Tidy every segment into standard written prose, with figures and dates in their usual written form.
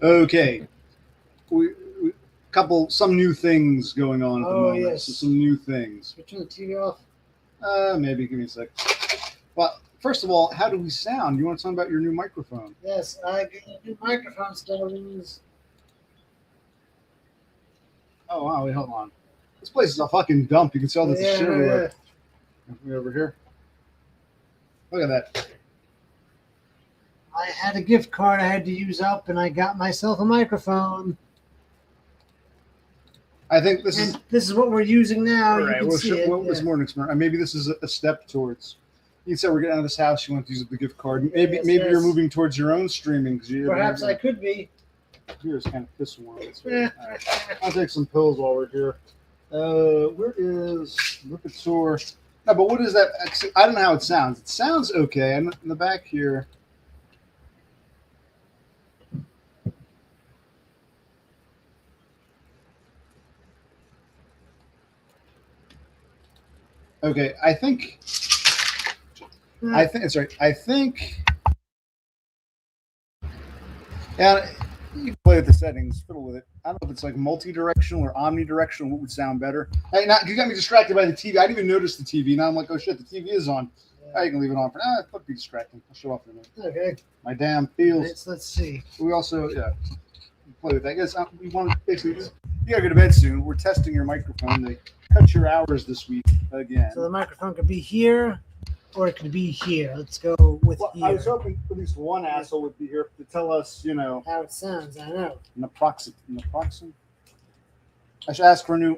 Okay, some new things going on at the moment. Yes. So some new things. Turn the TV off. Maybe give me a sec. Well, first of all, how do we sound? You want to talk about your new microphone? Yes, I got a new microphone stories. Oh wow! Wait, hold on. This place is a fucking dump. You can see all this shit everywhere. Over here. Look at that. I had a gift card I had to use up, and I got myself a microphone. I think this is what we're using now. All right. What was more an experiment? Maybe this is a step towards. You said we're getting out of this house. You want to use the gift card. Maybe you're moving towards your own streaming. Perhaps I could be. Here's kind of piss warm. Right. I'll take some pills while we're here. Where is Lipitor? No, but what is that? I don't know how it sounds. It sounds okay. In the back here. Okay, I think it's right. I think, and you can play with the settings, fiddle with it. I don't know if it's like multi-directional or omnidirectional. What would sound better? Hey, now you got me distracted by the TV. I didn't even notice the TV. Now I'm like, oh shit, the TV is on. Yeah. You can leave it on for now. It could be distracting. I'll show off in a minute. Okay. My damn feels. Right, let's see. We also play with that. I guess we want to basically. You gotta go to bed soon. We're testing your microphone. They cut your hours this week again. So the microphone could be here, or it could be here. Let's go with here. I was hoping at least one asshole would be here to tell us, how it sounds. I know. Naproxen. I should ask for a new.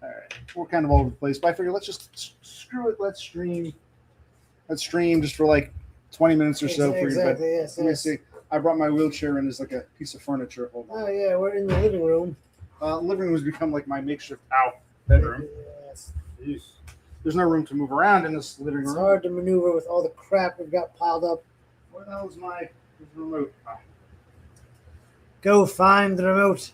All right, we're kind of all over the place, but I figure let's just screw it. Let's stream. Let's stream just for like 20 minutes or so. Exactly. Yes. Let me see. I brought my wheelchair in as like a piece of furniture. Hold on. Oh yeah, we're in the living room. Living room has become like my makeshift bedroom. Yes. Jeez. There's no room to move around in this living room. It's hard to maneuver with all the crap we've got piled up. Where the hell's my remote? Oh. Go find the remote.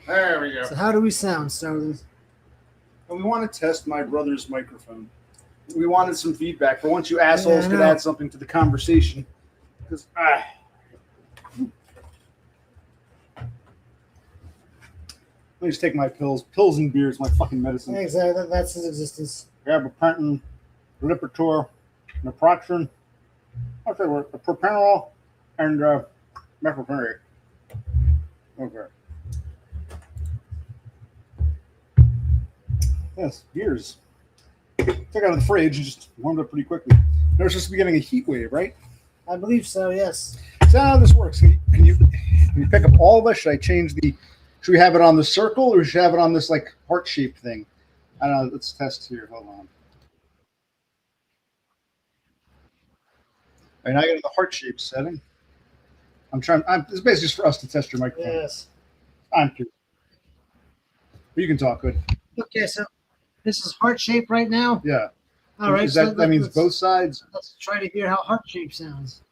There we go. So how do we sound, Starling? We want to test my brother's microphone. We wanted some feedback for once you assholes could add something to the conversation. Because let me just take my pills. Pills and beers, my fucking medicine. Exactly, that's his existence. Gabapentin, Lipitor, naproxen. I'll say what, propranolol, and methylphenidate. Okay. Yes, beers. Took out of the fridge and just warmed up pretty quickly. They're supposed to be getting a heat wave, right? I believe so, yes. So how this works? Can you pick up all of us? Should I change the? Should we have it on the circle or should we have it on this like heart-shaped thing? I don't know. Let's test here. Hold on. All right, now I got the heart-shaped setting. I'm trying. It's basically just for us to test your microphone. Yes. I'm curious. But you can talk. Good. Okay, so this is heart-shaped right now? Yeah. All right. That means both sides? Let's try to hear how heart-shaped sounds.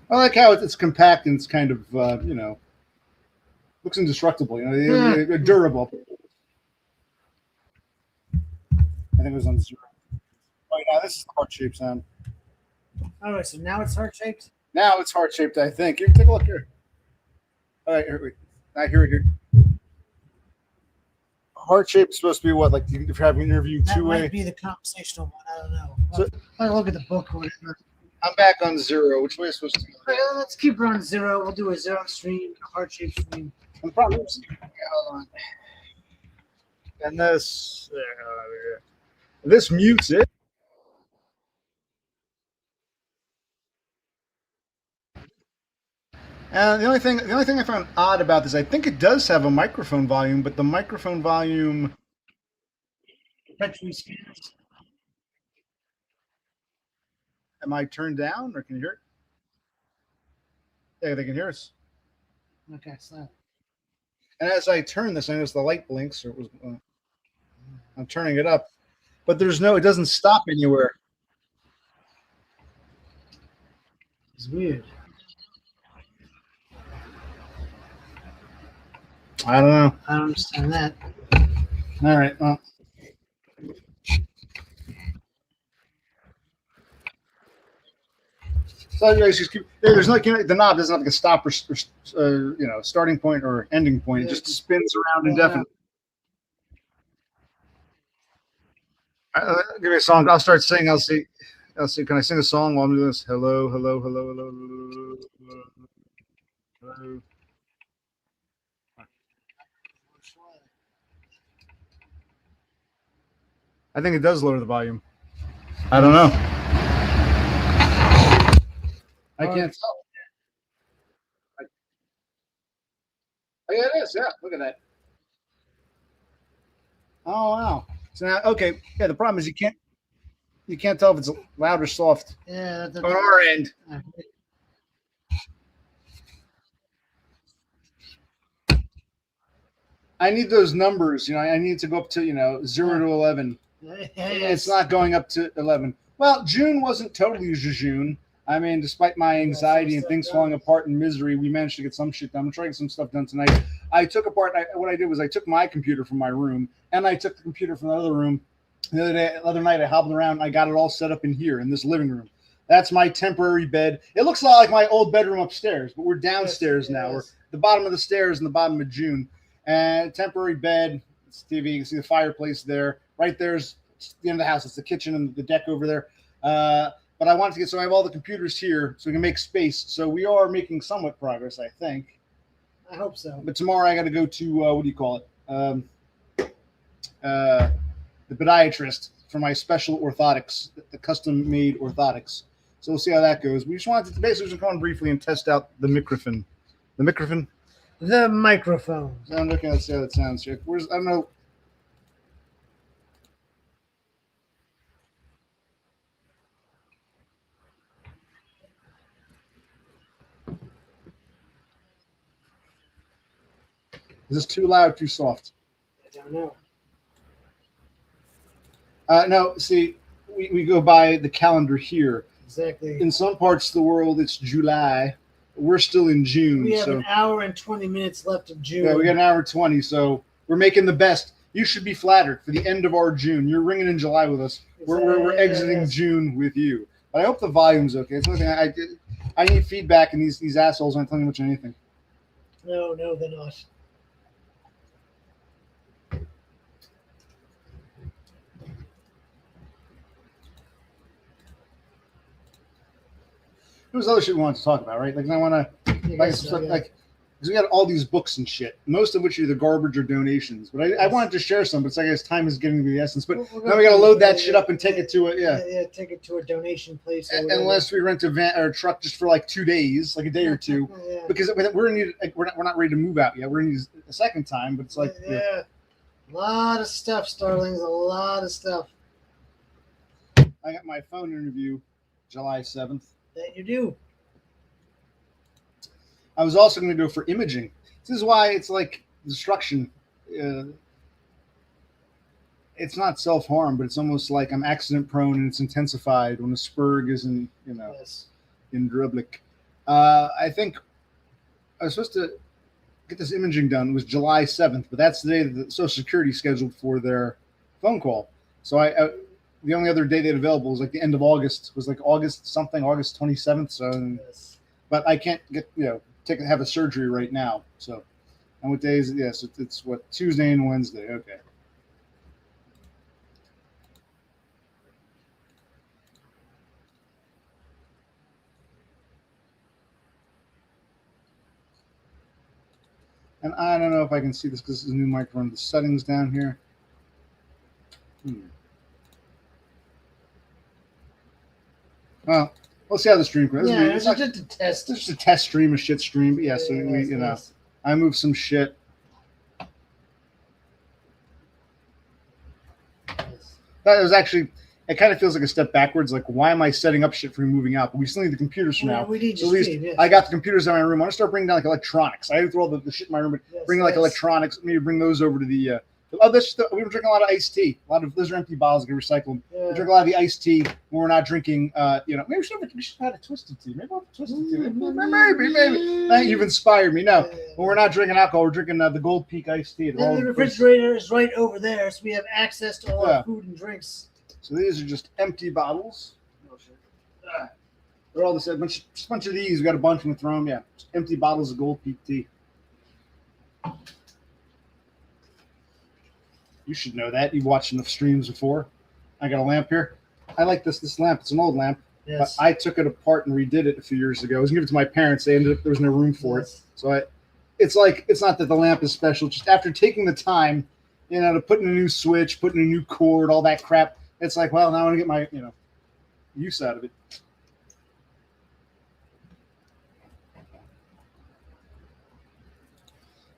I like how it's compact and it's kind of, looks indestructible. They're durable. I think it was on 0. Right now, this is the heart-shaped sound. All right, so now it's heart-shaped? Now it's heart-shaped, I think. Here, take a look here. All right, here, wait. I hear it here. Heart-shaped is supposed to be what? Like if you're having an interview two-way? That might be the conversational one. I don't know. So, I'll look at the book or whatever. I'm back on 0. Which way is supposed to go? All right, let's keep her on 0. We'll do a 0 stream, a heart-shaped stream. The problem is, hold on. And this mutes it. And the only thing I found odd about this, I think it does have a microphone volume, but the microphone volume. Am I turned down, or can you hear it? Yeah, they can hear us. Okay, so. And as I turn this, I notice the light blinks. Or it was, I'm turning it up, but it doesn't stop anywhere. It's weird. I don't know. I don't understand that. All right. Well, So you just keep. There's like the knob doesn't have like a stop or starting point or ending point. It just spins around indefinitely. Give me a song. I'll start singing. I'll see. Can I sing a song while I'm doing this? Hello, hello, hello, hello, hello, hello, hello. I think it does lower the volume. I don't know. I can't tell. Oh, yeah, it is. Yeah, look at that. Oh wow. So now, okay, yeah. The problem is you can't tell if it's loud or soft Yeah, on our end. I need those numbers. I need to go up to 0 to 11. It's not going up to 11. Well, June wasn't totally June. I mean, despite my anxiety and things falling apart in misery, we managed to get some shit done. I'm trying to get some stuff done tonight. I took apart. What I did was I took my computer from my room and I took the computer from the other room. The other night, I hobbled around and I got it all set up in here in this living room. That's my temporary bed. It looks a lot like my old bedroom upstairs, but we're downstairs now. We're the bottom of the stairs in the bottom of June. And temporary bed, it's TV. You can see the fireplace there. Right there's the end of the house. It's the kitchen and the deck over there. But I wanted to so I have all the computers here so we can make space. So we are making somewhat progress, I think. I hope so. But tomorrow I got to go to what do you call it? The podiatrist for my special orthotics, the custom-made orthotics. So we'll see how that goes. We just wanted to basically just come on briefly and test out the microphone. The microphone. The microphone. So I'm looking. Let's see how that sounds. I don't know. Is this too loud, too soft? I don't know. No, see, we go by the calendar here. Exactly. In some parts of the world, it's July. We're still in June. We have an hour and 20 minutes left of June. Yeah, we got an hour 20, so we're making the best. You should be flattered for the end of our June. You're ringing in July with us. We're exiting June with you. But I hope the volume's okay. It's one thing I need feedback, and these assholes aren't telling me much of anything. No, they're not. There was other shit we wanted to talk about, right? Like I want to, because we got all these books and shit, most of which are either garbage or donations. But I wanted to share some, but it's like I guess time is getting to the essence. But now we got to load that shit up and take it to it. Take it to a donation place. Unless we rent a van or a truck just for like 2 days, like a day or two, because we're not ready to move out yet. We're gonna need a second time, but it's like a lot of stuff, Starlings, a lot of stuff. I got my phone interview July 7th. That you do. I was also going to go for imaging. This is why it's like destruction. It's not self-harm, but it's almost like I'm accident prone and it's intensified when the spurg is in Drublic. I think I was supposed to get this imaging done. It was July 7th, but that's the day that the Social Security scheduled for their phone call. So the only other date they had available was like the end of August. It was like August 27th. So, but I can't get have a surgery right now. So, and what days? Yes, it's what, Tuesday and Wednesday. Okay. And I don't know if I can see this because this is a new microphone. The settings down here. Well, we'll see how the stream goes. Yeah, it's just a test. It's just a test stream, a shit stream. But yeah, so I moved some shit. That was actually, it kind of feels like a step backwards. Like, why am I setting up shit for moving out? But we still need the computers for now. We need so at least I got the computers in my room. I want to start bringing down like electronics. I had to throw all the shit in my room, but bring like electronics. Maybe bring those over to the. We were drinking a lot of iced tea. Those are empty bottles. Get recycled. Yeah. We drink a lot of the iced tea when we're not drinking. Maybe we should have had a twisted tea. Maybe I'll have a twisted tea. Maybe. You've inspired me. No, when we're not drinking alcohol, we're drinking the Gold Peak iced tea. And the refrigerator is right over there, so we have access to all our food and drinks. So these are just empty bottles. They're all the same. Just a bunch of these. We got a bunch in the throw them. Yeah, just empty bottles of Gold Peak tea. You should know that. You've watched enough streams before. I got a lamp here. I like this lamp. It's an old lamp. Yes. But I took it apart and redid it a few years ago. I was going to give it to my parents. They ended up there was no room for it. So it's not that the lamp is special. Just after taking the time, to put in a new switch, put in a new cord, all that crap. It's like, well, now I want to get my use out of it.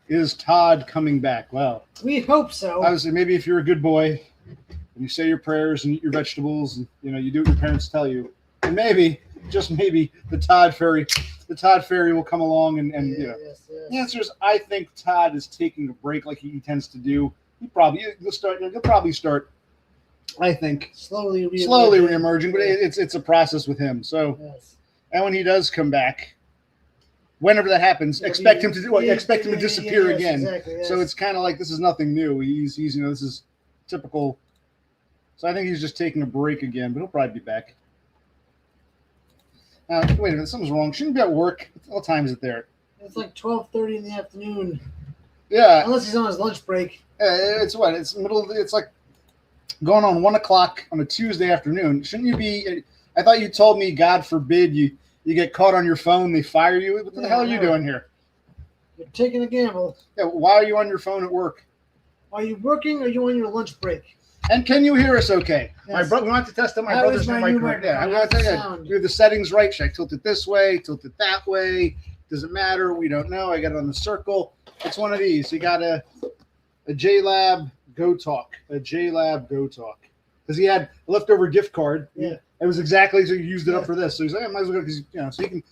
Is Todd coming back? Well, we hope so. I was maybe if you're a good boy and you say your prayers and eat your vegetables and you do what your parents tell you, and maybe, just maybe, the Todd Fairy will come along and Yes. The answer is I think Todd is taking a break like he tends to do. He'll probably start. I think slowly reemerging, but it's a process with him. So, yes. And when he does come back, whenever that happens, expect him to disappear again. Exactly, yes. So it's kind of like this is nothing new. He's this is typical. So I think he's just taking a break again, but he'll probably be back. Wait a minute, something's wrong. Shouldn't he be at work? What time is it there? It's like 12:30 in the afternoon. Yeah, unless he's on his lunch break. It's what? It's middle. It's like going on 1 o'clock on a Tuesday afternoon. Shouldn't you be? I thought you told me, God forbid, you get caught on your phone, they fire you. What the hell are you doing here? You're taking a gamble. Yeah, why are you on your phone at work? Are you working or are you on your lunch break? And can you hear us okay? Yes. We want to test out my brother's microphone. Yeah, I'm going to tell you, do the settings right. Should I tilt it this way, tilt it that way? Does it matter? We don't know. I got it on the circle. It's one of these. You got a JLab Go Talk. Because he had a leftover gift card. Yeah. It was exactly so he used it up for this. So he's like, I might as well go because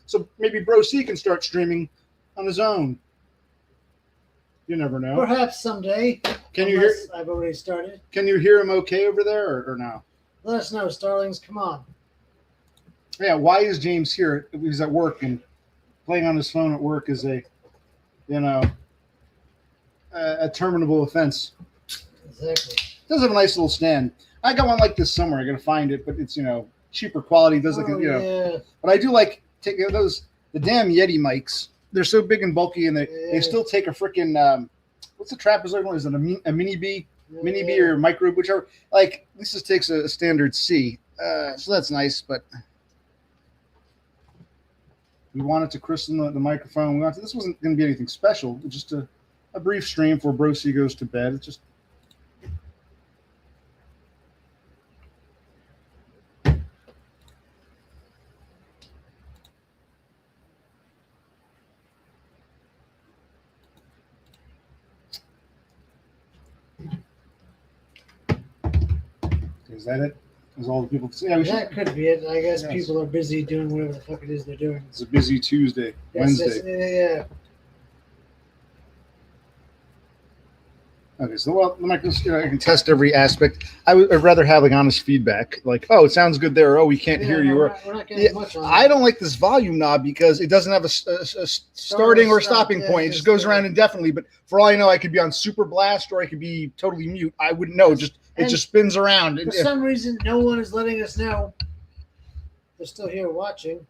so maybe Bro C can start streaming on his own. You never know. Perhaps someday. Can you hear? I've already started. Can you hear him okay over there or no? Let us know, Starlings. Come on. Yeah. Why is James here? He's at work and playing on his phone at work is a terminable offense. Exactly. It does have a nice little stand. I got one like this summer. I got to find it, but it's cheaper quality. It does Yeah. But I do like taking those the damn Yeti mics. They're so big and bulky, and they still take a freaking what's the trapezoid one? Is it a mini B, or micro, whichever? Like this just takes a standard C, so that's nice. But we wanted to christen the microphone. This wasn't going to be anything special. It was just a brief stream before Bro C goes to bed. It's just. Is that it? Is all the people can see? Yeah, that could be it. I guess people are busy doing whatever the fuck it is they're doing. It's a busy Tuesday, Wednesday. Yeah. Okay, so the microphone, I can test every aspect. I'd rather have honest feedback, like, oh, it sounds good there. Oh, we can't hear you. We're not getting much on I don't like this volume knob because it doesn't have a starting or stopping point. It just goes around indefinitely. But for all I know, I could be on super blast or I could be totally mute. I wouldn't know. It just spins around. For some reason, no one is letting us know they're still here watching.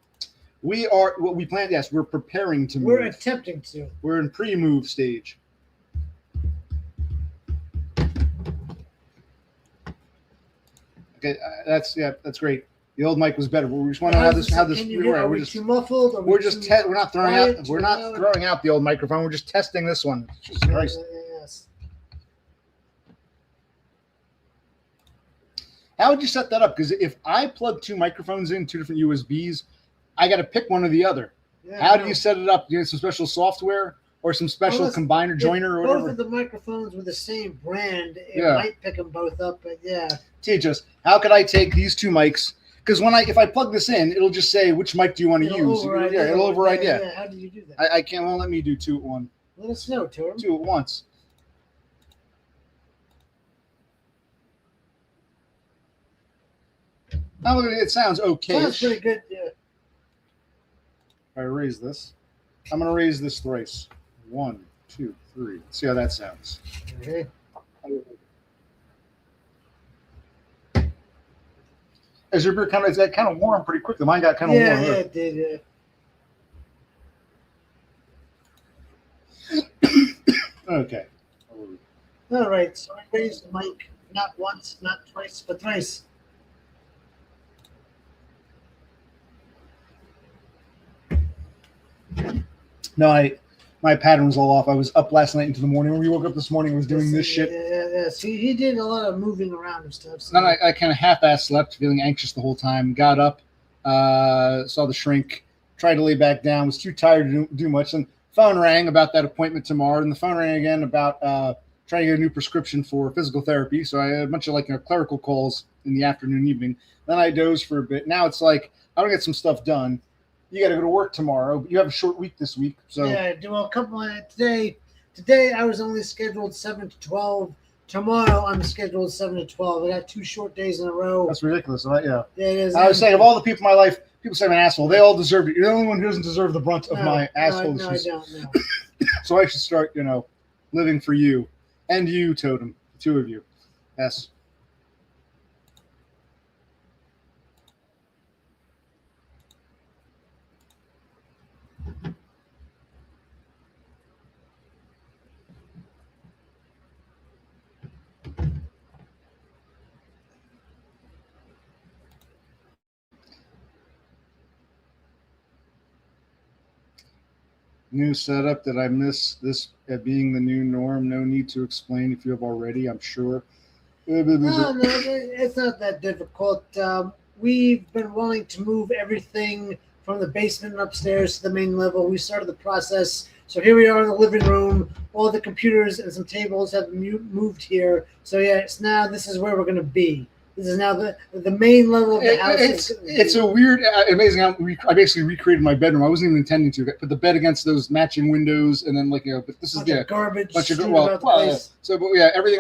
We are what we planned. Yes, we're preparing to move. We're attempting to. We're in pre-move stage. Okay, that's great. The old mic was better. But we just want to know how this. Are we too muffled? We're not throwing out. We're not throwing out the old microphone. We're just testing this one. Jesus Christ. Yes. How would you set that up? Because if I plug two microphones in, two different USBs, I got to pick one or the other. Yeah, how do you set it up? Do you have some special software or some special combiner, joiner, or whatever? Both of the microphones were the same brand. It might pick them both up, but yeah. Teach us. How could I take these two mics? Because if I plug this in, it'll just say which mic do you want to use. It'll override. Yeah. How do you do that? I can't. Won't let me do two at one. Let us know, Torm. Two at once. Now look at it. It sounds okay. Sounds pretty good. Yeah. If I raise this, I'm going to raise this thrice. 1, 2, 3. Let's see how that sounds. Okay. as your beer kind of got kind of warm pretty quickly. Mine got kind of Yeah, warm. yeah, it did. Okay. All right, so I raised the mic not once, not twice, but thrice. No, my pattern was all off. I was up last night into the morning. When we woke up this morning, I was doing this shit. Yeah. See, he did a lot of moving around and stuff. So. Then I kind of half-ass slept, feeling anxious the whole time. Got up, saw the shrink, tried to lay back down. Was too tired to do much. And phone rang about that appointment tomorrow. And the phone rang again about trying to get a new prescription for physical therapy. So I had a bunch of clerical calls in the afternoon, evening. Then I dozed for a bit. Now it's like I want to get some stuff done. You got to go to work tomorrow. But you have a short week this week, so yeah, I do a couple of today. Today I was only scheduled 7 to 12. Tomorrow I'm scheduled 7 to 12. I got 2 short days in a row. that's ridiculous. Yeah. Yeah, it is. I was saying, of all the people in my life, people say I'm an asshole. They all deserve it. You're the only one who doesn't deserve the brunt of my asshole. No, I don't know. So I should start, living for you and you, Totem, the two of you. Yes. New setup. Did I miss this being the new norm? No need to explain if you have already, I'm sure. No, it's not that difficult. We've been wanting to move everything from the basement and upstairs to the main level. We started the process. So here we are in the living room. All the computers and some tables have moved here. So yes, now this is where we're going to be. This is now the main level of the house. It's a weird, amazing how I basically recreated my bedroom. I wasn't even intending to put the bed against those matching windows, and then but this is garbage. Everything.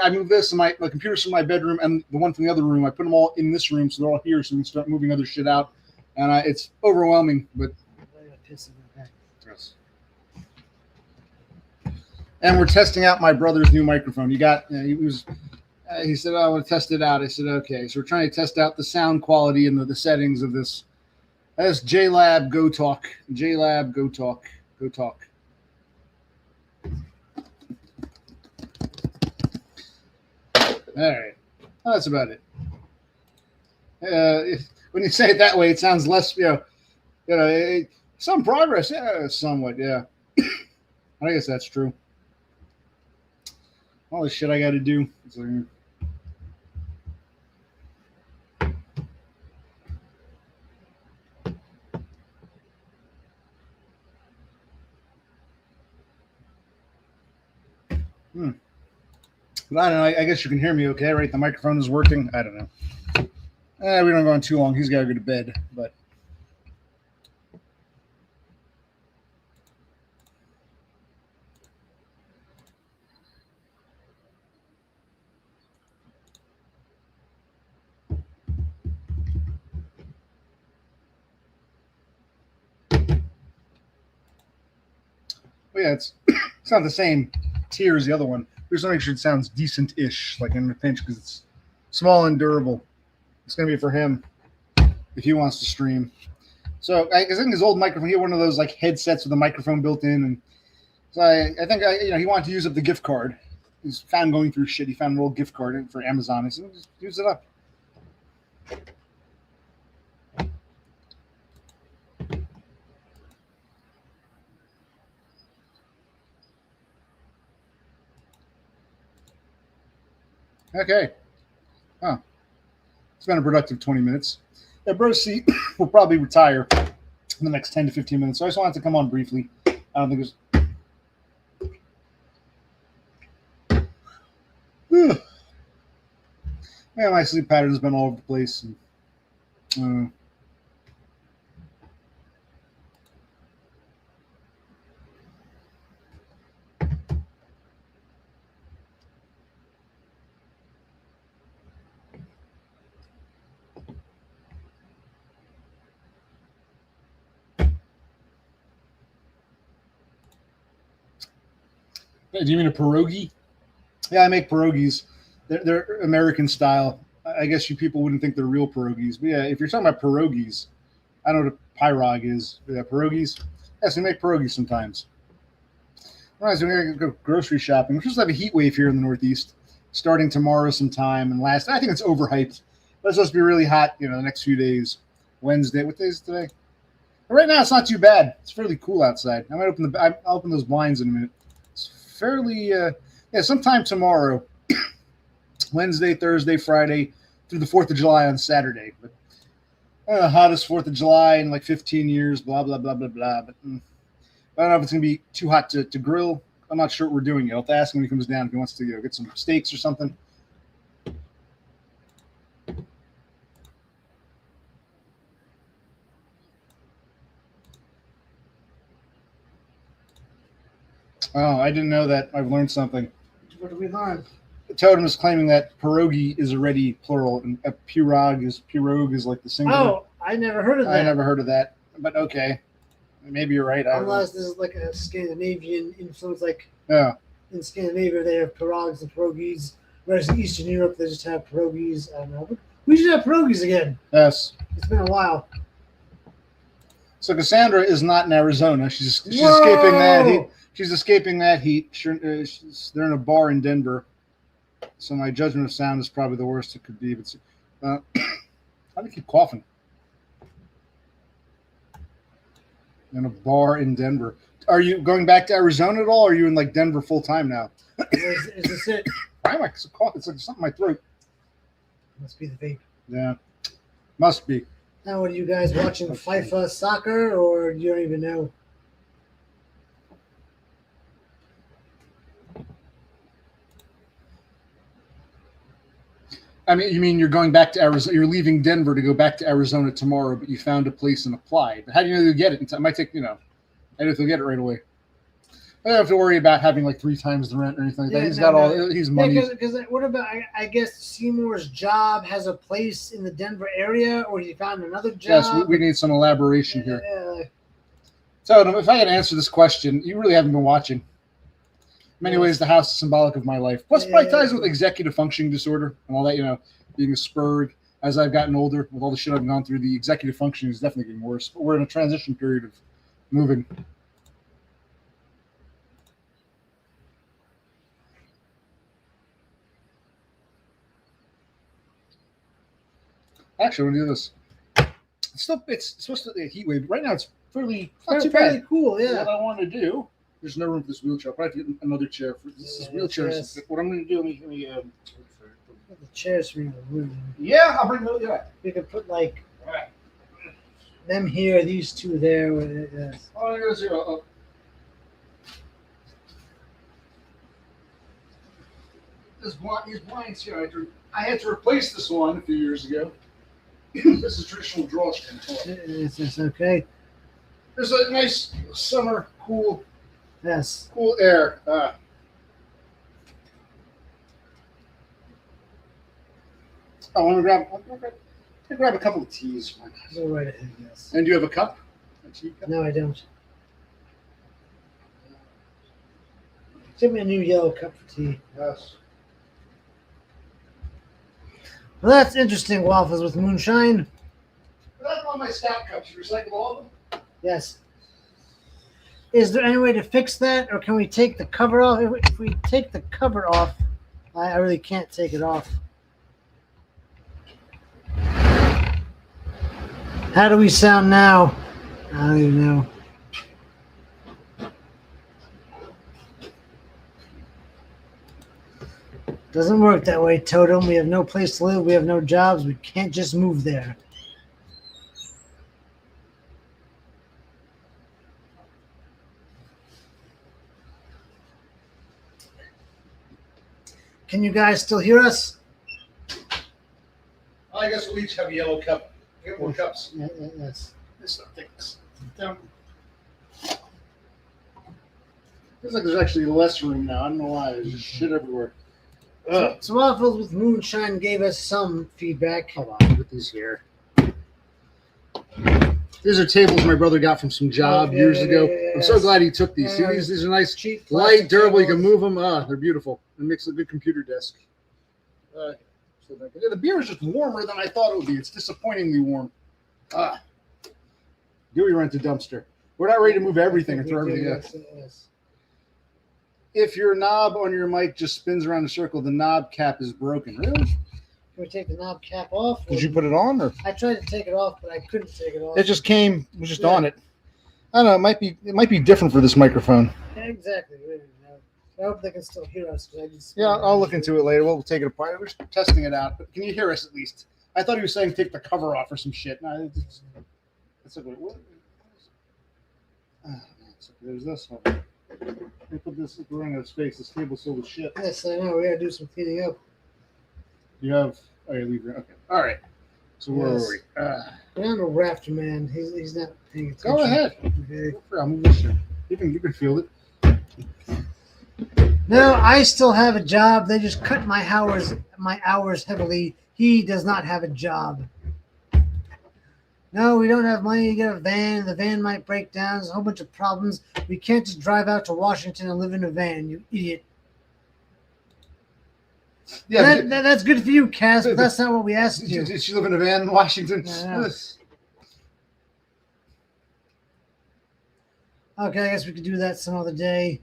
I moved this and my computers from my bedroom and the one from the other room. I put them all in this room, so they're all here, so we can start moving other shit out. And it's overwhelming, but yes. And we're testing out my brother's new microphone. He said, I want to test it out. I said, okay. So we're trying to test out the sound quality and the settings of this. That's JLab Go Talk. JLab Go Talk. Go Talk. All right. Well, that's about it. When you say it that way, it sounds less, some progress. Yeah, somewhat. Yeah. I guess that's true. All the shit I got to do. But I don't know. I guess you can hear me okay, right? The microphone is working. I don't know. We don't go on too long. He's got to go to bed, but. But yeah, it's not the same tier as the other one. We just want to make sure it sounds decent-ish, like in a pinch, because it's small and durable. It's going to be for him if he wants to stream. So I think his old microphone, he had one of those headsets with a microphone built in, and so I think he wanted to use up the gift card. He's found going through shit. He found an old gift card for Amazon. He said, just use it up. Okay. Huh. It's been a productive 20 minutes. Yeah, Bro C will probably retire in the next 10 to 15 minutes. So I just wanted to come on briefly. I don't think it's. Yeah, my sleep pattern has been all over the place. And, do you mean a pierogi? Yeah, I make pierogies. They're American style. I guess you people wouldn't think they're real pierogies, but yeah, if you're talking about pierogies, I don't know what a pirog is. Yeah, pierogies. Yes, we make pierogies sometimes. All right, so we're gonna go grocery shopping. We're supposed to have a heat wave here in the Northeast, starting tomorrow sometime and last. I think it's overhyped, but it's supposed to be really hot. The next few days. Wednesday. What day is it today? But right now, it's not too bad. It's fairly cool outside. I might I'll open those blinds in a minute. It's fairly sometime tomorrow. Wednesday, Thursday, Friday, through the 4th of July on Saturday. But hottest 4th of July in like 15 years, blah, blah, blah, blah, blah. But I don't know if it's going to be too hot to grill. I'm not sure what we're doing yet. I'll have to ask him when he comes down if he wants to get some steaks or something. Oh, I didn't know that. I've learned something. What did we learn? Totem is claiming that pierogi is already plural, and a pirogue is like the singular. Oh, I never heard of that. I never heard of that, but okay, maybe you're right. Unless this is like a Scandinavian influence, like Yeah. in Scandinavia they have pirogues and pierogies, whereas in Eastern Europe they just have pierogies. I don't know. But we should have pierogies again. Yes. It's been a while. So Cassandra is not in Arizona. She's escaping that heat. She's escaping that heat. They're in a bar in Denver. So my judgment of sound is probably the worst it could be. But how do you keep coughing? In a bar in Denver. Are you going back to Arizona at all? Or are you in like Denver full time now? Is this it? Why am I so coughing? It's like something in my throat. Must be the vape. Yeah, must be. Now, what are you guys watching? FIFA soccer, or you don't even know? I mean, you mean you're going back to Arizona? You're leaving Denver to go back to Arizona tomorrow, but you found a place and applied. But how do you know you'll get it? It might take, I don't know if you'll get it right away. I don't have to worry about having like 3 times the rent or anything like that. He's got all. He's money. Yeah, because what about? I guess Seymour's job has a place in the Denver area, or he found another job. Yes, we need some elaboration here. Yeah. So, if I had to answer this question, you really haven't been watching. In many ways, the house is symbolic of my life. Plus, probably ties with executive functioning disorder and all that. Being a spurg as I've gotten older with all the shit I've gone through. The executive functioning is definitely getting worse. But we're in a transition period of moving. Actually, I'm gonna do this. It's supposed to be a heat wave. Right now, it's fairly not too Fairly bad. cool, yeah. What I want to do, there's no room for this wheelchair. I'll probably get another chair. This is wheelchair. yes. What I'm going to do, let me The chairs for your room. yeah, I'll bring those. Yeah. You could put like All right. them here, these two there. Yes. Oh, here's 0. These blinds here. I had to replace this one a few years ago. This is traditional drawstring. It's okay. There's a nice summer cool air. I'm gonna grab a couple of teas. Go right ahead, yes. And do you have a cup? A tea cup? No, I don't. Give me a new yellow cup for tea. Yes. Well, that's interesting. Waffles with moonshine. That's one of my stout cups. You recycle all of them? Yes. Is there any way to fix that, or can we take the cover off? If we take the cover off, I really can't take it off. How do we sound now? I don't even know. Doesn't work that way, Totem. We have no place to live. We have no jobs. We can't just move there. Can you guys still hear us? I guess we'll each have a yellow cup. Get more cups. Yes. This stuff takes down. Feels like there's actually less room now. I don't know why. There's just shit everywhere. So Waffles with Moonshine gave us some feedback. Hold on, put these here. These are tables my brother got from some job years ago. I'm so glad he took these. See, these are nice, Cheap light, durable. tables. You can move them. They're beautiful. It makes a good computer desk. The beer is just warmer than I thought it would be. It's disappointingly warm. Dewey rent a dumpster. We're not ready to move everything and throw everything out. Yes. If your knob on your mic just spins around a circle, the knob cap is broken. Really? Can we take the knob cap off? Did you put it on? Or? I tried to take it off, but I couldn't take it off. It just came. It was just on it. I don't know. It might be different for this microphone. Yeah, exactly. Wait a minute. I hope they can still hear us. Yeah, I'll look into it later. We'll take it apart. We're just testing it out. But can you hear us at least? I thought he was saying take the cover off or some shit. No, it's like, what? There's this one. Let me put this. We're running out of space. This table's filled with shit. Yes, I know. We gotta do some cleaning up. You have. Oh, you leave your. Okay. All right. So where are we? We're on the rafter, man. He's not paying attention. Go ahead. Okay. I'll move this shit. You can feel it. No, I still have a job. They just cut my hours heavily. He does not have a job. No, we don't have money to get a van. The van might break down. There's a whole bunch of problems. We can't just drive out to Washington and live in a van, you idiot. Yeah, that's good for you, Cass, but that's not what we asked you. Did she live in a van in Washington? Yeah. Okay, I guess we could do that some other day.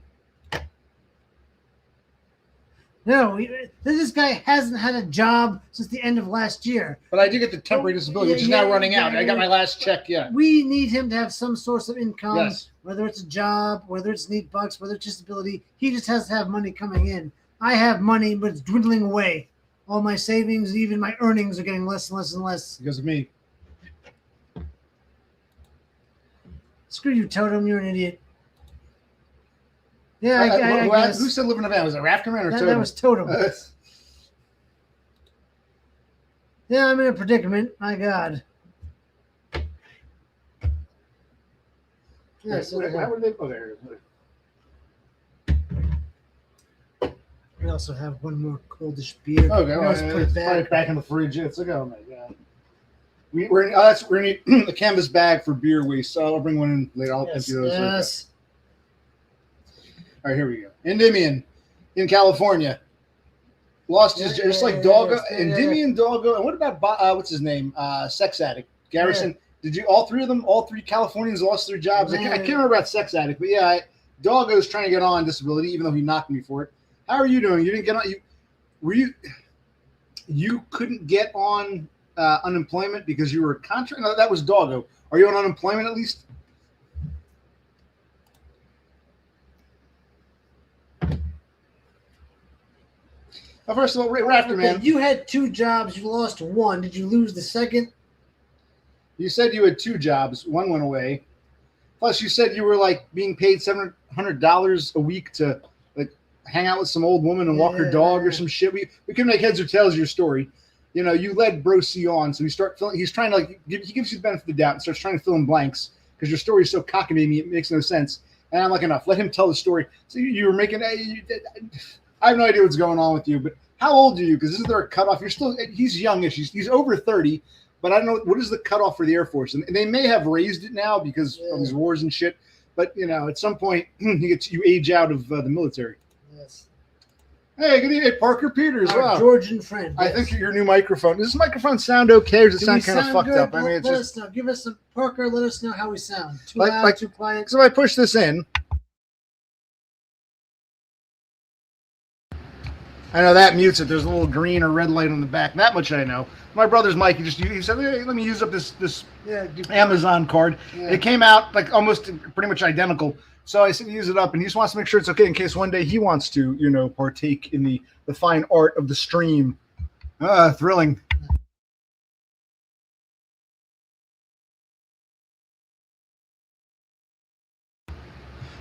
No, this guy hasn't had a job since the end of last year. But I do get the temporary disability, which is now running out. I got my last check yet. We need him to have some source of income, yes. Whether it's a job, whether it's need bucks, whether it's disability. He just has to have money coming in. I have money, but it's dwindling away. All my savings, even my earnings, are getting less and less and less. Because of me. Screw you, Totem. You're an idiot. Yeah, I guess. Who said live in a van? Was it Rafterman or Totem? That was Totem. Yeah, I'm in a predicament. My God. Yeah, so how would they? Oh, there it is. We also have one more coldish beer. Okay, well, let's put it back in the fridge. It's like, oh my God. We're gonna need a canvas bag for beer waste. So I'll bring one in later. I'll empty those. Yes. All right, here we go. Endymion in California lost his just like Doggo. Endymion, Doggo, and what about what's his name? Sex Addict Garrison. Yeah. Did you all three Californians lost their jobs? I can't remember about Sex Addict, but yeah, Doggo's trying to get on disability, even though he knocked me for it. How are you doing? You didn't get on. You couldn't get on unemployment because you were a contract. No, that was Doggo. Are you on unemployment at least? Well, first of all, Rafter, man. You had 2 jobs. You lost 1. Did you lose the second? You said you had 2 jobs. One went away. Plus, you said you were like being paid $700 a week to like hang out with some old woman and walk her dog or some shit. We can make heads or tails of your story. You know, you led Bro C on, so he's trying to like he gives you the benefit of the doubt and starts trying to fill in blanks because your story is so cockamamie it makes no sense. And I'm like, enough. Let him tell the story. So you were making. I have no idea what's going on with you, but how old are you? Because isn't there a cutoff? He's youngish. He's over 30, but I don't know what is the cutoff for the Air Force. And they may have raised it now because of these wars and shit. But you know, at some point you age out of the military. Yes. Hey, good evening, Parker Peters. Our Georgian friend. I think your new microphone. Does this microphone sound okay, or does it sound kind of fucked up? I mean, let us know. Give us some Parker. Let us know how we sound. Too loud, too quiet. So I push this in. I know that mutes it. There's a little green or red light on the back. That much I know. My brother's mic, he said, hey, let me use up this Amazon card. Yeah. It came out like almost pretty much identical. So I said, use it up, and he just wants to make sure it's okay in case one day he wants to, you know, partake in the fine art of the stream. Thrilling.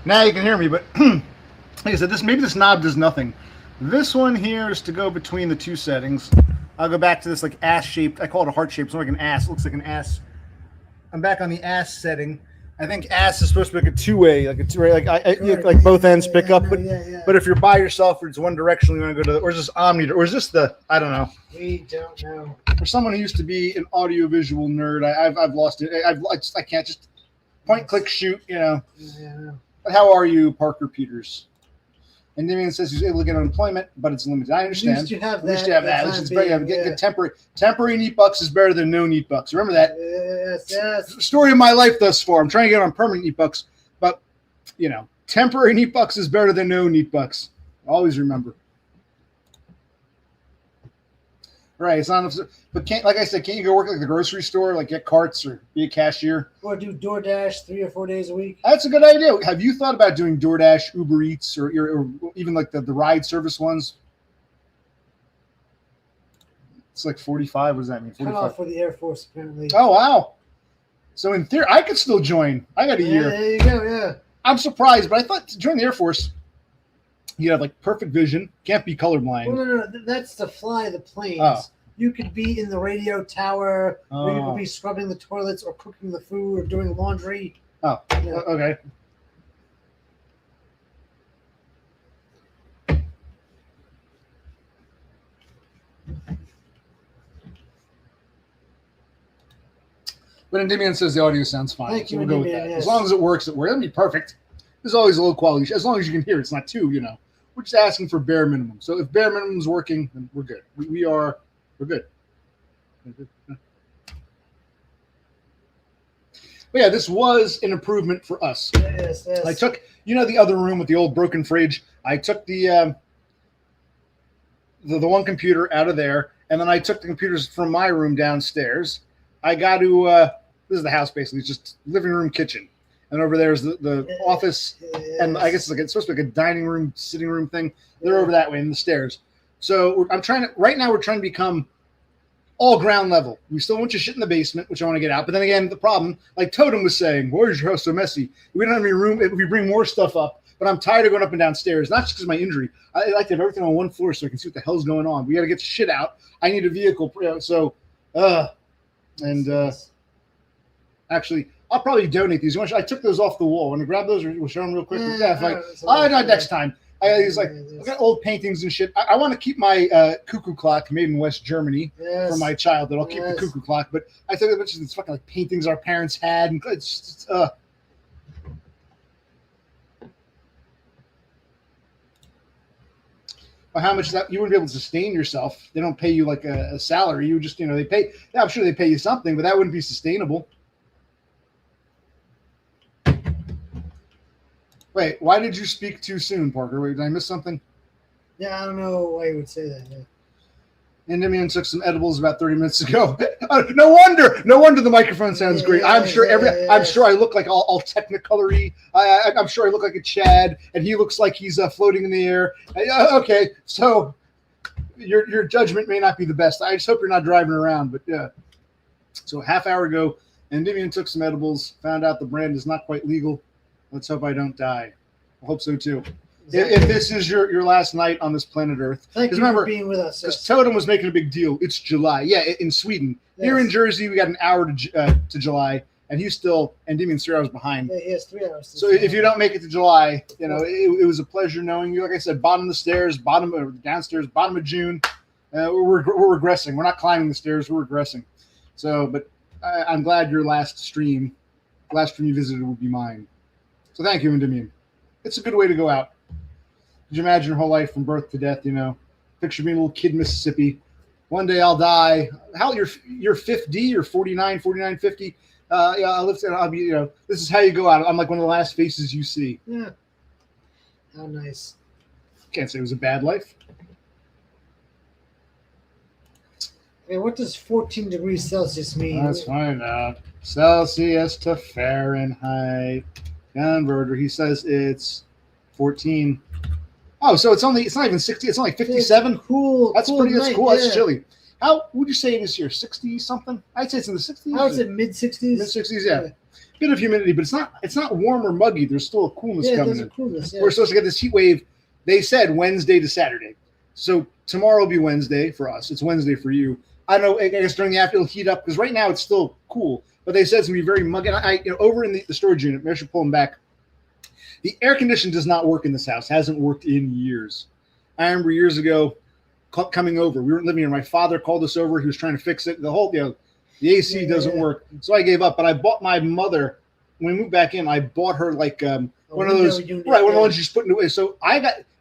Now you can hear me, but like I said, maybe this knob does nothing. This one here is to go between the 2 settings. I'll go back to this like ass shaped. I call it a heart shape. It's like an ass. It looks like an ass. I'm back on the ass setting. I think ass is supposed to be like a 2-way, like both ends pick up. But if you're by yourself or it's one direction, you want to go to or is this omni or is this the I don't know. We don't know. For someone who used to be an audiovisual nerd, I've lost it. I can't just point, click, shoot. You know. Yeah. But how are you, Parker Peters? And Damian says he's able to get unemployment, but it's limited. I understand. At least you have At least you have that. for the It's time better, being, get temporary neat bucks is better than no neat bucks. Remember that. Yes. Story of my life thus far. I'm trying to get on permanent neat bucks, but temporary neat bucks is better than no neat bucks. Always remember. Right, it's not. But can't you go work at the grocery store, like get carts or be a cashier, or do DoorDash 3 or 4 days a week? That's a good idea. Have you thought about doing DoorDash, Uber Eats, or even like the ride service ones? It's like 45. What does that mean? 45. Cut off for the Air Force, apparently. Oh wow! So in theory, I could still join. I got a year. There you go. Yeah. I'm surprised, but I thought to join the Air Force, you have like perfect vision, can't be colorblind. Well, no. That's to fly the planes. Oh. You could be in the radio tower, where you Oh. could be scrubbing the toilets or cooking the food or doing laundry. Oh, Yeah. okay. But Endymion says the audio sounds fine. Thank you, we'll go with Endymion, that. yes. As long as it works, it works. It'll be perfect. There's always a low quality. As long as you can hear it, it's not too, We're just asking for bare minimum. So if bare minimum is working, then we're good. We're good. But yeah, this was an improvement for us. Yes. I took, the other room with the old broken fridge. I took the one computer out of there, and then I took the computers from my room downstairs. I got to this is the house basically, it's just living room, kitchen, and over there is the office, and I guess it's supposed to be like a dining room, sitting room thing. They're over that way in the stairs. So we're trying to become all ground level. We still want your shit in the basement, which I want to get out. But then again, the problem, like Totem was saying, why is your house so messy? We don't have any room if we bring more stuff up. But I'm tired of going up and down stairs, not just because of my injury. I like to have everything on one floor so I can see what the hell's going on. We got to get shit out. I need a vehicle. Actually, I'll probably donate these. I took those off the wall. Want to grab those or we'll show them real quick? Next time. He's like, I've got old paintings and shit. I want to keep my cuckoo clock made in West Germany for my child. That I'll keep the cuckoo clock. But I took a bunch of these fucking like paintings our parents had, and it's just, how much that you wouldn't be able to sustain yourself. They don't pay you like a salary. You just, they pay. Yeah, I'm sure they pay you something, but that wouldn't be sustainable. Wait, why did you speak too soon, Parker? Wait, did I miss something? Yeah, I don't know why you would say that. Yeah. Endymion took some edibles about 30 minutes ago. No wonder the microphone sounds great. I'm sure I look like all technicolor-y. I'm sure I look like a Chad, and he looks like he's floating in the air. Okay, so your judgment may not be the best. I just hope you're not driving around. But yeah. So a half hour ago, Endymion took some edibles, found out the brand is not quite legal. Let's hope I don't die. I hope so too. Exactly. If this is your last night on this planet Earth, thank you for being with us. Because Totem was making a big deal. It's July, in Sweden. Yes. Here in Jersey, we got an hour to July, and Endymion's 3 hours behind. Yeah, he has 3 hours. So if you don't make it to July, it was a pleasure knowing you. Like I said, bottom of the stairs, downstairs, bottom of June. We're regressing. We're not climbing the stairs. We're regressing. So, but I'm glad your last stream you visited would be mine. So thank you, Endymion. It's a good way to go out. Could you imagine your whole life from birth to death, Picture being a little kid in Mississippi. One day I'll die. How you're 50 or 49, 49, 50. I'll be, this is how you go out. I'm like one of the last faces you see. Yeah. How nice. Can't say it was a bad life. Hey, what does 14 degrees Celsius mean? Let's find out. Celsius to Fahrenheit. Converter. He says it's 14. Oh, so it's not even 60. It's only 57. It's cool. That's cool pretty. That's night, cool. Yeah. That's chilly. How would you say it is here? 60 something? I'd say it's in the 60s. I would say mid 60s. Mid 60s, yeah. Bit of humidity, but it's not warm or muggy. There's still a coolness coming in. Coolness, yeah. We're supposed to get this heat wave. They said Wednesday to Saturday. So tomorrow will be Wednesday for us. It's Wednesday for you. I don't know. I guess during the afternoon it'll heat up because right now it's still cool. But they said it's gonna be very muggy. And over in the storage unit, maybe I should pull them back. The air condition does not work in this house. Hasn't worked in years. I remember years ago coming over. We weren't living here. My father called us over. He was trying to fix it. The whole, the AC doesn't work. So I gave up. But I bought my mother, when we moved back in, I bought her like one of those, one of the ones you just put in the way. So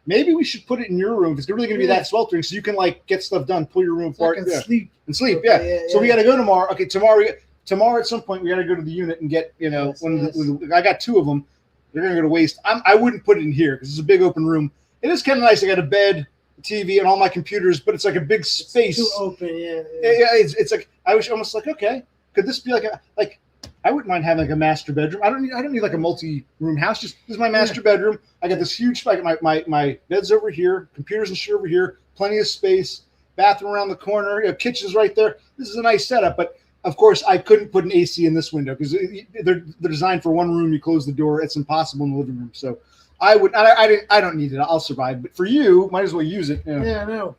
maybe we should put it in your room if it's really going to be Yeah. that sweltering, so you can like get stuff done, pull your room So I apart, can yeah, sleep. and sleep. Okay, Yeah. yeah, So we yeah. got to go tomorrow. Okay, tomorrow at some point we got to go to the unit and get Yes, yes. I got 2 of them. They're going to go to waste. I wouldn't put it in here because it's a big open room. It is kind of nice. I got a bed, a TV, and all my computers, but it's like a big space. Too open, yeah. Yeah, it's like I was almost like, okay, could this be like I wouldn't mind having like a master bedroom. I don't need like a multi-room house. Just this is my master bedroom. I got this huge like my bed's over here, computers and shit over here, plenty of space, bathroom around the corner, kitchen's right there. This is a nice setup, but of course I couldn't put an AC in this window because they're designed for one room. You close the door, it's impossible in the living room. So I don't need it. I'll survive. But for you, might as well use it. You know. Yeah, I know.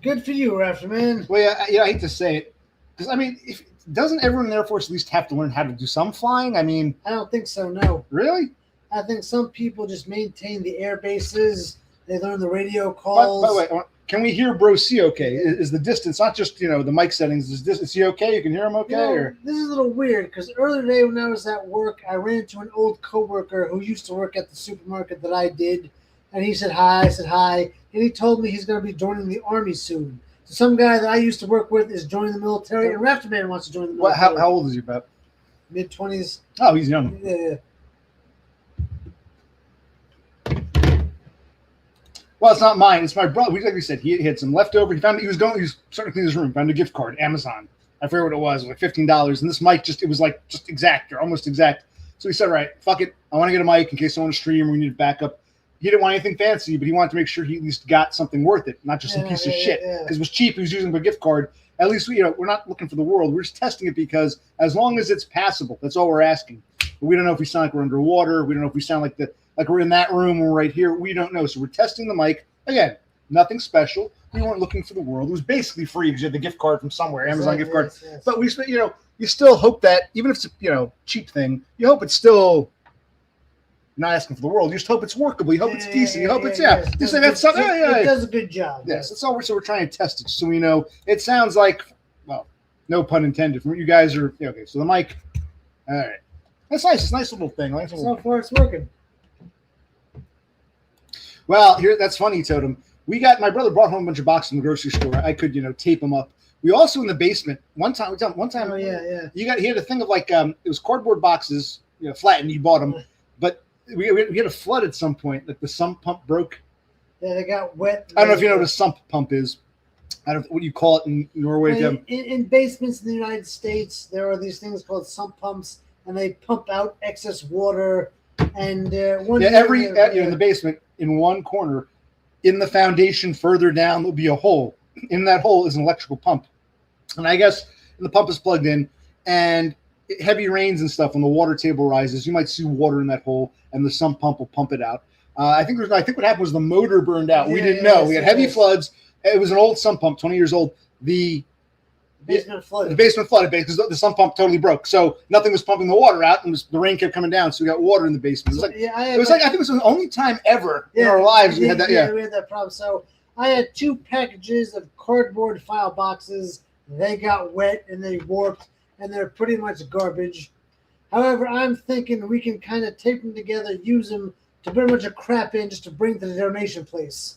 Good for you, Raptor man. Well, I hate to say it, because I mean, doesn't everyone in the Air Force at least have to learn how to do some flying? I mean, I don't think so, no. really? I think some people just maintain the air bases. They learn the radio calls. By the way, can we hear Bro C okay? Is the distance not just the mic settings? Is he okay? You can hear him okay? Or This is a little weird because earlier today when I was at work, I ran into an old coworker who used to work at the supermarket that I did, and he said hi. I said hi, and he told me he's going to be joining the Army soon. So some guy that I used to work with is joining the military, and Raptor Man wants to join the military. how old is he about? Mid-20s. Oh, he's young. Yeah. Well, it's not mine. It's my brother. Like we said, he had some leftover. He was starting to clean his room. Found a gift card, Amazon. I forget what it was like $15. And this mic it was like just exact or almost exact. So he said, all right, fuck it. I want to get a mic in case I want to stream or we need a backup. He didn't want anything fancy, but he wanted to make sure he at least got something worth it, not just some piece of shit. Because it was cheap. He was using a gift card. At least we're not looking for the world. We're just testing it because as long as it's passable, that's all we're asking. But we don't know if we sound like we're underwater. We don't know if we sound like we're in that room or right here. We don't know. So we're testing the mic. Again, nothing special. We weren't looking for the world. It was basically free because you had the gift card from somewhere, Amazon gift card. Yes. But we, you still hope that even if it's a cheap thing, you hope it's still not asking for the world. You just hope it's workable. You hope it's decent. You hope it's just like that's something. It does a good job. Yes, that's all. So we're trying to test it so we know. It sounds like, well, no pun intended. From what you guys are okay. So the mic, all right, that's nice. It's a nice little thing. So far, it's working. Well, that's funny, Totem. My brother brought home a bunch of boxes from the grocery store. I could, tape them up. We also in the basement one time. Oh yeah. He had a thing of like it was cardboard boxes, flattened. You bought them, but we had a flood at some point. Like the sump pump broke. Yeah, they got wet. I don't know if you know what a sump pump is. I don't know what you call it in Norway. In basements in the United States, there are these things called sump pumps, and they pump out excess water. And in the basement, in one corner, in the foundation further down, there'll be a hole. In that hole is an electrical pump, and I guess the pump is plugged in. And heavy rains and stuff, when the water table rises, you might see water in that hole, and the sump pump will pump it out. I think what happened was the motor burned out. We didn't know. We had heavy floods. It was an old sump pump, 20 years old. The basement flooded because the sump pump totally broke. So nothing was pumping the water out, and the rain kept coming down, so we got water in the basement. I think it was the only time ever in our lives we had that. Yeah, we had that problem. So I had 2 packages of cardboard file boxes. They got wet and they warped, and they're pretty much garbage. However, I'm thinking we can kind of tape them together, use them to put a bunch of crap in just to bring to the donation place.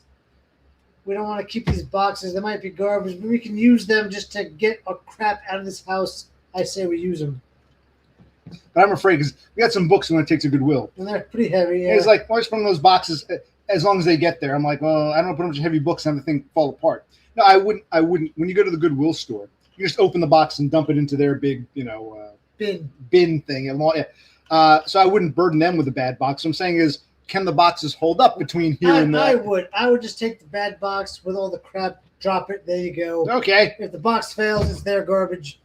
We don't want to keep these boxes. They might be garbage, but we can use them just to get our crap out of this house. I say we use them. But I'm afraid because we got some books we want to take to Goodwill. And they're pretty heavy. Yeah. It's like, why just put in those boxes as long as they get there? I'm like, well, I don't want to put a bunch of heavy books and have the thing fall apart. No, I wouldn't. When you go to the Goodwill store, you just open the box and dump it into their big, bin thing. So I wouldn't burden them with a bad box. What I'm saying is, can the boxes hold up between here and there? I would just take the bad box with all the crap, drop it. There you go. Okay. If the box fails, it's their garbage.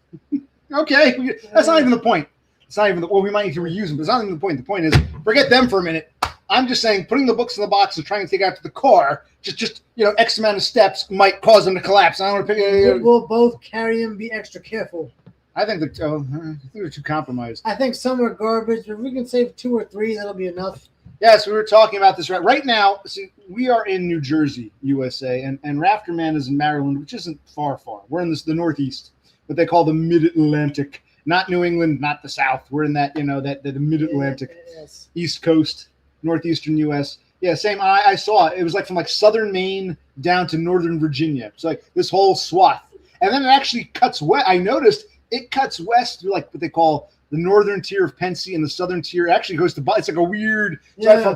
Okay. That's not even the point. It's not even we might need to reuse them, but it's not even the point. The point is, forget them for a minute. I'm just saying, putting the books in the box and trying to take it out to the car, just X amount of steps might cause them to collapse. I don't want to pick. We'll both carry them. Be extra careful. I think they're too compromised. I think some are garbage, but if we can save 2 or 3, that'll be enough. Yes, we were talking about this right now. See, we are in New Jersey, USA, and Rafter Man is in Maryland, which isn't far. We're in the Northeast, what they call the Mid-Atlantic. not New England, not the South. We're in that, that the mid-Atlantic, Yes. East Coast, northeastern U.S. Yeah, same. I saw it. It was like from like southern Maine down to northern Virginia. It's like this whole swath. And then it actually cuts west. I noticed it cuts west through like what they call the northern tier of Pennsy, and the southern tier actually goes to, it's like a weird,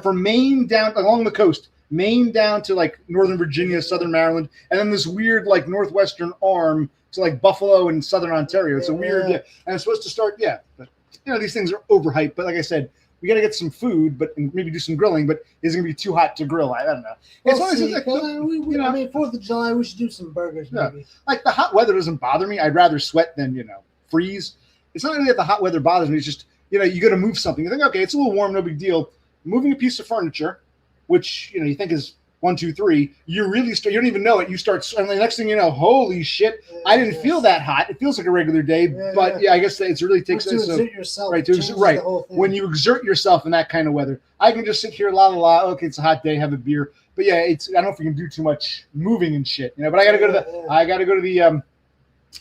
from Maine down along the coast, Maine down to like northern Virginia, southern Maryland, and then this weird like northwestern arm to like Buffalo and southern Ontario. It's a weird, and it's supposed to start, but these things are overhyped. But like I said, we got to get some food, and maybe do some grilling. But it's going to be too hot to grill. I don't know. It's I mean, 4th of July, we should do some burgers. Maybe. Like the hot weather doesn't bother me. I'd rather sweat than freeze. It's not really that the hot weather bothers me. It's just you got to move something. You think, okay, it's a little warm, no big deal. Moving a piece of furniture, which you think is 1, 2, 3. You really start. You don't even know it. You start, and the next thing you know, holy shit! I didn't feel that hot. It feels like a regular day, but I guess it really takes to exert yourself. Right. When you exert yourself in that kind of weather, I can just sit here, okay, it's a hot day, have a beer. But I don't know if we can do too much moving and shit, But I got to go to I got to go to the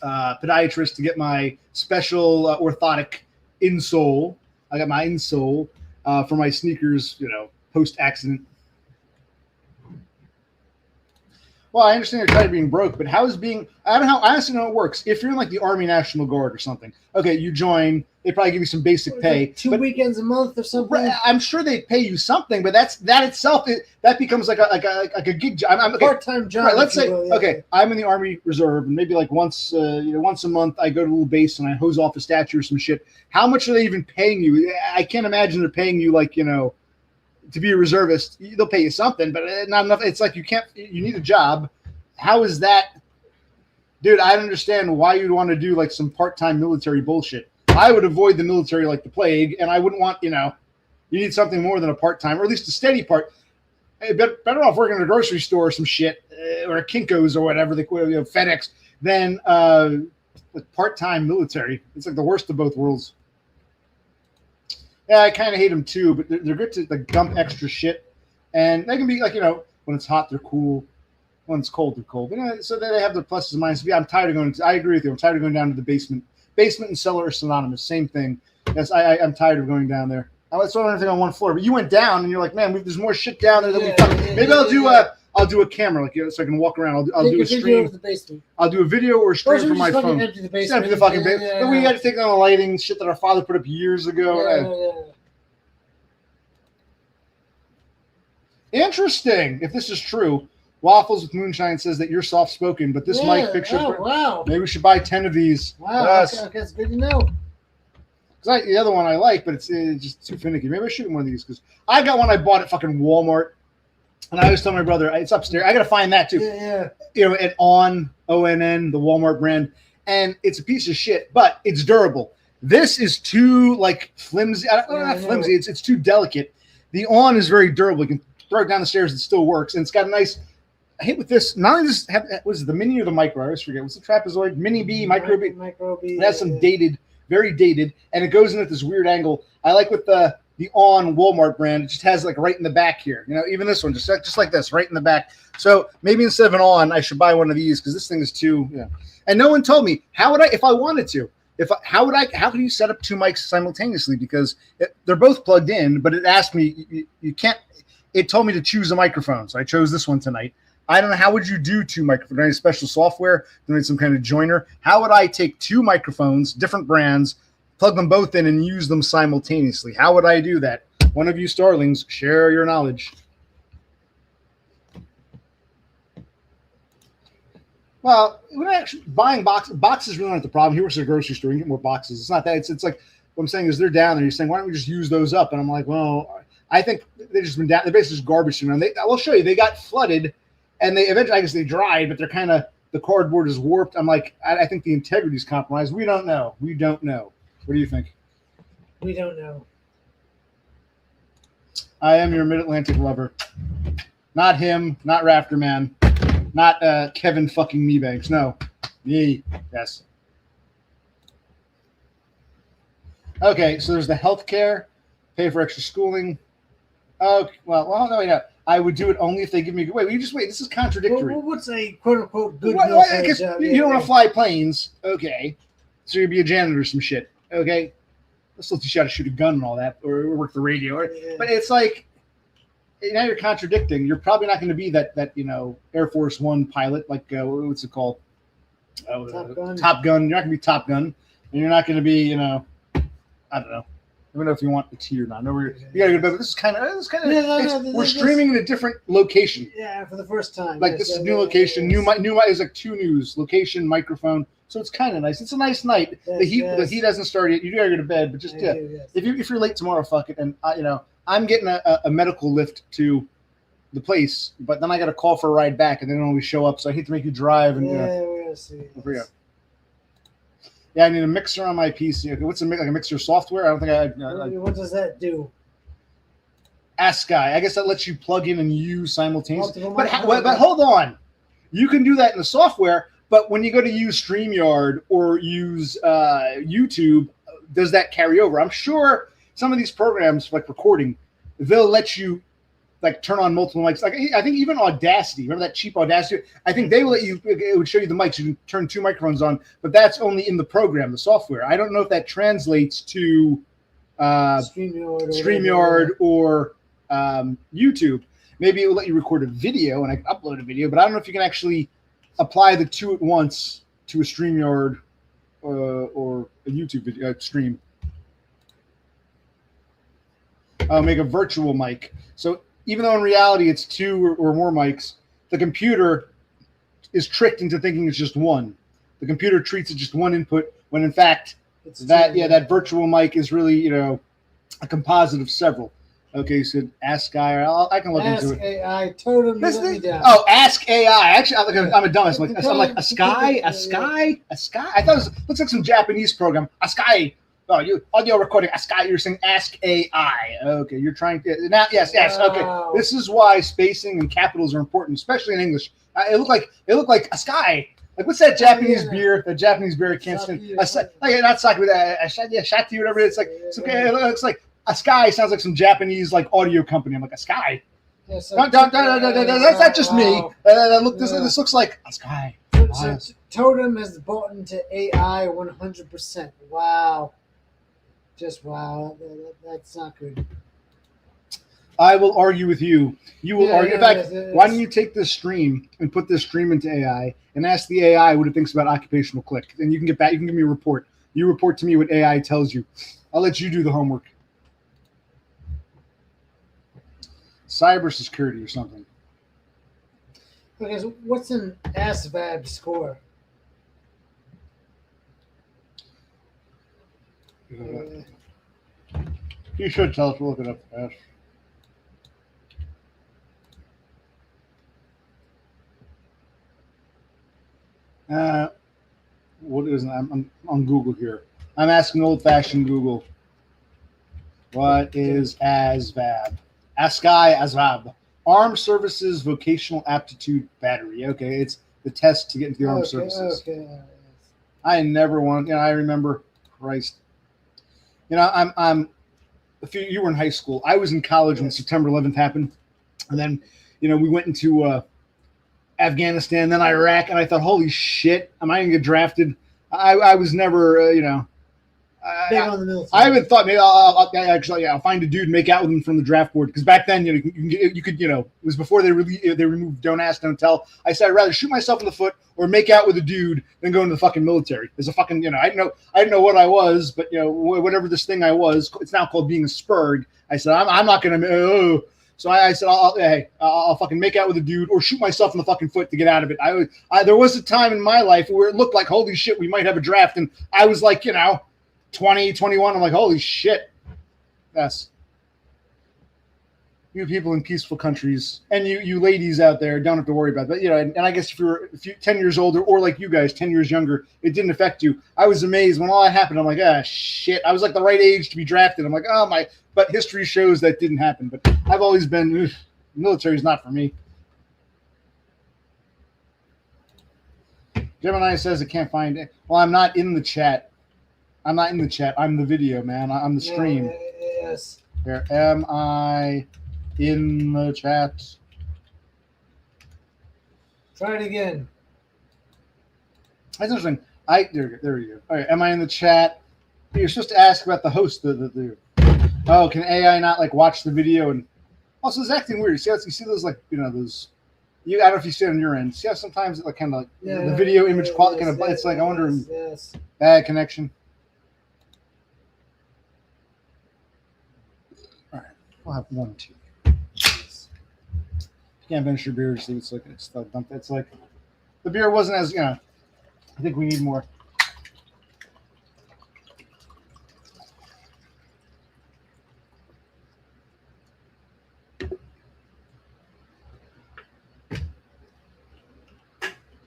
podiatrist to get my special orthotic insole. I got my insole for my sneakers, post accident. Well, I understand you're tired of being broke, but how is being? I don't know. I honestly know how it works. If you're in like the Army National Guard or something, okay, you join. They probably give you some basic pay. Like 2 weekends a month or something. I'm sure they pay you something, but that itself that becomes like a gig job. Part-time job. Right, let's say okay, I'm in the Army Reserve, and maybe like once a month I go to a little base and I hose off a statue or some shit. How much are they even paying you? I can't imagine they're paying you like to be a reservist. They'll pay you something, but not enough. It's like you need a job. How is that? Dude, I don't understand why you'd want to do like some part-time military bullshit. I would avoid the military like the plague, and I wouldn't want, you need something more than a part-time, or at least a steady part. Hey, better off working in a grocery store or some shit, or a Kinko's or whatever, FedEx, than part-time military. It's like the worst of both worlds. Yeah, I kind of hate them too, but they're good to like dump extra shit, and they can be like when it's hot they're cool, when it's cold they're cold. So they have their pluses and minuses. Yeah, I'm tired of going. I agree with you. I'm tired of going down to the basement. Basement and cellar are synonymous. Same thing. Yes, I'm tired of going down there. I was throwing everything on one floor, but you went down and you're like, man, there's more shit down there than we thought. Maybe I'll do a camera so I can walk around. I'll do a stream. I'll do a video or a stream from my phone. Empty the basement. Empty the fucking basement. But we got to take on the lighting shit that our father put up years ago. Interesting. If this is true, Waffles with Moonshine says that you're soft spoken, but this mic picture. Oh, wow. Maybe we should buy 10 of these. Wow. Yes. Okay, that's good to know. The other one I like, but it's just too finicky. Maybe I should get one of these because I got one I bought at fucking Walmart, and I always tell my brother it's upstairs. I got to find that too. Yeah. At ONN, the Walmart brand, and it's a piece of shit, but it's durable. This is too like flimsy. Not flimsy. It's too delicate. The ONN is very durable. You can throw it down the stairs; it still works, and it's got a nice. I hit with this. Not only does was it the mini or the micro? I always forget. What's the trapezoid? Mini B, micro B. Micro B. It has some dated. Very dated, and it goes in at this weird angle. I like with the ONN Walmart brand. It just has like right in the back here. Even this one, just like this, right in the back. So maybe instead of an ONN, I should buy one of these because this thing is too. And no one told me how would I if I wanted to. How can you set up 2 mics simultaneously? Because they're both plugged in, but it asked me you can't. It told me to choose a microphone, so I chose this one tonight. I don't know. How would you do 2 microphones? Do I need special software? Do I need some kind of joiner? How would I take 2 microphones, different brands, plug them both in, and use them simultaneously? How would I do that? One of you starlings, share your knowledge. Well, we're actually buying boxes really aren't the problem. Here we're at a grocery store. You can get more boxes. It's not that. It's like what I'm saying is they're down there. You're saying, why don't we just use those up? And I'm like, well, I think they've just been down. They're basically just garbage around. I'll show you. They got flooded. And they eventually, I guess they dried, but they're kind of, the cardboard is warped. I'm like, I think the integrity is compromised. We don't know. What do you think? We don't know. I am your Mid-Atlantic lover. Not him, not Rafter Man, not Kevin fucking Mebanks. No. Me. Yes. Okay, so there's the healthcare, pay for extra schooling. Oh, well, no, wait, no. I would do it only if they give me. Wait, this is contradictory. Well, what's a quote unquote good military job? You don't want to fly planes, okay? So you'd be a janitor or some shit. Okay, this will teach you how to shoot a gun and all that, or work the radio. Yeah. But it's like now you're contradicting. You're probably not going to be that Air Force One pilot, like what's it called? Top Gun. Top Gun. You're not going to be Top Gun, and you're not going to be I don't know. I don't know if you want the tea or not. No, you gotta go to bed. But this is kind of. We're streaming in a different location. Yeah, for the first time. Like this is new location, new is like two news location, microphone. So it's kind of nice. It's a nice night. Yes, The heat hasn't started yet. You gotta go to bed, but just if you're late tomorrow, fuck it. And I'm getting a medical lift to the place, but then I got to call for a ride back, and they don't always show up. So I hate to make you drive. And we're gonna see. Yeah, I need a mixer on my PC. Okay, what's like a mixer software? I don't think What does that do? AskGuy. I guess that lets you plug in and use simultaneously. But But hold on, you can do that in the software. But when you go to use StreamYard or use YouTube, does that carry over? I'm sure some of these programs, like recording, they'll let you like turn on multiple mics. Like I think even Audacity, remember that cheap Audacity? I think they will let you. It would show you the mics. You can turn two microphones on, but that's only in the program, the software. I don't know if that translates to StreamYard or YouTube. Maybe it will let you record a video and I can upload a video, but I don't know if you can actually apply the two at once to a StreamYard or a YouTube video stream. Make a virtual mic. So even though in reality it's two or more mics, the computer is tricked into thinking it's just one. The computer treats it just one input when in fact that virtual mic is really a composite of several. Okay, so AskGuy. I can look into it. AI Totem. Let me down. Oh, Ask AI. Actually, I'm a dumbass. I'm like a sky. I thought it looks like some Japanese program. AskGuy. Oh, audio recording. AskGuy. You're saying Ask AI. Okay, you're trying to now. Yes. Wow. Okay, this is why spacing and capitals are important, especially in English. It looked like AskGuy. Like what's that Japanese beer? That Japanese beer I can't stand. Not sake, but shati, whatever. It's like it's okay. It looks like AskGuy sounds like some Japanese like audio company. I'm like AskGuy. Yeah, so That's not just me. This looks like AskGuy. So Totem has bought into AI 100%. Wow. Just wow. That's not good. I will argue with you. You will argue. In fact, why don't you take this stream and put this stream into AI and ask the AI what it thinks about occupational click? And you can get back. You can give me a report. You report to me what AI tells you. I'll let you do the homework. Cybersecurity or something. Okay, so what's an ASVAB score? You should tell us. We'll look it up fast. What is it? I'm on Google here. I'm asking old-fashioned Google. What is ASVAB? AskGuy ASVAB. Armed Services Vocational Aptitude Battery. Okay, it's the test to get into the Armed Services. Okay. I never wanted. I remember. Christ. I'm. You were in high school. I was in college when September 11th happened, and then, we went into Afghanistan, then Iraq, and I thought, holy shit, am I going to get drafted? I was never, Big on the military. I even thought maybe I'll find a dude and make out with him from the draft board, because back then you could it was before they removed Don't Ask, Don't Tell. I said I'd rather shoot myself in the foot or make out with a dude than go into the fucking military. There's a fucking I didn't know what I was, but whatever this thing I was, it's now called being a spurg. I said I'm not gonna. So I said I'll fucking make out with a dude or shoot myself in the fucking foot to get out of it. There was a time in my life where it looked like holy shit we might have a draft, and I was like 20, 21, I'm like, holy shit. Yes. You people in peaceful countries and you ladies out there don't have to worry about that. And I guess if you're 10 years older or like you guys, 10 years younger, it didn't affect you. I was amazed when all that happened. I'm like, shit. I was like the right age to be drafted. I'm like, but history shows that didn't happen. But I've always been, military is not for me. Gemini says it can't find it. Well, I'm not in the chat. I'm not in the chat. I'm the video, man. I'm the stream. Yes. Here, am I in the chat? Try it again. That's interesting. There we go. All right, am I in the chat? you're supposed to ask about the host. Oh, can AI not like watch the video? And also, it's acting weird. You see those like those. I don't know if you see it on your end. See how sometimes it like kind of like the video image quality kind of. It's like I wonder. Yes. Bad connection. All right, we'll have 1, 2. Yes. You can't finish your beer. See, it's like dumped. It's like the beer wasn't as I think we need more.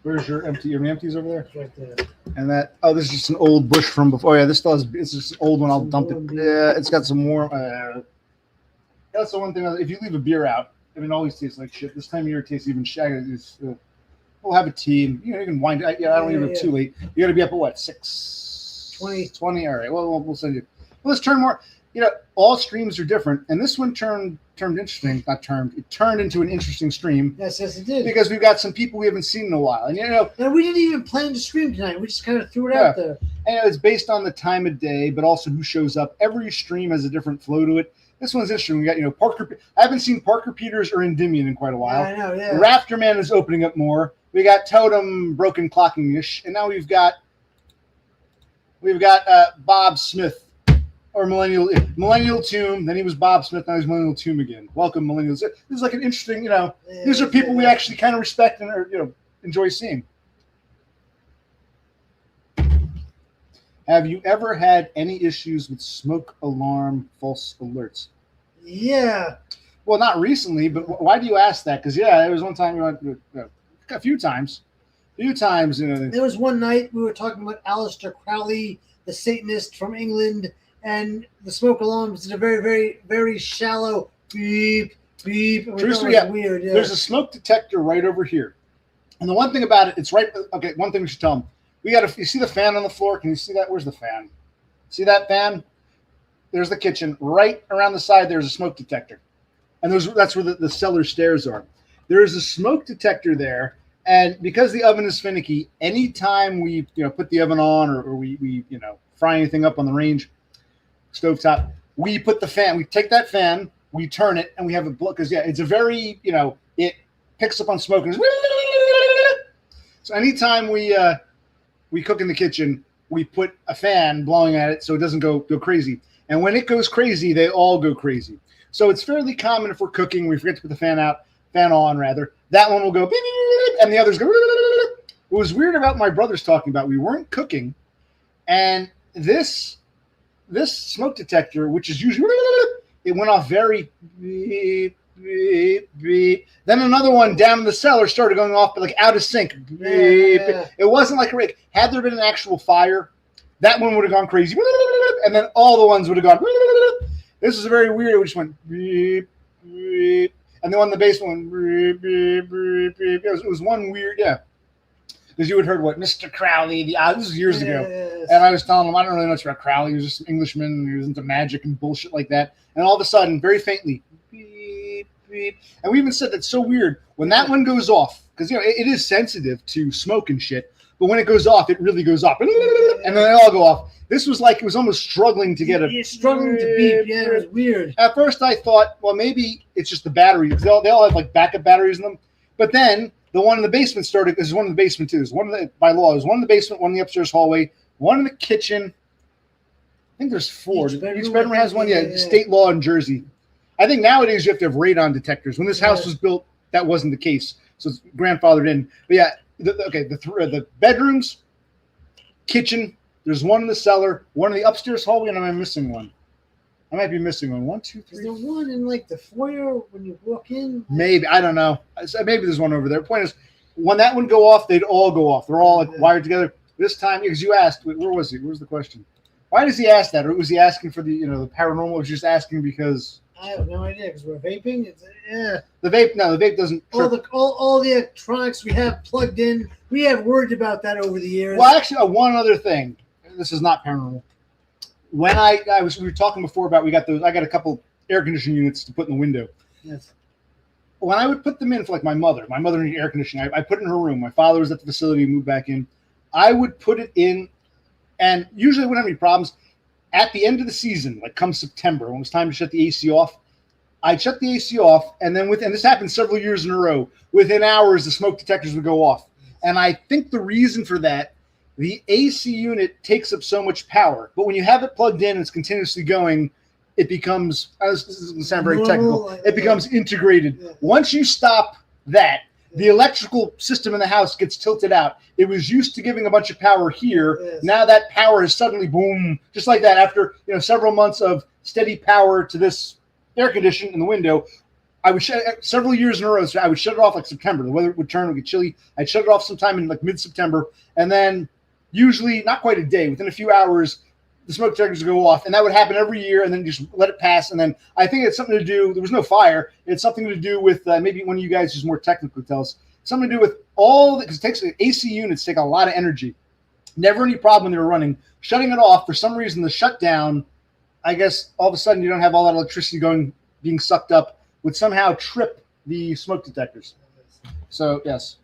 Where's your empty? Your empties over there? It's right there. And that this is just an old bush from before. Oh, yeah, this still has. It's just an old one. I'll dump it. Yeah, it's got some more. That's the one thing. If you leave a beer out, it always tastes like shit. This time of year, it tastes even shaggy. We'll have a tea, and you can wind it. Yeah, I don't leave it too late. You got to be up at what 6:20. All right. Well, we'll send you. Well, let's turn more. All streams are different, and this one turned interesting. Not turned. It turned into an interesting stream. Yes, it did. Because we've got some people we haven't seen in a while, and and we didn't even plan to stream tonight. We just kind of threw it out there. And it's based on the time of day, but also who shows up. Every stream has a different flow to it. This one's interesting. We got Parker. I haven't seen Parker Peters or Endymion in quite a while. Yeah, I know. Yeah. Raptor Man is opening up more. We got Totem Broken Clocking-ish, and now we've got Bob Smith. Or Millennial Tomb. Then he was Bob Smith. Now he's Millennial Tomb again. Welcome, Millennials. This is like an interesting, these are people we actually kind of respect and enjoy seeing. Have you ever had any issues with smoke alarm false alerts? Yeah. Well, not recently, but why do you ask that? Because there was one time a few times. There was one night we were talking about Aleister Crowley, the Satanist from England. And the smoke alarms did a very, very, very shallow beep, beep. Truthfully, weird. Yeah. There's a smoke detector right over here. And the one thing about it, it's right. Okay, one thing we should tell them. You see the fan on the floor? Can you see that? Where's the fan? See that fan? There's the kitchen. Right around the side, there's a smoke detector. And that's where the cellar stairs are. There is a smoke detector there. And because the oven is finicky, anytime we put the oven on or we fry anything up on the range, stovetop, we put the fan, we take that fan, we turn it, and we have a blow, because it's a very, it picks up on smoke. And so anytime we cook in the kitchen, we put a fan blowing at it so it doesn't go crazy. And when it goes crazy, they all go crazy. So it's fairly common if we're cooking, we forget to put the fan on rather, that one will go beep, beep, beep, and the others go. What was weird about my brothers talking about, we weren't cooking, and this smoke detector, which is usually, it went off very beep, beep, beep. Then another one down in the cellar started going off, but like out of sync. Beep. Yeah. It wasn't like a rig. Had there been an actual fire, that one would have gone crazy. And then all the ones would have gone. This was a very weird, it just went beep, beep. And the one in the basement went beep, beep, beep, beep. It was one weird, because you had heard what Mr. Crowley, this was years ago, and I was telling him I don't really know much about Crowley. He was just an Englishman, and he was into magic and bullshit like that. And all of a sudden, very faintly, beep, beep. And we even said that's so weird when that one goes off, because it is sensitive to smoke and shit. But when it goes off, it really goes off, and then they all go off. This was like it was almost struggling to get struggling to beep. Yeah, it was weird. At first, I thought, well, maybe it's just the battery, because they all have like backup batteries in them. But then the one in the basement started. This is one in the basement too. By law, there's one in the basement, one in the upstairs hallway, one in the kitchen. I think there's 4. Each bedroom has one. Yeah, state law in Jersey. I think nowadays you have to have radon detectors. When this house was built, that wasn't the case. So it's grandfathered in. But yeah, the bedrooms, kitchen. There's one in the cellar, one in the upstairs hallway, and am I missing one? I might be missing one. 1, 2, 3. Is there one in like the foyer when you walk in? Maybe. I don't know. Maybe there's one over there. The point is, when that would go off, they'd all go off. They're all like wired together. This time, because you asked, where was he? Where was the question? Why does he ask that? Or was he asking for the the paranormal? Or was he just asking because? I have no idea because we're vaping. The vape doesn't. All the electronics we have plugged in. We have worried about that over the years. Well, actually, one other thing. This is not paranormal. When we were talking before about I got a couple air conditioning units to put in the window. Yes. When I would put them in for like my mother needed air conditioning. I put it in her room. My father was at the facility, moved back in. I would put it in, and usually I wouldn't have any problems. at the end of the season, like come September, when it was time to shut the AC off, I'd shut the AC off, and then and this happened several years in a row, within hours, the smoke detectors would go off. And I think the reason for that, the AC unit takes up so much power, but when you have it plugged in and it's continuously going, it becomes, this is going to sound very technical, it becomes integrated. Yeah. Once you stop that, the electrical system in the house gets tilted out. It was used to giving a bunch of power here. Yes. Now that power is suddenly, boom, just like that. After several months of steady power to this air conditioning in the window, I would several years in a row. So I would shut it off like September. The weather would turn, it would get chilly. I'd shut it off sometime in like mid-September, and then usually not quite a day, within a few hours, the smoke detectors would go off, and that would happen every year, and then just let it pass. And then I think it's something to do. There was no fire. It's something to do with maybe one of you guys who's more technical tell us something to do with all because it takes AC units take a lot of energy. Never any problem when they were running. Shutting it off for some reason, the shutdown, I guess all of a sudden you don't have all that electricity being sucked up, would somehow trip the smoke detectors. So yes.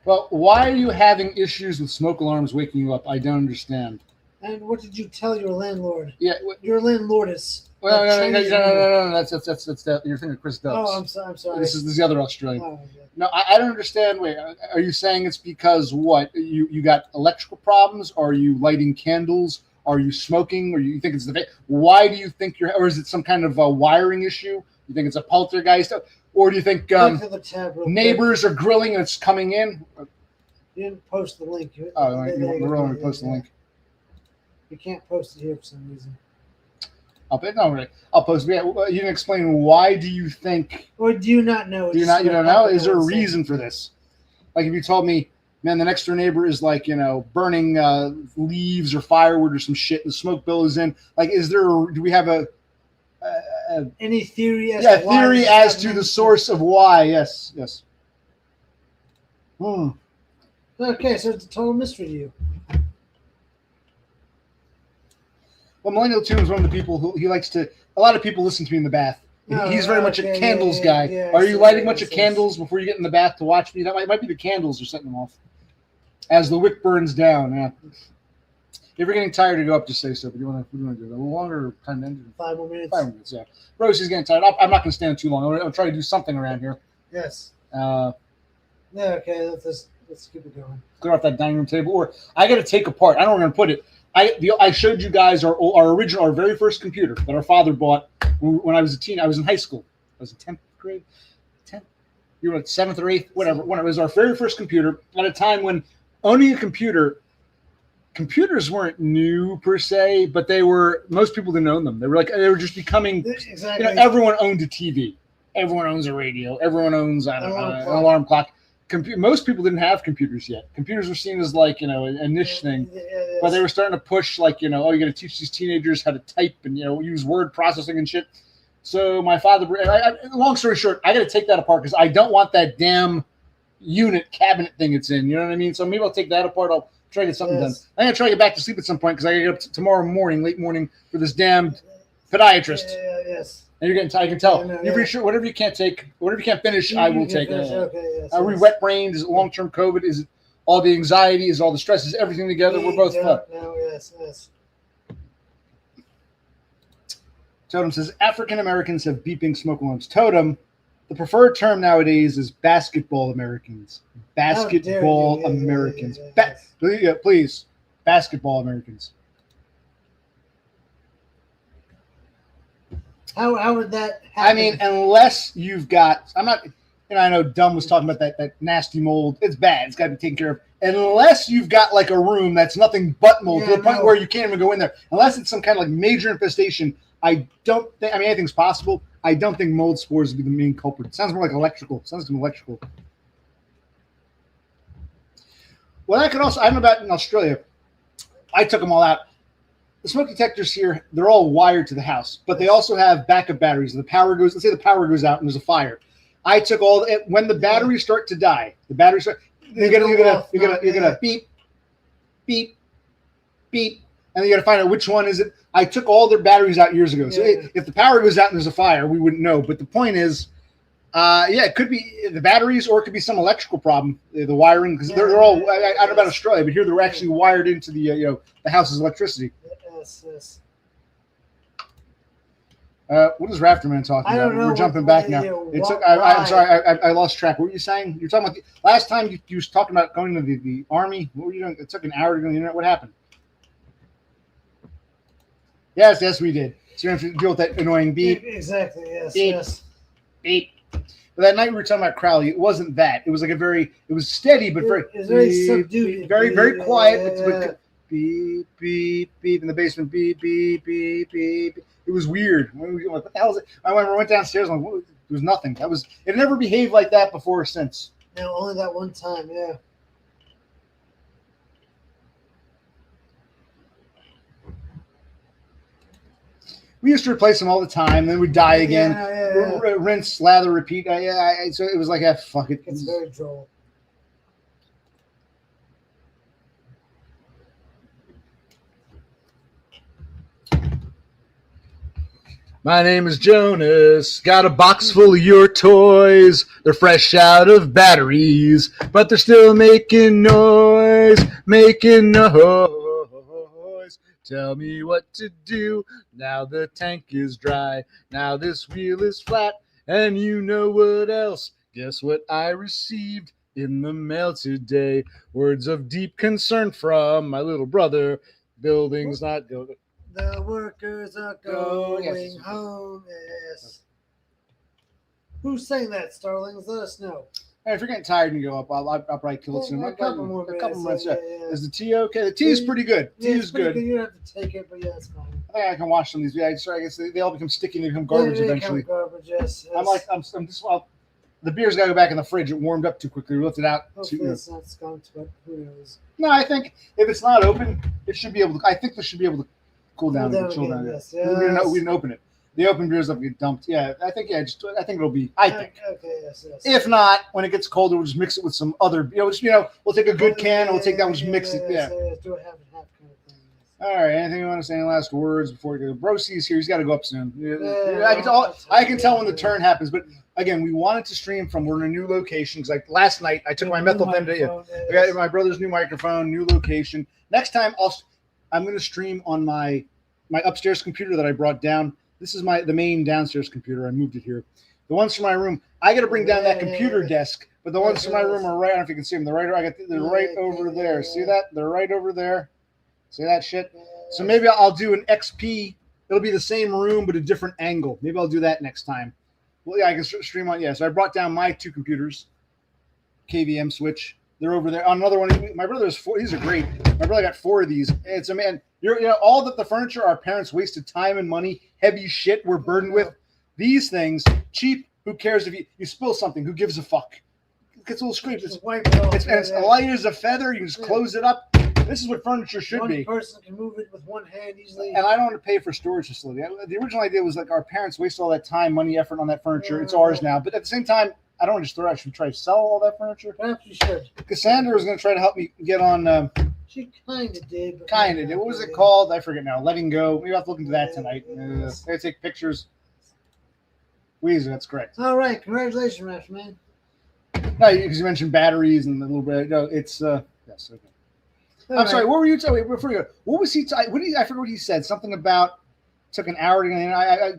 Well, why are you having issues with smoke alarms waking you up? I don't understand. And what did you tell your landlord? Yeah, your landlordess. Well, no. That's that. You're thinking of Chris Dubs. Oh, I'm sorry. This is the other Australian. Oh, okay. No, I don't understand. Wait, are you saying it's because what? You got electrical problems? Are you lighting candles? Are you smoking? Or you think it's why do you think or is it some kind of a wiring issue? You think it's a poltergeist? Or do you think neighbors are grilling and it's coming in? You didn't post the link. We're going to post the link. You can't post it here for some reason. I'll post it. You can explain why do you think? Or do you not know? You don't know? Is there a reason for this? Like if you told me, man, the next door neighbor is like, burning leaves or firewood or some shit, and the smoke billows in. Like, do we have any theory as to the source of why? Yes. Okay, so it's a total mystery to you. Well, Millennial Tune is one of the people who he likes to. A lot of people listen to me in the bath. He's very much a candles guy. Yeah, are you lighting a bunch of candles before you get in the bath to watch me? That might be the candles are setting them off as the wick burns down. Yeah. If you're getting tired to go up, just say so. But you want to do a little longer time to end? 5 more minutes. 5 minutes, yeah. Rosie's getting tired. I'm not going to stand too long. I'll try to do something around here. Yes. Okay. Let's keep it going. Clear off that dining room table, or I got to take apart. I don't know where I'm going to put it. I showed you guys our very first computer that our father bought when I was a teen. I was in high school. I was in 10th grade. 10th. You were at 7th or 8th, whatever. When it was our very first computer, at a time when owning a computers weren't new per se, but most people didn't own them. They were just becoming. Exactly. Everyone owned a TV. Everyone owns a radio. Everyone owns an alarm clock. Most people didn't have computers yet. Computers were seen as a niche thing, but they were starting to push you got to teach these teenagers how to type and use word processing and shit. So my father, long story short, I got to take that apart because I don't want that damn unit cabinet thing it's in. You know what I mean? So maybe I'll take that apart. I'll try to get something done. I'm gonna try to get back to sleep at some point because I gotta get up tomorrow morning, late morning, for this damn podiatrist. Yes. And you're getting tired. I can tell. You're pretty sure whatever you can't finish, I will take. Okay. Yes. Are we wet brained? Is it long term COVID? Is it all the anxiety? Is all the stress? Is everything together? We're both fucked. No, yes. Totem says African Americans have beeping smoke alarms. Totem, the preferred term nowadays is basketball Americans. Basketball Americans. Please, basketball Americans. How would that happen? I mean, unless you've got, I know Dumb was talking about that nasty mold. It's bad. It's got to be taken care of. Unless you've got like a room that's nothing but mold to the point where you can't even go in there. Unless it's some kind of like major infestation, I don't think, anything's possible. I don't think mold spores would be the main culprit. It sounds more like electrical. It sounds like some electrical. Well, I don't know about in Australia. I took them all out. The smoke detectors here, they're all wired to the house, but they also have backup batteries. Let's say the power goes out and there's a fire. I took when the batteries start to die, you're gonna beep, beep, beep, and you gotta find out which one is it. I took all their batteries out years ago. So if the power goes out and there's a fire, we wouldn't know. But the point is, Yeah, it could be the batteries, or it could be some electrical problem, the wiring, because they're all. I don't know about Australia, but here they're actually wired into the the house's electricity. Yes. What is Rafterman talking I about? don't know. We're jumping back now. I'm sorry. I lost track. What were you saying? You're talking about last time you was talking about going to the army. What were you doing? It took an hour to go to the internet. What happened? Yes, we did. So you have to deal with that annoying beep. Exactly. Yes. Beep. Yes. Beep. But that night we were talking about Crowley. It wasn't that. It was like it was steady, but very, it was very subdued. very quiet. But beep, beep, beep in the basement. Beep, beep, beep, beep. It was weird. What the hell is it? I went downstairs. I'm like, there was nothing. It never behaved like that before or since. No, only that one time. Yeah. We used to replace them all the time. Then we'd die again. Yeah. Rinse, lather, repeat. So it was like, fuck it. It's very droll. My name is Jonas. Got a box full of your toys. They're fresh out of batteries, but they're still making noise. Tell me what to do. Now the tank is dry. Now this wheel is flat. And you know what else? Guess what I received in the mail today? Words of deep concern from my little brother. Building's not go. The workers are going home. Yes. Who's saying that, Starlings? Let us know. Hey, if you're getting tired and you go up, I'll probably kill it soon. A couple more minutes. Yeah. Is the tea okay? The tea is pretty good. Tea is good. You don't have to take it, but yeah, it's fine. I think I can wash some of these. Yeah, I guess they all become sticky and they become garbage eventually. Garbage, yes. I'm just the beer's got to go back in the fridge. It warmed up too quickly. We left it out. Hopefully it's not skunked, but who knows? No, I think if it's not open, it should be able to. I think this should be able to cool down and chill down. Yes. We didn't open it. The open beers will get dumped. Yeah, I think it'll be. I think. Okay. Yes. If not, when it gets colder, we'll just mix it with some other. We'll take a good can and we'll take that one, just mix it. Yeah. Do it half and half kind of thing. All right. Anything you want to say? Any last words before we go? Brosy's here. He's got to go up soon. I can tell when the turn happens. But again, we wanted to stream from. We're in a new location because last night I took my methylphenidate. I got my brother's new microphone, new location. Next time I'm going to stream on my upstairs computer that I brought down. This is the main downstairs computer. I moved it here. The ones from my room, I got to bring down that computer desk. But the ones from my room are right. I don't know if you can see them. They're right over there. See that? They're right over there. See that shit? So maybe I'll do an XP. It'll be the same room but a different angle. Maybe I'll do that next time. Well, yeah, I can stream on. Yeah, so I brought down my two computers, KVM switch. They're over there. On another one, my brother has 4. These are great. My brother got 4 of these. It's a man. All that the furniture our parents wasted time and money, heavy shit we're burdened with. These things, cheap. Who cares if you spill something? Who gives a fuck? It gets a little scraped. It's light as a feather. You can just close it up. This is what furniture should be. One person can move it with one hand easily. And I don't want to pay for storage facility. The original idea was like our parents waste all that time, money, effort on that furniture. It's ours now. But at the same time, I don't want to just throw it. I should try to sell all that furniture. Perhaps you should. Cassandra was going to try to help me get on. She kind of did. What was it called? I forget now. Letting Go. Maybe I'll have to look into that tonight. I take pictures. Weezer, that's correct. All right. Congratulations, Rash, man. No, because you mentioned batteries and a little bit. No, it's yes. Okay. I'm sorry. What were you telling me before you go? What was he? I forget what he said. Something about took an hour to get in.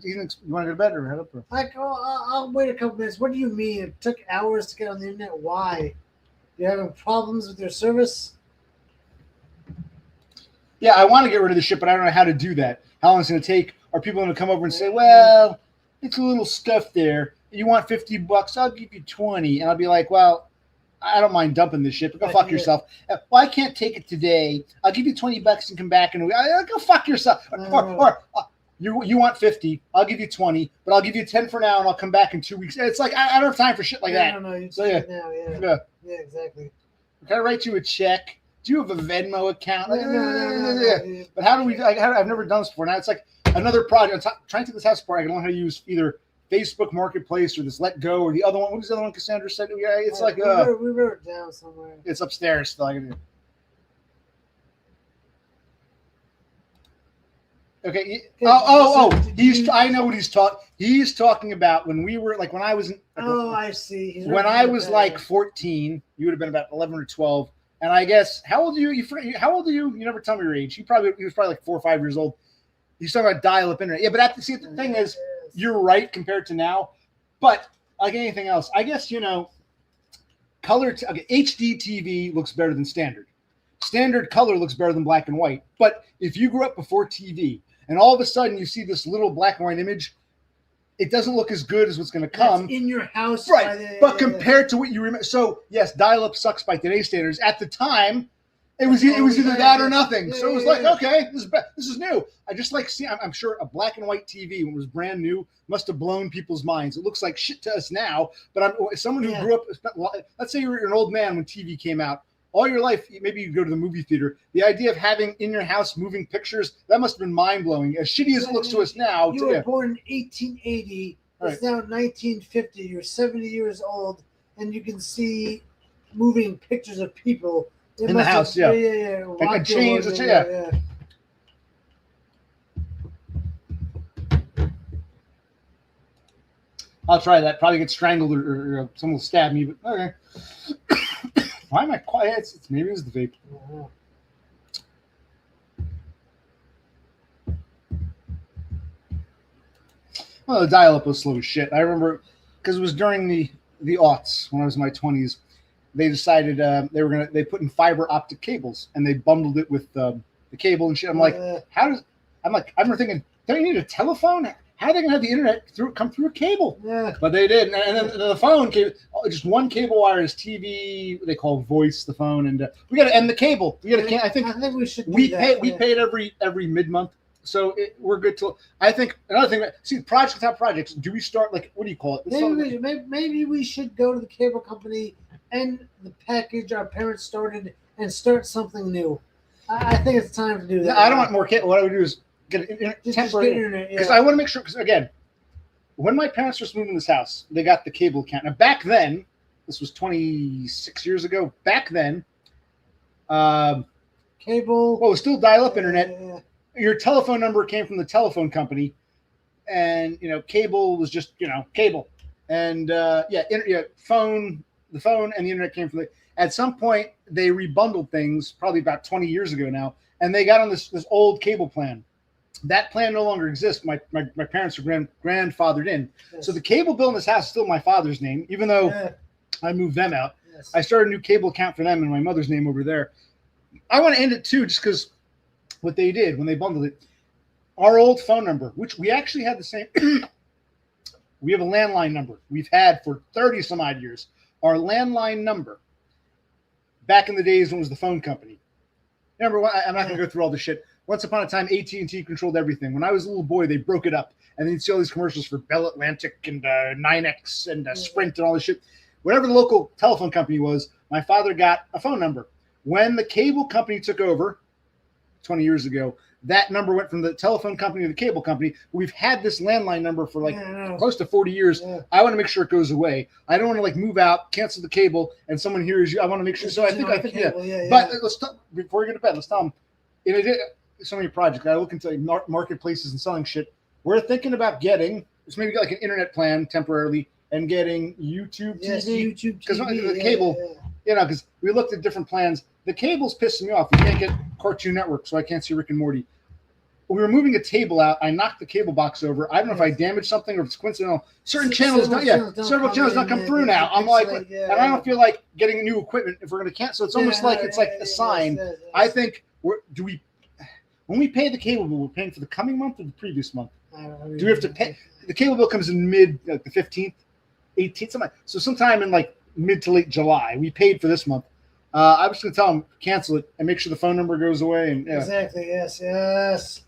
You want to go to bed or head up? Or? I'll wait a couple minutes. What do you mean? It took hours to get on the internet. Why? You having problems with your service? Yeah, I want to get rid of the shit, but I don't know how to do that. How long it's going to take? Are people going to come over and say, "Well, it's a little stuff there. You want $50? I'll give you 20." And I'll be like, "Well, I don't mind dumping this shit, but go fuck yourself." Well, I can't take it today. I'll give you $20 and come back and go fuck yourself. Or you want 50? I'll give you 20, but I'll give you 10 for now, and I'll come back in 2 weeks. It's like I don't have time for shit like that. No, you so yeah, now, yeah, exactly. Can I write you a check? Do you have a Venmo account? No. But how do we? I've never done this before. Now it's like another project. I'm trying to take this house apart. I can learn how to use either Facebook Marketplace or this Let Go or the other one. What was the other one Cassandra said? Yeah, it's like we wrote it down somewhere. It's upstairs still. Okay. So I know what he's talking. He's talking about when we were like when I was. I see. When I was like 14, you would have been about 11 or 12. And I guess how old are you? How old are you? You never tell me your age. He was probably like 4 or 5 years old. He's talking about dial-up internet. Yeah, but the thing is, you're right compared to now. But like anything else, I guess color. HD TV looks better than standard. Standard color looks better than black and white. But if you grew up before TV and all of a sudden you see this little black and white image, it doesn't look as good as what's going to come. That's in your house. Right. But compared to what you remember. So, yes, dial-up sucks by today's standards. At the time, it was either that or nothing. So it was like, okay, this is new. I just like see. I'm sure a black and white TV when it was brand new must have blown people's minds. It looks like shit to us now. But someone who grew up. Let's say you're an old man when TV came out. All your life, maybe you go to the movie theater. The idea of having in your house moving pictures, that must have been mind-blowing. As shitty as it looks to us now. You were born in 1880. It's now 1950. You're 70 years old, and you can see moving pictures of people in the house. Yeah. They can change the chair. I'll try that. Probably get strangled or someone will stab me, but okay. Why am I quiet? Maybe it's the vape. Well, the dial-up was slow as shit. I remember because it was during the aughts when I was in my 20s. They decided they put in fiber optic cables and they bundled it with the cable and shit. I'm like, I remember thinking, don't you need a telephone? How are they gonna have the internet come through a cable? Yeah. But they did, and then the phone came. Just one cable wire is TV. They call voice the phone, and we got to end the cable. We got to. I think we should. We pay it every mid-month, so we're good to. I think another thing. See, projects without projects. Do we start like what do you call it? Maybe we should go to the cable company and the package our parents started and start something new. I think it's time to do that. No, I don't want more cable. What I would do is get temporary because I want to make sure. Because again, when my parents first moved in this house, they got the cable account. Now back then, this was 26 years ago. Back then, cable. Well, it was still dial-up internet. Your telephone number came from the telephone company, and cable was just cable, and phone. The phone and the internet came from at some point they rebundled things probably about 20 years ago now, and they got on this old cable plan. That plan no longer exists. My parents are grandfathered in. Yes. So the cable bill in this house is still my father's name, even though I moved them out. Yes. I started a new cable account for them and my mother's name over there. I want to end it too, just because what they did when they bundled it. Our old phone number, which we actually had the same. We have a landline number we've had for 30 some odd years. Our landline number, back in the days when it was the phone company. Remember, I'm not going to go through all this shit. Once upon a time, AT&T controlled everything. When I was a little boy, they broke it up. And then you'd see all these commercials for Bell Atlantic and 9X and Sprint and all this shit. Whatever the local telephone company was, my father got a phone number. When the cable company took over 20 years ago, that number went from the telephone company to the cable company. We've had this landline number for close to 40 years. Yeah. I want to make sure it goes away. I don't want to move out, cancel the cable, and someone hears you. I want to make sure. So I think. But let's before we go to bed, let's tell them. In addition, so many projects. I look into marketplaces and selling shit. We're thinking about getting maybe like an internet plan temporarily and getting YouTube TV. Yes, YouTube TV. Because the cable, because we looked at different plans. The cable's pissing me off. We can't get Cartoon Network, so I can't see Rick and Morty. We were moving a table out. I knocked the cable box over. I don't know if I damaged something or if it's coincidental. Several channels don't come through now. I'm like, and I don't feel like getting new equipment if we're going to cancel. So it's almost like it's like a sign. I think when we pay the cable bill, we're paying for the coming month or the previous month? Do we have to pay? The cable bill comes in mid, the 15th, 18th, something. So sometime in mid to late July, we paid for this month. I was going to tell them cancel it and make sure the phone number goes away. And Exactly. Yes.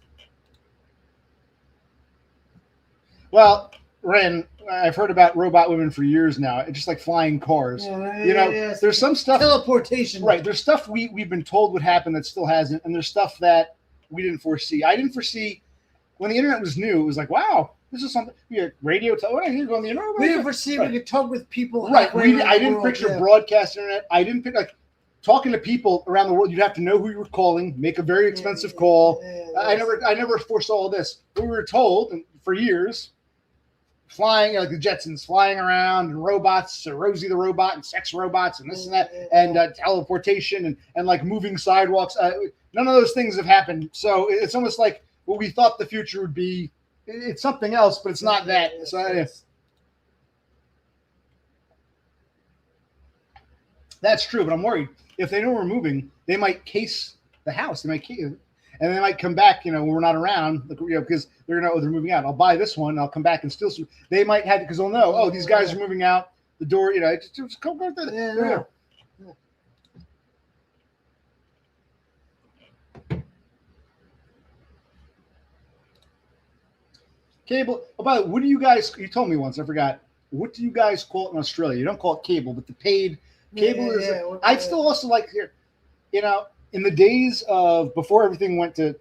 Well, Ren, I've heard about robot women for years now. It's just like flying cars. There's some stuff. Teleportation. Right. There's stuff we've been told would happen that still hasn't. And there's stuff that we didn't foresee. I didn't foresee when the internet was new. It was like, wow, this is something. We had radio. I need to go on the internet. We didn't foresee we could talk with people. Right. I didn't picture broadcast internet. I didn't pick talking to people around the world, you'd have to know who you were calling, make a very expensive call. I never foresaw this. We were told for years, flying like the Jetsons, flying around and robots, Rosie the robot and sex robots and this and that, and teleportation and like moving sidewalks. None of those things have happened. So it's almost like what we thought the future would be. It's something else, but it's not that. So that's true, but I'm worried. If they know we're moving, they might case the house. They might case it. And they might come back, when we're not around, because they're gonna they're moving out. I'll buy this one. I'll come back and steal some. They might have because they'll know. Oh, these guys are moving out the door. Just go through. Yeah. Cable. Oh, by the way, what do you guys? You told me once. I forgot. What do you guys call it in Australia? You don't call it cable, but the paid cable is. I'd still also like here. In the days of before everything went to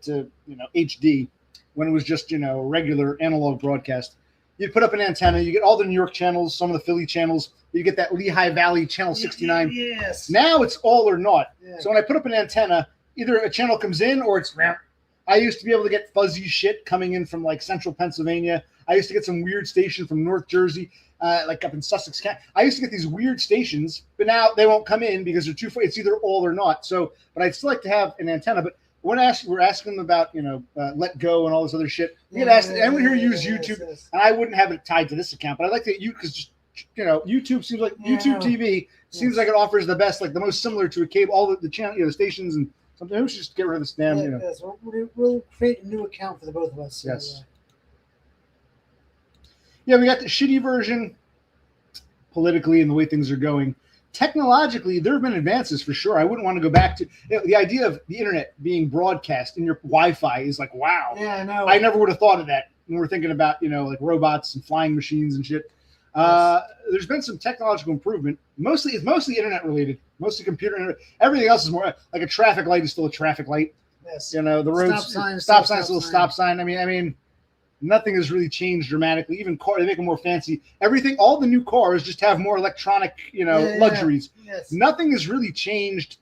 HD, when it was just regular analog broadcast, you'd put up an antenna, you get all the New York channels, some of the Philly channels, you get that Lehigh Valley channel 69. Yes. Now it's all or not. Yeah. So when I put up an antenna, either a channel comes in or it's. I used to be able to get fuzzy shit coming in from like central Pennsylvania. I used to get some weird station from North Jersey. Like up in Sussex County. I used to get these weird stations, but now they won't come in because they're too far. It's either all or not. So, but I'd still like to have an antenna. But we're asking them about, Let Go and all this other shit. We get asked, anyone here use YouTube? And I wouldn't have it tied to this account, but I'd like to because YouTube seems like YouTube TV seems like it offers the best, like the most similar to a cable, all the channel, the stations and something. We should just get rid of this damn, Yes. We'll create a new account for the both of us. So, yes. Yeah, we got the shitty version politically and the way things are going. Technologically, there have been advances for sure. I wouldn't want to go back to the idea of the internet being broadcast in your Wi-Fi is like, wow. Yeah, I know. I never would have thought of that when we're thinking about, like robots and flying machines and shit. There's been some technological improvement. It's mostly internet related, mostly computer internet. Everything else is more like a traffic light is still a traffic light. Yes. The roads, stop sign, still a stop sign. I mean. Nothing has really changed dramatically. Even car, they make them more fancy. Everything, all the new cars just have more electronic, luxuries. Yes. Nothing has really changed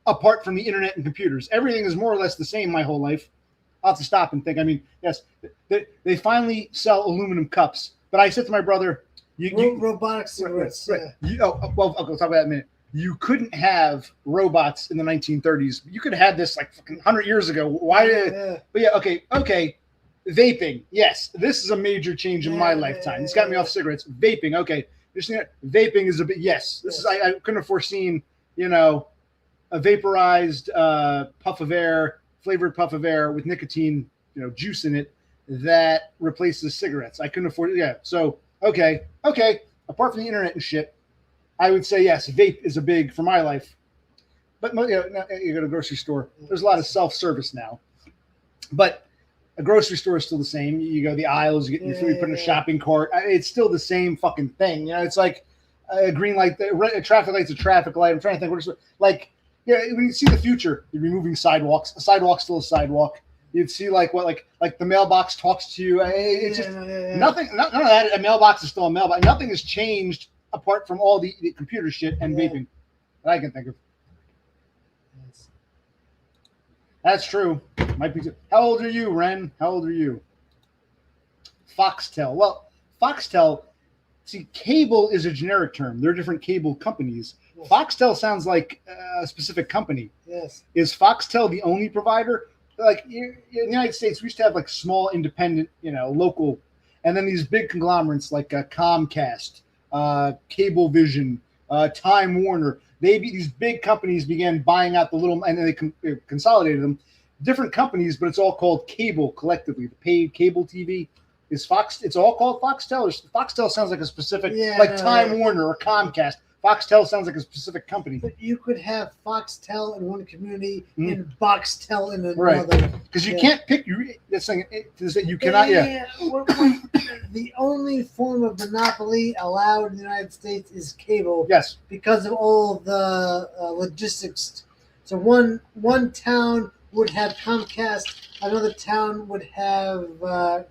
apart from the internet and computers. Everything is more or less the same my whole life. I'll have to stop and think. I mean, yes, they finally sell aluminum cups. But I said to my brother, robotic cigarettes. Right. I'll talk about that in a minute. You couldn't have robots in the 1930s. You could have had this like fucking 100 years ago. Why? But yeah, okay. Vaping, yes, this is a major change in my lifetime. It's got me off cigarettes. Vaping, okay. Vaping is a bit, yes. This is I couldn't have foreseen, a vaporized puff of air, flavored puff of air with nicotine, juice in it that replaces cigarettes. I couldn't afford it. Yeah. So okay. Apart from the internet and shit, I would say yes, vape is a big for my life. But you go to a grocery store. There's a lot of self-service now, but a grocery store is still the same. You go the aisles, you get your food, you put in a shopping cart. It's still the same fucking thing. It's like a green light, a traffic light's a traffic light. I'm trying to think. When you see the future, you'd be moving sidewalks. A sidewalk's still a sidewalk. You'd see like the mailbox talks to you. It's just nothing. None of that. A mailbox is still a mailbox. Nothing has changed apart from all the computer shit and vaping that I can think of. That's true. Might be. How old are you, Ren? How old are you? Foxtel. Well, Foxtel. See, cable is a generic term. There are different cable companies. Yes. Foxtel sounds like a specific company. Yes. Is Foxtel the only provider? Like in the United States, we used to have like small, independent, local, and then these big conglomerates like Comcast, Cablevision, Time Warner. These big companies began buying out the little, and then they consolidated them. Different companies, but it's all called cable collectively. The paid cable TV is Fox. It's all called Foxtel. Foxtel sounds like a specific, Time Warner or Comcast. Foxtel sounds like a specific company. But you could have Foxtel in one community and Boxtel in another. Right. Because you can't pick. This thing is that you cannot. The only form of monopoly allowed in the United States is cable. Yes. Because of all the logistics. So one town would have Comcast. Another town would have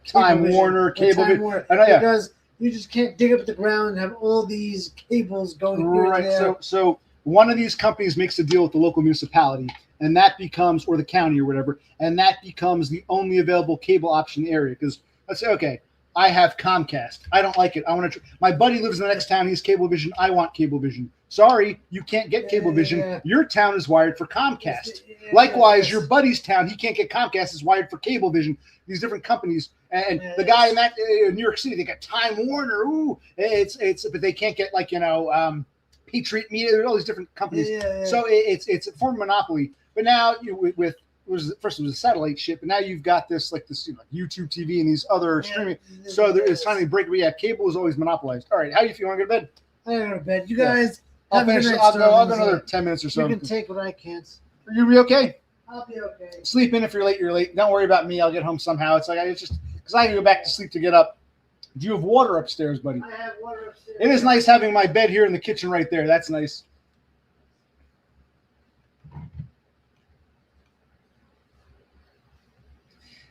Time Warner, Cablevision. Because you just can't dig up the ground and have all these cables going here and there. So one of these companies makes a deal with the local municipality, and that becomes, or the county or whatever, and that becomes the only available cable option in the area. Because let's say, okay, I have Comcast. I don't like it. I want to. My buddy lives in the next town. He's Cablevision. I want Cablevision. Sorry, you can't get Cablevision. Yeah. Your town is wired for Comcast. Likewise, your buddy's town, he can't get Comcast. Is wired for Cablevision. These different companies, and the guy in that in New York City, they got Time Warner. Ooh, it's, but they can't get Patriot Media. There's all these different companies. So it's a form of monopoly. But now with first it was a satellite ship, but now you've got this YouTube TV and these other streaming. So it's trying to break. But yeah, cable is always monopolized. All right, how do you feel? Want to go to bed? I gotta go to bed. You guys. I'll finish. I'll go another 10 minutes or so. You can take what I can't. You'll be okay. I'll be okay. Sleep in. If you're late, you're late. Don't worry about me. I'll get home somehow. It's just because I can go back to sleep to get up. Do you have water upstairs, buddy? I have water upstairs. It is nice having my bed here in the kitchen right there. That's nice.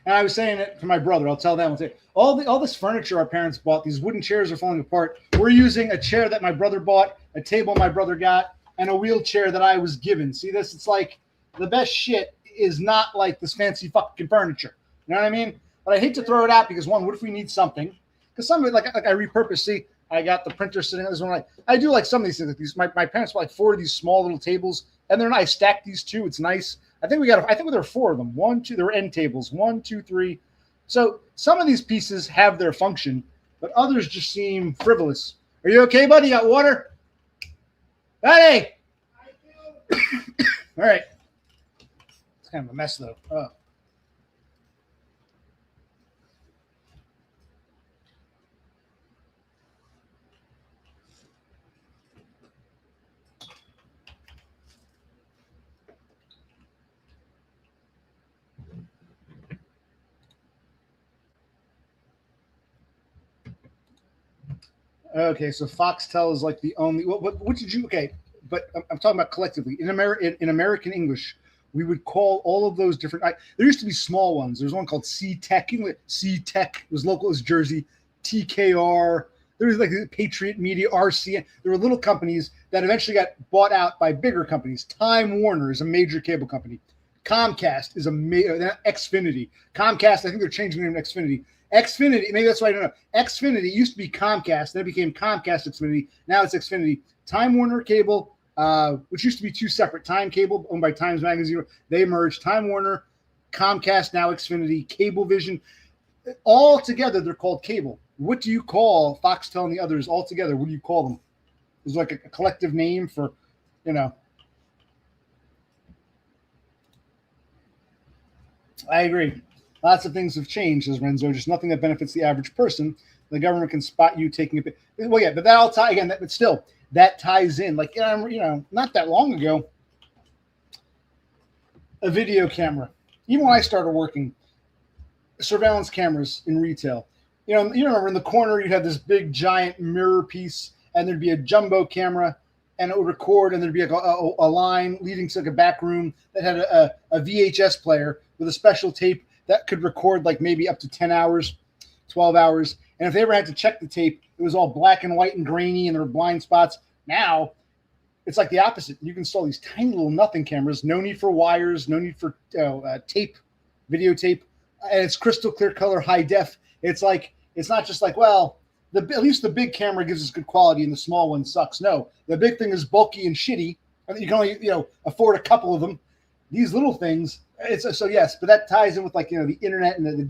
And I was saying it to my brother. I'll tell them. I'll say, all this furniture our parents bought, these wooden chairs are falling apart. We're using a chair that my brother bought, a table my brother got, and a wheelchair that I was given. See this? It's like the best shit is not like this fancy fucking furniture. You know what I mean? But I hate to throw it out because one, what if we need something? Because some of it, like I repurpose. See, I got the printer sitting on this one. I do like some of these things. Like these, my parents bought like 4 of these small little tables, and they're nice. Stacked these 2. It's nice. I think there were 4 of them. 1, 2. There were end tables. 1, 2, 3. So some of these pieces have their function, but others just seem frivolous. Are you okay, buddy? You got water? Buddy! All right. It's kind of a mess, though. Oh. Okay, so Foxtel is like the only. What did you? Okay, but I'm talking about collectively in American English, we would call all of those different. There used to be small ones. There's one called C-Tech. C-Tech was local as Jersey. TKR. There was like Patriot Media, RCN. There were little companies that eventually got bought out by bigger companies. Time Warner is a major cable company. Comcast is Xfinity. Comcast, I think they're changing the name to Xfinity. Xfinity, maybe that's why I don't know. Xfinity used to be Comcast, then it became Comcast Xfinity. Now it's Xfinity. Time Warner Cable, which used to be 2 separate. Time Cable, owned by Times Magazine, they merged. Time Warner, Comcast, now Xfinity, Cablevision. All together, they're called cable. What do you call Foxtel and the others all together? What do you call them? Is like a collective name for, I agree. Lots of things have changed, says Renzo. Just nothing that benefits the average person. The government can spot you taking a bit. Well, yeah, but that all ties again. But still, that ties in. Like, not that long ago, a video camera. Even when I started working, surveillance cameras in retail. You remember in the corner you'd have this big giant mirror piece, and there'd be a jumbo camera, and it would record, and there'd be like a line leading to like a back room that had a VHS player with a special tape that could record like maybe up to 10 hours, 12 hours. And if they ever had to check the tape, it was all black and white and grainy and there were blind spots. Now it's like the opposite. You can install these tiny little nothing cameras, no need for wires, no need for tape, videotape. And it's crystal clear color, high def. It's like, it's not just like, well, at least the big camera gives us good quality and the small one sucks. No, the big thing is bulky and shitty. You can only, afford a couple of them. These little things, so yes, but that ties in with like, the internet and the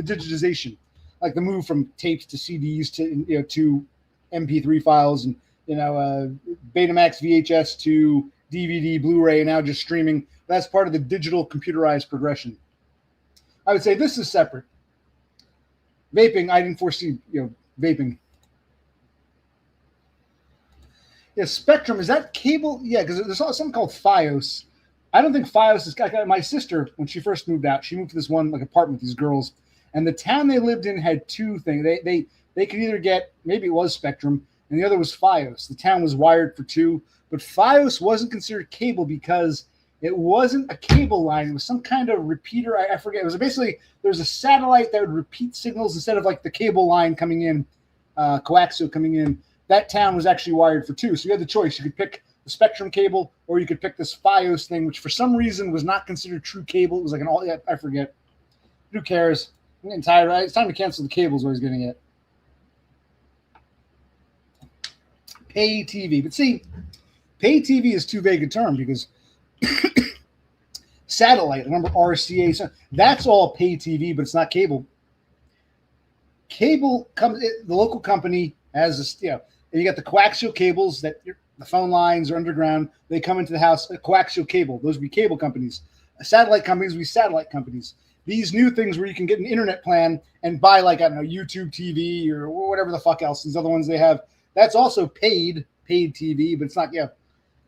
digitization, like the move from tapes to CDs to MP3 files and, Betamax VHS to DVD, Blu-ray, and now just streaming. That's part of the digital computerized progression. I would say this is separate. Vaping, I didn't foresee, vaping. Yeah, Spectrum, is that cable? Yeah, because there's something called Fios. I don't think Fios is. My sister, when she first moved out, she moved to this one apartment with these girls, and the town they lived in had 2 things. They could either get, maybe it was Spectrum, and the other was Fios. The town was wired for 2, but Fios wasn't considered cable because it wasn't a cable line. It was some kind of repeater. I forget. It was basically there's a satellite that would repeat signals instead of like the cable line coming in, coaxial coming in. That town was actually wired for 2, so you had the choice. You could pick the Spectrum cable, or you could pick this FiOS thing, which for some reason was not considered true cable. It was like an all, I forget. Who cares? I'm getting tired. Right? It's time to cancel the cables. What I was getting at. Pay TV. But see, pay TV is too vague a term because satellite, remember RCA, that's all pay TV, but it's not cable. Cable comes, the local company has this, you know, and you got the coaxial cables that the phone lines are underground. They come into the house, a coaxial cable. Those would be cable companies. Satellite companies would be satellite companies. These new things where you can get an internet plan and buy, like, I don't know, YouTube TV or whatever the fuck else, these other ones they have. That's also paid TV, but it's not, yeah.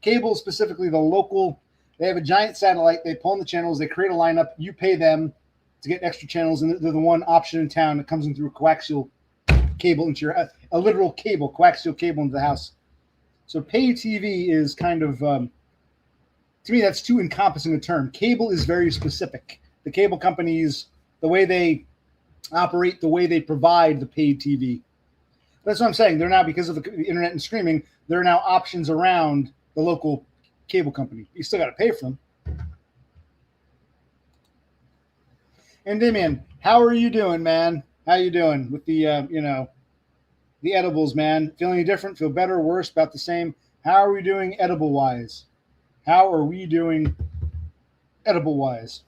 Cable, specifically the local, they have a giant satellite. They pull in the channels. They create a lineup. You pay them to get extra channels, and they're the one option in town that comes in through a coaxial cable into your, a literal cable, coaxial cable into the house. So pay TV is kind of, to me, that's too encompassing a term. Cable is very specific. The cable companies, the way they operate, the way they provide the paid TV. That's what I'm saying. They're now, because of the internet and streaming, there are now options around the local cable company. You still got to pay for them. And Damian, how are you doing, man? How you doing with the, you know, the edibles, man? Feeling any different? Feel better, worse, about the same? How are we doing edible-wise? How are we doing edible-wise?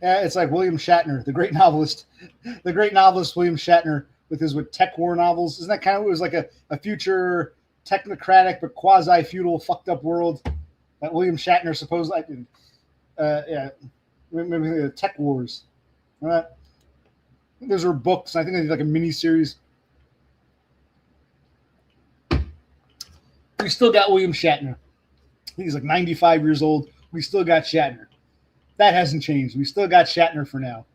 Yeah, it's like William Shatner, the great novelist William Shatner with his Tech War novels. Isn't that kind of, it was like a future technocratic but quasi-feudal fucked up world that William Shatner supposed, like, yeah, maybe the Tech Wars. Right? Those were books. I think they did like a mini series. We still got William Shatner. I think he's like 95 years old. We still got Shatner. That hasn't changed. We still got Shatner for now.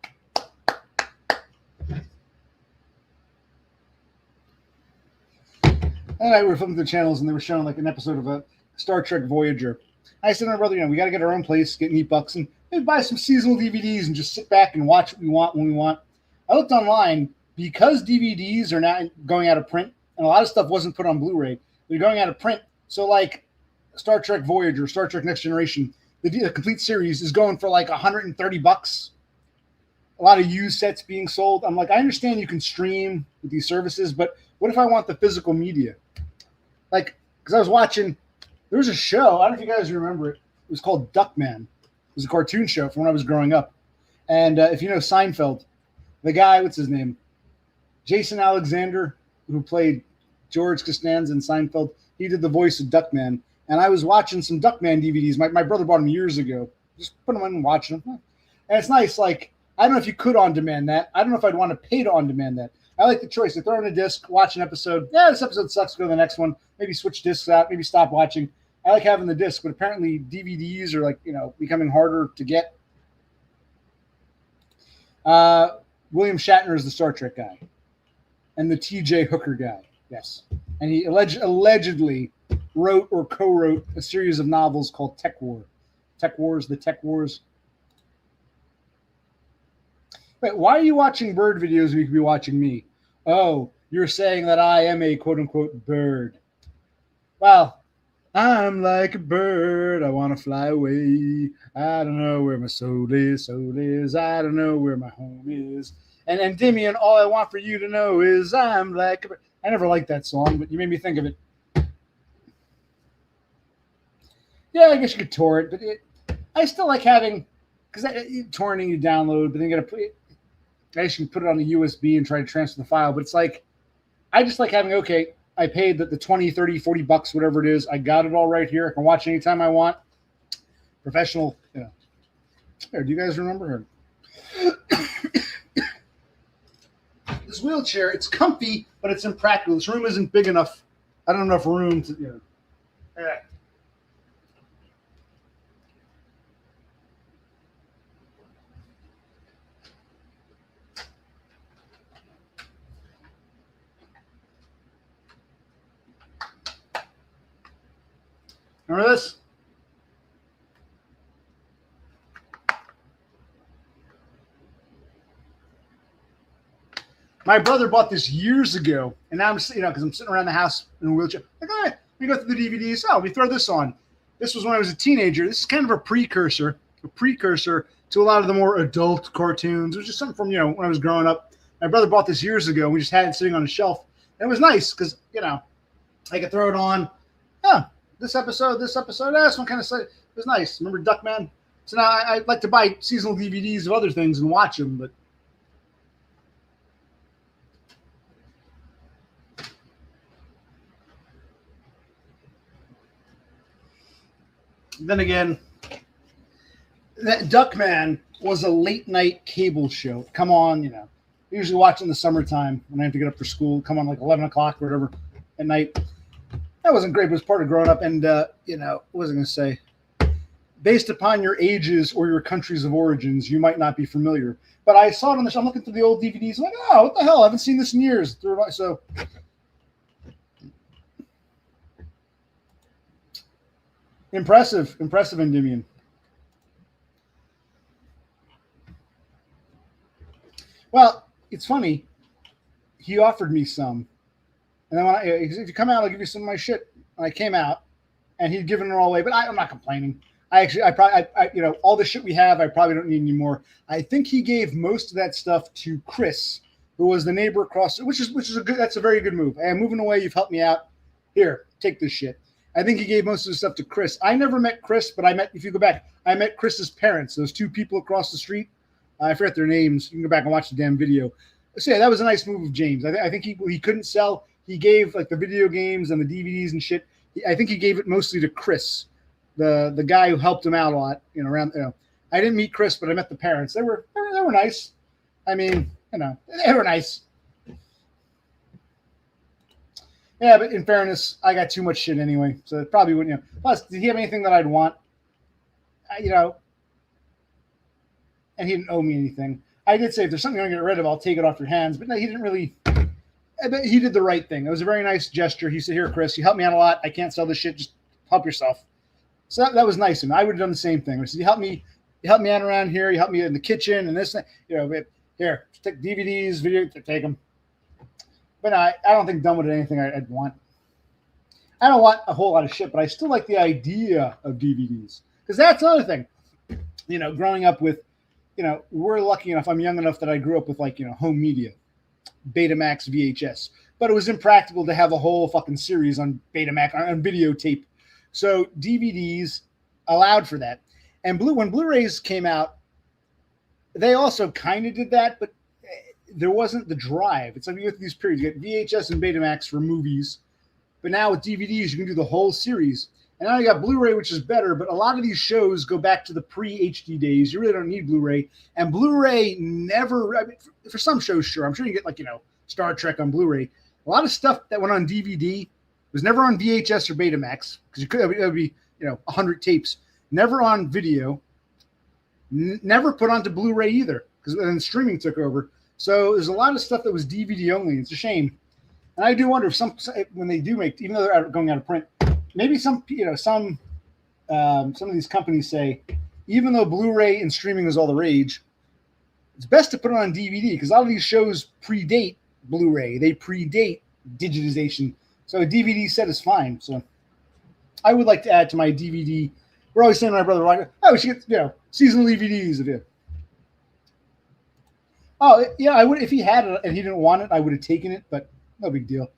And I were flipping through the channels, and they were showing like an episode of a Star Trek Voyager. I said to my brother, you know, we got to get our own place, get neat bucks, and maybe buy some seasonal DVDs and just sit back and watch what we want when we want. I looked online, because DVDs are now going out of print, and a lot of stuff wasn't put on Blu-ray. They're going out of print. So like Star Trek Voyager, Star Trek Next Generation, the complete series is going for like $130. A lot of used sets being sold. I'm like, I understand you can stream with these services, but what if I want the physical media? Like, because I was watching, there was a show, I don't know if you guys remember it. It was called Duckman. It was a cartoon show from when I was growing up. And if you know Seinfeld, the guy, what's his name? Jason Alexander, who played George Costanza in Seinfeld, he did the voice of Duckman. And I was watching some Duckman DVDs. My brother bought them years ago. Just put them on and watching them. And it's nice. Like, I don't know if you could on-demand that. I don't know if I'd want to pay to on-demand that. I like the choice. They throw in a disc, watch an episode. Yeah, this episode sucks. Go to the next one. Maybe switch discs out. Maybe stop watching. I like having the disc, but apparently DVDs are like, you know, becoming harder to get. William Shatner is the Star Trek guy, and the T.J. Hooker guy. Yes, and he allegedly wrote or co-wrote a series of novels called Tech War. Tech Wars, the Tech Wars. Wait, why are you watching bird videos when you could be watching me? Oh, you're saying that I am a quote-unquote bird. Well, I'm like a bird. I want to fly away. I don't know where my soul is. I don't know where my home is. And Damian, all I want for you to know is I'm like a bird. I never liked that song, but you made me think of it. Yeah, I guess you could tore it, but I still like having, because torrenting you download, but then you got to put it. I guess you can put it on the USB and try to transfer the file, but it's like, I just like having, okay, I paid the 20, 30, 40 bucks, whatever it is. I got it all right here. I can watch anytime I want. Professional, you know. Here, do you guys remember her? This wheelchair, it's comfy, but it's impractical. This room isn't big enough. I don't have enough room to, you know. Yeah. Remember this? My brother bought this years ago, and now I'm, because I'm sitting around the house in a wheelchair. Like, all right, let me go through the DVDs. Oh, let me throw this on. This was when I was a teenager. This is kind of a precursor to a lot of the more adult cartoons. It was just something from, when I was growing up. My brother bought this years ago. We just had it sitting on a shelf. And it was nice because, I could throw it on. Oh, this episode, this one kind of, it was nice. Remember Duckman? So now I like to buy seasonal DVDs of other things and watch them, but then again, that Duckman was a late night cable show. Come on, usually watch in the summertime when I have to get up for school. Come on like 11 o'clock or whatever at night. That wasn't great, but it was part of growing up. And, what was I going to say? Based upon your ages or your countries of origins, you might not be familiar. But I saw it on the show. I'm looking through the old DVDs. I'm like, oh, what the hell? I haven't seen this in years. So impressive, Endymion. Well, it's funny. He offered me some, and then if you come out, I'll give you some of my shit. And I came out, and he'd given it all away. But I'm not complaining. I probably, all the shit we have, I probably don't need anymore. I think he gave most of that stuff to Chris, who was the neighbor across, which is that's a very good move. Hey, I'm moving away. You've helped me out. Here, take this shit. I think he gave most of the stuff to Chris. I never met Chris, but if you go back, I met Chris's parents, those two people across the street. I forget their names. You can go back and watch the damn video. So yeah, that was a nice move of James. I think he couldn't sell. He gave like the video games and the DVDs and shit. I think he gave it mostly to Chris, the guy who helped him out a lot. I didn't meet Chris, but I met the parents. They were nice. I mean, they were nice. Yeah, but in fairness, I got too much shit anyway, so it probably wouldn't. Plus, did he have anything that I'd want? And he didn't owe me anything. I did say, if there's something you want to get rid of, I'll take it off your hands. But no, he didn't really. But he did the right thing. It was a very nice gesture. He said, "Here, Chris, you helped me out a lot. I can't sell this shit. Just help yourself." So that was nice of him. I would have done the same thing. I said, "You help me out around here. You help me in the kitchen and this. Here, take DVDs, video, take them." But I don't think done with anything I'd want. I don't want a whole lot of shit, but I still like the idea of DVDs because that's another thing. Growing up with. We're lucky enough. I'm young enough that I grew up with home media, Betamax, VHS. But it was impractical to have a whole fucking series on Betamax on videotape. So DVDs allowed for that. And when Blu-rays came out, they also kind of did that, but there wasn't the drive. It's like you get these periods. You get VHS and Betamax for movies, but now with DVDs you can do the whole series. And now you got Blu-ray, which is better, but a lot of these shows go back to the pre-HD days. You really don't need Blu-ray. And Blu-ray for some shows, sure. I'm sure you get Star Trek on Blu-ray. A lot of stuff that went on DVD was never on VHS or Betamax because it would be 100 tapes. Never on video. Never put onto Blu-ray either because then streaming took over. So there's a lot of stuff that was DVD only. It's a shame. And I do wonder if when they do make, even though they're going out of print, maybe some of these companies say, even though Blu-ray and streaming is all the rage, it's best to put it on DVD because a lot of these shows predate Blu-ray. They predate digitization. So a DVD set is fine. So I would like to add to my DVD. We're always saying to my brother, we should get seasonal DVDs of it. Oh yeah, I would if he had it and he didn't want it. I would have taken it, but no big deal.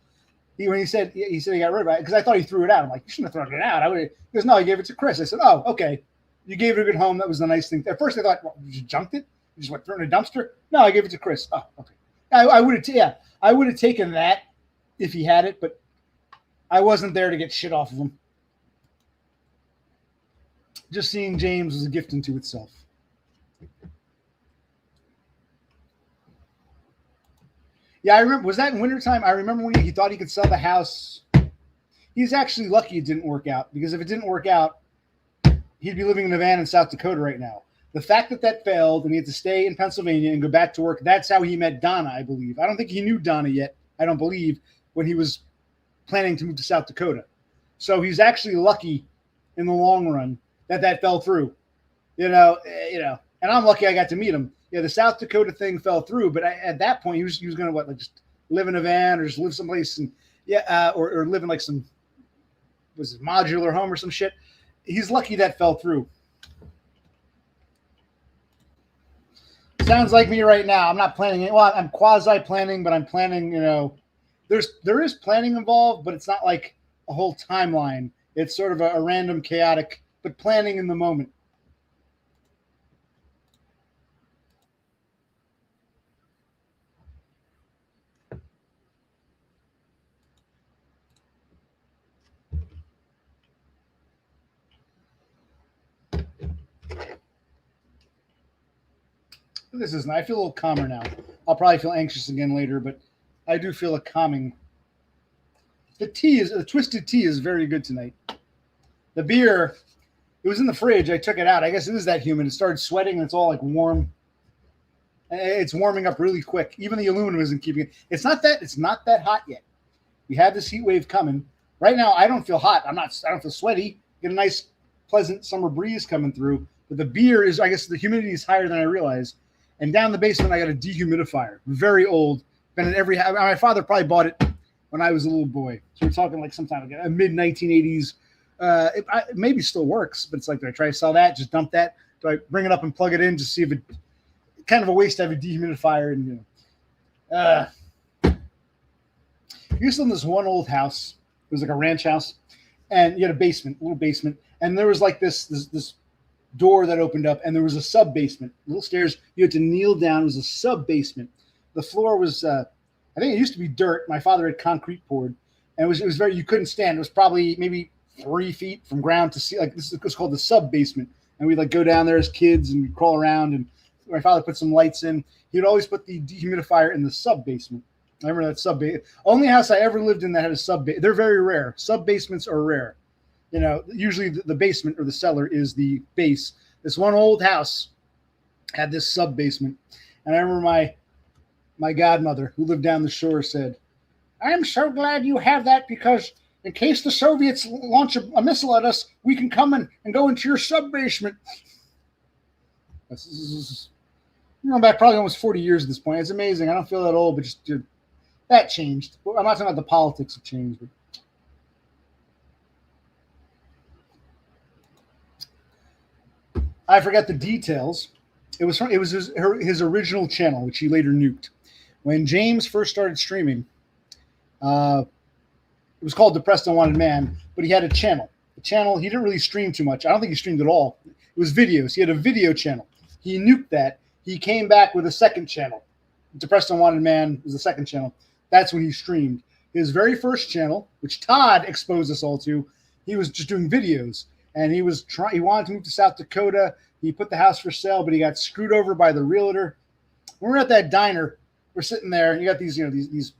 When he said he got rid of it because I thought he threw it out. I'm like, you shouldn't have thrown it out. He goes, no, I gave it to Chris. I said, oh, okay. You gave it a good home. That was the nice thing. At first, I thought, you junked it. You just threw it in a dumpster. No, I gave it to Chris. Oh, okay. I would have, I would have taken that if he had it, but I wasn't there to get shit off of him. Just seeing James was a gift unto itself. Yeah, I remember. Was that in wintertime? I remember when he thought he could sell the house. He's actually lucky it didn't work out because if it didn't work out, he'd be living in a van in South Dakota right now. The fact that failed and he had to stay in Pennsylvania and go back to work, that's how he met Donna, I believe. I don't think he knew Donna yet, I don't believe, when he was planning to move to South Dakota. So he's actually lucky in the long run that fell through. and I'm lucky I got to meet him. Yeah, the South Dakota thing fell through, but at that point he was going to what, like just live in a van or just live someplace and or live in like some, was it modular home or some shit. He's lucky that fell through. Sounds like me right now. I'm not planning it. Well, I'm quasi planning, but I'm planning, there is planning involved, but it's not like a whole timeline. It's sort of a random, chaotic, but planning in the moment. This isn't. I feel a little calmer now. I'll probably feel anxious again later, but I do feel a calming. The twisted tea is very good tonight. The beer, it was in the fridge. I took it out. I guess it is that humid. It started sweating and it's all like warm. It's warming up really quick. Even the aluminum isn't keeping it. It's not that hot yet. We have this heat wave coming. Right now, I don't feel hot. I don't feel sweaty. Get a nice, pleasant summer breeze coming through. But the beer is, I guess the humidity is higher than I realized. And down in the basement, I got a dehumidifier. Very old. Been in every house. My father probably bought it when I was a little boy. So we're talking like sometime like mid-1980s. It maybe still works, but it's like, do I try to sell that? Just dump that? Do I bring it up and plug it in to see if it? Kind of a waste to have a dehumidifier. And we used to live in this one old house. It was like a ranch house, and you had a basement, a little basement, and there was like this door that opened up, and there was a sub basement, little stairs. You had to kneel down. It was a sub basement. The floor was, I think it used to be dirt. My father had concrete poured, and it was very. You couldn't stand. It was probably maybe 3 feet from ground to sea. Like this was called the sub basement, and we'd like go down there as kids and we'd crawl around. And my father put some lights in. He would always put the dehumidifier in the sub basement. I remember that sub basement. Only house I ever lived in that had a sub. They're very rare. Sub basements are rare. Usually the basement or the cellar is the base. This one old house had this sub basement. And I remember my godmother, who lived down the shore, said, "I am so glad you have that, because in case the Soviets launch a missile at us, we can come and go into your sub basement." This is going back probably almost 40 years at this point. It's amazing. I don't feel that old, but just that changed. I'm not talking about the politics of change, but I forgot the details. It was his original channel, which he later nuked. When James first started streaming, it was called Depressed Unwanted Man, but he had a channel. The channel, he didn't really stream too much. I don't think he streamed at all. It was videos. He had a video channel. He nuked that. He came back with a second channel. Depressed Unwanted Man was the second channel. That's when he streamed. His very first channel, which Todd exposed us all to, he was just doing videos. And he wanted to move to South Dakota. He put the house for sale, but he got screwed over by the realtor. When we're at that diner, we're sitting there, and you got these, these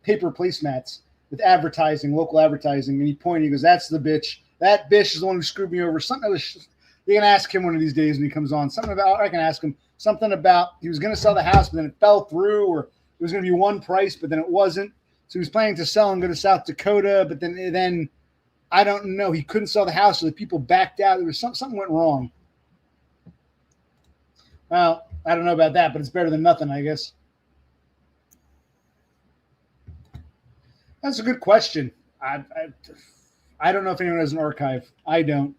paper placemats with advertising, local advertising, and he pointed, he goes, "That's the bitch. That bitch is the one who screwed me over." Something you're gonna ask him one of these days when he comes on. I can ask him something about he was gonna sell the house, but then it fell through, or it was gonna be one price, but then it wasn't. So he was planning to sell and go to South Dakota, but then I don't know. He couldn't sell the house, so the people backed out. There was something went wrong. Well, I don't know about that, but it's better than nothing, I guess. That's a good question. I don't know if anyone has an archive. I don't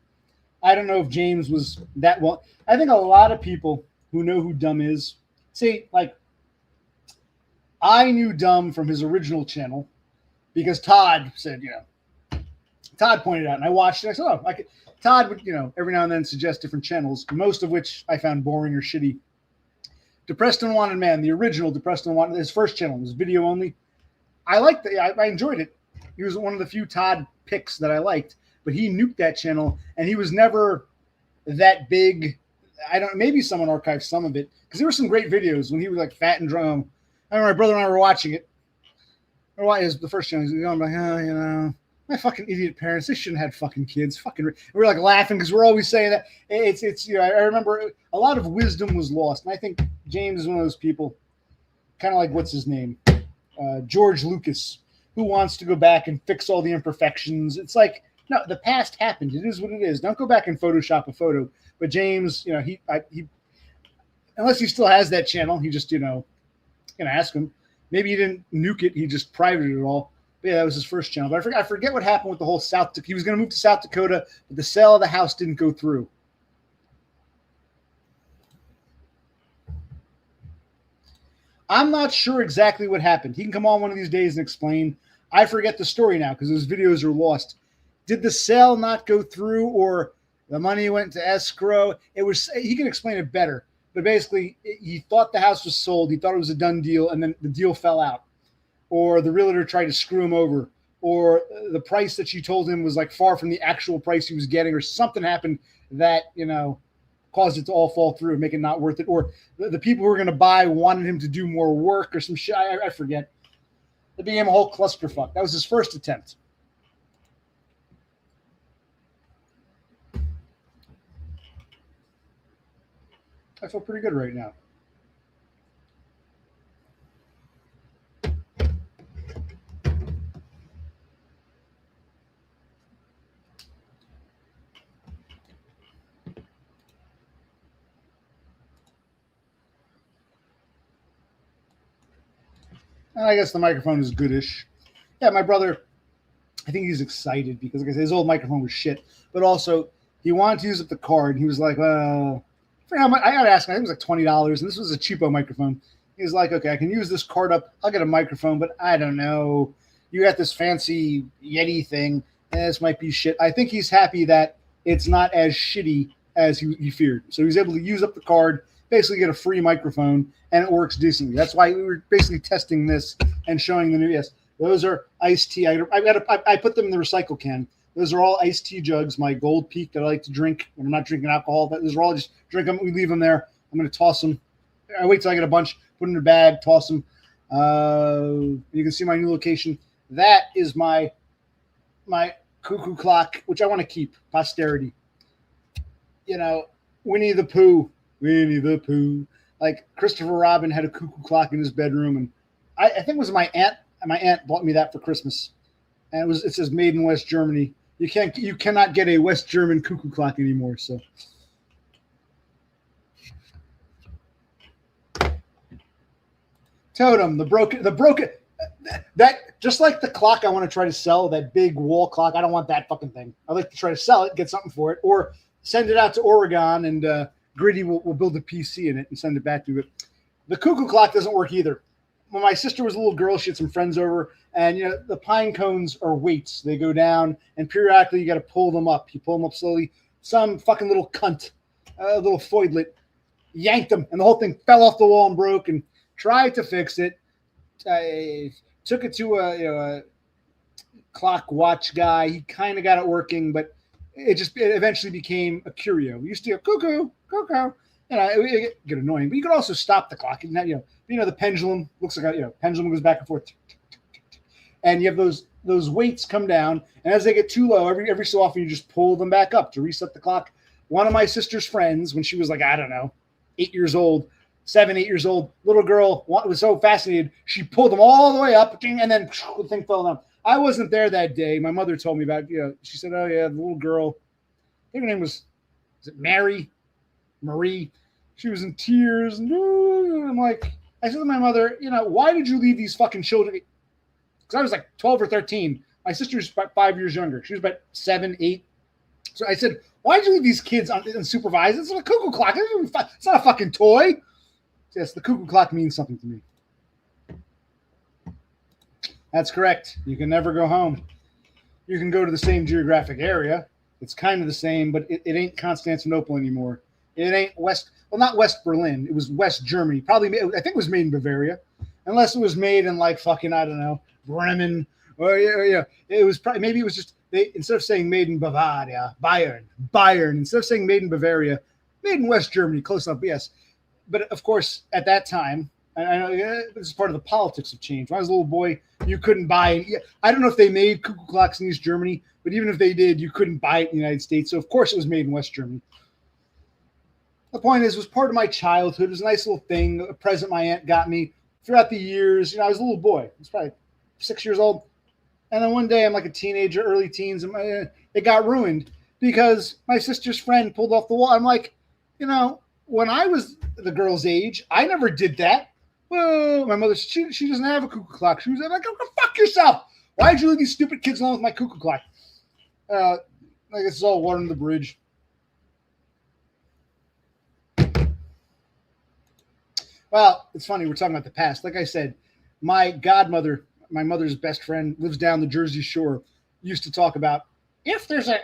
know if James was that well. I think a lot of people who know who Dumb is, see, like, I knew Dumb from his original channel because Todd said, Todd pointed out, and I watched it. I said, "Oh, Todd would, every now and then suggest different channels, most of which I found boring or shitty." Depressed Unwanted Man, the original Depressed Unwanted, his first channel was video only. I liked it. I enjoyed it. He was one of the few Todd picks that I liked, but he nuked that channel, and he was never that big. Maybe someone archived some of it, because there were some great videos when he was like fat and drunk. I remember my brother and I were watching it. The first channel. He was going like, my fucking idiot parents, they shouldn't have had fucking kids. We're like laughing because we're always saying that. I remember a lot of wisdom was lost. And I think James is one of those people, kind of like, what's his name? George Lucas, who wants to go back and fix all the imperfections. It's like, no, the past happened. It is what it is. Don't go back and Photoshop a photo. But James, unless he still has that channel, he just, gonna ask him. Maybe he didn't nuke it; he just privated it all. But yeah, that was his first channel. But I forget what happened with the whole South. He was going to move to South Dakota, but the sale of the house didn't go through. I'm not sure exactly what happened. He can come on one of these days and explain. I forget the story now because those videos are lost. Did the sale not go through, or the money went to escrow? He can explain it better. But basically, he thought the house was sold. He thought it was a done deal, and then the deal fell out. Or the realtor tried to screw him over. Or the price that she told him was like far from the actual price he was getting, or something happened that, caused it to all fall through and make it not worth it. Or the people who were going to buy wanted him to do more work or some shit. I forget. It became a whole clusterfuck. That was his first attempt. I feel pretty good right now. I guess the microphone is goodish. Yeah, my brother, I think he's excited because, like I said, his old microphone was shit. But also, he wanted to use up the card. He was like, well, I got to ask him. I think it was like $20. And this was a cheapo microphone. He was like, okay, I can use this card up. I'll get a microphone, but I don't know. You got this fancy Yeti thing, and this might be shit. I think he's happy that it's not as shitty as he feared. So he was able to use up the card, basically get a free microphone, and it works decently. That's why we were basically testing this and showing the new. Yes, those are iced tea. I put them in the recycle can. Those are all iced tea jugs. My Gold Peak that I like to drink when I'm not drinking alcohol. Those are all just drink them. We leave them there. I'm going to toss them. I wait till I get a bunch, put them in a bag, toss them. You can see my new location. That is my cuckoo clock, which I want to keep posterity. Winnie the Pooh. Like Christopher Robin had a cuckoo clock in his bedroom, and I think it was my aunt. My aunt bought me that for Christmas, and it says made in West Germany. You cannot get a West German cuckoo clock anymore. So Totem, the broken that just like the clock I want to try to sell, that big wall clock. I don't want that fucking thing. I'd like to try to sell it, get something for it, or send it out to Oregon and Gritty will build a PC in it and send it back to it. The cuckoo clock doesn't work either. When my sister was a little girl, she had some friends over, and the pine cones are weights. They go down, and periodically you got to pull them up. You pull them up slowly. Some fucking little cunt, a little foidlet, yanked them, and the whole thing fell off the wall and broke. And tried to fix it. I took it to a clock watch guy. He kind of got it working, but it eventually became a curio. We used to go cuckoo. It get annoying, but you could also stop the clock. And the pendulum looks like pendulum goes back and forth, and you have those weights come down, and as they get too low, every so often you just pull them back up to reset the clock. One of my sister's friends, when she was like 8 years old, 7, 8 years old, little girl was so fascinated, she pulled them all the way up, and then the thing fell down. I wasn't there that day. My mother told me about it. She said, oh yeah, the little girl, I think her name was it Marie. She was in tears. And I'm like, I said to my mother, why did you leave these fucking children? Because I was like 12 or 13. My sister's about 5 years younger. She was about 7, 8. So I said, why did you leave these kids unsupervised? It's a cuckoo clock. It's not a fucking toy. Yes, the cuckoo clock means something to me. That's correct. You can never go home. You can go to the same geographic area. It's kind of the same, but it ain't Constantinople anymore. It ain't not West Berlin. It was West Germany. Probably, I think it was made in Bavaria. Unless it was made in like fucking, I don't know, Bremen. Or it was probably, maybe it was just, instead of saying made in Bavaria, Bayern, instead of saying made in Bavaria, made in West Germany, close enough, yes. But of course, at that time, I know this is part of the politics of change. When I was a little boy, you couldn't buy. I don't know if they made cuckoo clocks in East Germany, but even if they did, you couldn't buy it in the United States. So of course, it was made in West Germany. The point is, it was part of my childhood. It was a nice little thing, a present my aunt got me throughout the years. I was a little boy. I was probably 6 years old, and then one day I'm like a teenager, early teens, and it got ruined because my sister's friend pulled off the wall. I'm like, when I was the girl's age, I never did that. Well, my mother, she doesn't have a cuckoo clock. She was like, go fuck yourself. Why'd you leave these stupid kids alone with my cuckoo clock? I guess it's all water under the bridge. Well, it's funny. We're talking about the past. Like I said, my godmother, my mother's best friend, lives down the Jersey Shore. Used to talk about if there's a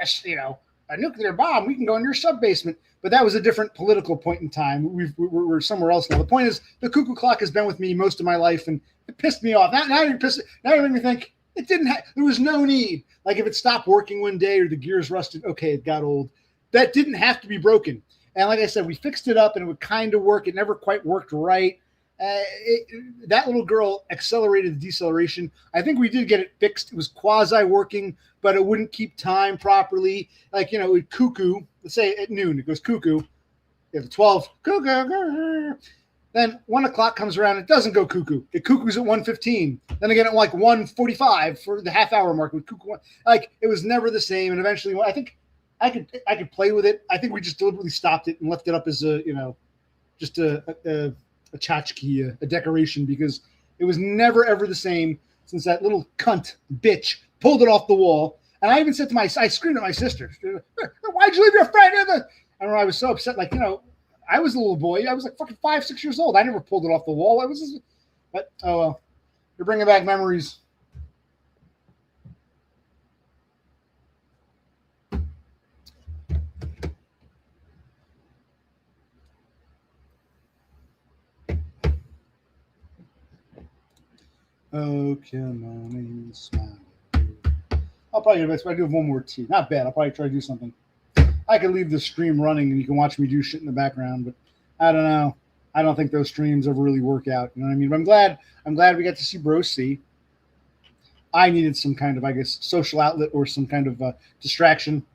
nuclear bomb, we can go in your sub basement. But that was a different political point in time. We're somewhere else now. The point is, the cuckoo clock has been with me most of my life, and it pissed me off. Now you're pissed. Now you make me think it didn't. There was no need. Like if it stopped working one day or the gears rusted, okay, it got old. That didn't have to be broken. And like I said, we fixed it up, and it would kind of work. It never quite worked right. That little girl accelerated the deceleration. I think we did get it fixed. It was quasi working, but it wouldn't keep time properly. Like, it would cuckoo. Let's say at noon, it goes cuckoo. You have 12, cuckoo. Then 1 o'clock comes around, it doesn't go cuckoo. It cuckoos at 1:15. Then again at like 1:45 for the half hour mark with cuckoo. Like it was never the same. And eventually, I think I could play with it. I think we just deliberately stopped it and left it up as just a tchotchke, a decoration, because it was never ever the same since that little cunt bitch pulled it off the wall. And I even said to I screamed at my sister, "Why'd you leave your friend in the?" I remember I was so upset. Like, I was a little boy. I was like fucking 5-6 years old. I never pulled it off the wall. But oh well. You're bringing back memories. Oh, come on and smile. I'll probably do this. I do have one more tea. Not bad. I'll probably try to do something. I could leave the stream running and you can watch me do shit in the background, but I don't know. I don't think those streams ever really work out. You know what I mean? But I'm glad we got to see Bro C. I needed some kind of, I guess, social outlet or some kind of distraction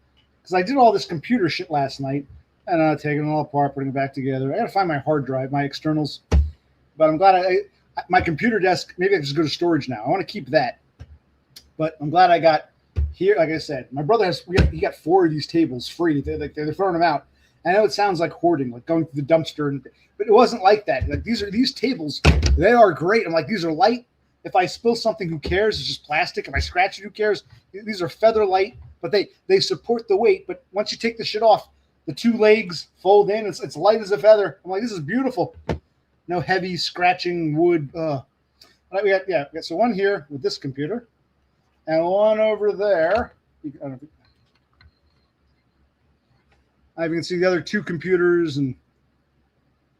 because I did all this computer shit last night and taking it all apart, putting it back together. I got to find my hard drive, my externals. But I'm glad my computer desk, maybe I can just go to storage now. I want to keep that. But I'm glad I got here. Like I said, my brother he got 4 of these tables free. They're throwing them out. I know it sounds like hoarding, like going to the dumpster, but it wasn't like that. Like these tables, they are great. I'm like, these are light. If I spill something, who cares? It's just plastic. If I scratch it, who cares? These are feather light, but they support the weight. But once you take the shit off, the 2 legs fold in. It's light as a feather. I'm like, this is beautiful. No heavy scratching wood. We got so one here with this computer, and one over there. I can see the other 2 computers, and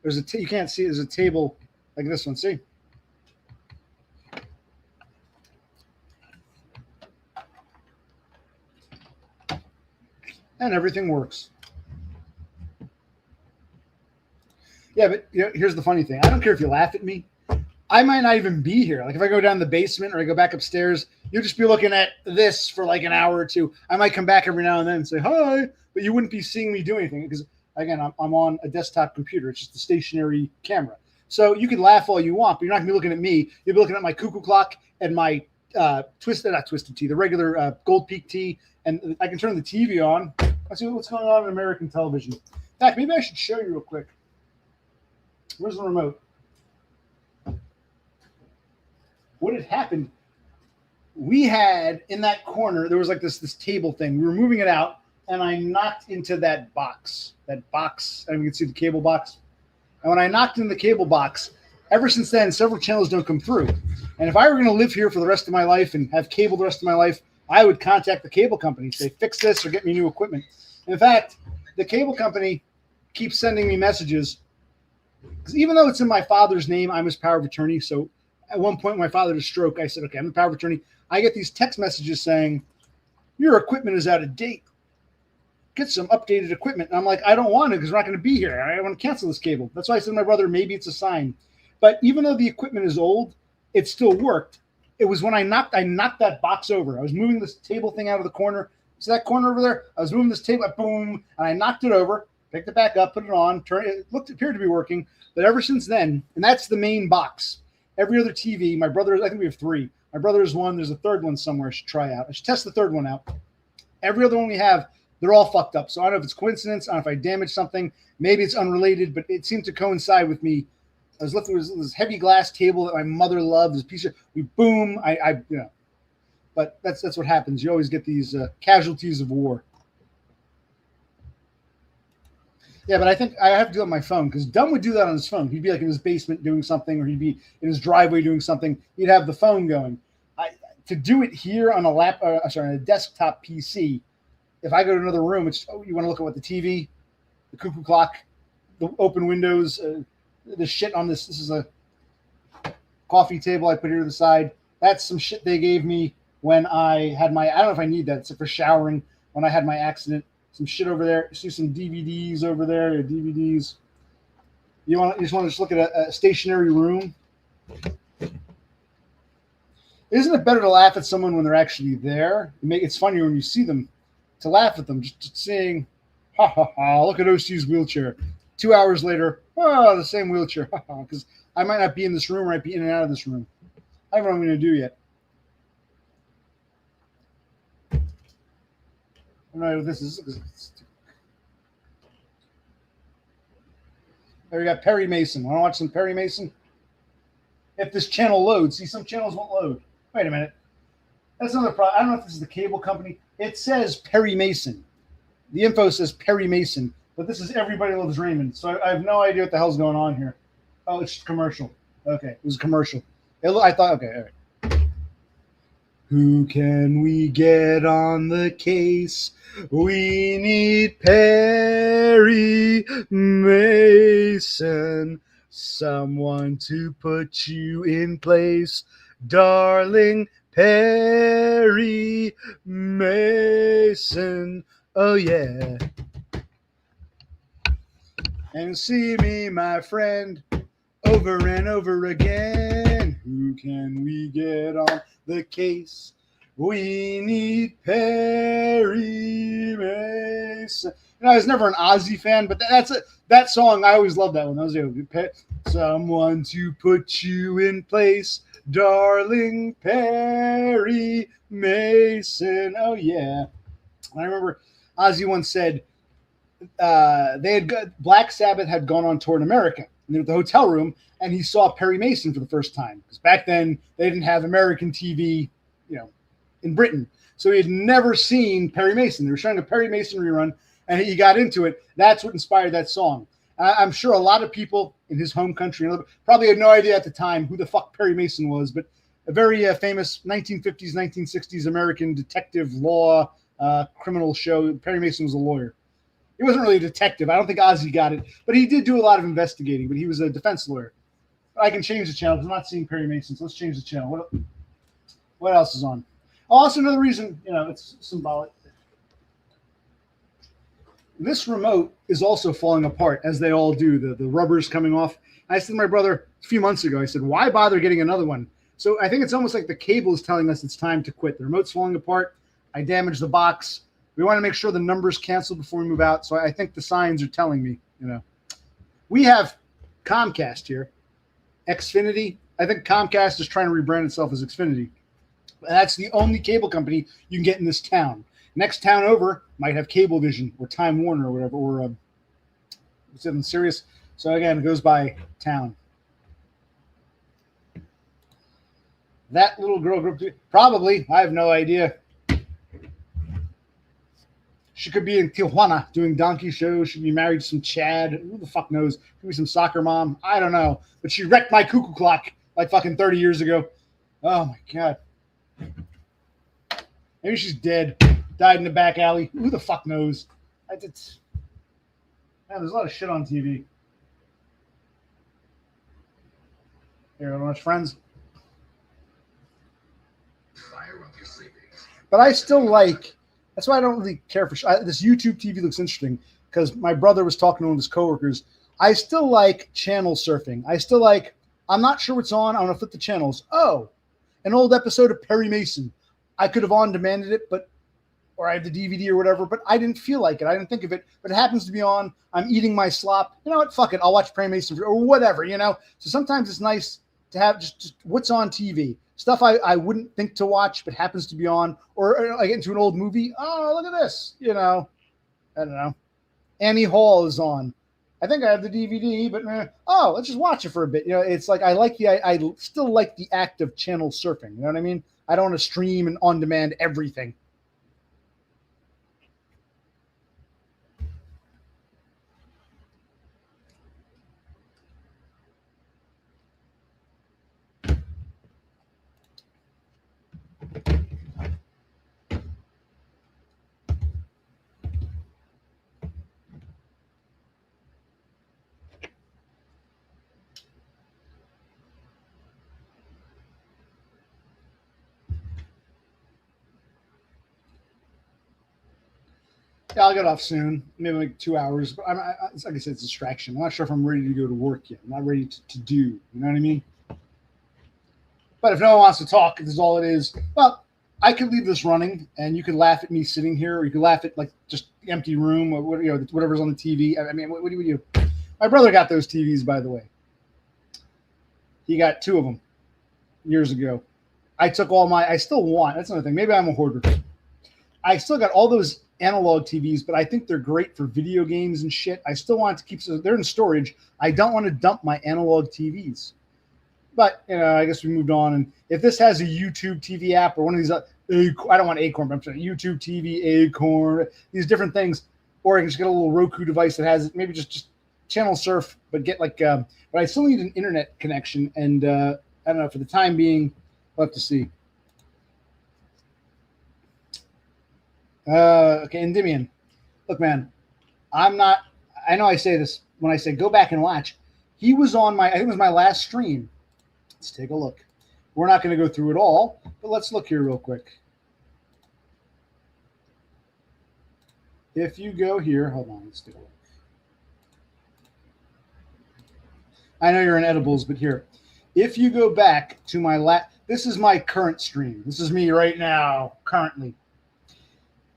there's you can't see. There's a table like this one. See. And everything works. Yeah, but here's the funny thing. I don't care if you laugh at me. I might not even be here. Like if I go down the basement or I go back upstairs, you'll just be looking at this for like an hour or 2. I might come back every now and then and say hi, but you wouldn't be seeing me do anything because, again, I'm on a desktop computer. It's just a stationary camera. So you can laugh all you want, but you're not going to be looking at me. You'll be looking at my cuckoo clock and my not twisted tea, the regular Gold Peak tea, and I can turn the TV on. Let's see what's going on in American television. In fact, maybe I should show you real quick. Where's the remote? What had happened? We had in that corner, there was like this table thing. We were moving it out, and I knocked into that box. And you can see the cable box. And when I knocked into the cable box, ever since then, several channels don't come through. And if I were going to live here for the rest of my life and have cable the rest of my life, I would contact the cable company, say, fix this or get me new equipment. In fact, the cable company keeps sending me messages because even though it's in my father's name, I'm his power of attorney. So at one point, when my father had a stroke, I said, okay, I'm the power of attorney. I get these text messages saying, your equipment is out of date. Get some updated equipment. And I'm like, I don't want to because we're not going to be here. I want to cancel this cable. That's why I said to my brother, maybe it's a sign. But even though the equipment is old, it still worked. It was when I knocked that box over. I was moving this table thing out of the corner. See that corner over there? I was moving this table, boom, and I knocked it over, picked it back up, put it on, appeared to be working. But ever since then, and that's the main box. Every other TV, my brother, I think we have 3. My brother has one. There's a third one somewhere I should try out. I should test the third one out. Every other one we have they're all fucked up. So I don't know if it's coincidence. I don't know if I damaged something. Maybe it's unrelated, but it seemed to coincide with me. I was lifting this heavy glass table that my mother loved. This piece of boom. But that's what happens. You always get these casualties of war. Yeah, but I think I have to do it on my phone because Dumb would do that on his phone. He'd be like in his basement doing something, or he'd be in his driveway doing something. He'd have the phone going. To do it here on a desktop PC, if I go to another room, it's you want to look at what the TV, the cuckoo clock, the open windows, the shit on this. This is a coffee table I put here to the side. That's some shit they gave me when I had I don't know if I need that. It's for showering when I had my accident. Some shit over there. You see some DVDs over there. DVDs. You just want to look at a stationary room. Isn't it better to laugh at someone when they're actually there? It's funnier when you see them. To laugh at them, just saying, ha ha ha, look at OC's wheelchair. 2 hours later, oh, the same wheelchair. Because I might not be in this room, or I might be in and out of this room. I don't know what I'm going to do yet. I don't know what this is. There we got Perry Mason. Want to watch some Perry Mason? If this channel loads. See, some channels won't load. Wait a minute. That's another problem. I don't know if this is the cable company. It says Perry Mason. The info says Perry Mason, but this is Everybody Loves Raymond. So I have no idea what the hell's going on here. Oh, it's just commercial. Okay, it was a commercial. I thought, okay, all right. Who can we get on the case? We need Perry Mason. Someone to put you in place, darling Perry Mason. Oh, yeah. And see me, my friend, over and over again. Who can we get on the case? We need Perry Mason. I was never an Ozzy fan, but that song, I always loved that one. That was someone to put you in place, darling Perry Mason. Oh, yeah. I remember Ozzy once said Black Sabbath had gone on tour in America. And they were at the hotel room, and he saw Perry Mason for the first time. Because back then, they didn't have American TV, in Britain. So he had never seen Perry Mason. They were showing a Perry Mason rerun, and he got into it. That's what inspired that song. I'm sure a lot of people in his home country probably had no idea at the time who the fuck Perry Mason was, but a very famous 1950s, 1960s American detective law criminal show. Perry Mason was a lawyer. He wasn't really a detective. I don't think Ozzy got it, but he did do a lot of investigating, but he was a defense lawyer. I can change the channel because I'm not seeing Perry Mason, so let's change the channel. What else is on? Also, another reason, it's symbolic. This remote is also falling apart, as they all do. The rubber's coming off. I said to my brother a few months ago, I said, why bother getting another one? So I think it's almost like the cable is telling us it's time to quit. The remote's falling apart. I damaged the box. We want to make sure the number's canceled before we move out. So I think the signs are telling me, We have Comcast here. Xfinity. I think Comcast is trying to rebrand itself as Xfinity. That's the only cable company you can get in this town. Next town over might have Cablevision or Time Warner or whatever, or something serious. So again, it goes by town. That little girl group, probably, I have no idea. She could be in Tijuana doing donkey shows. She'd be married to some Chad. Who the fuck knows? Could be some soccer mom. I don't know. But she wrecked my cuckoo clock like fucking 30 years ago. Oh my God. Maybe she's dead. Died in the back alley. Who the fuck knows? There's a lot of shit on TV. Here, want to watch Friends? But I still like. That's why I don't really care for this YouTube TV. Looks interesting because my brother was talking to one of his coworkers. I still like channel surfing. I still like. I'm not sure what's on. I want to flip the channels. Oh, an old episode of Perry Mason. I could have on-demanded it, or I have the DVD or whatever, but I didn't feel like it. I didn't think of it, but it happens to be on. I'm eating my slop. You know what? Fuck it. I'll watch Perry Mason or whatever, So sometimes it's nice to have just what's on TV. Stuff I wouldn't think to watch, but happens to be on. Or I get into an old movie. Oh, look at this, I don't know. Annie Hall is on. I think I have the DVD, but let's just watch it for a bit. It's like I still like the act of channel surfing. You know what I mean? I don't want to stream and on demand everything. Yeah, I'll get off soon, maybe like 2 hours. But it's like I said, it's a distraction. I'm not sure if I'm ready to go to work yet. I'm not ready to do. You know what I mean? But if no one wants to talk, if this is all it is, well, I could leave this running, and you could laugh at me sitting here, or you could laugh at like just the empty room, or whatever's on the TV. I mean, what do we do? My brother got those TVs, by the way. He got 2 of them years ago. I took all my. I still want. That's another thing. Maybe I'm a hoarder. I still got all those analog TVs, but I think they're great for video games and shit. I still want to keep. So they're in storage. I don't want to dump my analog TVs. But I guess we moved on. And if this has a YouTube TV app or one of these, I don't want Acorn, but I'm saying YouTube TV, Acorn, these different things, or I can just get a little Roku device that has maybe just channel surf, but get like. But I still need an internet connection, and I don't know. For the time being, we'll have to see. Okay, Endymion. Look, man, I'm not. I know I say this when I say go back and watch. He was on I think it was my last stream. Let's take a look. We're not going to go through it all, but let's look here real quick. If you go here, hold on, let's take a look. I know you're in edibles, but here. If you go back to my this is my current stream. This is me right now, currently.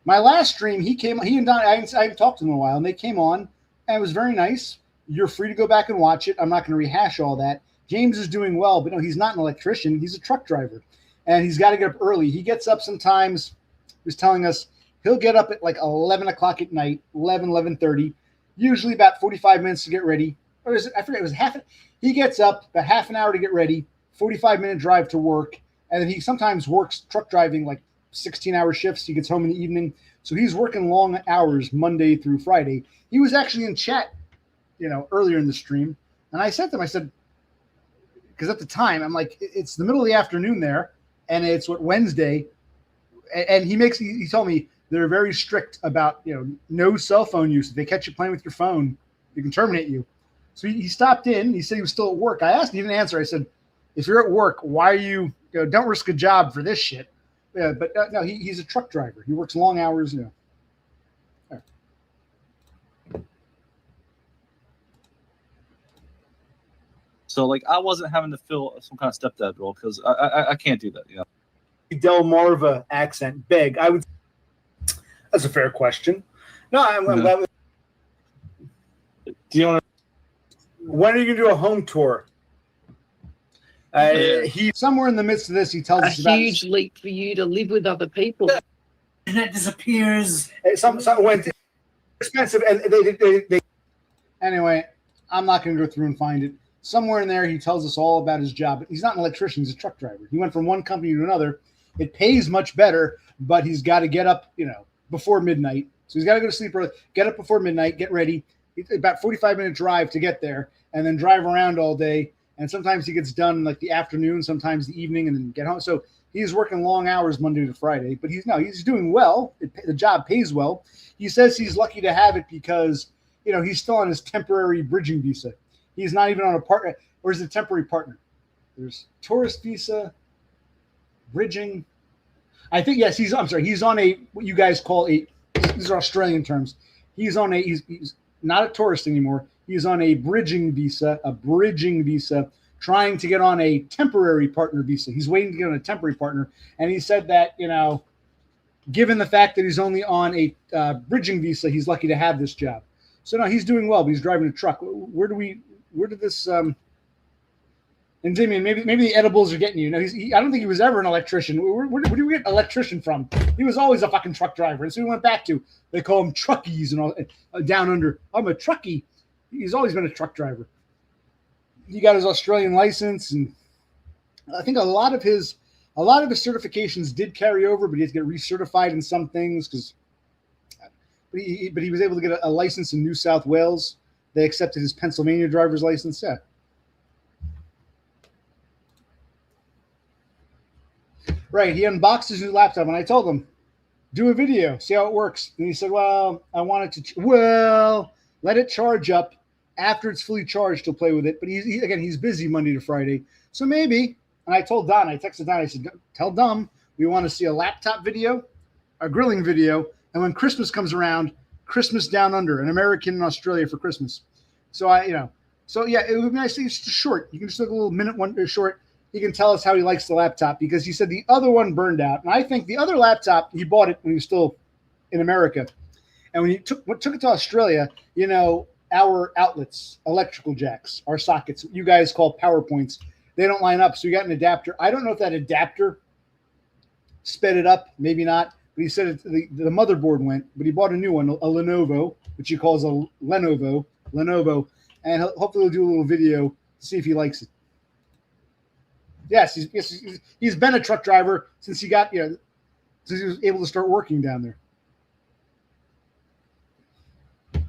My last stream, he and Don, I haven't talked to him in a while, and they came on, and it was very nice. You're free to go back and watch it. I'm not going to rehash all that. James is doing well, but no, he's not an electrician. He's a truck driver, and he's got to get up early. He gets up sometimes, he was telling us, he'll get up at like 11 o'clock at night, 11:30, usually about 45 minutes to get ready. Or is it, I forget, it was he gets up about half an hour to get ready, 45-minute drive to work, and then he sometimes works truck driving like 16-hour shifts. He gets home in the evening. So he's working long hours Monday through Friday. He was actually in chat, earlier in the stream. And I said to him, I said, because at the time, I'm like, it's the middle of the afternoon there, and it's Wednesday. And he told me they're very strict about, no cell phone use. If they catch you playing with your phone, they can terminate you. So he stopped in. He said he was still at work. I asked him, he didn't answer. I said, if you're at work, why are you, don't risk a job for this shit. Yeah, but no, he's a truck driver. He works long hours. There. So, like, I wasn't having to fill some kind of stepdad role because I can't do that, Delmarva accent, beg. I would. That's a fair question. No, I'm glad. Do you want to? When are you going to do a home tour? He's somewhere in the midst of this. He tells us about a huge leap for you to live with other people. And that disappears. Some went expensive, and they. Anyway, I'm not going to go through and find it. Somewhere in there, he tells us all about his job. He's not an electrician; he's a truck driver. He went from one company to another. It pays much better, but he's got to get up, before midnight. So he's got to go to sleep early, get up before midnight, get ready. It's about 45-minute drive to get there, and then drive around all day. And sometimes he gets done like the afternoon, sometimes the evening, and then get home. So he's working long hours Monday to Friday, but he's doing well. The job pays well. He says he's lucky to have it because, he's still on his temporary bridging visa. He's not even on a partner, or is it a temporary partner? There's tourist visa, bridging. I think, yes, he's on a, what you guys call these are Australian terms. He's not a tourist anymore. He's on a bridging visa, trying to get on a temporary partner visa. He's waiting to get on a temporary partner. And he said that, given the fact that he's only on a bridging visa, he's lucky to have this job. So no, he's doing well, but he's driving a truck. Where did this, Endymion, maybe the edibles are getting you. No, I don't think he was ever an electrician. Where do we get electrician from? He was always a fucking truck driver. And so we went back to, they call him truckies and all, down under. I'm a truckie. He's always been a truck driver. He got his Australian license, and I think a lot of his certifications did carry over, but he had to get recertified in some things but he was able to get a license in New South Wales. They accepted his Pennsylvania driver's license. Yeah. Right. He unboxed his new laptop, and I told him, do a video, see how it works. And he said, well, I wanted to, let it charge up. After it's fully charged, he'll play with it. But he's busy Monday to Friday. So maybe, and I told Don, I texted Don, I said, tell Dom we want to see a laptop video, a grilling video, and when Christmas comes around, Christmas Down Under, an American in Australia for Christmas. So it would be nice. It's just short. You can just look a little minute one short. He can tell us how he likes the laptop, because he said the other one burned out. And I think the other laptop, he bought it when he was still in America. And when he took it to Australia, our outlets, electrical jacks, our sockets, you guys call PowerPoints, they don't line up. So you got an adapter. I don't know if that adapter sped it up, maybe not. But he said the motherboard went, but he bought a new one, a Lenovo, which he calls a Lenovo. And hopefully he'll do a little video to see if he likes it. Yes, he's been a truck driver since he got, since he was able to start working down there.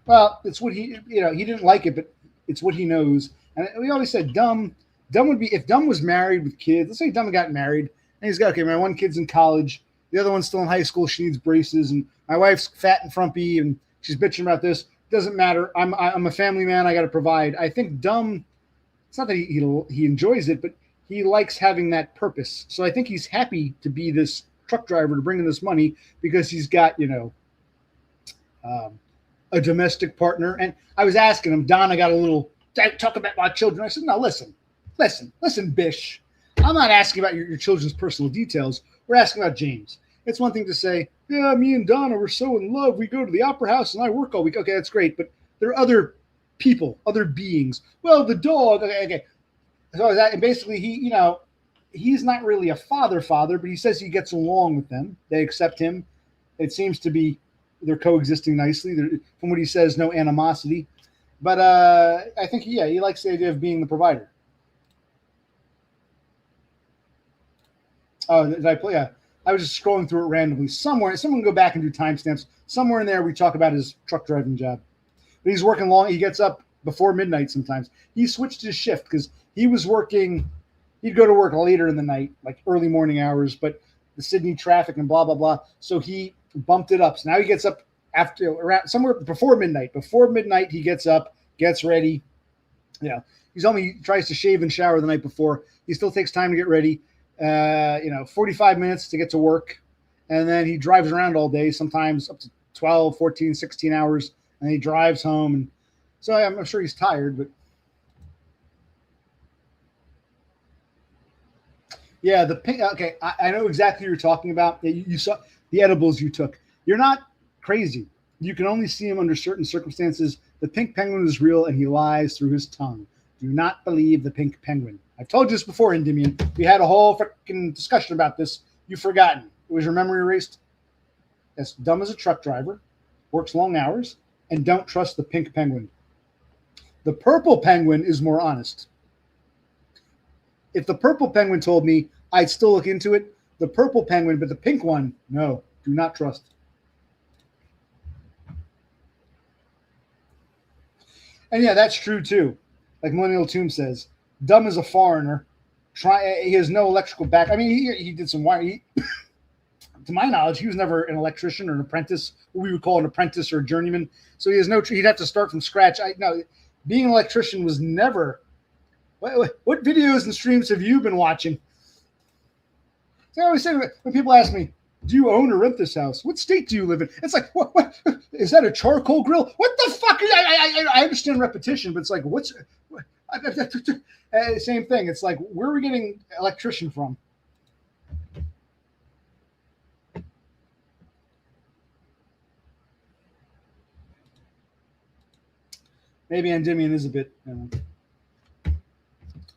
Well, it's what he didn't like it, but it's what he knows. And we always said Dumb would be, if Dumb was married with kids, let's say Dumb got married, and he's got, okay, my one kid's in college, the other one's still in high school, she needs braces, and my wife's fat and frumpy, and she's bitching about this. Doesn't matter. I'm a family man. I got to provide. I think Dumb, it's not that he enjoys it, but he likes having that purpose. So I think he's happy to be this truck driver to bring in this money, because he's got, a domestic partner. And I was asking him, Don, I got a little talk about my children. I said, no, listen, Bish. I'm not asking about your children's personal details. We're asking about James. It's one thing to say, yeah, me and Donna were so in love. We go to the opera house and I work all week. Okay, that's great. But there are other people, other beings. Well, the dog. Okay. So that, and basically he's not really a father, but he says he gets along with them. They accept him. It seems to be they're coexisting nicely. From what he says, no animosity. But I think, he likes the idea of being the provider. Oh, did I play? Yeah. I was just scrolling through it randomly. Someone go back and do timestamps. Somewhere in there, we talk about his truck driving job. But he's working long. He gets up before midnight sometimes. He switched his shift because he was working. He'd go to work later in the night, like early morning hours, but the Sydney traffic and blah, blah, blah. So he bumped it up. So now he gets up around somewhere before midnight. Before midnight, he gets up, gets ready. He tries to shave and shower the night before. He still takes time to get ready. 45 minutes to get to work. And then he drives around all day, sometimes up to 12, 14, 16 hours. And he drives home. And so I'm sure he's tired, but yeah, the pink. Okay, I know exactly what you're talking about. You saw the edibles you took. You're not crazy. You can only see him under certain circumstances. The pink penguin is real, and he lies through his tongue. Do not believe the pink penguin. I've told you this before, Endymion. We had a whole freaking discussion about this. You've forgotten. Was your memory erased? That's dumb as a truck driver, works long hours, and don't trust the pink penguin. The purple penguin is more honest. If the purple penguin told me, I'd still look into it. The purple penguin, but the pink one, no, do not trust. And yeah, that's true too. Like Millennial Tomb says, dumb as a foreigner. He has no electrical back. I mean, he did some wiring. To my knowledge, he was never an electrician or an apprentice, what we would call an apprentice or a journeyman. So he has no. He'd have to start from scratch. Being an electrician was never. What videos and streams have you been watching? So I always say when people ask me, "Do you own or rent this house? What state do you live in?" It's like, what is that, a charcoal grill? What the fuck? I understand repetition, but it's like, same thing. It's like, where are we getting electrician from? Maybe Endymion is a bit.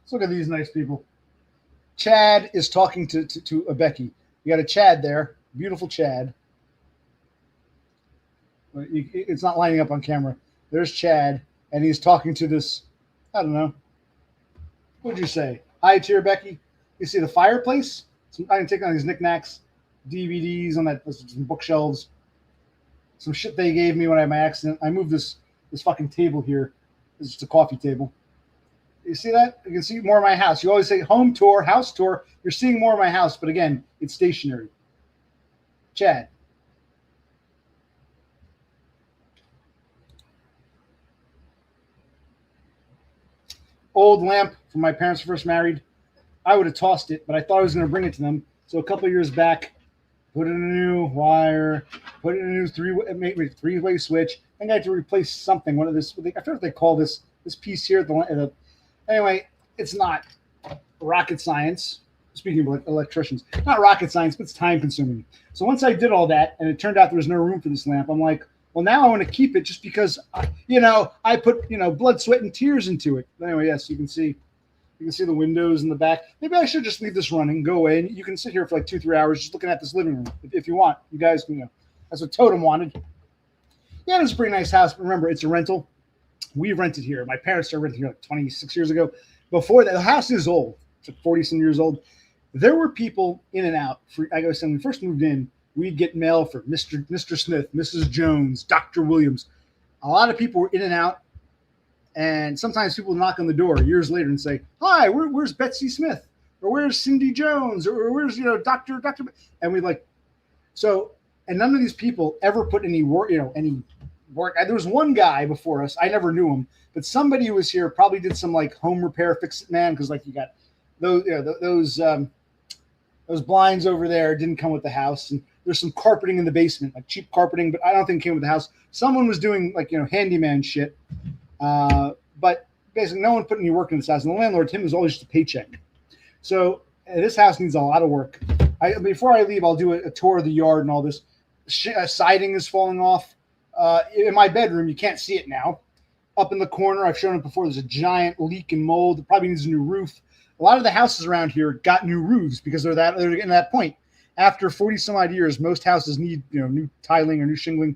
Let's look at these nice people. Chad is talking to a Becky. You got a Chad there, beautiful Chad. It's not lining up on camera. There's Chad, and he's talking to this. I don't know. What'd you say? Hi, to your Becky. You see the fireplace? I can take on these knickknacks, DVDs on that, some bookshelves, some shit they gave me when I had my accident. I moved this fucking table here. It's just a coffee table. You see that? You can see more of my house. You always say home tour, house tour. You're seeing more of my house, but again, it's stationary. Chad. Old lamp from my parents first married. I would have tossed it, but I thought I was going to bring it to them. So a couple of years back, put in a new wire, put in a new three-way switch. I think I had to replace something. One of this, I forget what they call this piece here. Anyway, it's not rocket science. Speaking of electricians, not rocket science, but it's time consuming. So once I did all that, and it turned out there was no room for this lamp, I'm like, well, now I want to keep it just because, I put, blood, sweat, and tears into it. But anyway, yes, you can see the windows in the back. Maybe I should just leave this running, go away, and you can sit here for like 2-3 hours just looking at this living room if you want. You guys, that's what Totem wanted. Yeah, it's a pretty nice house. But remember, it's a rental. We rented here. My parents started renting here like 26 years ago. Before that, the house is old. It's like 40-some years old. There were people in and out. I was saying, when we first moved in, we'd get mail for Mr. Smith, Mrs. Jones, Dr. Williams. A lot of people were in and out. And sometimes people knock on the door years later and say, hi, where's Betsy Smith? Or where's Cindy Jones? Or where's, Dr. And we and none of these people ever put any work, any work. There was one guy before us. I never knew him, but somebody who was here probably did some like home repair, fix it man. Cause like you got those blinds over there didn't come with the house. And there's some carpeting in the basement, like cheap carpeting, but I don't think it came with the house. Someone was doing like, handyman shit. But basically no one put any work in this house, and the landlord, Tim, was always just a paycheck. So this house needs a lot of work. Before I leave, I'll do a tour of the yard and all this. Siding is falling off. In my bedroom, you can't see it now. Up in the corner, I've shown it before, there's a giant leak and mold. It probably needs a new roof. A lot of the houses around here got new roofs because they're getting that point. After 40 some odd years, most houses need new tiling or new shingling.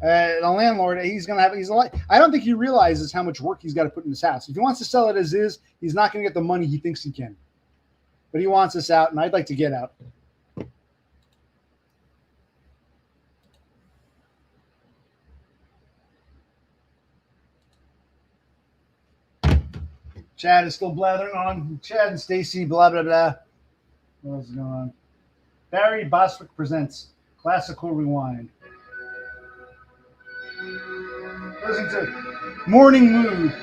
The landlord, I don't think he realizes how much work he's got to put in this house. If he wants to sell it as is, he's not going to get the money he thinks he can. But he wants us out, and I'd like to get out. Chad is still blathering on. Chad and Stacy, blah, blah, blah. What else is going on? Barry Bostwick presents Classical Rewind. Listen to Morning Mood.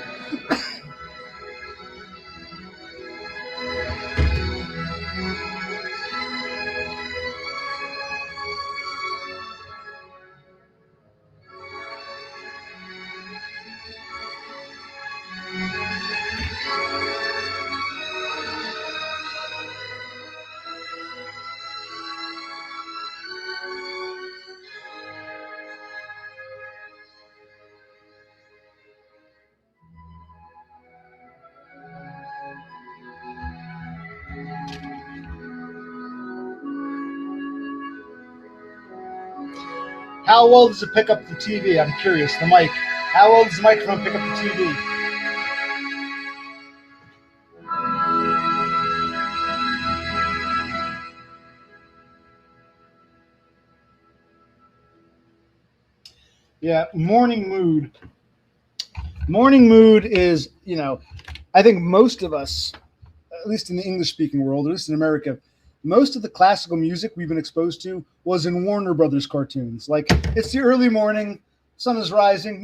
How well does it pick up the TV? I'm curious. The mic. How well does the microphone pick up the TV? Yeah, morning mood. Morning mood is, I think most of us, at least in the English-speaking world, at least in America, most of the classical music we've been exposed to was in Warner Brothers cartoons. Like, it's the early morning, sun is rising,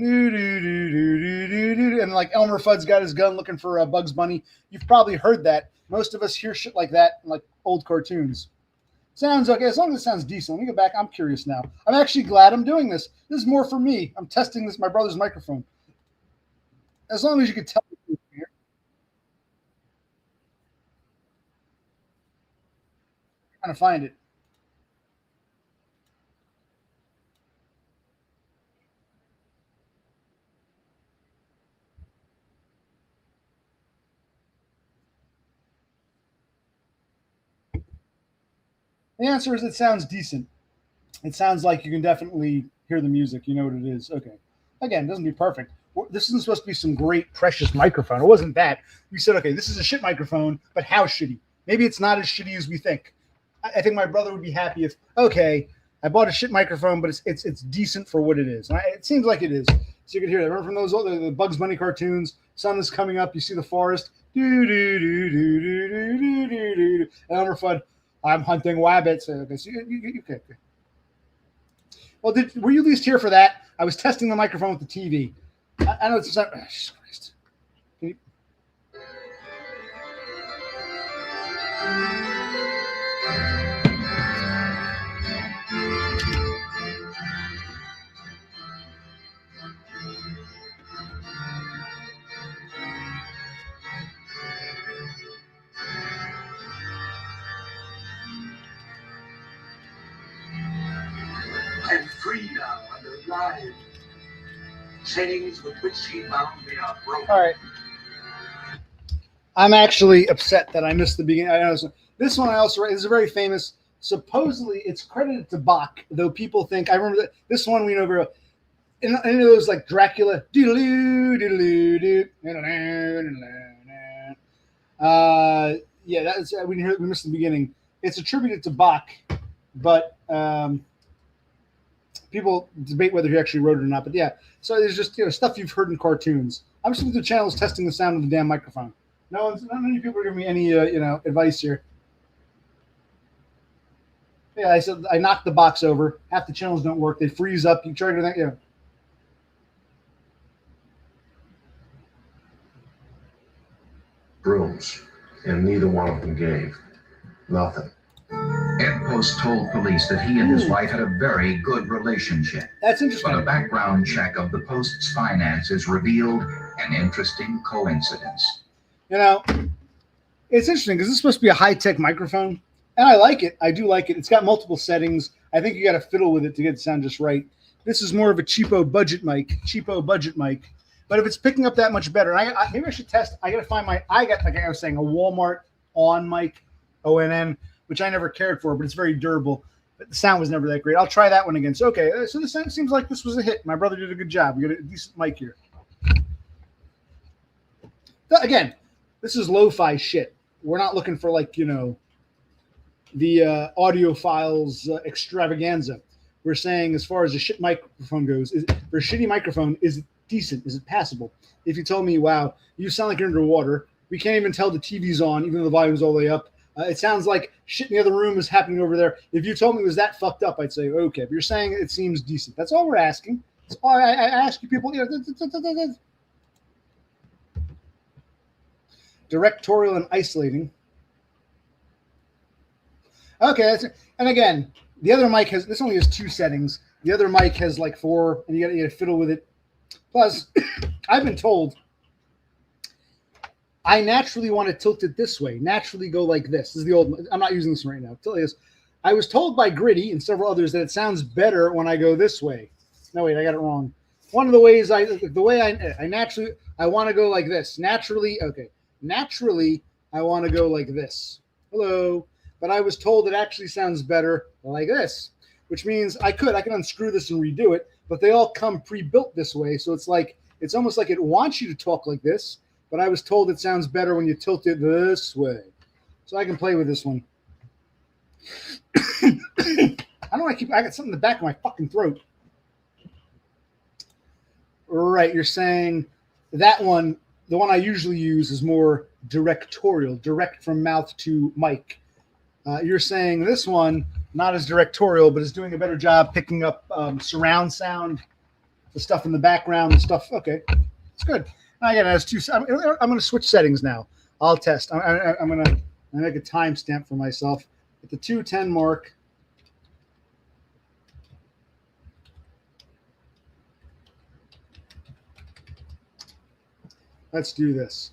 and like Elmer Fudd's got his gun looking for Bugs Bunny. You've probably heard that. Most of us hear shit like that in like old cartoons. Sounds okay, as long as it sounds decent. Let me go back. I'm curious now. I'm actually glad I'm doing this. This is more for me. I'm testing my brother's microphone. As long as you can tell me here. Trying to find it. The answer is it sounds decent. It sounds like you can definitely hear the music. You know what it is. Okay. Again, it doesn't be perfect. This isn't supposed to be some great, precious microphone. It wasn't that. We said, okay, this is a shit microphone, but how shitty? Maybe it's not as shitty as we think. I think my brother would be happy if, okay, I bought a shit microphone, but it's decent for what it is. And it seems like it is. So you can hear that. Remember from those the Bugs Bunny cartoons? Sun is coming up. You see the forest. Do do do do do do do do do. And Elmer Fudd, I'm hunting wabbits. Okay, so okay. Well, were you at least here for that? I was testing the microphone with the TV. I know it's not. Oh, Jesus Christ. Can you? And free now and alive. Chains with which he bound me are broken. All right. I'm actually upset that I missed the beginning. I know this one I also read. This is a very famous. Supposedly, it's credited to Bach, though people think. I remember that this one we know very well. In any of those like Dracula, yeah, that's we missed the beginning. It's attributed to Bach, but people debate whether he actually wrote it or not. But yeah, so there's just stuff you've heard in cartoons. I'm just looking through the channels testing the sound of the damn microphone. None of you people are giving me any advice here. Yeah, I said I knocked the box over. Half the channels don't work. They freeze up. You try to think, Rooms, and neither one of them gave. Nothing. Ed Post told police that he and his wife had a very good relationship. That's interesting. But a background check of the Post's finances revealed an interesting coincidence. It's interesting because this is supposed to be a high-tech microphone, and I like it. I do like it. It's got multiple settings. I think you got to fiddle with it to get it sound just right. This is more of a cheapo budget mic. But if it's picking up that much better, maybe I should test. I got to find like I was saying, a Walmart on mic, ONN, which I never cared for, but it's very durable. But the sound was never that great. I'll try that one again. So, okay, so this seems like this was a hit. My brother did a good job. We got a decent mic here. Again, this is lo-fi shit. We're not looking for the audiophiles extravaganza. We're saying as far as a shit microphone goes, for a shitty microphone, is it decent? Is it passable? If you told me, wow, you sound like you're underwater, we can't even tell the TV's on, even though the volume's all the way up. It sounds like shit in the other room is happening over there. If you told me it was that fucked up, I'd say, okay. But you're saying it seems decent. That's all we're asking. That's all I ask you people. Directorial and isolating. Okay, and again, the other mic this only has 2 settings. The other mic has like 4, and you got to fiddle with it. Plus, I've been told I naturally want to tilt it this way. Naturally go like this. This is the old. I'm not using this one right now. I'll tell you this. I was told by Gritty and several others that it sounds better when I go this way. No, wait, I got it wrong. One of the ways I naturally want to go like this. Naturally, okay. Naturally, I want to go like this. Hello. But I was told it actually sounds better like this, which means I can unscrew this and redo it, but they all come pre-built this way. So it's almost like it wants you to talk like this, but I was told it sounds better when you tilt it this way. So I can play with this one. I got something in the back of my fucking throat. Right, you're saying that one, the one I usually use is more directorial, direct from mouth to mic. You're saying this one, not as directorial, but is doing a better job picking up surround sound, the stuff in the background and stuff. Okay, it's good. Again, it has 2. I'm going to switch settings now. I'll test. I'm going to make a timestamp for myself at the 2:10 mark. Let's do this.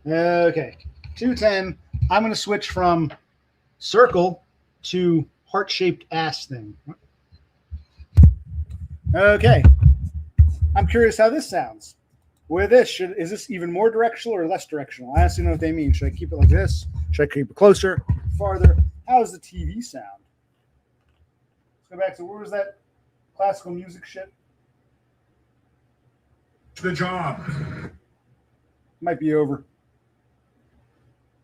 Okay, 2:10. I'm going to switch from circle to heart-shaped ass thing. Okay. I'm curious how this sounds. With this, is this even more directional or less directional? I honestly don't know what they mean. Should I keep it like this? Should I keep it closer, farther? How's the TV sound? Let's go back to, where was that classical music shit? The job. Might be over.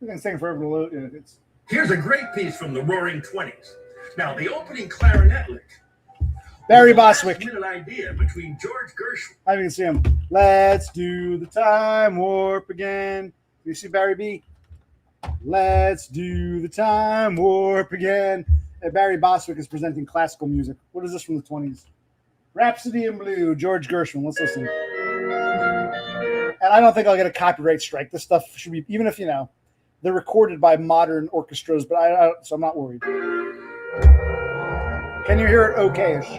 It's taking forever to load. It's Here's a great piece from the Roaring Twenties. Now, the opening clarinet lick. Barry was a Bostwick. last-minute idea between George Gershwin. I didn't even see him. Let's do the time warp again. You see Barry B? Let's do the time warp again. And Barry Bostwick is presenting classical music. What is this from the 20s? Rhapsody in Blue, George Gershwin. Let's listen. And I don't think I'll get a copyright strike. This stuff should be, even if, they're recorded by modern orchestras, but so I'm not worried. Can you hear it okay-ish?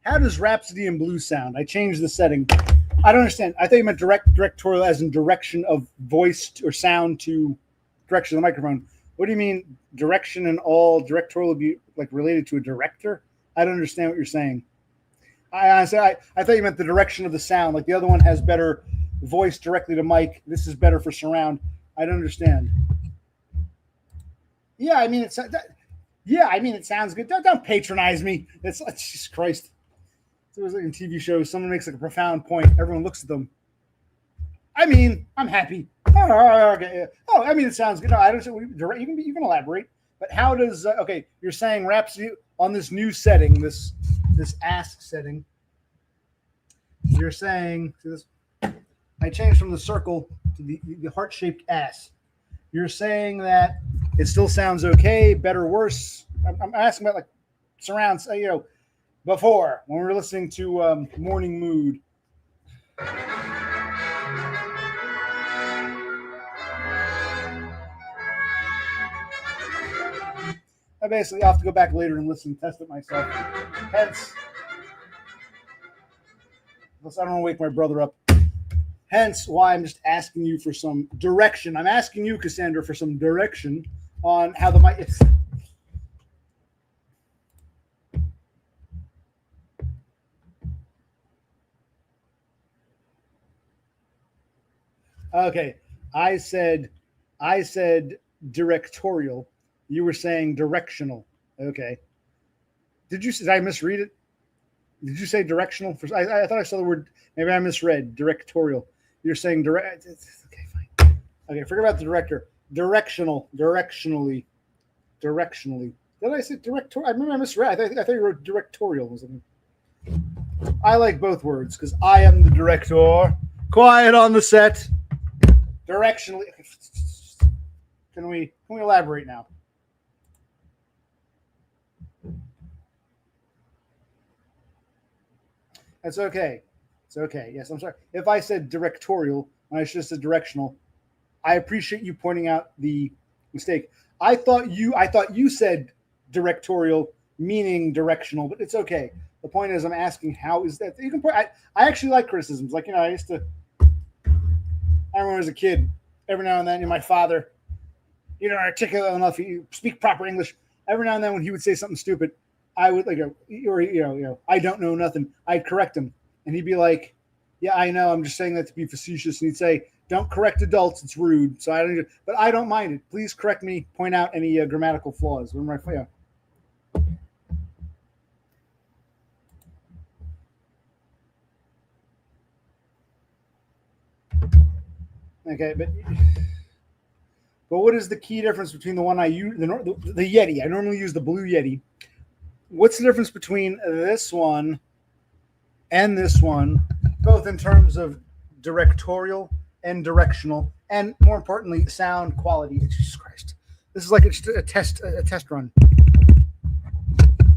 How does Rhapsody in Blue sound? I changed the setting. I don't understand. I thought you meant directorial as in direction of voice or sound to direction of the microphone. What do you mean direction and all directorial would be like related to a director? I don't understand what you're saying. I honestly, I thought you meant the direction of the sound. Like the other one has better voice directly to mic. This is better for surround. I don't understand. Yeah, I mean, it sounds good. Don't patronize me. It's Jesus Christ. It was like in TV shows, someone makes like a profound point. Everyone looks at them. I mean, I'm happy. Okay. Oh, I mean, it sounds good. No, I don't. You can elaborate. But how does? Okay, you're saying Rhapsody on this new setting, this ask setting. You're saying this. I changed from the circle to the heart-shaped ass. You're saying that it still sounds okay, better, worse. I'm asking about like surrounds. Before, when we were listening to Morning Mood. I basically have to go back later and listen, test it myself. Hence, I don't want to wake my brother up. Hence why I'm just asking you for some direction. I'm asking you, Cassandra, for some direction on how the mic is. Okay, I said directorial. You were saying directional. Okay. Did I misread it? Did you say directional? I thought I saw the word. Maybe I misread directorial. You're saying direct. Okay, fine. Okay, forget about the director. Directionally. Did I say director? I remember I misread. I thought you wrote directorial or something. I like both words because I am the director. Quiet on the set. Directionally. Can we elaborate now? That's okay. It's okay. Yes, I'm sorry. If I said directorial and I should have said directional, I appreciate you pointing out the mistake. I thought you said directorial meaning directional, but it's okay. The point is, I'm asking how is that? You can. I actually like criticisms. Like I remember as a kid, every now and then, my father, you don't articulate enough, you speak proper English. Every now and then, when he would say something stupid, I would I don't know nothing. I'd correct him, and he'd be like, "Yeah, I know. I'm just saying that to be facetious." And he'd say, "Don't correct adults; it's rude." So but I don't mind it. Please correct me. Point out any grammatical flaws. Okay, but what is the key difference between the one I use, the Yeti? I normally use the Blue Yeti. What's the difference between this one and this one, both in terms of directorial and directional, and more importantly, sound quality? Jesus Christ, this is like a test run.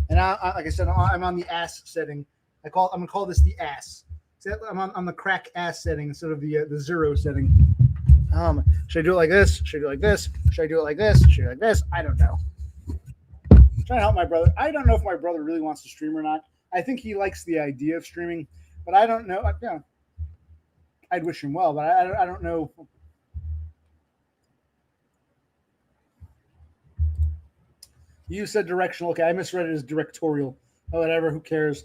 And like I said, I'm on the ass setting. I'm gonna call this the ass. I'm on the crack ass setting instead of the 0 setting. Should I do it like this? Should I do it like this? Should I do it like this? Should I do it like this? I don't know. trying to help my brother. I don't know if my brother really wants to stream or not. I think he likes the idea of streaming, but I don't know. I'd wish him well, but I don't know. You said directional. Okay, I misread it as directorial. Oh, whatever. Who cares?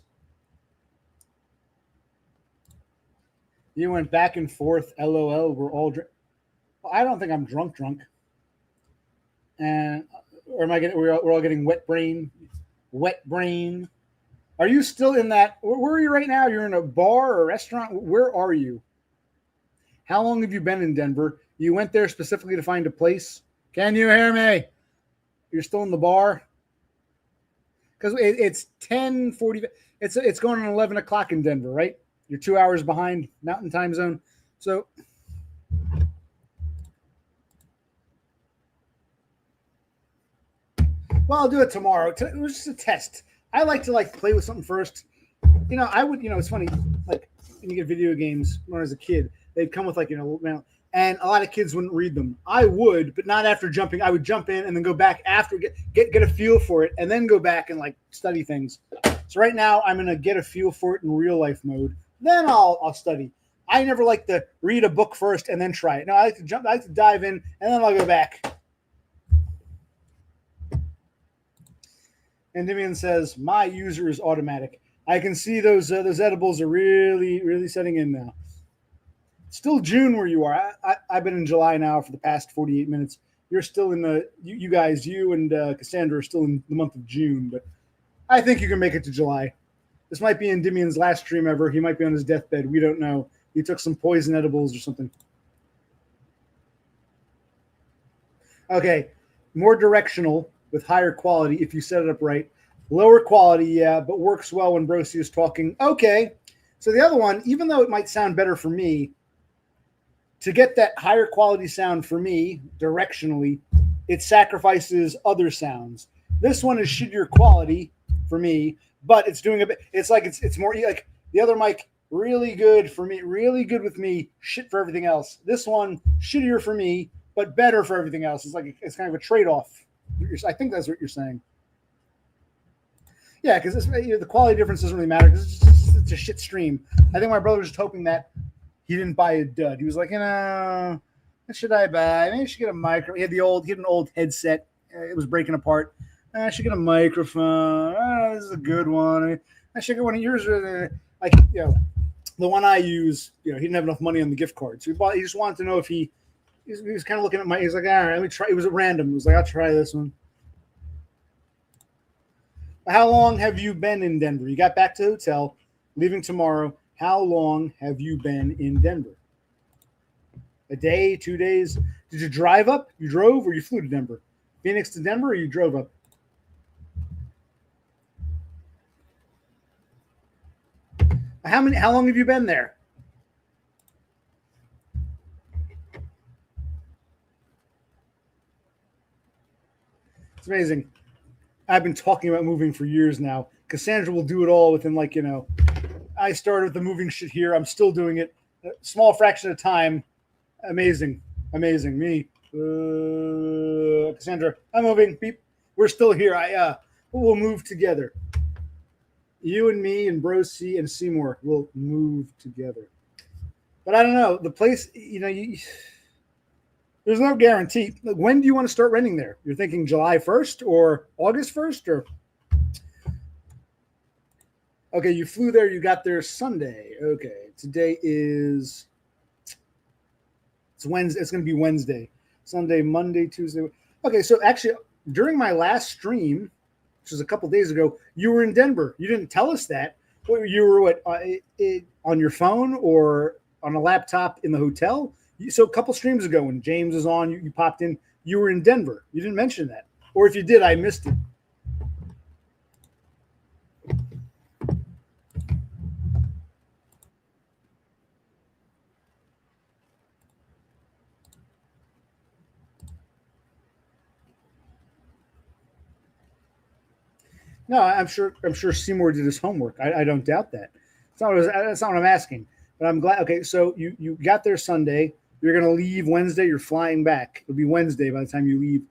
You went back and forth. LOL. We're all drunk. Well, I don't think I'm drunk. And or am I getting? We're all getting wet brain. Wet brain. Are you still in that? Where are you right now? You're in a bar or a restaurant. Where are you? How long have you been in Denver? You went there specifically to find a place. Can you hear me? You're still in the bar? Because it's 10:40. It's going on 11 o'clock in Denver, right? You're 2 hours behind Mountain Time Zone. So well, I'll do it tomorrow. It was just a test. I like to play with something first. I would, it's funny, like when you get video games when I was a kid, they'd come with and a lot of kids wouldn't read them. I would, but not after jumping. I would jump in and then go back after, get a feel for it, and then go back and study things. So right now I'm gonna get a feel for it in real life mode. Then I'll study. I never like to read a book first and then try it. No, I like to jump. I like to dive in and then I'll go back. And Dimian says, my user is automatic. I can see those edibles are really, really setting in now. Still June where you are. I've been in July now for the past 48 minutes. You're still in you guys, you and Cassandra are still in the month of June, but I think you can make it to July. This might be in Dimian's last stream ever. He might be on his deathbed. We don't know. He took some poison edibles or something. Okay, more directional with higher quality if you set it up right. Lower quality, yeah, but works well when Brosi is talking. Okay, so the other one, even though it might sound better for me, to get that higher quality sound for me, directionally, it sacrifices other sounds. This one is shittier quality for me, but it's doing a bit. It's like it's more like the other mic, really good for me, really good with me, shit for everything else. This one, shittier for me, but better for everything else. It's kind of a trade-off. I think that's what you're saying. Yeah, because the quality difference doesn't really matter because it's a shit stream. I think my brother was just hoping that he didn't buy a dud. He was like, what should I buy? Maybe I should get a micro. He had an old headset. It was breaking apart. I should get a microphone. This is a good one. I should get one of yours. The one I use, he didn't have enough money on the gift card. So he just wanted to know if he was kind of looking at he's like, all right, let me try. It was at random. He was like, I'll try this one. How long have you been in Denver? You got back to the hotel, leaving tomorrow. How long have you been in Denver? A day, 2 days? Did you drive up? You drove or you flew to Denver? Phoenix to Denver or you drove up? How long have you been there? It's amazing. I've been talking about moving for years now. Cassandra will do it all within I started with the moving shit here. I'm still doing it. A small fraction of time. Amazing. Me. Cassandra, I'm moving. Beep. We're still here. We'll move together. You and me and Brosi and Seymour will move together. But I don't know. The place, there's no guarantee. When do you want to start renting there? You're thinking July 1st or August 1st? Or okay, you flew there. You got there Sunday. Okay, today is it's Wednesday. It's going to be Wednesday, Sunday, Monday, Tuesday. Okay, so actually, during my last stream, which was a couple days ago, you were in Denver. You didn't tell us that. You were on your phone or on a laptop in the hotel? So a couple streams ago when James was on, you popped in, you were in Denver. You didn't mention that. Or if you did, I missed it. No, I'm sure Seymour did his homework. I don't doubt that. That's not what I'm asking. But I'm glad. Okay, so you got there Sunday. You're going to leave Wednesday. You're flying back. It'll be Wednesday by the time you leave.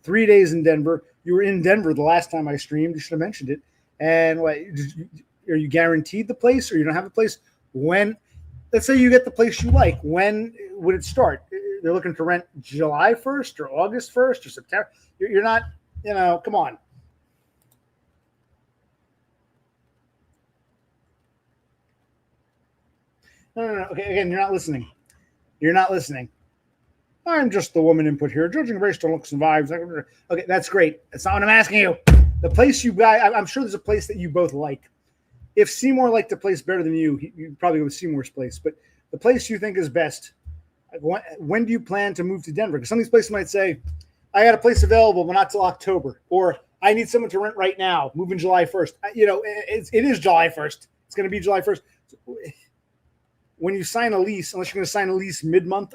3 days in Denver. You were in Denver the last time I streamed. You should have mentioned it. And what, are you guaranteed the place, or you don't have a place? When, let's say you get the place you like, when would it start? They're looking to rent July 1st or August 1st or September. You're not, come on. No. Okay, again, you're not listening. You're not listening. I'm just the woman input here, judging based on looks and vibes. Okay, that's great. That's not what I'm asking you. The place you buy, I'm sure there's a place that you both like. If Seymour liked a place better than you'd probably go with Seymour's place. But the place you think is best, when do you plan to move to Denver? Because some of these places might say, I got a place available, but not till October. Or I need someone to rent right now, moving July 1st. It is July 1st. It's going to be July 1st. When you sign a lease, unless you're going to sign a lease mid-month,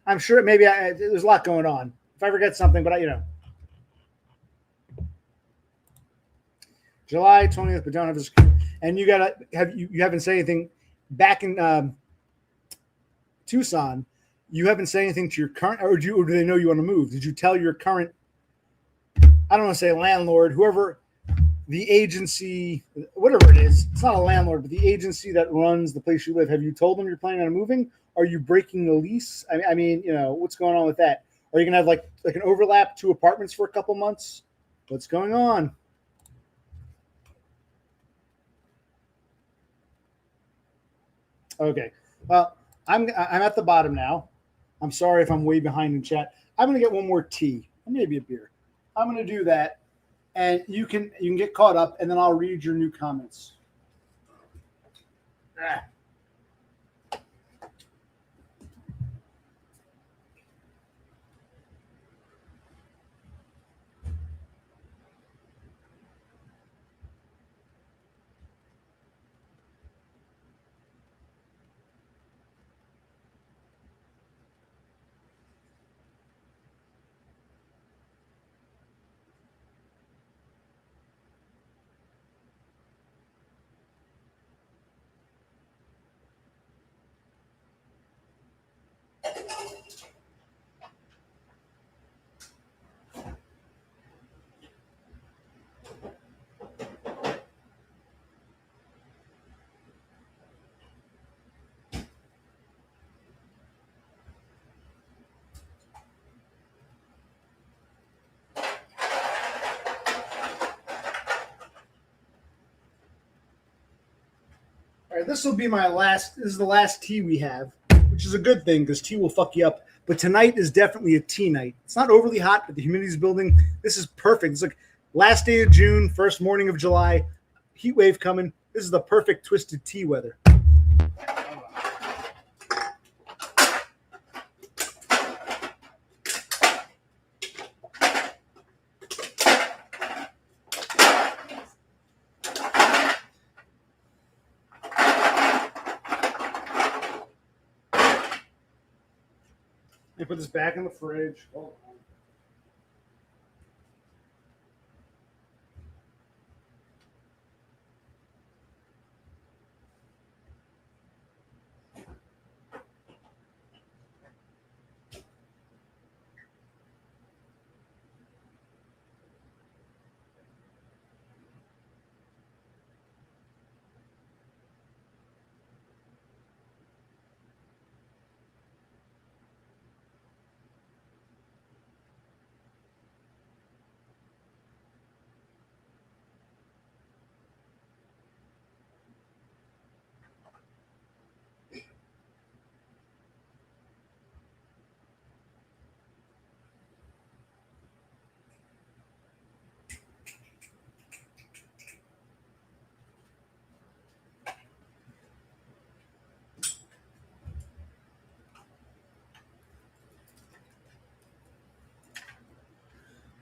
I'm sure maybe there's a lot going on. If I forget something, but July 20th, but don't have this. And you haven't said anything back in Tucson. You haven't said anything to your current, or do they know you want to move? Did you tell your current, I don't want to say landlord, whoever, the agency, whatever it is, it's not a landlord, but the agency that runs the place you live, have you told them you're planning on moving? Are you breaking the lease? I mean, what's going on with that? Are you going to have like an overlap, 2 apartments for a couple months? What's going on? Okay. Well, I'm at the bottom now. I'm sorry if I'm way behind in chat. I'm going to get one more tea, maybe a beer. I'm going to do that, and you can get caught up, and then I'll read your new comments. All right, this will be this is the last tea we have, which is a good thing because tea will fuck you up. But tonight is definitely a tea night. It's not overly hot, but the humidity's building. This is perfect. It's like last day of June, first morning of July, heat wave coming. This is the perfect twisted tea weather. Let me put this back in the fridge. Hold on.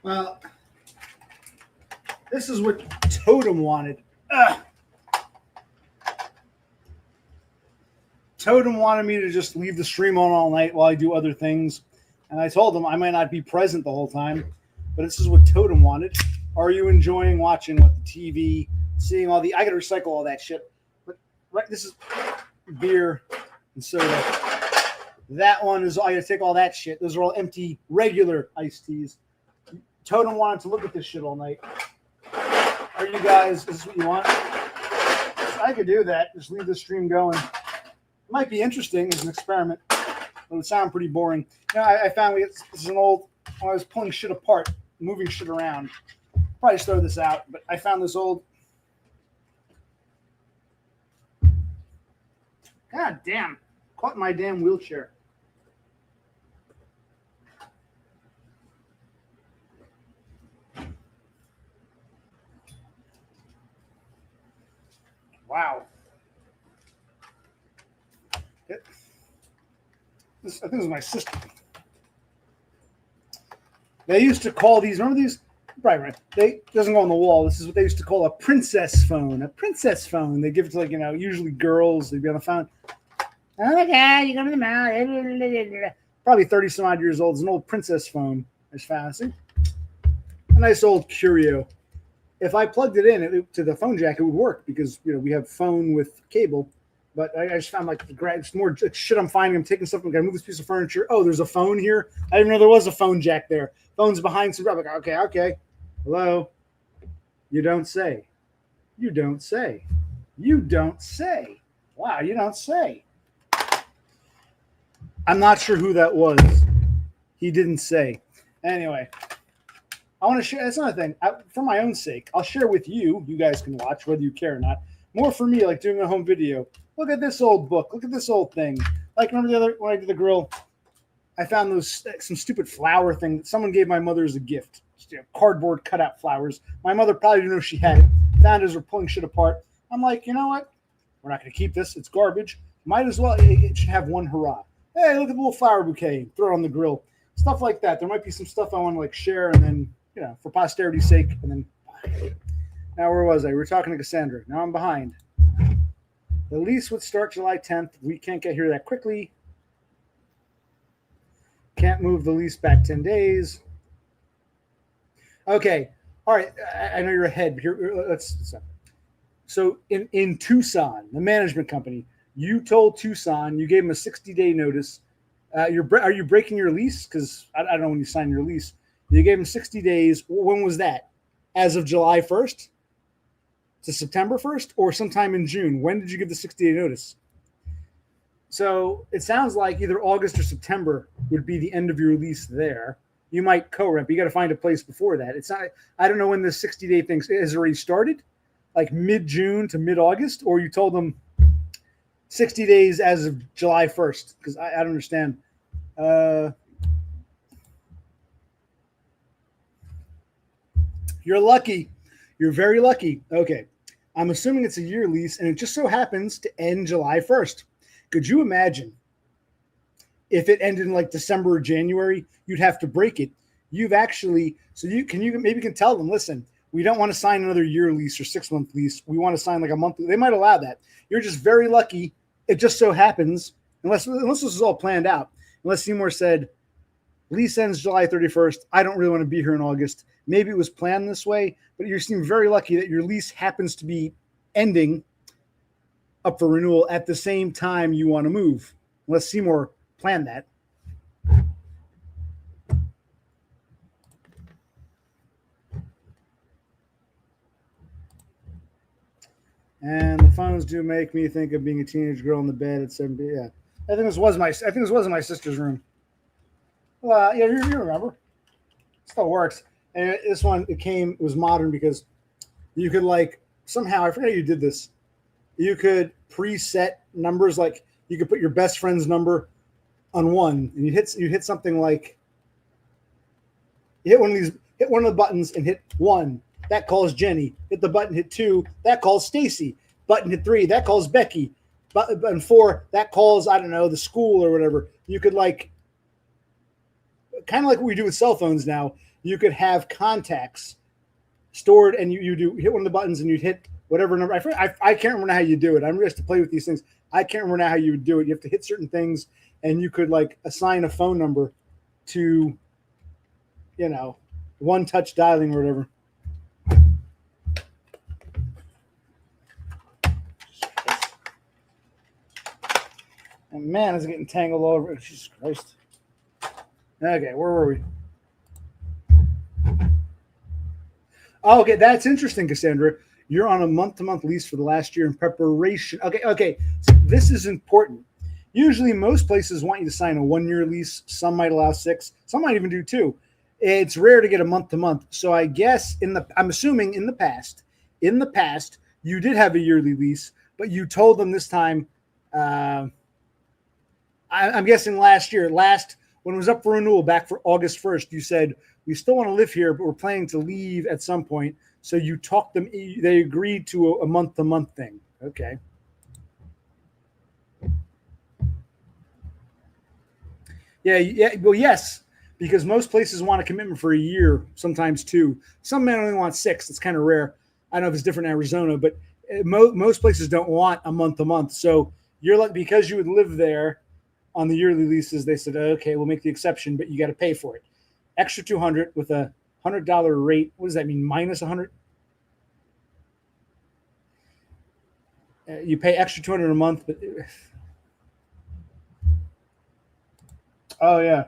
Well, this is what Totem wanted. Totem wanted me to just leave the stream on all night while I do other things. And I told him I might not be present the whole time, but this is what Totem wanted. Are you enjoying watching the TV, seeing all I got to recycle all that shit. But right, this is beer and soda. That one is I got to take all that shit. Those are all empty, regular iced teas. Totem wanted to look at this shit all night. Are you guys? Is this what you want? I could do that. Just leave the stream going. It might be interesting as an experiment. It would sound pretty boring. You know, I found this is an old. When I was pulling shit apart, moving shit around. Probably just throw this out, but I found this old. God damn! Caught in my damn wheelchair. Wow. I think it was my sister. They used to call these, remember these? Right. It doesn't go on the wall. This is what they used to call a princess phone. A princess phone. They give it to, like, usually girls. They'd be on the phone. Oh my God, you go to the mouth. Probably 30 some odd years old. It's an old princess phone. It's fancy. A nice old curio. If I plugged it in to the phone jack, it would work because we have phone with cable. But I just found it's more shit I'm finding. I'm taking stuff. I'm gonna move this piece of furniture. Oh, there's a phone here. I didn't know there was a phone jack there. Phone's behind some. I'm like, okay. Hello. You don't say. You don't say. You don't say. Wow, you don't say. I'm not sure who that was. He didn't say. Anyway. I want to share. That's another thing. For my own sake, I'll share with you. You guys can watch whether you care or not. More for me, like doing a home video. Look at this old book. Look at this old thing. Like, remember when I did the grill? I found some stupid flower thing that someone gave my mother as a gift. Just, cardboard cutout flowers. My mother probably didn't know she had it. Found it as we're pulling shit apart. I'm like, you know what? We're not going to keep this. It's garbage. Might as well. It should have one hurrah. Hey, look at the little flower bouquet. Throw it on the grill. Stuff like that. There might be some stuff I want to share and then. For posterity's sake, and then now where was I? We were talking to Cassandra. Now I'm behind. The lease would start July 10th. We can't get here that quickly. Can't move the lease back 10 days. Okay. All right. I know you're ahead. Here, let's. So in Tucson, the management company, you told Tucson, you gave them a 60-day notice. Are you breaking your lease? Because I don't know when you sign your lease. You gave them 60 days. When was that? As of July 1st to September 1st or sometime in June? When did you give the 60-day notice? So it sounds like either August or September would be the end of your lease there. You might co-rent, but you got to find a place before that. It's not. I don't know when the 60-day thing has already started, like mid-June to mid-August, or you told them 60 days as of July 1st, because I don't understand. You're lucky. You're very lucky. Okay. I'm assuming it's a year lease, and it just so happens to end July 1st. Could you imagine if it ended in like December or January? You'd have to break it. You've actually, so you can tell them, listen, we don't want to sign another year lease or 6-month lease. We want to sign like a month. They might allow that. You're just very lucky. It just so happens, unless this is all planned out, unless Seymour said, lease ends July 31st. I don't really want to be here in August. Maybe it was planned this way, but you seem very lucky that your lease happens to be ending up for renewal at the same time you want to move, unless Seymour planned that. And the phones do make me think of being a teenage girl in the bed at 7 p.m. Yeah, I think this was my sister's room. Well, yeah, you remember? It still works. And this one, it was modern because you could somehow, I forget how you did this. You could preset numbers, like you could put your best friend's number on one, and you hit something like, you hit one of the buttons and hit 1. That calls Jenny. Hit the button, hit 2. That calls Stacy. Button hit 3. That calls Becky. Button 4. That calls, I don't know, the school or whatever. You could kind of like what we do with cell phones now. You could have contacts stored, and you hit one of the buttons, and you'd hit whatever number. I can't remember how you do it. I'm just to play with these things. I can't remember now how you would do it. You have to hit certain things, and you could assign a phone number to, one touch dialing or whatever. And Man, it's getting tangled all over. Jesus Christ. Okay, where were we? Oh, okay, that's interesting, Cassandra. You're on a month-to-month lease for the last year in preparation. Okay. So this is important. Usually, most places want you to sign a 1-year lease. Some might allow 6. Some might even do 2. It's rare to get a month-to-month. So I guess I'm assuming in the past, you did have a yearly lease, but you told them this time. I'm guessing last year, when it was up for renewal back for August 1st, you said we still want to live here, but we're planning to leave at some point. So you talked them, they agreed to a month-to-month thing. Okay. Yeah. Well, yes, because most places want a commitment for a year, sometimes 2. Some men only want 6. It's kind of rare. I don't know if it's different in Arizona, but most places don't want a month-to-month. So you're like, because you would live there on the yearly leases, they said, okay, we'll make the exception, but you got to pay for it. Extra $200 with a $100 rate. What does that mean? Minus 100? You pay extra $200 a month, but oh yeah.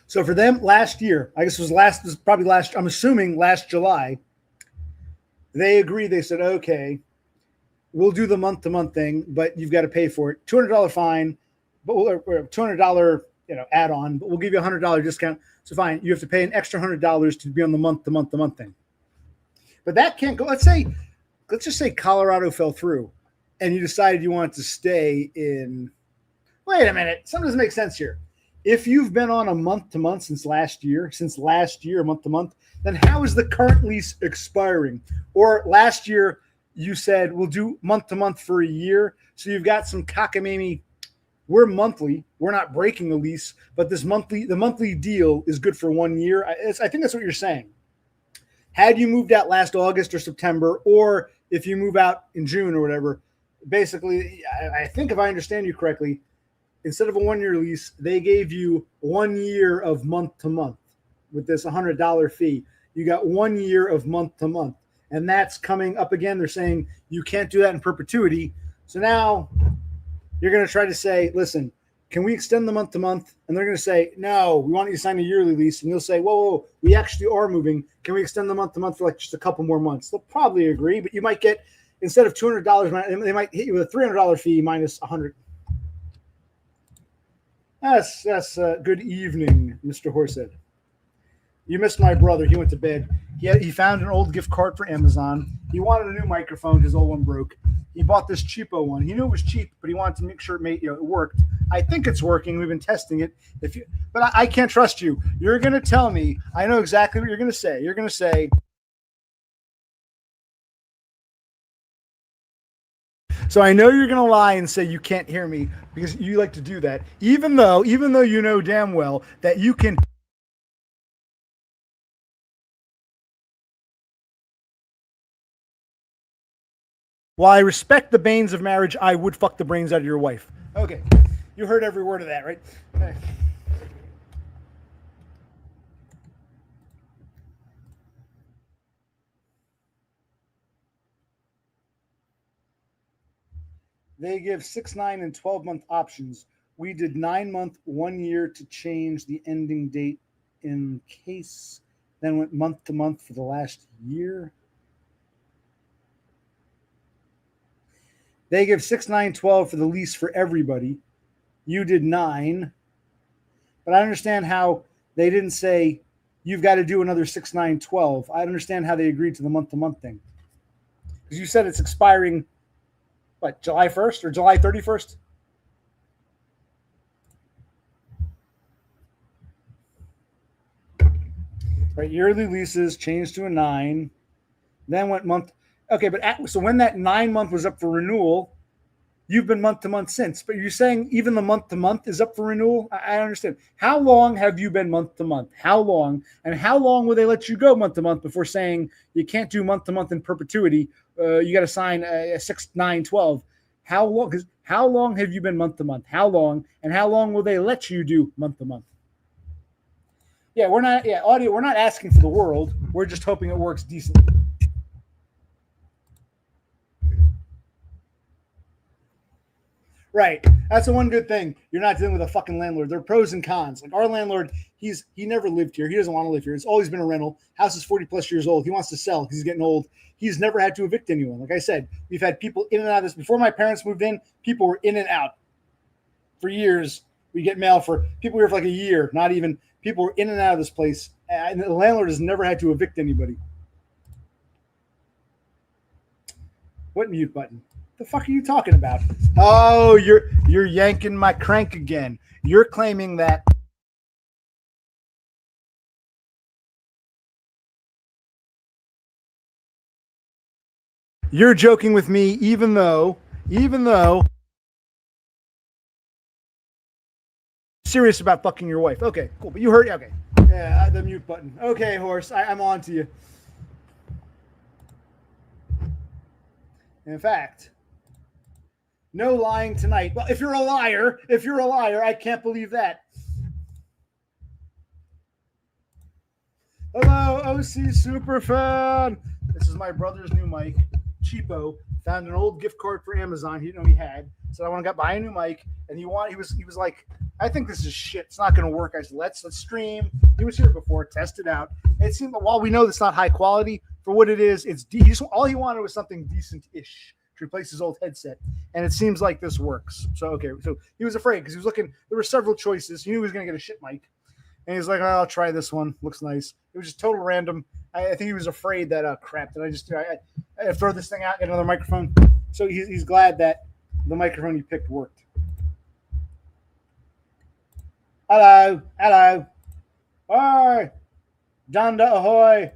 So for them, last year, I guess it was probably last. I'm assuming last July. They agreed. They said, okay, we'll do the month-to-month thing, but you've got to pay for it. $200 fine, but $200 add-on, but we'll give you a $100 discount. So fine, you have to pay an extra $100 to be on the month-to-month thing. But that can't go. Let's just say Colorado fell through, and you decided you wanted to stay in. Wait a minute, something doesn't make sense here. If you've been on a month-to-month since last year, month-to-month, then how is the current lease expiring? Or last year you said we'll do month-to-month for a year, so you've got some cockamamie. We're monthly. We're not breaking a lease, but the monthly deal is good for 1 year. I think that's what you're saying. Had you moved out last August or September, or if you move out in June or whatever, basically, I think if I understand you correctly, instead of a 1-year lease, they gave you 1 year of month-to-month with this $100 fee. You got 1 year of month-to-month, and that's coming up again. They're saying you can't do that in perpetuity. So now you're going to try to say, listen, can we extend the month-to-month? And they're going to say, no, we want you to sign a yearly lease. And you'll say, whoa, we actually are moving. Can we extend the month-to-month for like just a couple more months? They'll probably agree, but you might get, instead of $200, they might hit you with a $300 fee minus $100. Yes. Good evening, Mr. Horsehead. You missed my brother. He went to bed. He found an old gift card for Amazon. He wanted a new microphone. His old one broke. He bought this cheapo one. He knew it was cheap, but he wanted to make sure it worked. I think it's working. We've been testing it. But I can't trust you. You're going to tell me. I know exactly what you're going to say. You're going to say, so I know you're going to lie and say you can't hear me because you like to do that, even though you know damn well that you can. While I respect the banes of marriage, I would fuck the brains out of your wife. Okay. You heard every word of that, right? Okay. They give 6, 9, and 12-month options. We did 9-month, 1 year to change the ending date in case, then went month-to-month for the last year. They give 6, 9, 12 for the lease for everybody. You did 9. But I understand how they didn't say you've got to do another 6, 9, 12. I understand how they agreed to the month-to-month thing. Because you said it's expiring, what, July 1st or July 31st? Right, yearly leases changed to a 9. Then went month. Okay, but so when that 9-month was up for renewal, you've been month-to-month since. But you're saying even the month-to-month is up for renewal? I understand. How long have you been month-to-month? How long? And how long will they let you go month-to-month before saying you can't do month-to-month in perpetuity? You got to sign a 6, 9, 12. How long? Because how long have you been month-to-month? How long? And how long will they let you do month-to-month? Yeah, we're not. Yeah, audio. We're not asking for the world. We're just hoping it works decently. Right. That's the one good thing. You're not dealing with a fucking landlord. There are pros and cons. Like our landlord, he never lived here. He doesn't want to live here. It's always been a rental. House is 40 plus years old. He wants to sell because he's getting old. He's never had to evict anyone. Like I said, we've had people in and out of this. Before my parents moved in, people were in and out for years. We get mail for people here for like a year, not even. People were in and out of this place. And the landlord has never had to evict anybody. What mute button? The fuck are you talking about? Oh, you're yanking my crank again. You're claiming that you're joking with me, even though serious about fucking your wife. Okay, cool. But you heard, okay. Yeah, the mute button. Okay, horse, I'm on to you. In fact, no lying tonight. Well, if you're a liar, I can't believe that. Hello, OC Superfan. This is my brother's new mic, cheapo. Found an old gift card for Amazon. He didn't know he had. So I want to buy a new mic, and he was like, I think this is shit. It's not going to work. I said, let's stream. He was here before, test it out. It seemed, while we know it's not high quality for what it is, it's all he wanted was something decent-ish to replace his old headset, and it seems like this works. So okay, so he was afraid because he was looking. There were several choices. He knew he was going to get a shit mic, and he's like, oh, "I'll try this one. Looks nice." It was just total random. I think he was afraid that crap. Did I throw this thing out, get another microphone? So he's glad that the microphone he picked worked. Hello, hi, Donda ahoy.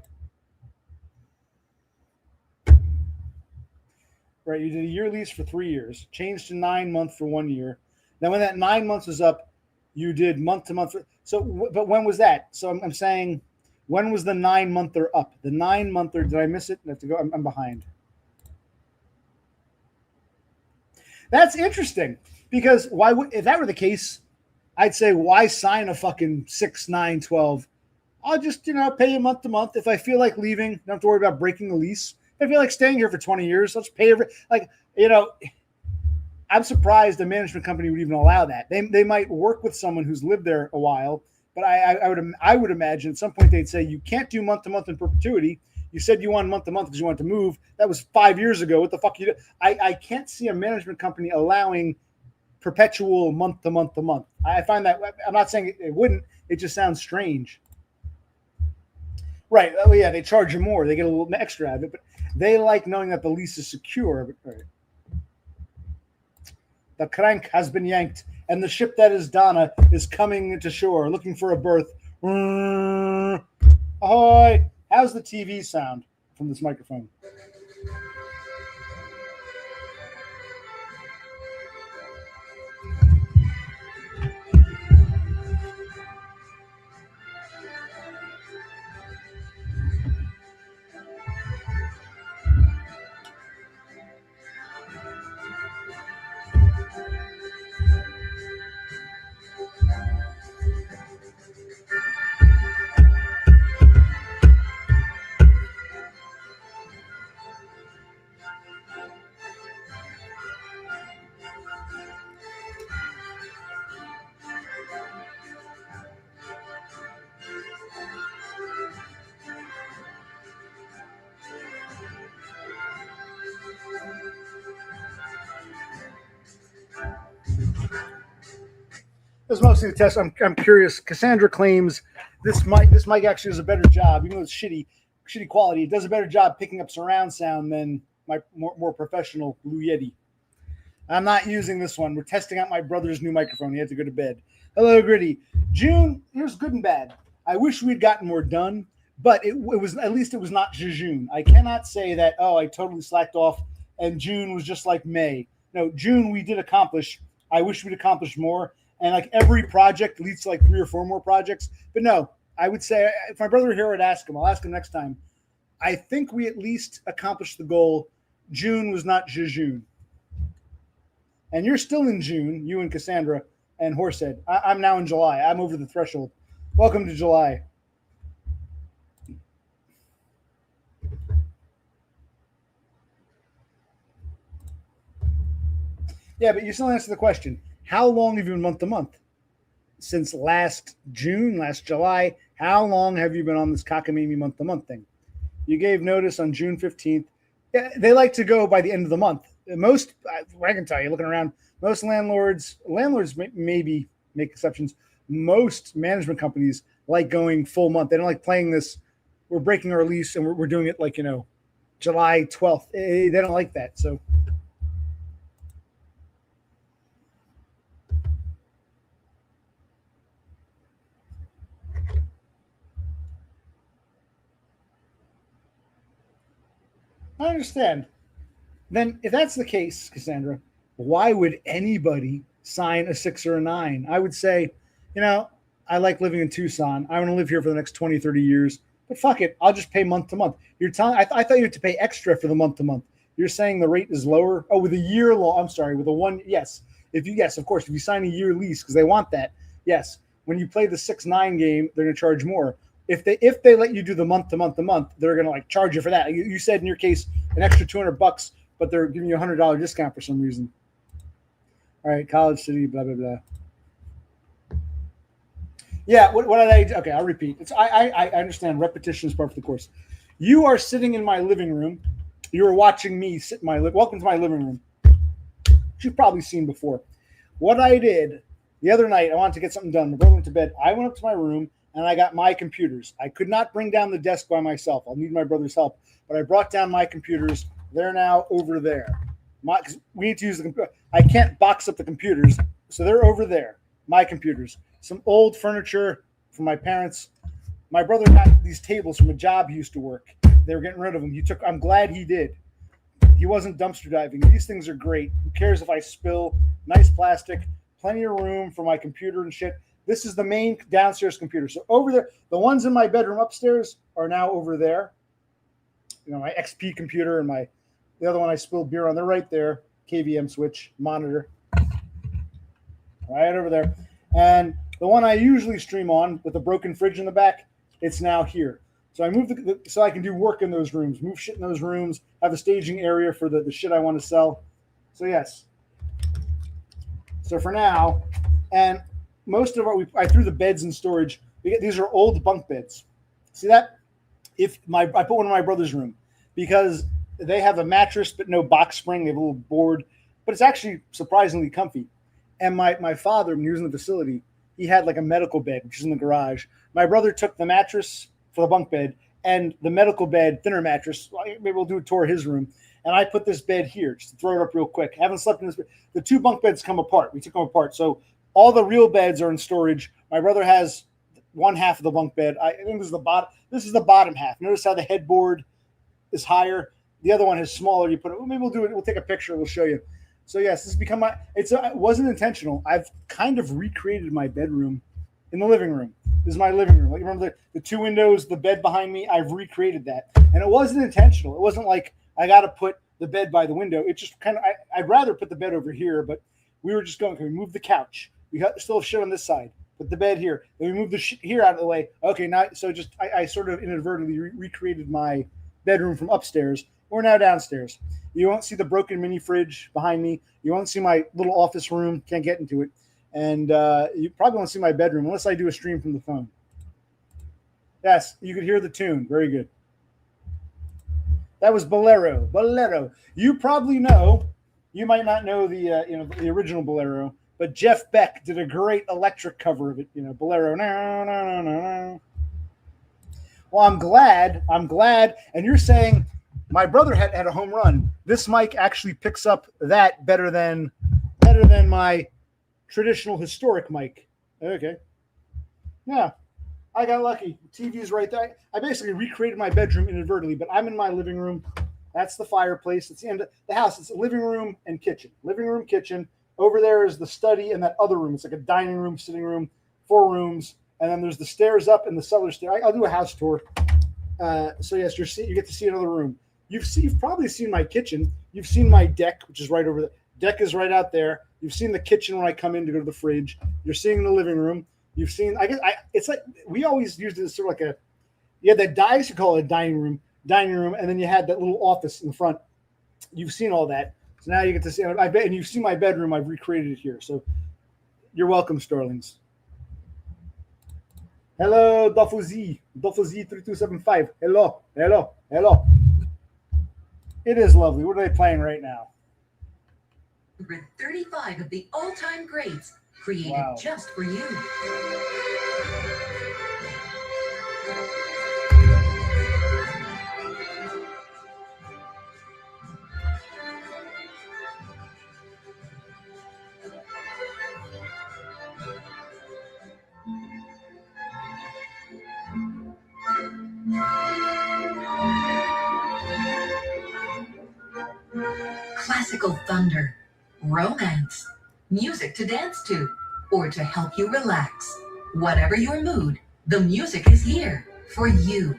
Right, you did a year lease for 3 years, changed to 9 months for 1 year. Then when that 9 months was up, you did month to month. So, but when was that? So I'm saying, when was the 9 monther up? The 9 monther, did I miss it? I have to go. I'm behind. That's interesting because why would, if that were the case, I'd say why sign a fucking 6, 9, 12? I'll just pay you month to month. If I feel like leaving, don't have to worry about breaking the lease. If I feel like staying here for 20 years, let's pay every, I'm surprised a management company would even allow that. They might work with someone who's lived there a while, but I would imagine at some point they'd say you can't do month to month in perpetuity. You said you wanted month to month because you wanted to move. That was 5 years ago. What the fuck you do? I can't see a management company allowing perpetual month to month to month. I find that, I'm not saying it wouldn't. It just sounds strange. Right. Oh yeah, they charge you more. They get a little extra out of it, but they like knowing that the lease is secure. Right. The crank has been yanked, and the ship that is Donna is coming to shore, looking for a berth. Ahoy! How's the TV sound from this microphone? It was mostly a test. I'm curious. Cassandra claims this mic actually does a better job, even though it's shitty quality. It does a better job picking up surround sound than my more professional Blue Yeti. I'm not using this one. We're testing out my brother's new microphone. He had to go to bed. Hello, Gritty. June, here's good and bad. I wish we'd gotten more done, but it was, at least it was not June. I cannot say that, I totally slacked off and June was just like May. No, June we did accomplish. I wish we'd accomplished more. And like every project leads to like 3 or 4 more projects. But no, I would say if my brother were here, I'd ask him. I'll ask him next time. I think we at least accomplished the goal. June was not June. And you're still in June, you and Cassandra and Horsehead. I'm now in July. I'm over the threshold. Welcome to July. Yeah, but you still answer the question. How long have you been month to month? Since last June, last July. How long have you been on this cockamamie month to month thing? You gave notice on June 15th. Yeah, they like to go by the end of the month. Most, I can tell you, looking around, most landlords maybe make exceptions. Most management companies like going full month. They don't like playing this. We're breaking our lease and we're doing it like, July 12th. They don't like that. So I understand. Then if that's the case, Cassandra, why would anybody sign a 6 or a 9? I would say, I like living in Tucson. I want to live here for the next 20, 30 years. But fuck it. I'll just pay month to month. You're telling I thought you had to pay extra for the month to month. You're saying the rate is lower? Oh, with a year long. I'm sorry, with a one. Yes. Yes, of course. If you sign a year lease, because they want that. Yes. When you play the 6-9 game, they're going to charge more. If they let you do the month to month to month, they're going to charge you for that. You said in your case an extra $200, but they're giving you a $100 discount for some reason. All right, College City, blah blah blah. Yeah, what did I do? Okay, I'll repeat. I understand repetition is part of the course. You are sitting in my living room. You are watching me sit in my welcome to my living room. Which you've probably seen before. What I did the other night, I wanted to get something done. My brother went to bed. I went up to my room and I got my computers. I could not bring down the desk by myself. I'll need my brother's help. But I brought down my computers. They're now over there. We need to use the computer. I can't box up the computers, so they're over there. My computers. Some old furniture from my parents. My brother got these tables from a job he used to work. They were getting rid of them. I'm glad he did. He wasn't dumpster diving. These things are great. Who cares if I spill? Nice plastic. Plenty of room for my computer and shit. This is the main downstairs computer. So over there, the ones in my bedroom upstairs are now over there. My XP computer and the other one I spilled beer on. They're right there. KVM switch, monitor. Right over there. And the one I usually stream on with a broken fridge in the back, it's now here. So I moved so I can do work in those rooms, move shit in those rooms, have a staging area for the shit I want to sell. So yes. So for now, and most of I threw the beds in storage. These are old bunk beds. See that? I put one in my brother's room because they have a mattress but no box spring. They have a little board, but it's actually surprisingly comfy. And my father, when he was in the facility, he had like a medical bed, which is in the garage. My brother took the mattress for the bunk bed and the medical bed, thinner mattress. Maybe we'll do a tour of his room. And I put this bed here just to throw it up real quick. I haven't slept in this bed. The two bunk beds come apart. We took them apart. So all the real beds are in storage. My brother has one half of the bunk bed. I think this is the bottom. This is the bottom half. Notice how the headboard is higher. The other one is smaller. You put it. Maybe we'll do it. We'll take a picture. We'll show you. So yes, this has become it wasn't intentional. I've kind of recreated my bedroom in the living room. This is my living room. Like, remember the two windows, the bed behind me? I've recreated that. And it wasn't intentional. It wasn't like I got to put the bed by the window. It just kind of, I'd rather put the bed over here, but we were just going, okay, we moved the couch. We still have shit on this side. Put the bed here. Then we moved the shit here out of the way. Okay, now, so just, I sort of inadvertently recreated my bedroom from upstairs. We're now downstairs. You won't see the broken mini fridge behind me. You won't see my little office room. Can't get into it. And you probably won't see my bedroom unless I do a stream from the phone. Yes, you could hear the tune. Very good. That was Bolero. Bolero. You probably know. You might not know the original Bolero, but Jeff Beck did a great electric cover of it. Bolero. No, no, no, no, no. Well, I'm glad. And you're saying my brother had a home run. This mic actually picks up that better than my traditional historic mic. Okay. Yeah. I got lucky. TV's right there. I basically recreated my bedroom inadvertently, but I'm in my living room. That's the fireplace. It's the end of the house. It's a living room and kitchen. Living room, kitchen. Over there is the study and that other room. It's like a dining room, sitting room, 4 rooms. And then there's the stairs up and the cellar stair. I'll do a house tour. So yes, you get to see another room. You've probably seen my kitchen. You've seen my deck, which is right over there. Deck is right out there. You've seen the kitchen when I come in to go to the fridge. You're seeing the living room. You've seen, it's like, we always used it as sort of like I used to call it a dining room, and then you had that little office in the front. You've seen all that. So now you get to see. I bet, and you see my bedroom. I've recreated it here. So you're welcome, Starlings. Hello, Dofuzi 3275. Hello. It is lovely. What are they playing right now? 35 of the all-time greats created just for you. Classical thunder, romance, music to dance to, or to help you relax. Whatever your mood, the music is here for you.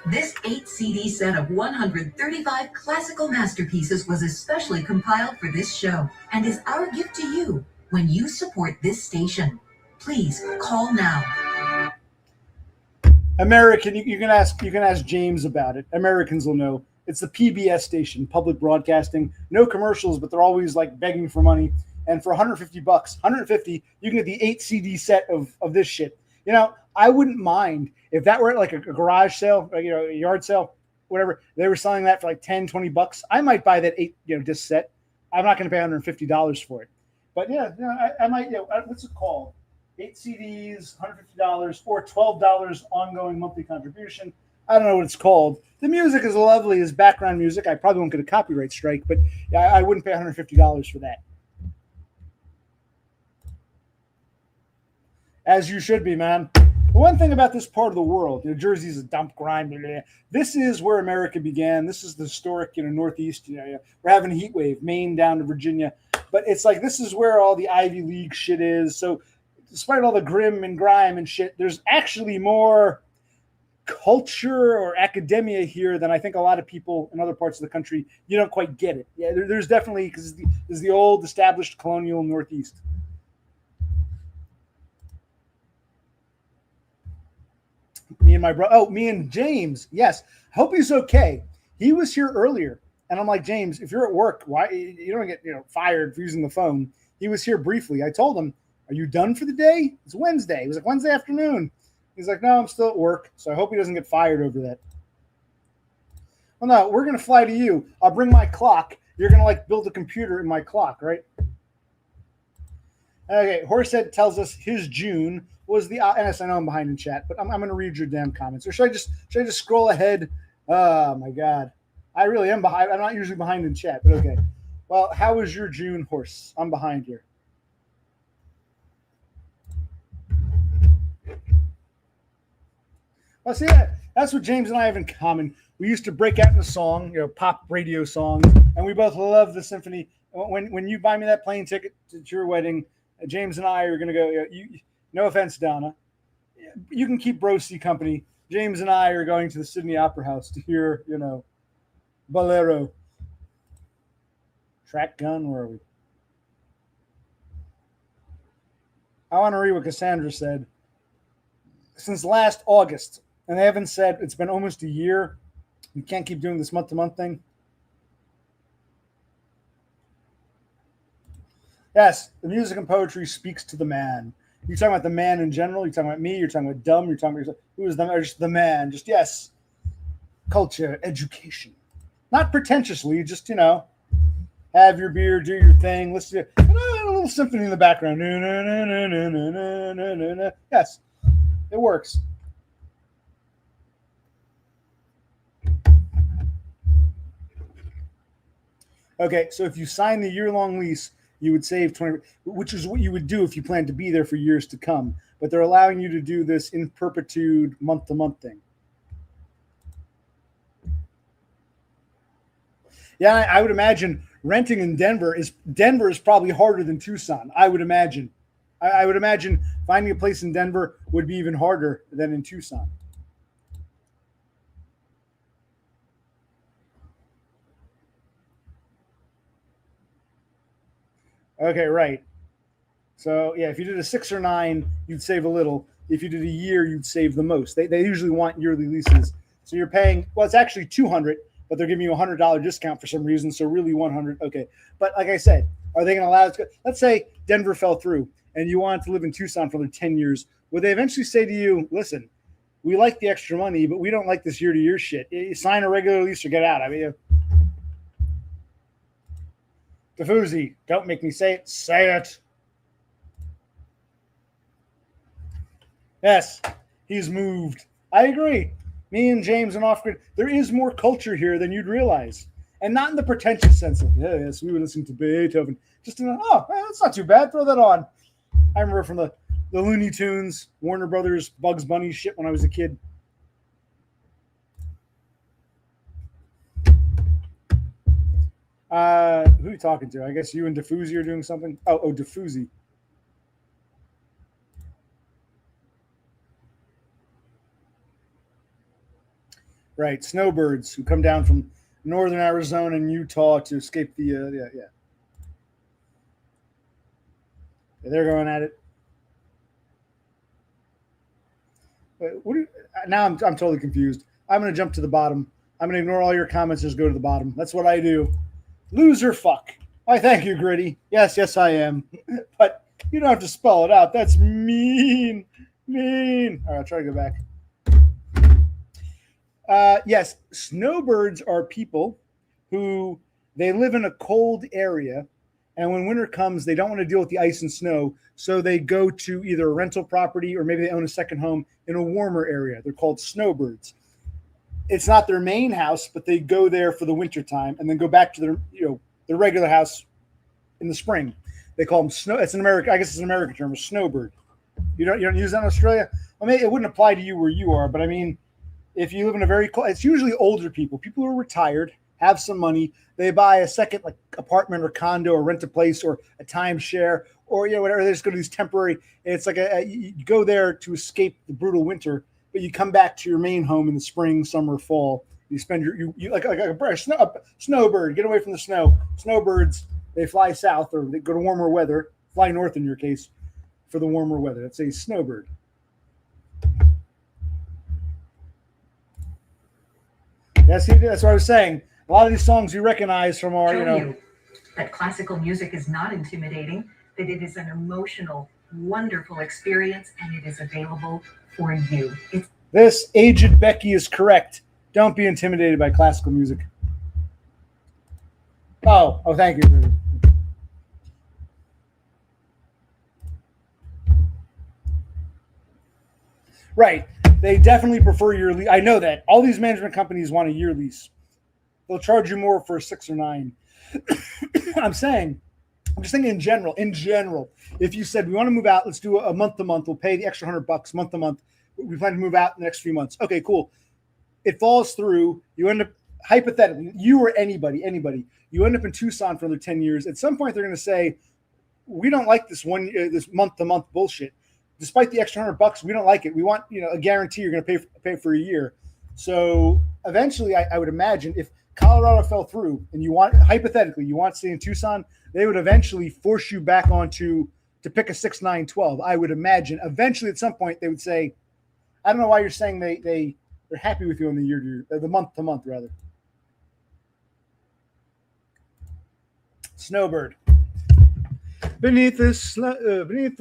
This 8-CD set of 135 classical masterpieces was especially compiled for this show and is our gift to you when you support this station. Please call now. American, you can ask James about it. Americans will know. It's the PBS station, public broadcasting. No commercials, but they're always like begging for money. And for $150, $150, you can get the 8 CD set of this shit. You know, I wouldn't mind if that were at like a garage sale, a yard sale, whatever. They were selling that for like $10-20. I might buy that 8 disc set. I'm not going to pay $150 for it. But yeah, I might. What's it called? 8 CDs, $150, or $12 ongoing monthly contribution. I don't know what it's called. The music is lovely as background music. I probably won't get a copyright strike, but yeah, I wouldn't pay $150 for that. As you should be, man. One thing about this part of the world, Jersey's a dump grind. This is where America began. This is the historic, Northeast. We're having a heat wave, Maine down to Virginia. But it's like this is where all the Ivy League shit is. So despite all the grim and grime and shit, there's actually more culture or academia here than I think a lot of people in other parts of the country. You don't quite get it. Yeah, there's definitely, because it's the old established colonial Northeast. Me and James. Yes. Hope he's okay. He was here earlier. And I'm like, James, if you're at work, why you don't get fired for using the phone? He was here briefly. I told him, are you done for the day? It's Wednesday. It was like Wednesday afternoon. He's like, no, I'm still at work. So I hope he doesn't get fired over that. Well, no, we're going to fly to you. I'll bring my clock. You're going to build a computer in my clock, right? Okay. Horsehead tells us his June was the, and I know I'm behind in chat, but I'm going to read your damn comments. Or should I just scroll ahead? Oh my God. I really am behind. I'm not usually behind in chat, but okay. Well, how was your June, Horse? I'm behind here. Well, see, that's what James and I have in common. We used to break out in a song, pop radio songs, and we both love the symphony. When you buy me that plane ticket to your wedding, James and I are going to go. No offense, Donna. You can keep Brosi company. James and I are going to the Sydney Opera House to hear, Bolero. Track gun, where are we? I want to read what Cassandra said. Since last August, and they haven't said it's been almost a year. You can't keep doing this month-to-month thing. Yes, the music and poetry speaks to the man. You're talking about the man in general. You're talking about me. You're talking about dumb. You're talking about who is the or just the man. Just yes, culture, education, not pretentiously. Just have your beer, do your thing. Listen to a little symphony in the background. Yes, it works. Okay, so if you sign the year-long lease, you would save 20, which is what you would do if you plan to be there for years to come. But they're allowing you to do this in perpetuity, month-to-month thing. Yeah, I would imagine renting in Denver is probably harder than Tucson. I would imagine. I would imagine finding a place in Denver would be even harder than in Tucson. Okay, right. So, yeah, if you did a 6 or 9, you'd save a little. If you did a year, you'd save the most. They usually want yearly leases. So you're paying, well, it's actually $200 but they're giving you $100 discount for some reason. So really 100. Okay. But like I said, are they going to allow it to go? Let's say Denver fell through and you wanted to live in Tucson for another 10 years. Would they eventually say to you, listen, we like the extra money, but we don't like this year-to-year shit. You sign a regular lease or get out. I mean, Diffusi, don't make me say it. Say it. Yes, he's moved. I agree. Me and James and Off Grid, there is more culture here than you'd realize. And not in the pretentious sense of, yeah, yes, we were listening to Beethoven. Just in a, oh, that's not too bad. Throw that on. I remember from the Looney Tunes, Warner Brothers, Bugs Bunny shit when I was a kid. Who are you talking to? I guess you and Diffusi are doing something. Oh, Diffusi. Right, snowbirds who come down from northern Arizona and Utah to escape the yeah. They're going at it. Now I'm totally confused. I'm going to jump to the bottom. I'm going to ignore all your comments. Just go to the bottom. That's what I do. Loser fuck. Why, thank you, Gritty. Yes, I am. But you don't have to spell it out. That's mean. Mean. All right, I'll try to go back. Yes, snowbirds are people who they live in a cold area, and when winter comes, they don't want to deal with the ice and snow, so they go to either a rental property or maybe they own a second home in a warmer area. They're called snowbirds. It's not their main house, but they go there for the winter time and then go back to their regular house in the spring. They call them snow. It's an American, I guess it's an American term, a snowbird. You don't use that in Australia? Well, maybe it wouldn't apply to you where you are, but I mean, if you live in a very cold, it's usually older people who are retired, have some money. They buy a second like apartment or condo or rent a place or a timeshare or whatever. They just go to these temporary. It's like you go there to escape the brutal winter, but you come back to your main home in the spring, summer, fall. You spend you like a snowbird. Get away from the snow. Snowbirds, they fly south or they go to warmer weather. Fly north in your case for the warmer weather. That's a snowbird. That's what I was saying. A lot of these songs you recognize from our, you that classical music is not intimidating, that it is an emotional, wonderful experience, and it is available for you. This aged Becky is correct. Don't be intimidated by classical music. Oh, thank you. Right. They definitely prefer year lease. I know that. All these management companies want a year lease. They'll charge you more for a 6 or 9. I'm just saying in general, if you said we want to move out, let's do a month to month. We'll pay the extra $100 month to month. We plan to move out in the next few months. Okay, cool. It falls through. You end up, hypothetically, you or anybody, you end up in Tucson for another 10 years. At some point, they're going to say, we don't like this month to month bullshit. Despite the extra $100, we don't like it. We want, a guarantee you're going to pay for a year. So eventually, I would imagine if Colorado fell through and you want to stay in Tucson, they would eventually force you back to pick a 6, 9, 12. I would imagine eventually at some point they would say, I don't know why you're saying they're happy with you on the year to year, the month to month rather. Snowbird. Beneath the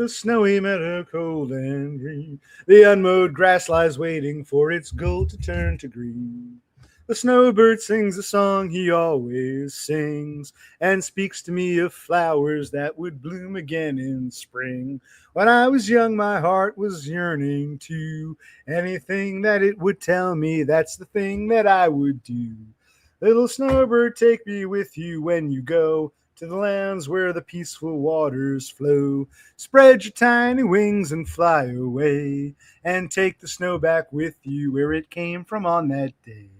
snowy meadow, cold and green, the unmowed grass lies waiting for its gold to turn to green. The snowbird sings a song he always sings, and speaks to me of flowers that would bloom again in spring. When I was young, my heart was yearning to anything that it would tell me. That's the thing that I would do. Little snowbird, take me with you when you go to the lands where the peaceful waters flow. Spread your tiny wings and fly away, and take the snow back with you where it came from on that day.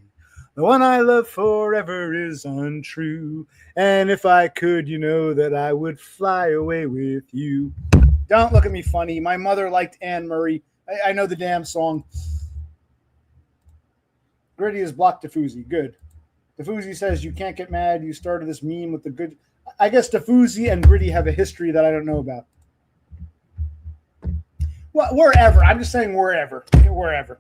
The one I love forever is untrue, and if I could, you know that I would fly away with you. Don't look at me funny. My mother liked Anne Murray. I know the damn song. Gritty has blocked Diffusi. Good. Diffusi says you can't get mad. You started this meme with the good. I guess Diffusi and Gritty have a history that I don't know about. Well, wherever. I'm just saying wherever. Wherever.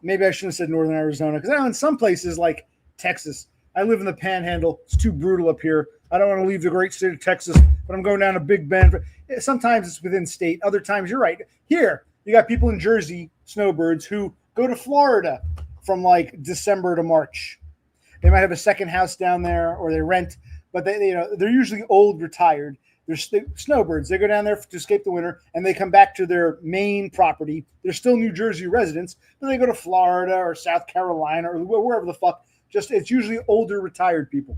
Maybe I shouldn't have said Northern Arizona, because I know in some places like Texas. I live in the Panhandle. It's too brutal up here. I don't want to leave the great state of Texas, but I'm going down to Big Bend. Sometimes it's within state. Other times, you're right. Here, you got people in Jersey, snowbirds, who go to Florida from like December to March. They might have a second house down there, or they rent, but they're usually old, retired. They're snowbirds. They go down there to escape the winter, and they come back to their main property. They're still New Jersey residents, but they go to Florida or South Carolina or wherever the fuck. It's usually older, retired people.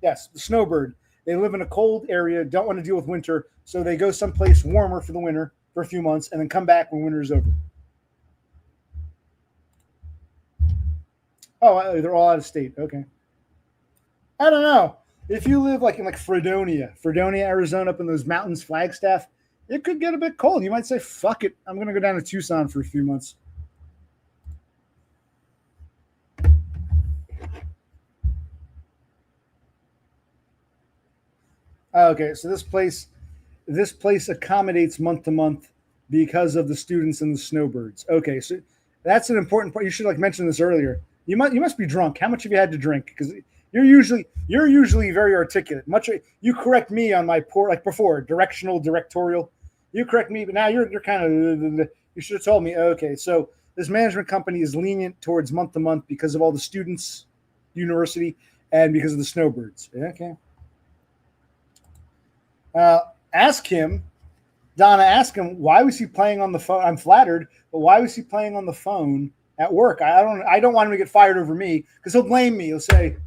Yes, the snowbird. They live in a cold area, don't want to deal with winter, so they go someplace warmer for the winter for a few months, and then come back when winter is over. Oh, they're all out of state. Okay. I don't know. If you live like in like Fredonia, Arizona, up in those mountains, Flagstaff, it could get a bit cold. You might say, fuck it. I'm going to go down to Tucson for a few months. Okay, so this place accommodates month to month because of the students and the snowbirds. Okay, so that's an important part. You should like mention this earlier. You must be drunk. How much have you had to drink? Because you're usually very articulate. You correct me on my poor, like before, directorial. You correct me, but now you're kind of. You should have told me. Okay, so this management company is lenient towards month to month because of all the students, university, and because of the snowbirds. Okay. Ask him, Donna. Ask him why was he playing on the phone. I'm flattered, but why was he playing on the phone at work? I don't want him to get fired over me because he'll blame me. He'll say,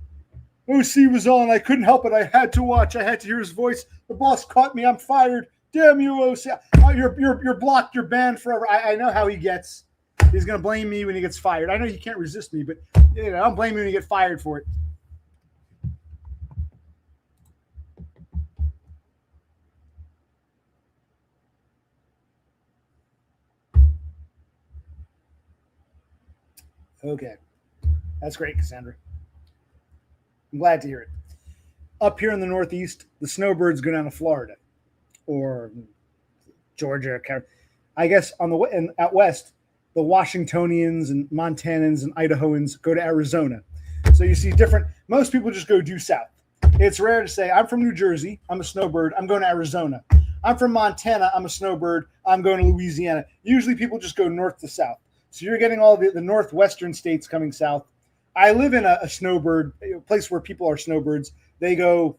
OC was on. I couldn't help it. I had to watch. I had to hear his voice. The boss caught me. I'm fired. Damn you, OC. You're blocked. You're banned forever. I know how he gets. He's going to blame me when he gets fired. I know he can't resist me, but I'll blame him when he get fired for it. Okay. That's great, Cassandra. I'm glad to hear it. Up here in the Northeast, the snowbirds go down to Florida or Georgia. I guess out west, the Washingtonians and Montanans and Idahoans go to Arizona. So you see most people just go due south. It's rare to say, I'm from New Jersey, I'm a snowbird, I'm going to Arizona. I'm from Montana, I'm a snowbird, I'm going to Louisiana. Usually people just go north to south. So you're getting all the northwestern states coming south. I live in a snowbird, a place where people are snowbirds. They go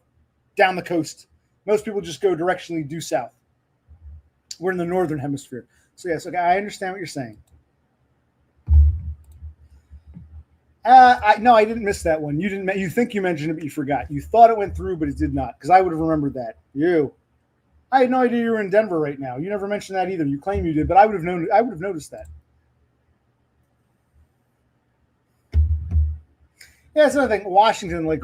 down the coast. Most people just go directionally due south. We're in the northern hemisphere. So yes, okay, I understand what you're saying. No, I didn't miss that one. You didn't. You think you mentioned it, but you forgot. You thought it went through, but it did not, because I would have remembered that. I had no idea you were in Denver right now. You never mentioned that either. You claim you did, but I would have known. I would have noticed that. Yeah, it's another thing. Washington, like,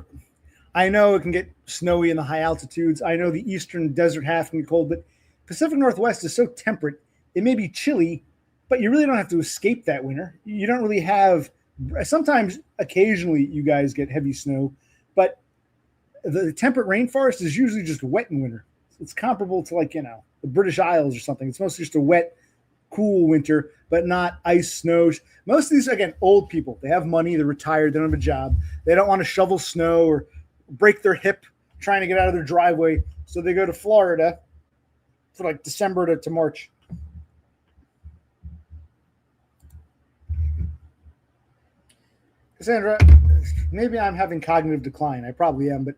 I know it can get snowy in the high altitudes. I know the eastern desert half can be cold, but Pacific Northwest is so temperate. It may be chilly, but you really don't have to escape that winter. You don't really have. Sometimes, occasionally, you guys get heavy snow, but the temperate rainforest is usually just wet in winter. It's comparable to the British Isles or something. It's mostly just a wet, cool winter, but not ice, snow. Most of these, again, old people. They have money. They're retired. They don't have a job. They don't want to shovel snow or break their hip trying to get out of their driveway. So they go to Florida for like December to March. Cassandra, maybe I'm having cognitive decline. I probably am, but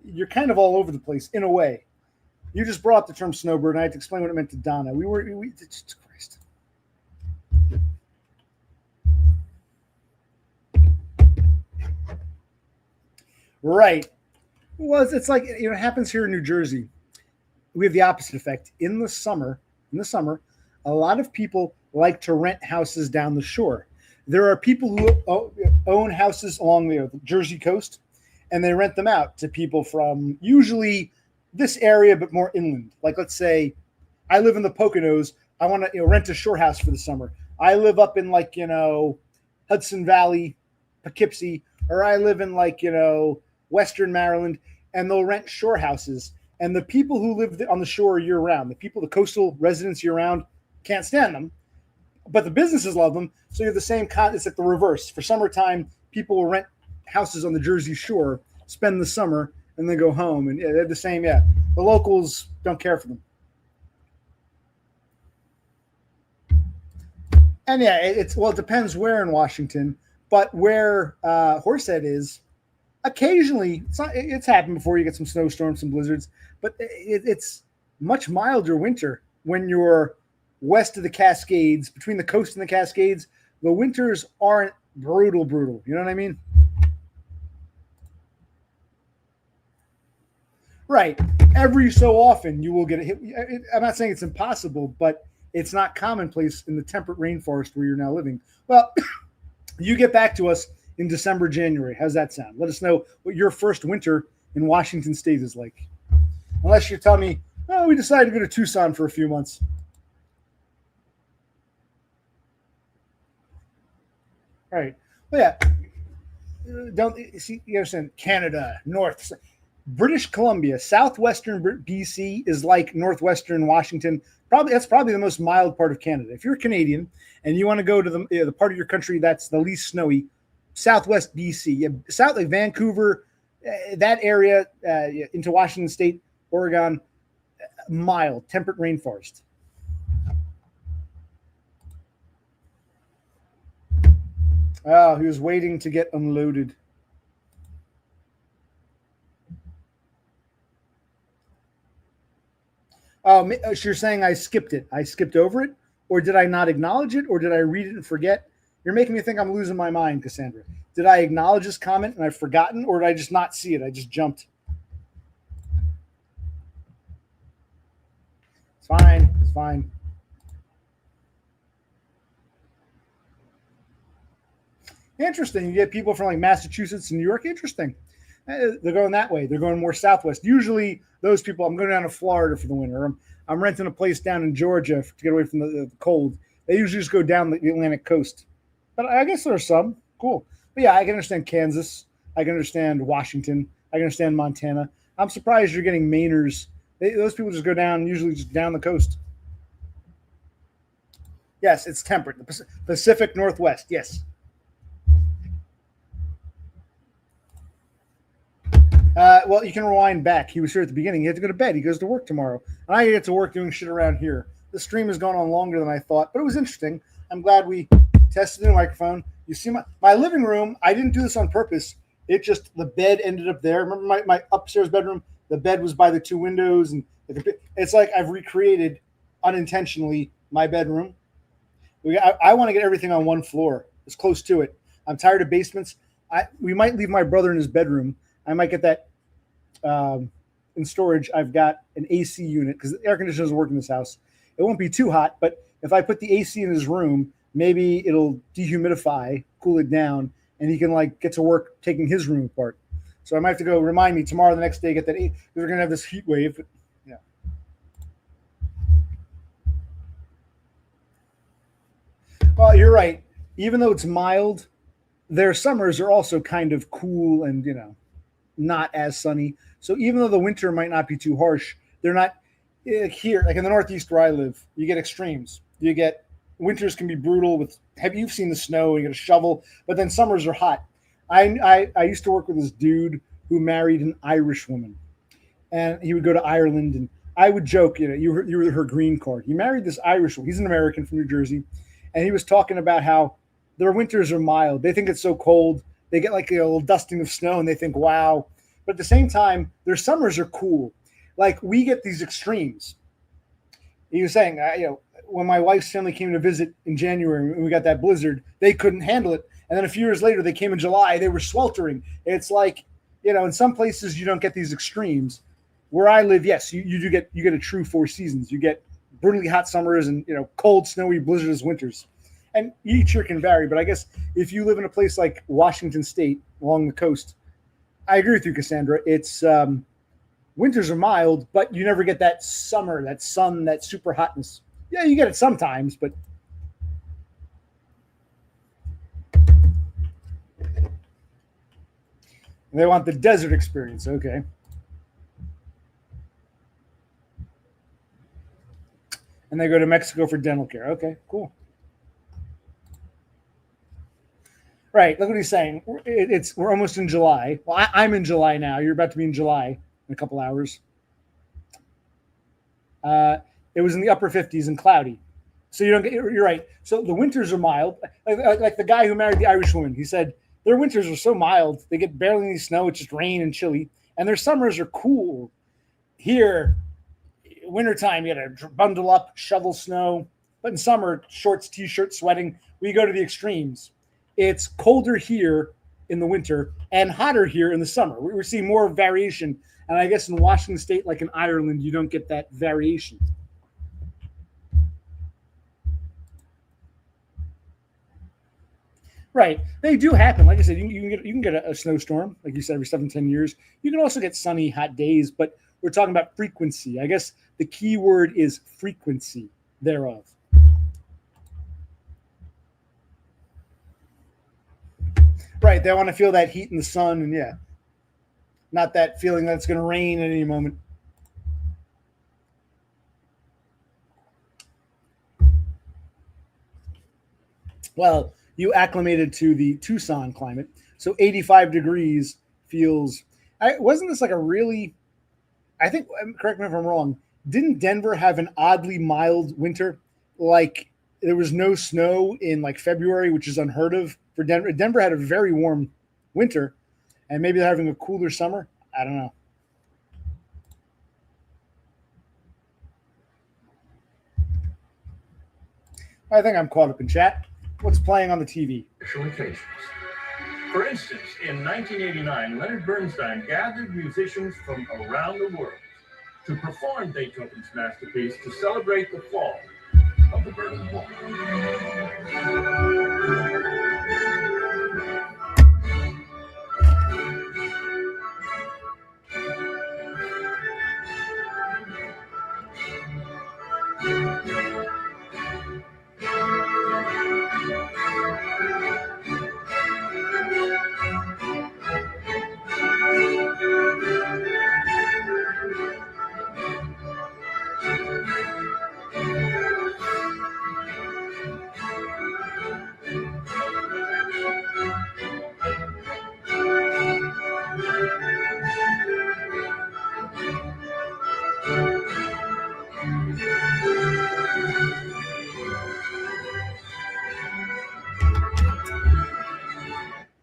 you're kind of all over the place in a way. You just brought up the term snowbird, and I had to explain what it meant to Donna. Christ. Right. Well, it's like, it happens here in New Jersey. We have the opposite effect. In the summer, a lot of people like to rent houses down the shore. There are people who own houses along the Jersey coast, and they rent them out to people from usually this area, but more inland. Like, let's say I live in the Poconos. I want to rent a shore house for the summer. I live up in Hudson Valley, Poughkeepsie, or I live in Western Maryland, and they'll rent shore houses. And the people who live on the shore year round, the coastal residents year round, can't stand them. But the businesses love them, so you have the same it's like the reverse. For summertime, people will rent houses on the Jersey Shore, spend the summer, and then go home. And they're the same. Yeah, the locals don't care for them. And yeah, it depends where in Washington, but where Horsehead is, occasionally it's happened before. You get some snowstorms, some blizzards, but it's much milder winter when you're west of the Cascades, between the coast and the Cascades. The winters aren't brutal. You know what I mean? Right. Every so often you will get a hit. I'm not saying it's impossible, but it's not commonplace in the temperate rainforest where you're now living. Well, you get back to us in December, January. How's that sound? Let us know what your first winter in Washington State is like. Unless you tell me, oh, we decided to go to Tucson for a few months. All right. Well, yeah. Don't see, you understand? Canada, North, British Columbia, southwestern BC is like northwestern Washington. That's probably the most mild part of Canada. If you're Canadian and you want to go to the part of your country that's the least snowy, southwest BC, south like Vancouver, that area into Washington State, Oregon, mild, temperate rainforest. Oh, he was waiting to get unloaded. Oh, so you're saying I skipped it. I skipped over it? Or did I not acknowledge it? Or did I read it and forget? You're making me think I'm losing my mind, Cassandra. Did I acknowledge this comment and I've forgotten? Or did I just not see it? I just jumped. It's fine. It's fine. Interesting. You get people from like Massachusetts and New York. Interesting. They're going that way. They're going more southwest. Usually those people, I'm going down to Florida for the winter. I'm renting a place down in Georgia to get away from the cold. They usually just go down the Atlantic coast. But I guess there are some. Cool. But yeah, I can understand Kansas. I can understand Washington. I can understand Montana. I'm surprised you're getting Mainers. Those people just go down, usually just down the coast. Yes, it's temperate. The Pacific Northwest. Yes. Well, you can rewind back. He was here at the beginning. He had to go to bed. He goes to work tomorrow. And I get to work doing shit around here. The stream has gone on longer than I thought, but it was interesting. I'm glad we tested the microphone. You see my living room. I didn't do this on purpose. It just, the bed ended up there. Remember my upstairs bedroom? The bed was by the two windows. And it's like I've recreated unintentionally my bedroom. I want to get everything on one floor, as close to it. I'm tired of basements. We might leave my brother in his bedroom. I might get that in storage. I've got an AC unit because the air conditioner doesn't work in this house. It won't be too hot, but if I put the AC in his room, maybe it'll dehumidify, cool it down, and he can like get to work taking his room apart. So I might have to go remind me tomorrow, the next day, get that. We're going to have this heat wave. But, yeah. Well, you're right. Even though it's mild, their summers are also kind of cool and, not as sunny. So even though the winter might not be too harsh, they're not here, like in the Northeast where I live, you get extremes. You get winters can be brutal with you've seen the snow, you get a shovel, but then summers are hot. I used to work with this dude who married an Irish woman, and he would go to Ireland, and I would joke, you were her green card. He married this Irish woman. He's an American from New Jersey, and he was talking about how their winters are mild. They think it's so cold. They get like a little dusting of snow and they think, wow. But at the same time, their summers are cool. Like we get these extremes. He was saying, when my wife's family came to visit in January and we got that blizzard, they couldn't handle it. And then a few years later, they came in July, they were sweltering. It's like, in some places you don't get these extremes. Where I live, yes, you get a true 4 seasons. You get brutally hot summers and, cold, snowy, blizzardous winters. And each year can vary, but I guess if you live in a place like Washington State along the coast, I agree with you, Cassandra. It's winters are mild, but you never get that summer, that sun, that super hotness. Yeah, you get it sometimes, but they want the desert experience. Okay. And they go to Mexico for dental care. Okay, cool. Right. Look what he's saying. We're almost in July. Well, I'm in July now. You're about to be in July in a couple hours. It was in the upper 50s and cloudy. So you're right. So the winters are mild. Like the guy who married the Irish woman, he said their winters are so mild. They get barely any snow. It's just rain and chilly. And their summers are cool. Here, wintertime, you got to bundle up, shovel snow. But in summer, shorts, t-shirt, sweating. We go to the extremes. It's colder here in the winter and hotter here in the summer. We're seeing more variation. And I guess in Washington State, like in Ireland, you don't get that variation. Right. They do happen. Like I said, you can get a snowstorm, like you said, every 7-10 years. You can also get sunny, hot days, but we're talking about frequency. I guess the key word is frequency thereof. Right. They want to feel that heat in the sun, and yeah, not that feeling that it's going to rain at any moment. Well, you acclimated to the Tucson climate, so 85 degrees feels. Wasn't this like a really? I think. Correct me if I'm wrong. Didn't Denver have an oddly mild winter? Like there was no snow in like February, which is unheard of for Denver. Denver had a very warm winter, and maybe they're having a cooler summer. I don't know. I think I'm caught up in chat. What's playing on the TV? Special occasions. For instance, in 1989, Leonard Bernstein gathered musicians from around the world to perform Beethoven's masterpiece to celebrate the fall of the Berlin Wall.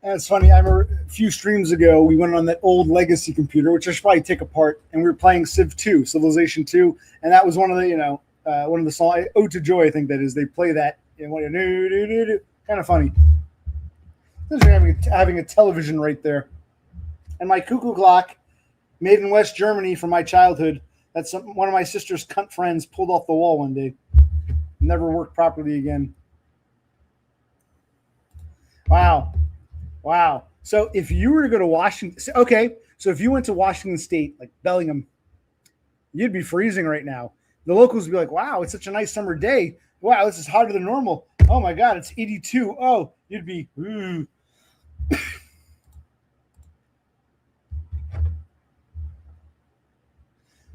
It's funny. I remember a few streams ago, we went on that old legacy computer, which I should probably take apart, and we were playing Civ 2, Civilization 2, and that was one of the, one of the songs, Ode to Joy, I think that is. They play that, kind of funny. Having a television right there. And my cuckoo clock, made in West Germany from my childhood, that's one of my sister's cunt friends pulled off the wall one day. Never worked properly again. Wow. So if you were to go to Washington, okay, so if you went to Washington State, like Bellingham, you'd be freezing right now. The locals would be like, wow, it's such a nice summer day. Wow, this is hotter than normal. Oh my God, it's 82. Oh, you'd be, ooh.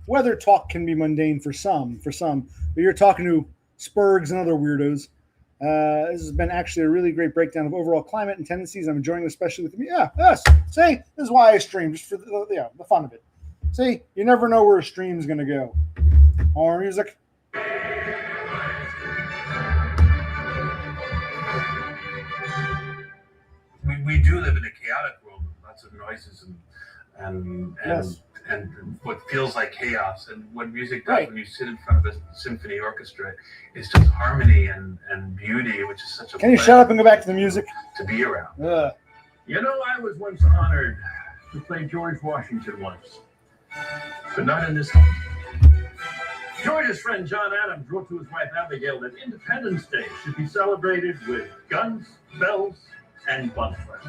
Weather talk can be mundane for some, but you're talking to Spurgs and other weirdos. This has been actually a really great breakdown of overall climate and tendencies. I'm enjoying it, especially with me. Yeah, yes. See, this is why I stream, just for the fun of it. See, you never know where a stream's going to go. More music. We do live in a chaotic world with lots of noises and Yes. and what feels like chaos. And what music does Right. when you sit in front of a symphony orchestra is just harmony and beauty, which is such a Can you pleasure shut up and go back to the music? to be around. You know, I was once honored to play George Washington once, but not in this house. George's friend John Adams wrote to his wife Abigail that Independence Day should be celebrated with guns, bells, and bonfires.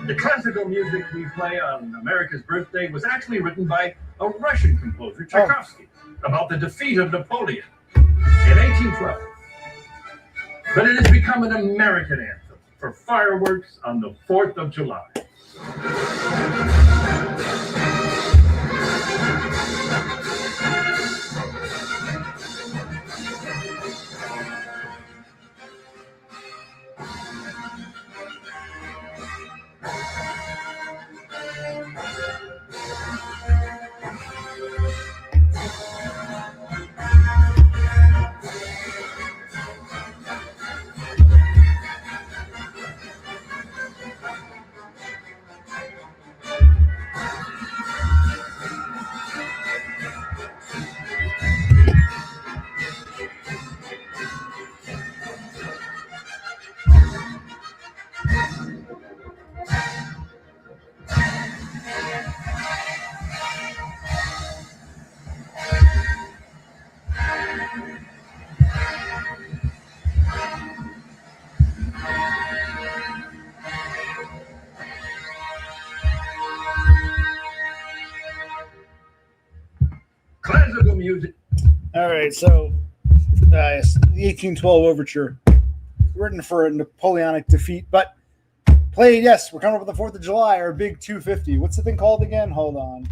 The classical music we play on America's birthday was actually written by a Russian composer, Tchaikovsky, about the defeat of Napoleon in 1812. But it has become an American anthem for fireworks on the 4th of July. All right, so yes, the 1812 Overture, written for a Napoleonic defeat, but played. Yes, we're coming up with the 4th of July, our big 250. What's the thing called again? Hold on,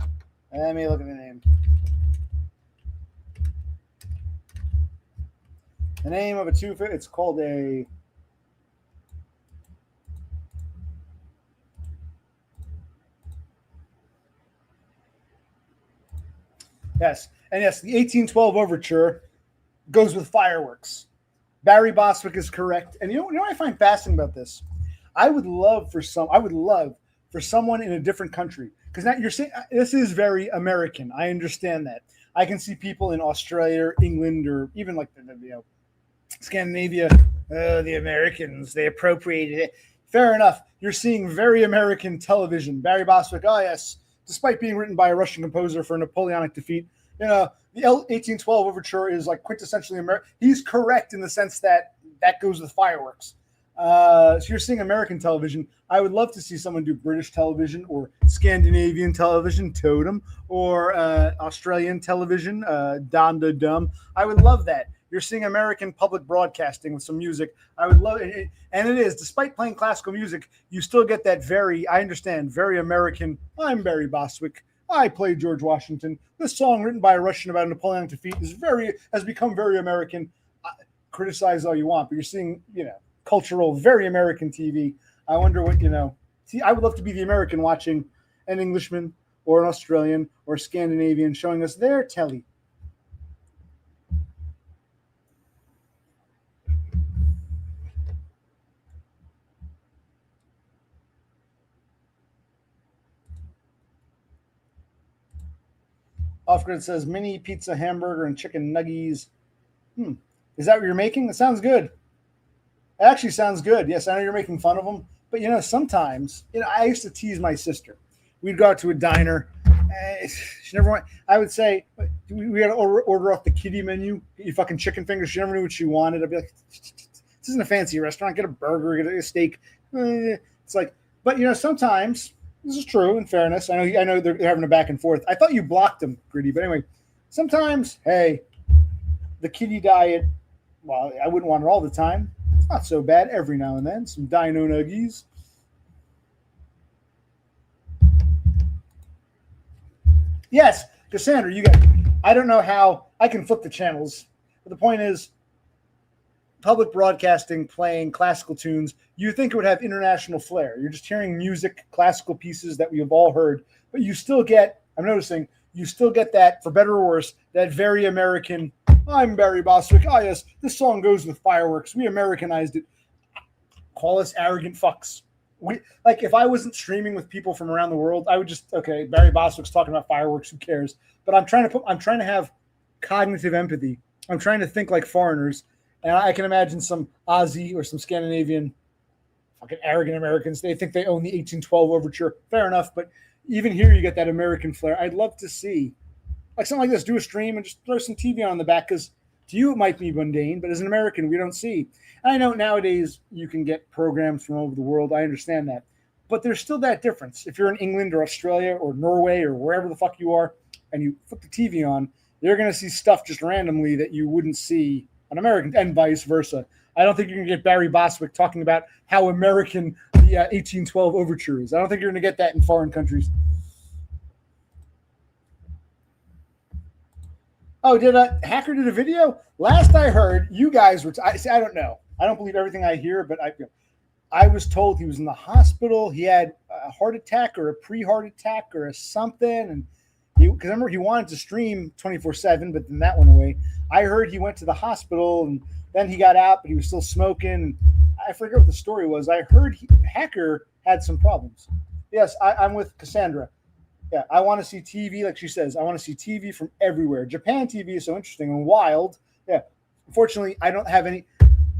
let me look at the name. The name of a 250. It's called a. Yes, and yes, the 1812 Overture goes with fireworks. Barry Bostwick is correct, and you know what I find fascinating about this? I would love for someone in a different country, because now you're saying this is very American. I understand that. I can see people in Australia, or England, or even like Scandinavia. The Americans, they appropriated it. Fair enough. You're seeing very American television. Barry Bostwick. Oh yes. Despite being written by a Russian composer for a Napoleonic defeat, the 1812 Overture is like quintessentially American. He's correct in the sense that goes with fireworks. So you're seeing American television. I would love to see someone do British television or Scandinavian television, Totem, or Australian television, Dom da Dum. I would love that. You're seeing American public broadcasting with some music. I would love it. And it is, despite playing classical music, you still get that very American. I'm Barry Bostwick. I play George Washington. This song written by a Russian about a Napoleonic defeat has become very American. Criticize all you want, but you're seeing, cultural, very American TV. I wonder what, see, I would love to be the American watching an Englishman or an Australian or Scandinavian showing us their telly. Off-grid says mini pizza, hamburger, and chicken nuggies. Is that what you're making? That sounds good. It actually sounds good. Yes, I know you're making fun of them, but sometimes, I used to tease my sister. We'd go out to a diner. She never went. I would say we had to order off the kiddie menu. Get you fucking chicken fingers. She never knew what she wanted. I'd be like, this isn't a fancy restaurant. Get a burger. Get a steak. It's like, but sometimes. This is true, in fairness. I know they're having a back and forth. I thought you blocked them, Gritty. But anyway, sometimes, hey, the kiddie diet, well, I wouldn't want it all the time. It's not so bad every now and then. Some Dino Nuggies. Yes, Cassandra, I don't know how, I can flip the channels. But the point is, public broadcasting playing classical tunes, you think it would have international flair. You're just hearing music, classical pieces that we have all heard, but you still get, I'm noticing, you still get that, for better or worse, that very American, I'm Barry Bostwick. Oh, yes, this song goes with fireworks. We Americanized it. Call us arrogant fucks. If I wasn't streaming with people from around the world, I would just, okay, Barry Bostwick's talking about fireworks, who cares? But I'm trying to have cognitive empathy. I'm trying to think like foreigners. And I can imagine some Aussie or some Scandinavian fucking arrogant Americans. They think they own the 1812 Overture. Fair enough. But even here, you get that American flair. I'd love to see something like this. Do a stream and just throw some TV on the back, because to you it might be mundane, but as an American, we don't see. And I know nowadays you can get programs from all over the world. I understand that. But there's still that difference. If you're in England or Australia or Norway or wherever the fuck you are, and you flip the TV on, you're going to see stuff just randomly that you wouldn't see an American, and vice versa. I don't think you're going to get Barry Bostwick talking about how American the 1812 Overture is. I don't think you're going to get that in foreign countries. Oh, Hacker did a video? Last I heard, you guys were... I don't know. I don't believe everything I hear, but I was told he was in the hospital. He had a heart attack or a pre-heart attack or a something, and because remember, he wanted to stream 24/7, but then that went away. I heard he went to the hospital, and then he got out, but he was still smoking. I forget what the story was. I heard Hacker had some problems. Yes, I'm with Cassandra. Yeah, I want to see TV, like she says. I want to see TV from everywhere. Japan TV is so interesting and wild. Yeah, unfortunately, I don't have any.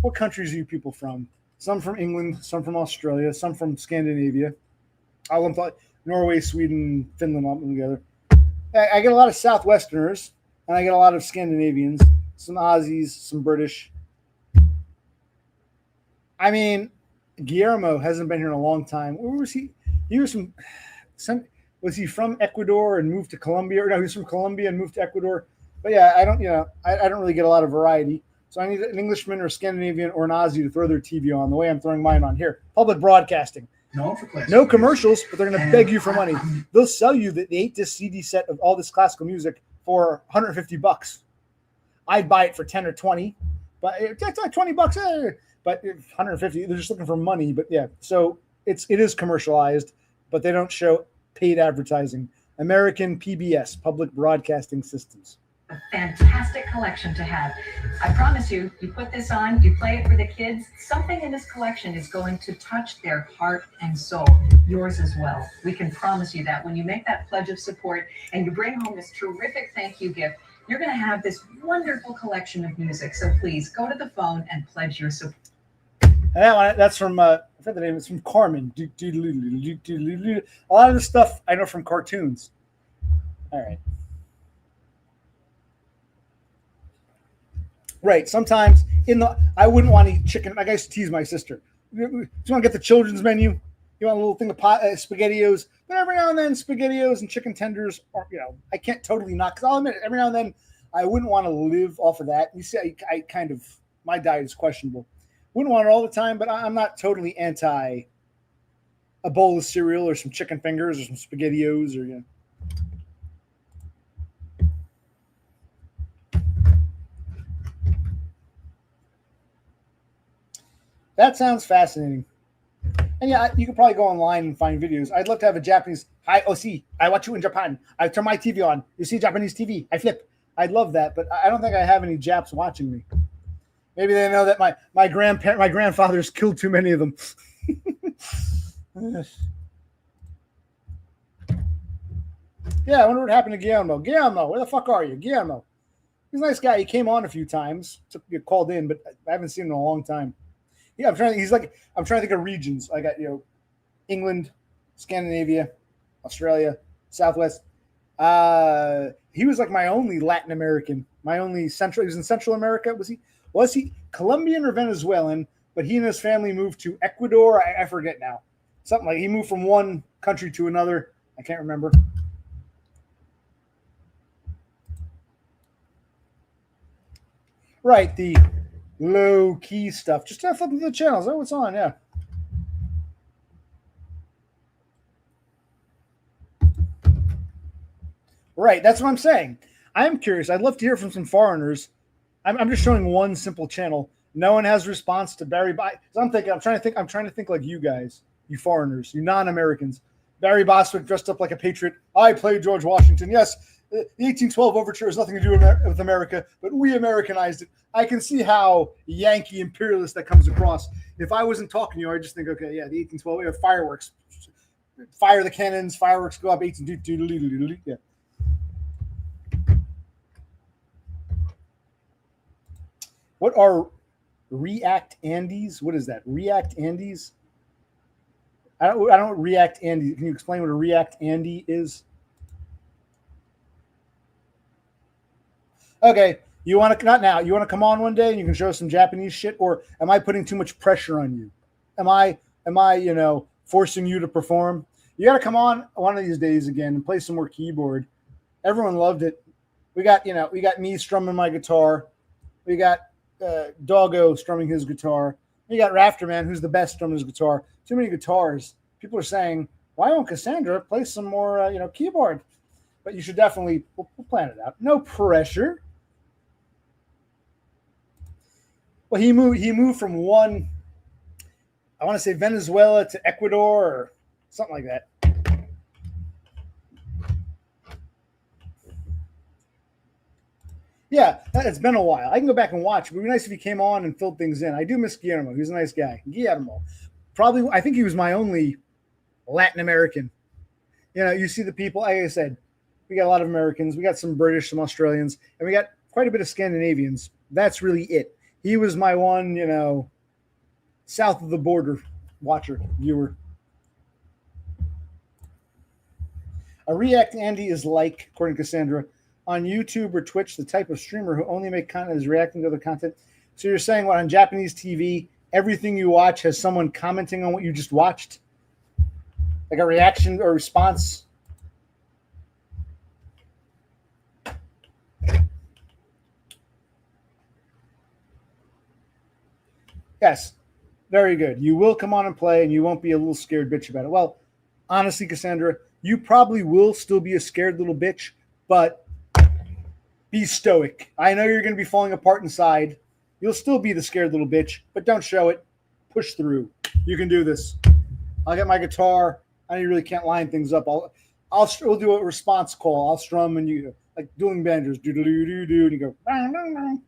What countries are you people from? Some from England, some from Australia, some from Scandinavia. I thought Norway, Sweden, Finland, all together. I get a lot of Southwesterners, and I get a lot of Scandinavians, some Aussies, some British. I mean, Guillermo hasn't been here in a long time. Where was he? He was was he from Ecuador and moved to Colombia? Or no, he was from Colombia and moved to Ecuador. But yeah, I don't, I don't really get a lot of variety. So I need an Englishman or Scandinavian or an Aussie to throw their TV on the way I'm throwing mine on here. Public broadcasting. No commercials, but they're going to beg you for money. They'll sell you the 8-disc CD set of all this classical music for $150. I'd buy it for 10 or 20, but it's like $20. But 150, they're just looking for money. But yeah, so it is commercialized, but they don't show paid advertising. American PBS, Public Broadcasting Systems. A fantastic collection to have. I promise you, you put this on, you play it for the kids, something in this collection is going to touch their heart and soul, yours as well. We can promise you that when you make that pledge of support and you bring home this terrific thank you gift, you're going to have this wonderful collection of music. So please go to the phone and pledge your support. And that's from, I forget the name, it's from Carmen. A lot of the stuff I know from cartoons. All right. Right. Sometimes I wouldn't want to eat chicken. Like I used to tease my sister. You want to get the children's menu? You want a little thing of SpaghettiOs? But every now and then, SpaghettiOs and chicken tenders are, I can't totally not, because I'll admit it, every now and then, I wouldn't want to live off of that. You see, I kind of, my diet is questionable. Wouldn't want it all the time, but I'm not totally anti a bowl of cereal or some chicken fingers or some SpaghettiOs or, That sounds fascinating. And yeah, you could probably go online and find videos. I'd love to have a Japanese. Hi, see, I watch you in Japan. I turn my TV on. You see Japanese TV. I flip. I'd love that, but I don't think I have any Japs watching me. Maybe they know that my grandfather's killed too many of them. Yeah, I wonder what happened to Guillermo. Guillermo, where the fuck are you? Guillermo. He's a nice guy. He came on a few times to get called in, but I haven't seen him in a long time. Yeah, I'm trying to think of regions. I got, England, Scandinavia, Australia, Southwest. He was like my only Latin American, my only Central. He was in Central America. Was he Colombian or Venezuelan? But he and his family moved to Ecuador. I forget now. Something like he moved from one country to another. I can't remember. Right, the low key stuff. Just flip to the channels. Oh, it's on, yeah. Right, that's what I'm saying. I'm curious. I'd love to hear from some foreigners. I'm just showing one simple channel. No one has response to Barry. I'm trying to think like you guys, you foreigners, you non-Americans. Barry Bostwick dressed up like a patriot. I played George Washington. Yes, the 1812 overture has nothing to do with America, but we Americanized it. I can see how Yankee imperialist that comes across. If I wasn't talking to you, I just think, okay, yeah, the 1812, we have fireworks. Fire the cannons, fireworks go up, yeah. What are React Andes? What is that? React Andes? I don't React Andes. Can you explain what a React Andy is? Okay, you want to, not now, you want to come on one day and you can show us some Japanese shit, or am I putting too much pressure on you? Am I, forcing you to perform? You got to come on one of these days again and play some more keyboard. Everyone loved it. We got me strumming my guitar. We got Doggo strumming his guitar. We got Rafterman, who's the best strumming his guitar. Too many guitars. People are saying, why won't Cassandra play some more, keyboard? But you should definitely, we'll plan it out. No pressure. Well, he moved from one, I want to say Venezuela to Ecuador or something like that. Yeah, it's been a while. I can go back and watch. It would be nice if he came on and filled things in. I do miss Guillermo. He's a nice guy. Guillermo. Probably, I think he was my only Latin American. You see the people, like I said, we got a lot of Americans. We got some British, some Australians, and we got quite a bit of Scandinavians. That's really it. He was my one, south of the border viewer. A React Andy is like, according to Cassandra, on YouTube or Twitch, the type of streamer who only make content is reacting to other content. So you're saying what, on Japanese TV, everything you watch has someone commenting on what you just watched? Like a reaction or response? Yes. Very good. You will come on and play, and you won't be a little scared bitch about it. Well, honestly, Cassandra, you probably will still be a scared little bitch, but be stoic. I know you're going to be falling apart inside. You'll still be the scared little bitch, but don't show it. Push through. You can do this. I'll get my guitar. I know you really can't line things up. We'll do a response call. I'll strum, and you like dueling banjos. Do do do do do. And you go. Bang, bang, bang.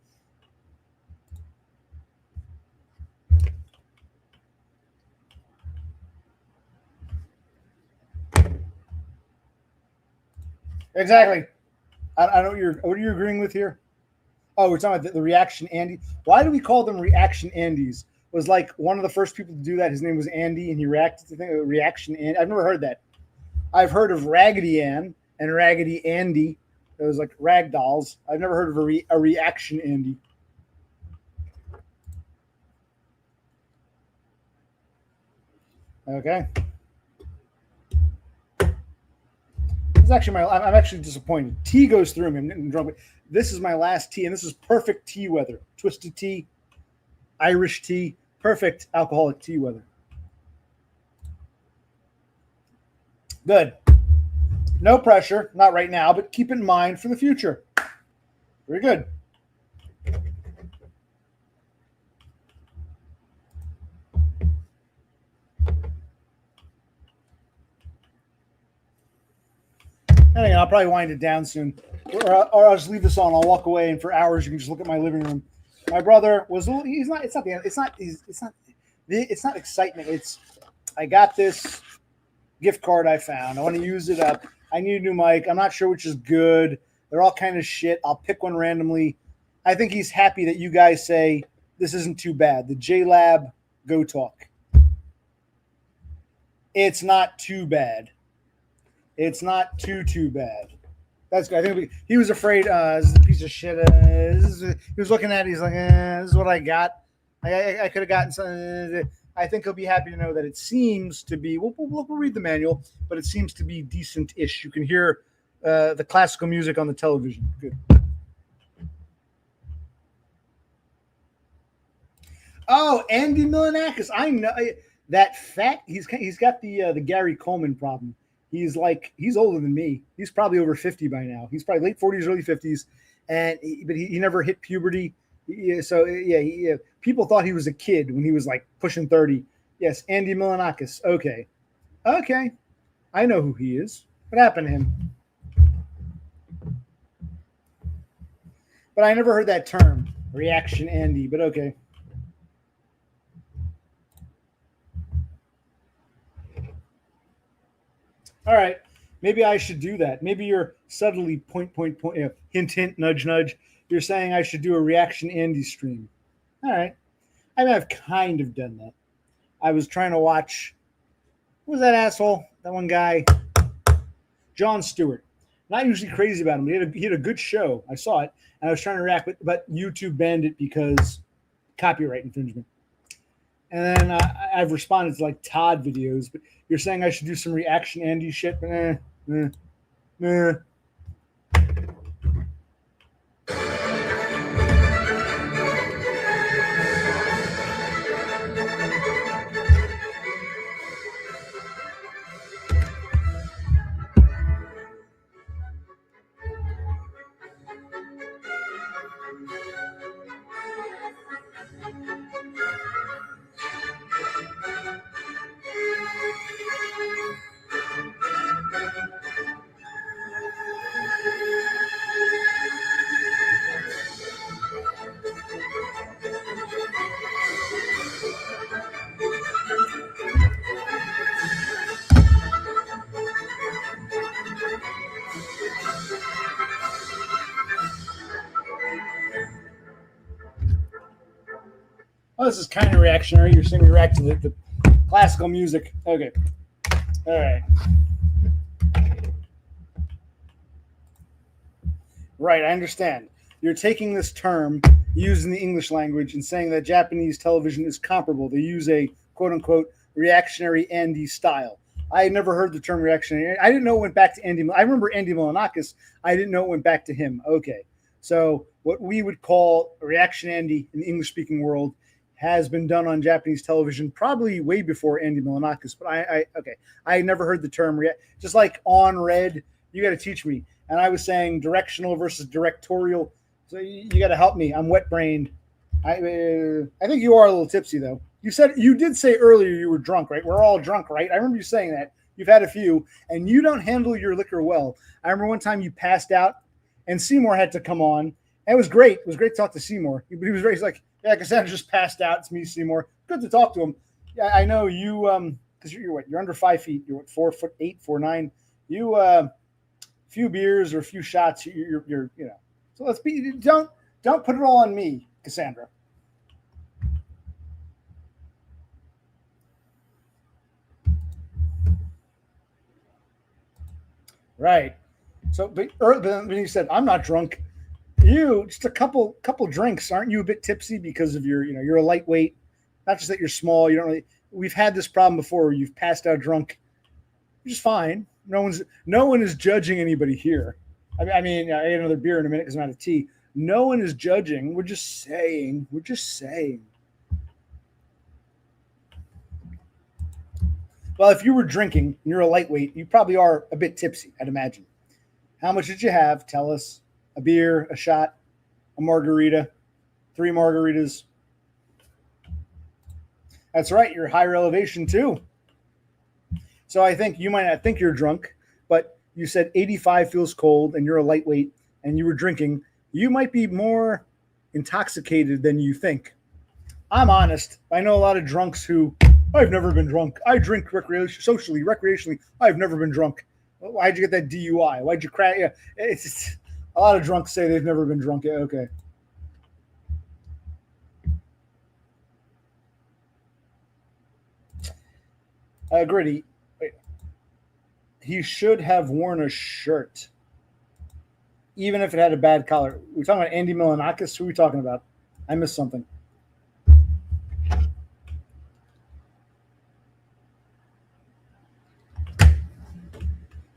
Exactly. I know what are you agreeing with here? Oh, we're talking about the Reaction Andy. Why do we call them Reaction Andys? Was like one of the first people to do that. His name was Andy, and he reacted to things. Reaction Andy. I've never heard that. I've heard of Raggedy Ann and Raggedy Andy. It was like rag dolls. I've never heard of a Reaction Andy. Okay. It's actually I'm actually disappointed. Tea goes through me. I'm drunk. But this is my last tea, and this is perfect tea weather. Twisted tea, Irish tea, perfect alcoholic tea weather. Good. No pressure, not right now, but keep it in mind for the future. Very good. Anyway, I'll probably wind it down soon, or I'll just leave this on. I'll walk away, and for hours you can just look at my living room. My brother was he's not. It's not the end. It's not excitement. It's I got this gift card I found. I want to use it up. I need a new mic. I'm not sure which is good. They're all kind of shit. I'll pick one randomly. I think he's happy that you guys say this isn't too bad. The JLab Go Talk. It's not too bad. It's not too bad. That's good. I think he was afraid. This is a piece of shit. He was looking at it. He's like, this is what I got. I could have gotten something. I think he'll be happy to know that it seems to be. We'll read the manual, but it seems to be decent-ish. You can hear the classical music on the television. Good. Oh, Andy Milanakis. I know that fat. He's got the Gary Coleman problem. He's older than me. He's probably over 50 by now. He's probably late 40s, early 50s, but he never hit puberty. People thought he was a kid when he was like pushing 30. Yes, Andy Milanakis. Okay, I know who he is. What happened to him? But I never heard that term, Reaction Andy. But okay. All right, maybe I should do that. Maybe you're subtly point, hint, nudge, nudge. You're saying I should do a Reaction Andy stream. All right. I mean, I've kind of done that. I was trying to watch, what was that asshole? That one guy, Jon Stewart. Not usually crazy about him, but he had a good show. I saw it, and I was trying to react, but YouTube banned it because copyright infringement. And then I've responded to like Todd videos, but you're saying I should do some Reaction Andy shit? Oh, this is kind of reactionary. You're saying we react to the classical music. Okay. All right. Right, I understand. You're taking this term used in the English language and saying that Japanese television is comparable. They use a quote-unquote reactionary Andy style. I had never heard the term reactionary. I didn't know it went back to Andy. I remember Andy Milanakis. I didn't know it went back to him. Okay. So what we would call Reaction Andy in the English-speaking world has been done on Japanese television, probably way before Andy Milonakis. But I never heard the term yet. Just like on red, you got to teach me. And I was saying directional versus directorial. So you got to help me. I'm wet brained. I think you are a little tipsy though. You did say earlier you were drunk, right? We're all drunk, right? I remember you saying that. You've had a few, and you don't handle your liquor well. I remember one time you passed out, and Seymour had to come on. And it was great. It was great to talk to Seymour. He was he's like, yeah, Cassandra just passed out. It's me, Seymour. Good to talk to him. Yeah, I know you. Because you're what? You're under 5 feet. You're what? 4'8", 4'9". You few beers or a few shots. You're you know. So let's be. Don't put it all on me, Cassandra. Right. So, but when you said I'm not drunk, you just a couple drinks, aren't you a bit tipsy because of you're a lightweight? Not just that you're small. You don't really. We've had this problem before. Where you've passed out drunk. You're just fine. No one is judging anybody here. I mean, I ate another beer in a minute because I'm out of tea. No one is judging. We're just saying. Well, if you were drinking and you're a lightweight, you probably are a bit tipsy, I'd imagine. How much did you have? Tell us. A beer, a shot, a margarita, 3 margaritas. That's right. You're higher elevation too. So I think you might not think you're drunk, but you said 85 feels cold and you're a lightweight and you were drinking. You might be more intoxicated than you think. I'm honest. I know a lot of drunks who, I've never been drunk. I drink recreationally. I've never been drunk. Why'd you get that DUI? Why'd you crash? Yeah, it's a lot of drunks say they've never been drunk. Yeah, okay. Gritty, wait. He should have worn a shirt, even if it had a bad collar. We're talking about Andy Milonakis. Who are we talking about? I missed something.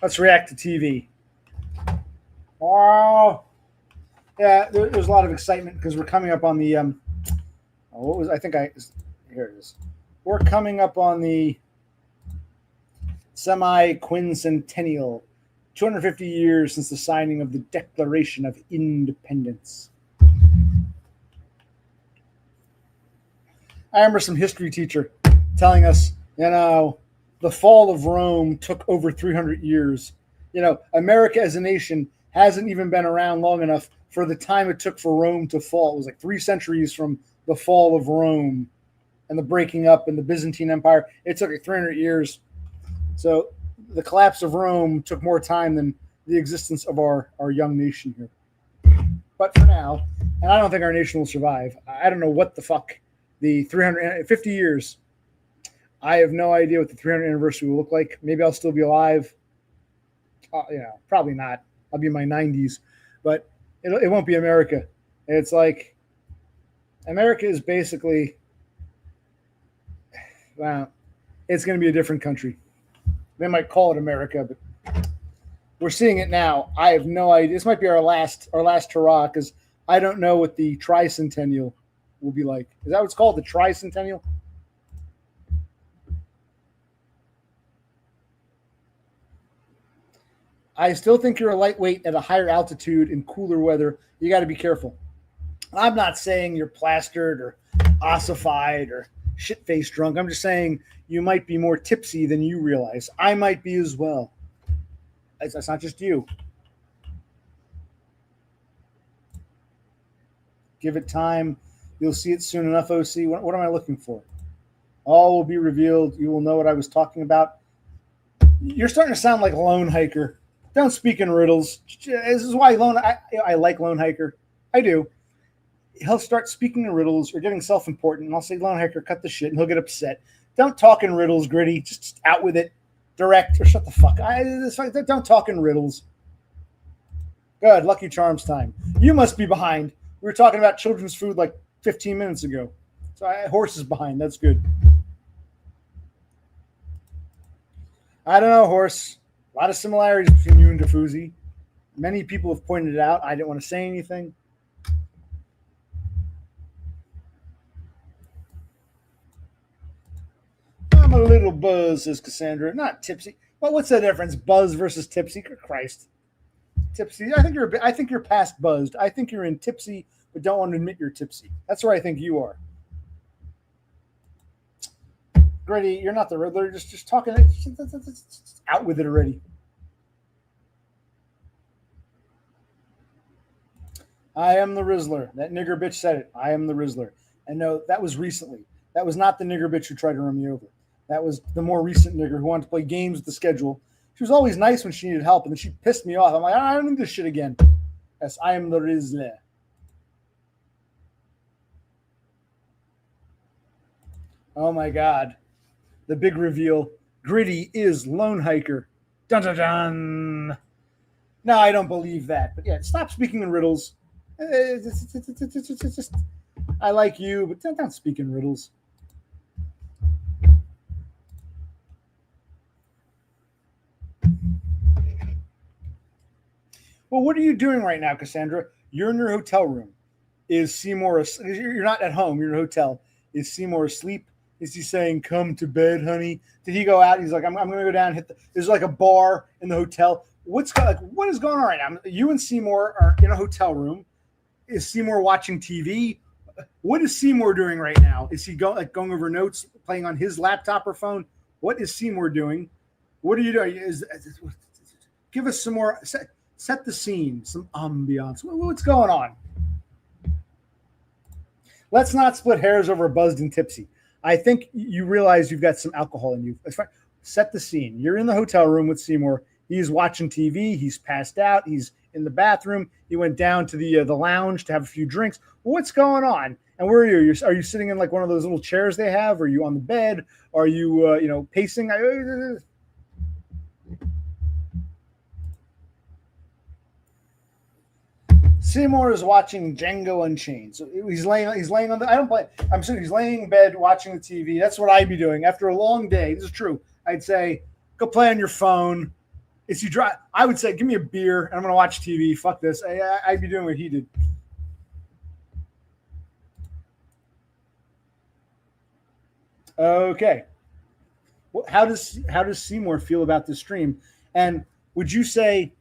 Let's react to TV. Oh, yeah. There's a lot of excitement because we're coming up on the here it is. We're coming up on the semi-quincentennial, 250 years since the signing of the Declaration of Independence. I remember some history teacher telling us, the fall of Rome took over 300 years. America as a nation hasn't even been around long enough for the time it took for Rome to fall. It was like 3 centuries from the fall of Rome and the breaking up and the Byzantine Empire. It took like 300 years. So the collapse of Rome took more time than the existence of our young nation here. But for now, and I don't think our nation will survive. I don't know what the fuck the 350 years. I have no idea what the 300th anniversary will look like. Maybe I'll still be alive. Probably not. I'll be in my 90s, but it won't be America. It's like America is basically, it's going to be a different country. They might call it America, but we're seeing it now. I have no idea. This might be our last hurrah because I don't know what the tricentennial will be like. Is that what it's called? The tricentennial? I still think you're a lightweight at a higher altitude in cooler weather. You got to be careful. I'm not saying you're plastered or ossified or shit-faced drunk. I'm just saying you might be more tipsy than you realize. I might be as well. That's not just you. Give it time. You'll see it soon enough, OC. What am I looking for? All will be revealed. You will know what I was talking about. You're starting to sound like Lone Hiker. Don't speak in riddles. This is why I like Lone Hiker. I do. He'll start speaking in riddles or getting self-important, and I'll say, Lone Hiker, cut the shit, and he'll get upset. Don't talk in riddles, Gritty. Just out with it. Direct or shut the fuck. Don't talk in riddles. Good. Lucky Charms time. You must be behind. We were talking about children's food like 15 minutes ago. So Horse is behind. That's good. I don't know, Horse. A lot of similarities between you and Defuzi. Many people have pointed it out. I didn't want to say anything. I'm a little buzzed, says Cassandra. Not tipsy. Well, what's the difference? Buzz versus tipsy? Good Christ. Tipsy. I think you're past buzzed. I think you're in tipsy, but don't want to admit you're tipsy. That's where I think you are. Grady, you're not the Riddler. Just talking. Out with it already. I am the Rizzler. That nigger bitch said it. I am the Rizzler. And no, that was recently. That was not the nigger bitch who tried to run me over. That was the more recent nigger who wanted to play games with the schedule. She was always nice when she needed help, and then she pissed me off. I'm like, I don't need this shit again. Yes, I am the Rizzler. Oh my God. The big reveal. Gritty is Lone Hiker. Dun dun dun. No, I don't believe that. But yeah, stop speaking in riddles. Just, I like you, but don't speak in riddles. Well, what are you doing right now, Cassandra? You're in your hotel room. Is Seymour? You're not at home. You're in a hotel. Is Seymour asleep? Is he saying, "Come to bed, honey"? Did he go out? He's like, "I'm going to go down and hit the." There's like a bar in the hotel. What is going on right now? You and Seymour are in a hotel room. Is Seymour watching TV? What is Seymour doing right now? Is he going over notes, playing on his laptop or phone? What is Seymour doing? What are you doing? Give us some more. Set the scene, some ambiance. What's going on? Let's not split hairs over buzzed and tipsy. I think you realize you've got some alcohol in you. Set the scene. You're in the hotel room with Seymour. He's watching TV. He's passed out. He's in the bathroom. He went down to the lounge to have a few drinks. What's going on? And where are you? Are you sitting in like one of those little chairs they have? Are you on the bed? Are you pacing? Seymour is watching Django Unchained. So he's laying on the. I don't play. I'm saying he's laying in bed watching the TV. That's what I'd be doing after a long day. This is true. I'd say go play on your phone. If you drive, I would say give me a beer and I'm gonna watch TV. Fuck this. I'd be doing what he did. Okay. Well, how does Seymour feel about this stream? And would you say?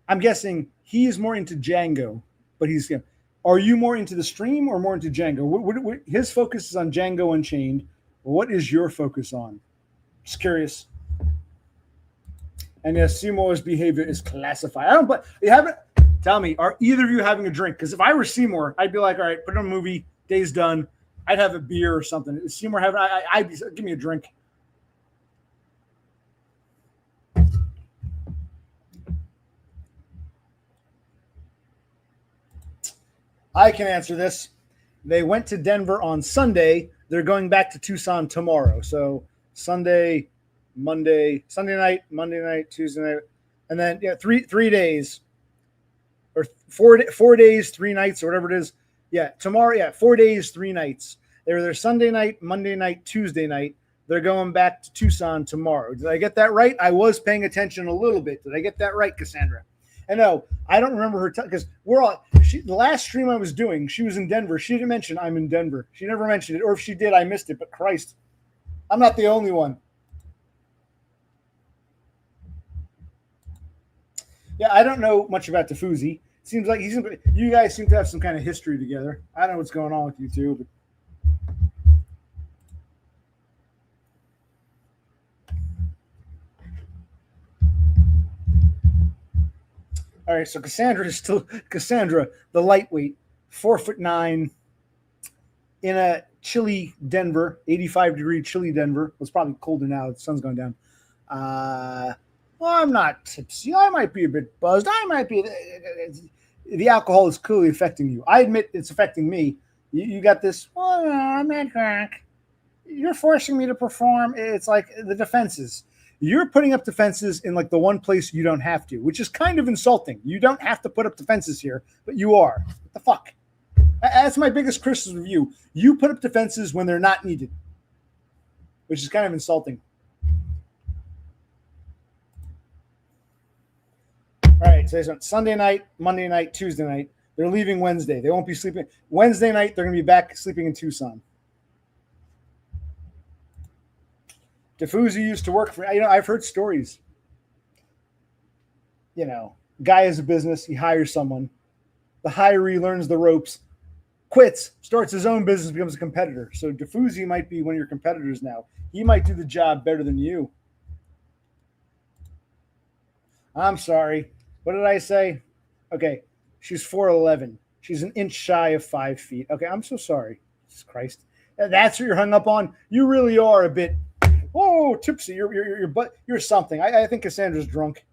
I'm guessing he is more into Django. But are you more into the stream or more into Django? What his focus is on Django Unchained. What is your focus on? Just curious. And yes, Seymour's behavior is classified. You haven't. Tell me, are either of you having a drink? Because if I were Seymour, I'd be like, all right, put on a movie. Day's done. I'd have a beer or something. Is Seymour having? I'd be give me a drink. I can answer this. They went to Denver on Sunday. They're going back to Tucson tomorrow. So Sunday, Monday, Sunday night, Monday night, Tuesday night, and then 3 days, or 4 days, 3 nights, or whatever it is. Yeah, tomorrow. Yeah, 4 days, 3 nights. They were there Sunday night, Monday night, Tuesday night. They're going back to Tucson tomorrow. Did I get that right? I was paying attention a little bit. Did I get that right, Cassandra? And no, I don't remember her because the last stream I was doing, she was in Denver. She didn't mention I'm in Denver. She never mentioned it, or if she did, I missed it. But Christ, I'm not the only one. Yeah, I don't know much about Tafuzi. Seems like you guys seem to have some kind of history together. I don't know what's going on with you two, but. All right, so Cassandra, the lightweight, 4'9", in a chilly Denver, 85-degree chilly Denver. It's probably colder now. The sun's going down. Well, I'm not tipsy. I might be a bit buzzed. I might be. The alcohol is clearly affecting you. I admit it's affecting me. You got this. Oh, I'm not drunk. You're forcing me to perform. It's like the defenses. You're putting up defenses in like the one place you don't have to, which is kind of insulting. You don't have to put up defenses here, but you are. What the fuck? That's my biggest criticism of you. You put up defenses when they're not needed, which is kind of insulting. All right, so Sunday night, Monday night, Tuesday night. They're leaving Wednesday. They won't be sleeping. Wednesday night, they're going to be back sleeping in Tucson. Diffusi used to work for, I've heard stories. Guy has a business, he hires someone. The hiree learns the ropes, quits, starts his own business, becomes a competitor. So Diffusi might be one of your competitors now. He might do the job better than you. I'm sorry. What did I say? Okay, she's 4'11". She's an inch shy of 5 feet. Okay, I'm so sorry. Jesus Christ. That's what you're hung up on? You really are a bit, tipsy. You're something. I think Cassandra's drunk.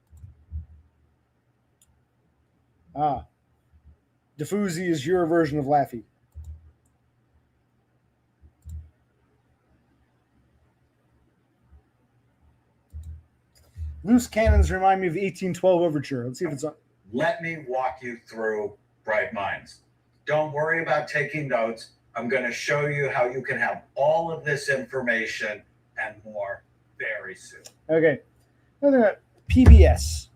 Diffusi is your version of Laffy. Loose cannons remind me of the 1812 overture. Let's see if it's on. Let me walk you through Bright Minds. Don't worry about taking notes. I'm going to show you how you can have all of this information and more very soon. Okay. PBS.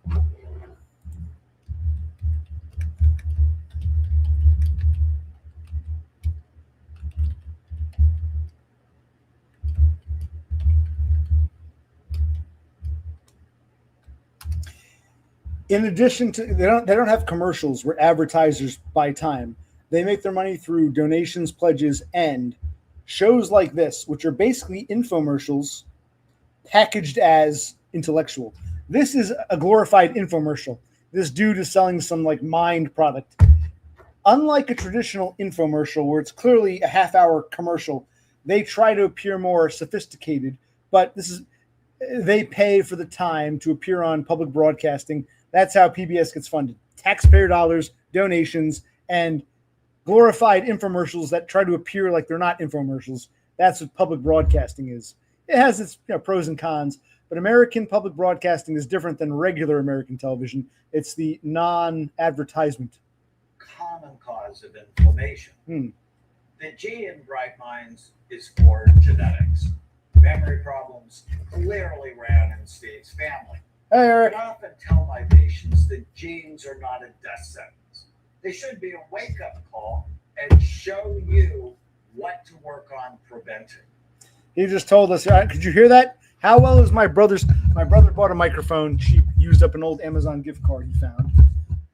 In addition to, they don't have commercials where advertisers buy time. They make their money through donations, pledges, and shows like this, which are basically infomercials packaged as intellectual. This is a glorified infomercial. This dude is selling some like mind product. Unlike a traditional infomercial where it's clearly a half-hour commercial, they try to appear more sophisticated, but they pay for the time to appear on public broadcasting. That's how PBS gets funded. Taxpayer dollars, donations, and glorified infomercials that try to appear like they're not infomercials. That's what public broadcasting is. It has its pros and cons, but American public broadcasting is different than regular American television. It's the non-advertisement. Common cause of inflammation. The G in Bright Minds is for genetics. Memory problems clearly ran in Steve's family. Hey, Eric. I often tell my patients that genes are not a death sentence. They should be a wake-up call and show you what to work on preventing. He just told us. Could you hear that? How well is my brother bought a microphone cheap, used up an old Amazon gift card he found.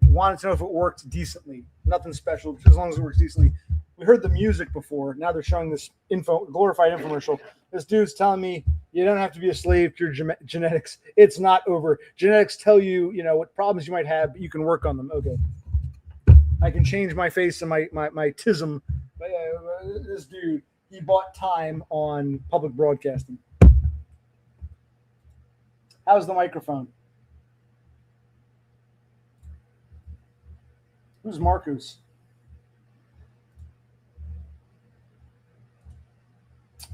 Wanted to know if it worked decently. Nothing special, just as long as it works decently. We heard the music before. Now they're showing this glorified infomercial. This dude's telling me you don't have to be a slave to your genetics. It's not over. Genetics tell you, what problems you might have, but you can work on them. Okay. I can change my face and my tism. But this dude, he bought time on public broadcasting. How's the microphone? Who's Marcus?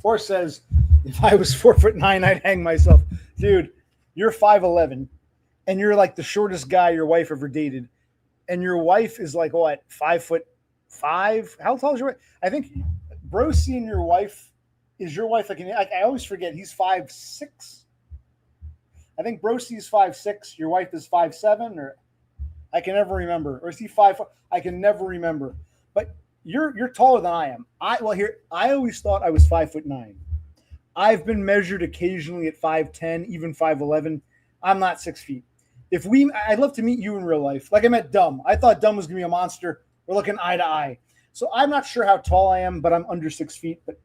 Horse says, if I was 4'9", I'd hang myself. Dude, you're 5'11", and you're like the shortest guy your wife ever dated. And your wife is like, what, 5'5"? How tall is your wife? I think Brosi and your wife, is your wife like, I always forget, he's 5'6"? I think Brosi is 5'6", your wife is 5'7", or I can never remember. Or is he 5'4"? I can never remember. But you're taller than I am. I always thought I was 5'9". I've been measured occasionally at 5'10", even 5'11". I'm not 6 feet. I'd love to meet you in real life. Like I met Dumb. I thought Dumb was gonna be a monster. We're looking eye to eye. So I'm not sure how tall I am, but I'm under 6 feet. But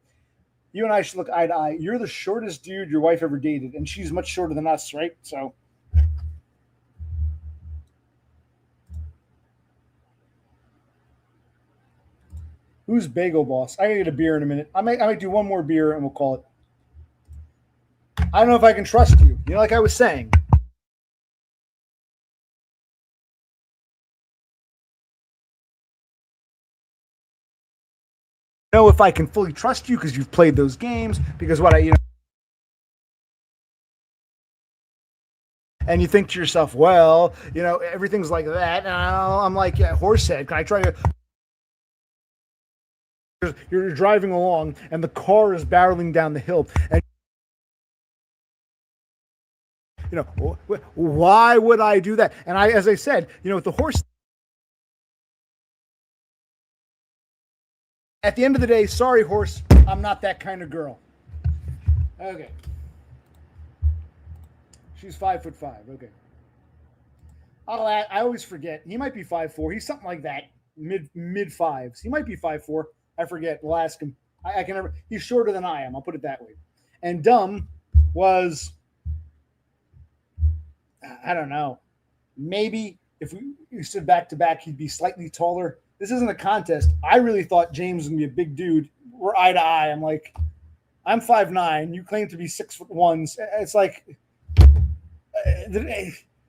you and I should look eye to eye. You're the shortest dude your wife ever dated, and she's much shorter than us, right? So. Who's Bagel Boss? I gotta get a beer in a minute. I might do one more beer and we'll call it. I don't know if I can trust you. Like I was saying. I don't know if I can fully trust you because you've played those games. Because and you think to yourself, well, everything's like that. And I'm like, yeah, Horsehead. Can I try to? You're driving along and the car is barreling down the hill and why would I do that? And as I said, with the horse, at the end of the day, sorry horse, I'm not that kind of girl. Okay. She's 5'5". Okay. I always forget. He might be 5'4". He's something like that. Mid fives. He might be 5'4". I forget. We'll ask him. I can never. He's shorter than I am. I'll put it that way. And Dumb was, I don't know. Maybe if we stood back to back, he'd be slightly taller. This isn't a contest. I really thought James was gonna be a big dude. We're eye to eye. I'm like, I'm 5'9". You claim to be 6'1". It's like,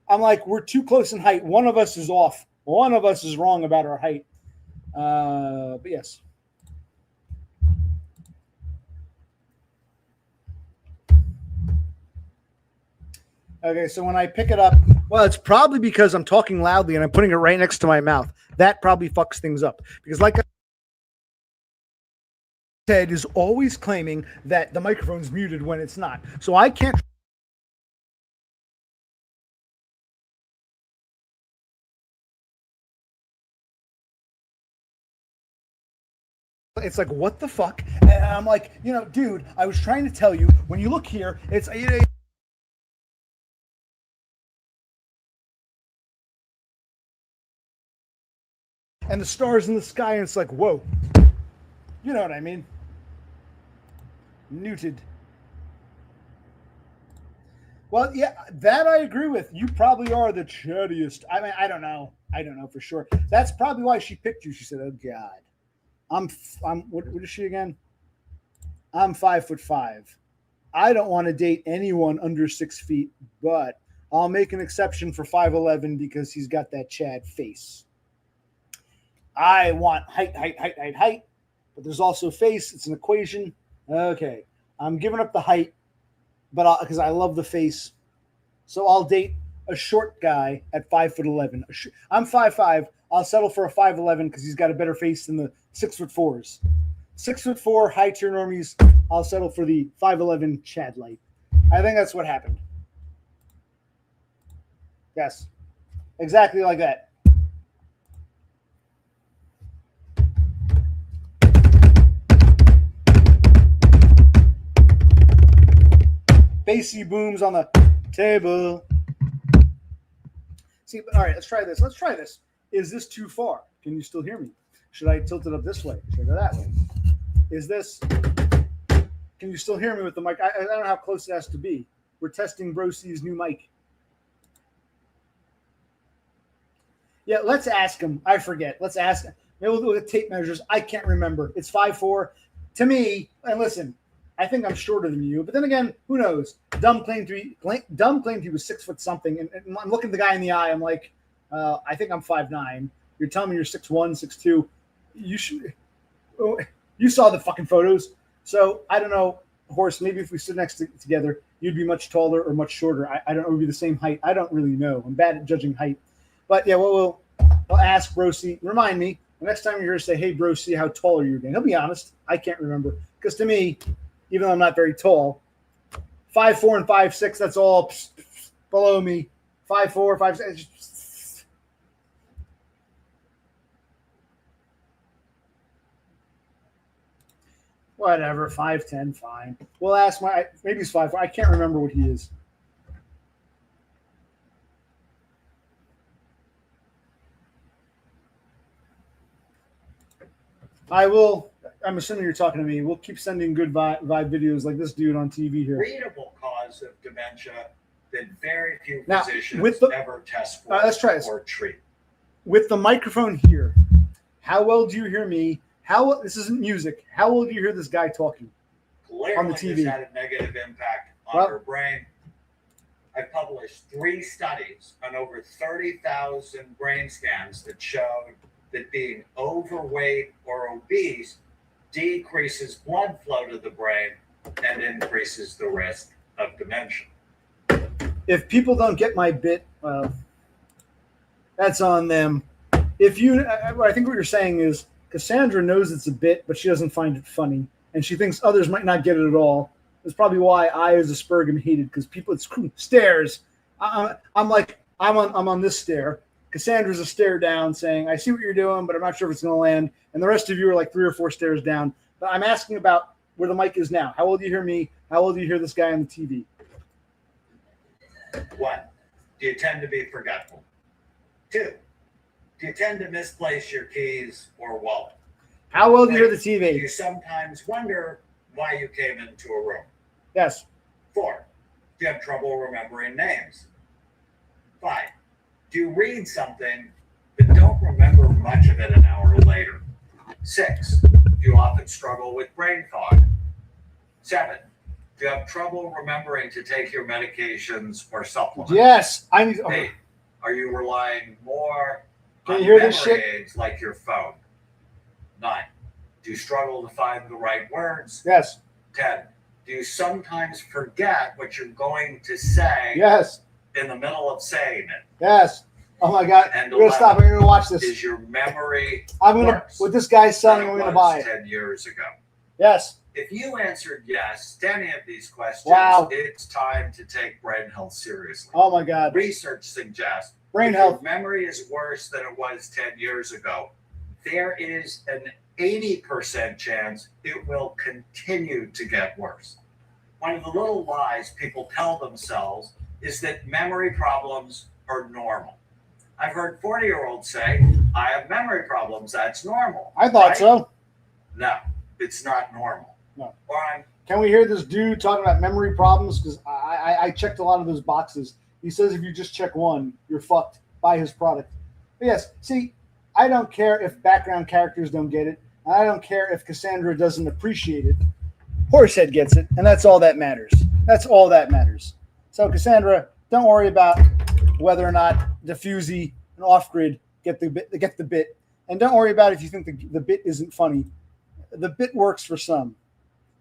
I'm like, we're too close in height. One of us is off. One of us is wrong about our height. But yes. Okay, so when I pick it up, well, it's probably because I'm talking loudly and I'm putting it right next to my mouth. That probably fucks things up. Because like I said, is always claiming that the microphone's muted when it's not. So I can't. It's like, what the fuck? And I'm like, dude, I was trying to tell you, when you look here, it's... and the stars in the sky, and it's like, whoa. You know what I mean? Muted. Well, yeah, that I agree with. You probably are the chattiest. I mean, I don't know. I don't know for sure. That's probably why she picked you. She said, oh, God. I'm what is she again? I'm 5'5". I don't want to date anyone under 6 feet, but I'll make an exception for 5'11" because he's got that Chad face. I want height, but there's also face. It's an equation. Okay, I'm giving up the height, but because I love the face, so I'll date a short guy at 5'11". I'm 5'5". I'll settle for a 5'11" because he's got a better face than the 6'4". 6'4" high tier normies. I'll settle for the 5'11" Chad light. I think that's what happened. Yes, exactly like that. Bassy booms on the table. See, all right, let's try this. Is this too far? Can you still hear me? Should I tilt it up this way? Should I go that way? Is this... Can you still hear me with the mic? I don't know how close it has to be. We're testing Brosy's new mic. Yeah, let's ask him. I forget. Let's ask him. Maybe we'll do the tape measures. I can't remember. It's 5'4". To me, and listen, I think I'm shorter than you. But then again, who knows? Dumb claimed he was 6 foot something. And I'm looking the guy in the eye. I'm like, I think I'm 5'9". You're telling me you're 6'1", 6'2". You saw the fucking photos. So I don't know, Horse. Maybe if we stood next together, you'd be much taller or much shorter. I don't know. We'd be the same height. I don't really know. I'm bad at judging height. But yeah, we'll ask Brosy. Remind me the next time you're here. Say, hey, Brosy, how tall are you again? He'll be honest. I can't remember because to me, even though I'm not very tall, 5'4" and 5'6", that's all below me. 5'4", 5'6". Whatever, 5'10", fine. We'll ask maybe he's 5'4". I can't remember what he is. I'm assuming you're talking to me. We'll keep sending good vibe videos like this dude on TV here. Treatable cause of dementia that very few Now, physicians ever test for let's try this. or treat. With the microphone here, how well do you hear me? This isn't music. How well do you hear this guy talking Clearly on the TV? This had a negative impact on her brain. I published 3 studies on over 30,000 brain scans that showed that being overweight or obese decreases blood flow to the brain and increases the risk of dementia. If people don't get my bit, that's on them. I think what you're saying is Cassandra knows it's a bit, but she doesn't find it funny, and she thinks others might not get it at all. That's probably why I, as Aspergum, hated because people. It's stairs. I'm on this stair. Cassandra's a stare down, saying, "I see what you're doing, but I'm not sure if it's going to land." And the rest of you are like 3 or 4 stairs down. But I'm asking about where the mic is now. How well do you hear me? How well do you hear this guy on the TV? 1. Do you tend to be forgetful? 2. Do you tend to misplace your keys or wallet? How well do you hear the Do TV? you sometimes wonder why you came into a room? Yes. 4. Do you have trouble remembering names? 5. Do you read something but don't remember much of it an hour later? 6. Do you often struggle with brain fog? 7. Do you have trouble remembering to take your medications or supplements? Yes. I need. 8. Are you relying more Can on you hear memory this shit? aids like your phone? 9. Do you struggle to find the right words? Yes. 10. Do you sometimes forget what you're going to say Yes. in the middle of saying it? Yes. Oh my God. And We're gonna stop. We're gonna watch this. Is your memory I'm gonna. worse What this guy's selling, than I'm it gonna was buy it. 10 years ago? Yes. If you answered yes to any of these questions, Wow. it's time to take brain health seriously. Oh my God. Research suggests Brain if health. your memory is worse than it was 10 years ago, there is an 80% chance it will continue to get worse. One of the little lies people tell themselves is that memory problems are normal. I've heard 40-year-olds say, I have memory problems, that's normal. I thought right? so. No, it's not normal. No. Or I'm Can we hear this dude talking about memory problems? Because I checked a lot of those boxes. He says if you just check one, you're fucked. Buy his product. But yes, see, I don't care if background characters don't get it. And I don't care if Cassandra doesn't appreciate it. Horsehead gets it, and that's all that matters. That's all that matters. So Cassandra, don't worry about whether or not Diffusey and Off-Grid get the bit. And don't worry about if you think the bit isn't funny. The bit works for some.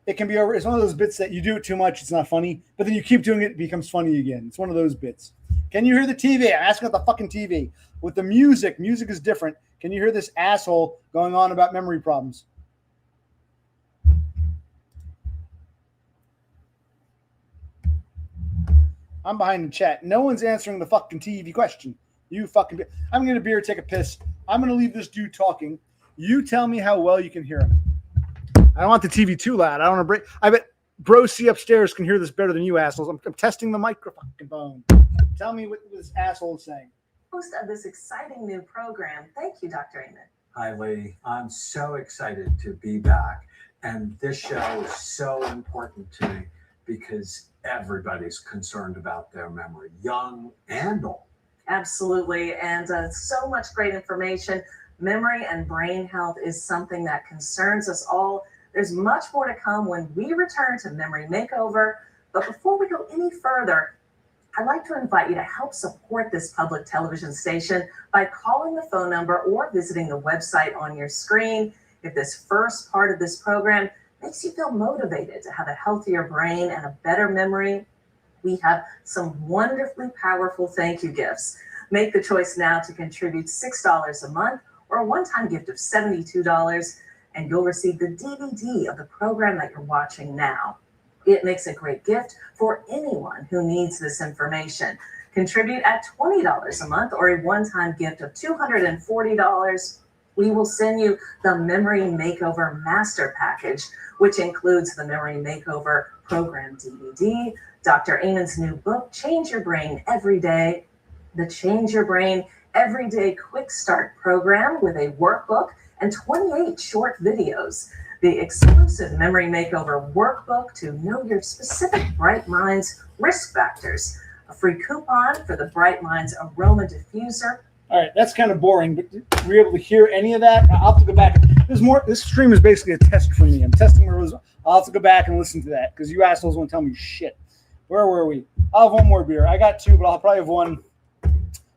It can be over. It's one of those bits that you do it too much, it's not funny, but then you keep doing it, it becomes funny again. It's one of those bits. Can you hear the TV? I'm asking about the fucking TV. With the music is different. Can you hear this asshole going on about memory problems? I'm behind the chat. No one's answering the fucking TV question. You fucking. I'm gonna get a beer, take a piss. I'm gonna leave this dude talking. You tell me how well you can hear him. I don't want the TV too loud. I don't want to break. I bet Bro C upstairs can hear this better than you assholes. I'm testing the microphone. Tell me what this asshole is saying. Host of this exciting new program. Thank you, Dr. Amen. Hi, Lee. I'm so excited to be back. And this show is so important to me because everybody's concerned about their memory, young and old. Absolutely. And so much great information. Memory and brain health is something that concerns us all. There's much more to come when we return to Memory Makeover. But before we go any further, I'd like to invite you to help support this public television station by calling the phone number or visiting the website on your screen. If this first part of this program makes you feel motivated to have a healthier brain and a better memory, we have some wonderfully powerful thank you gifts. Make the choice now to contribute $6 a month or a one-time gift of $72, and you'll receive the DVD of the program that you're watching now. It makes a great gift for anyone who needs this information. Contribute at $20 a month or a one-time gift of $240. We will send you the Memory Makeover Master Package, which includes the Memory Makeover Program DVD, Dr. Amen's new book, Change Your Brain Every Day, the Change Your Brain Everyday Quick Start program with a workbook and 28 short videos, the exclusive Memory Makeover workbook to know your specific Bright Minds risk factors, a free coupon for the Bright Minds Aroma Diffuser. All right, that's kind of boring, but were you able to hear any of that? I'll have to go back. There's more. This stream is basically a test for me. I'm testing where it was. I'll have to go back and listen to that because you assholes won't tell me shit. Where were we? I'll have one more beer. I got two, but I'll probably have one.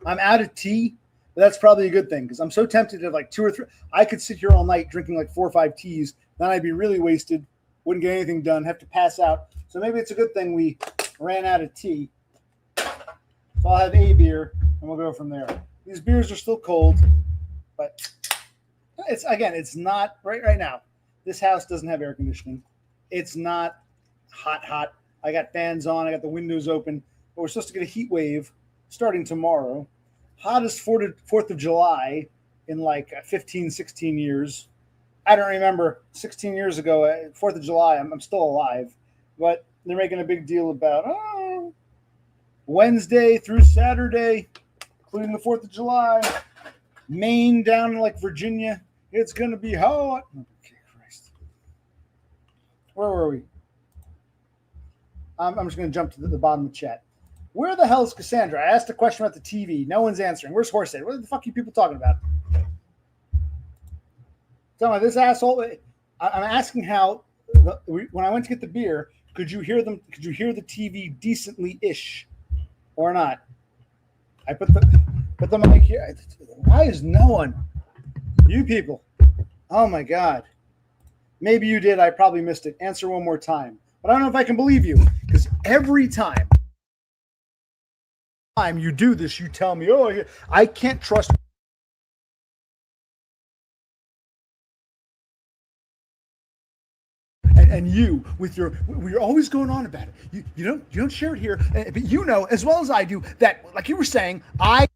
I'm out of tea, but that's probably a good thing because I'm so tempted to have like 2 or 3. I could sit here all night drinking like 4 or 5 teas. Then I'd be really wasted, wouldn't get anything done, have to pass out. So maybe it's a good thing we ran out of tea. So I'll have a beer and we'll go from there. These beers are still cold, but it's not right now. This house doesn't have air conditioning. It's not hot. I got fans on. I got the windows open. But we're supposed to get a heat wave starting tomorrow. Hottest 4th of July in like 15, 16 years. I don't remember 16 years ago, 4th of July. I'm still alive. But they're making a big deal about, Wednesday through Saturday, including the 4th of July. Maine down to like Virginia. It's going to be hot. Okay, Christ. Where were we? I'm just going to jump to the bottom of the chat. Where the hell is Cassandra? I asked a question about the TV. No one's answering. Where's Horsehead? What the fuck are you people talking about? Tell me, this asshole. I'm asking how when I went to get the beer, could you hear them? Could you hear the TV decently-ish, or not? I put the mic here. Why is no one? You people. Oh my God. Maybe you did. I probably missed it. Answer one more time. But I don't know if I can believe you, because every time you do this, you tell me, oh, I can't trust. And you, with you're always going on about it. You don't share it here, but you know as well as I do that, like you were saying, I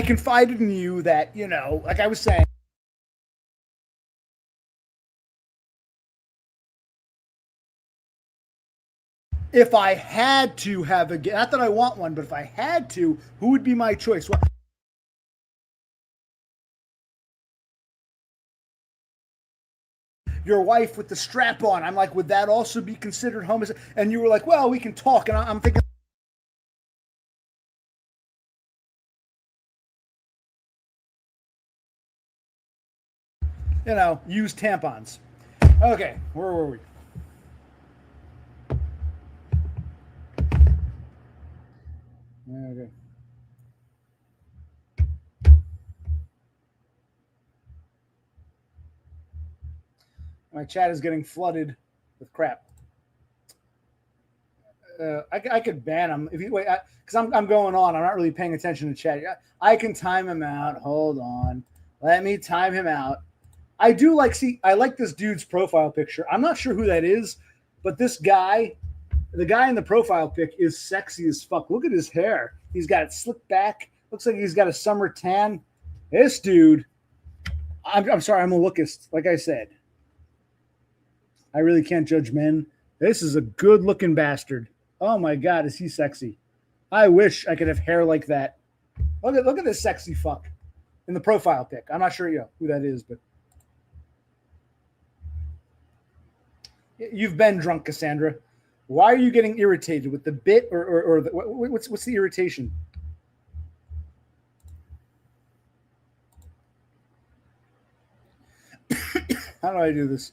confided in you that, like I was saying. If I had to have not that I want one, but if I had to, who would be my choice? Well, your wife with the strap on. I'm like, would that also be considered homosexual? And you were like, well, we can talk. And I'm thinking, use tampons. Okay, where were we? Okay. My chat is getting flooded with crap. I could ban them if you wait, because I'm going on. I'm not really paying attention to chat. I can time him out. Hold on, let me time him out. I do I like this dude's profile picture. I'm not sure who that is, but this guy, the guy in the profile pic, is sexy as fuck. Look at his hair. He's got it slicked back. Looks like he's got a summer tan. This dude, I'm sorry, I'm a lookist. Like I said, I really can't judge men. This is a good-looking bastard. Oh my God, is he sexy? I wish I could have hair like that. Look at this sexy fuck in the profile pic. I'm not sure who that is, but you've been drunk, Cassandra. Why are you getting irritated with the bit or what's the irritation? How do I do this?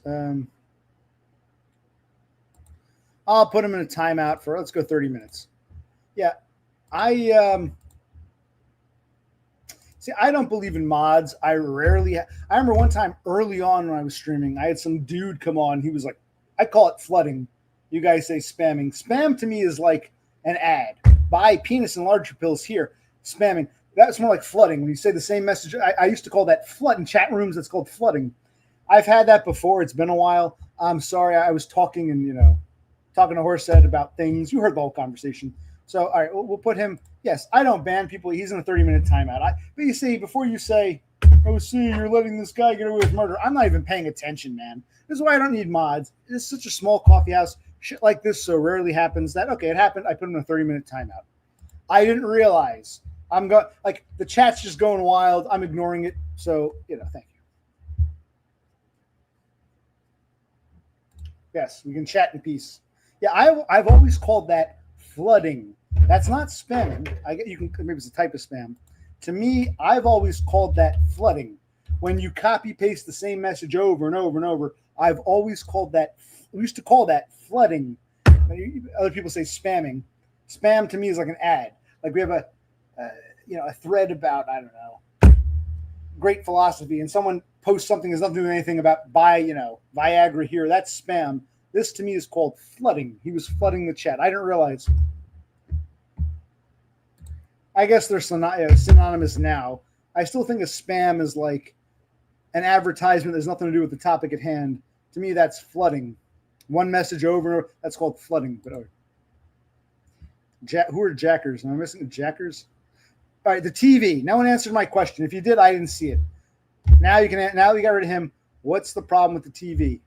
I'll put him in a timeout for, let's go 30 minutes. Yeah, I don't believe in mods. I remember one time early on when I was streaming, I had some dude come on. He was like, I call it flooding. You guys say spamming. Spam to me is like an ad. Buy penis enlarger pills here. Spamming. That's more like flooding. When you say the same message, I used to call that flood in chat rooms. That's called flooding. I've had that before. It's been a while. I'm sorry. I was talking and, talking to Horsehead about things. You heard the whole conversation. So, all right, we'll put him. Yes, I don't ban people. He's in a 30-minute timeout. But you see, before you say, oh, see, you're letting this guy get away with murder, I'm not even paying attention, man. This is why I don't need mods. It's such a small coffee house. Shit like this so rarely happens that, okay, it happened. I put him in a 30-minute timeout. I didn't realize. The chat's just going wild. I'm ignoring it. So, thank you. Yes, we can chat in peace. Yeah, I've always called that flooding. That's not spamming. Maybe it's a type of spam. To me, I've always called that flooding. When you copy paste the same message over and over and over, I've always called that. We used to call that flooding. Other people say spamming. Spam to me is like an ad. Like we have a thread about, I don't know, great philosophy, and someone posts something that has nothing to do with anything about Viagra here. That's spam. This to me is called flooding. He was flooding the chat. I didn't realize. I guess they're synonymous now. I still think a spam is like an advertisement that has nothing to do with the topic at hand. To me, that's flooding. One message over and over. That's called flooding. But who are jackers? Am I missing the jackers? All right, the TV. No one answered my question. If you did, I didn't see it. Now you got rid of him. What's the problem with the TV?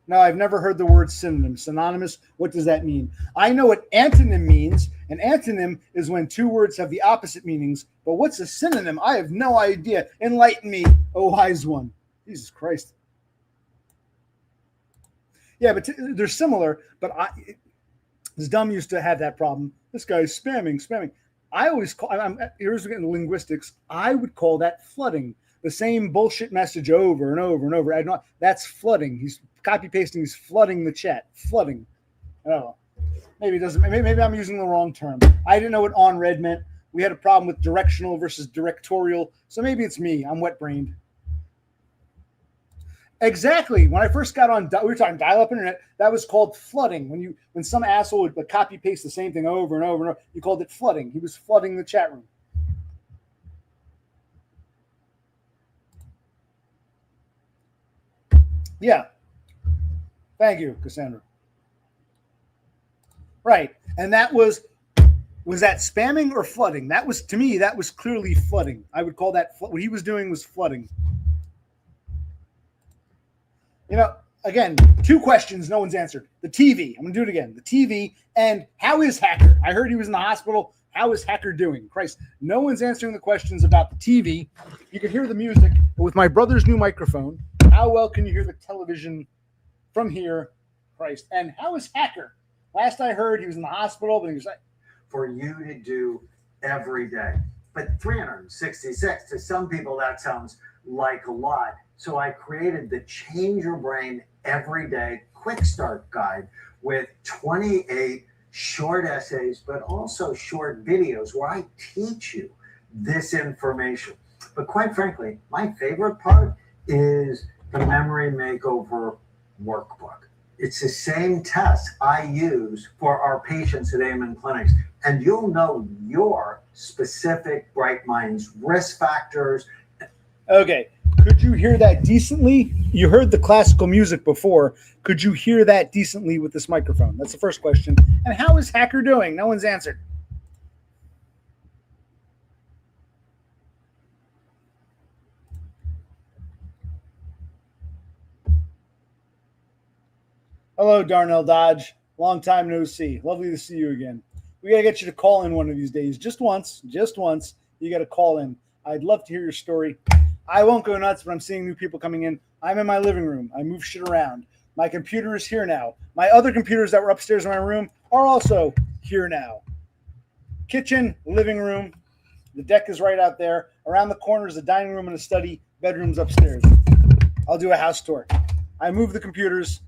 No, I've never heard the word synonym. Synonymous, what does that mean? I know what antonym means. An antonym is when two words have the opposite meanings. But what's a synonym? I have no idea. Enlighten me, oh wise one. Jesus Christ. Yeah, but they're similar. But this dumb used to have that problem. This guy's spamming. I always call, here's again linguistics, I would call that flooding. The same bullshit message over and over and over. That's flooding. He's copy pasting. He's flooding the chat. Flooding. Oh, maybe it doesn't. Maybe I'm using the wrong term. I didn't know what on red meant. We had a problem with directional versus directorial. So maybe it's me. I'm wet brained. Exactly. When I first got on, we were talking dial-up internet. That was called flooding. When some asshole would copy paste the same thing over and over and over, you called it flooding. He was flooding the chat room. Yeah. Thank you, Cassandra. Right. And that was that spamming or flooding? That was, to me, that was clearly flooding. I would call that, what he was doing was flooding. You know, again, two questions no one's answered. The TV. I'm going to do it again. The TV and how is Hacker? I heard he was in the hospital. How is Hacker doing? Christ, no one's answering the questions about the TV. You can hear the music, but with my brother's new microphone, how well can you hear the television from here? Christ. And how is Hacker? Last I heard, he was in the hospital, but he was like, for you to do every day. But 366, to some people, that sounds like a lot. So I created the Change Your Brain Everyday Quick Start Guide with 28 short essays, but also short videos where I teach you this information. But quite frankly, my favorite part is the Memory Makeover Workbook. It's the same test I use for our patients at Amen Clinics. And you'll know your specific Bright Minds risk factors. Okay. Could you hear that decently? You heard the classical music before. Could you hear that decently with this microphone? That's the first question. And how is Hacker doing? No one's answered. Hello, Darnell Dodge. Long time no see. Lovely to see you again. We got to get you to call in one of these days. Just once. You got to call in. I'd love to hear your story. I won't go nuts, but I'm seeing new people coming in. I'm in my living room. I move shit around. My computer is here now. My other computers that were upstairs in my room are also here now. Kitchen, living room. The deck is right out there. Around the corner is the dining room and a study. Bedrooms upstairs. I'll do a house tour. I moved the computers.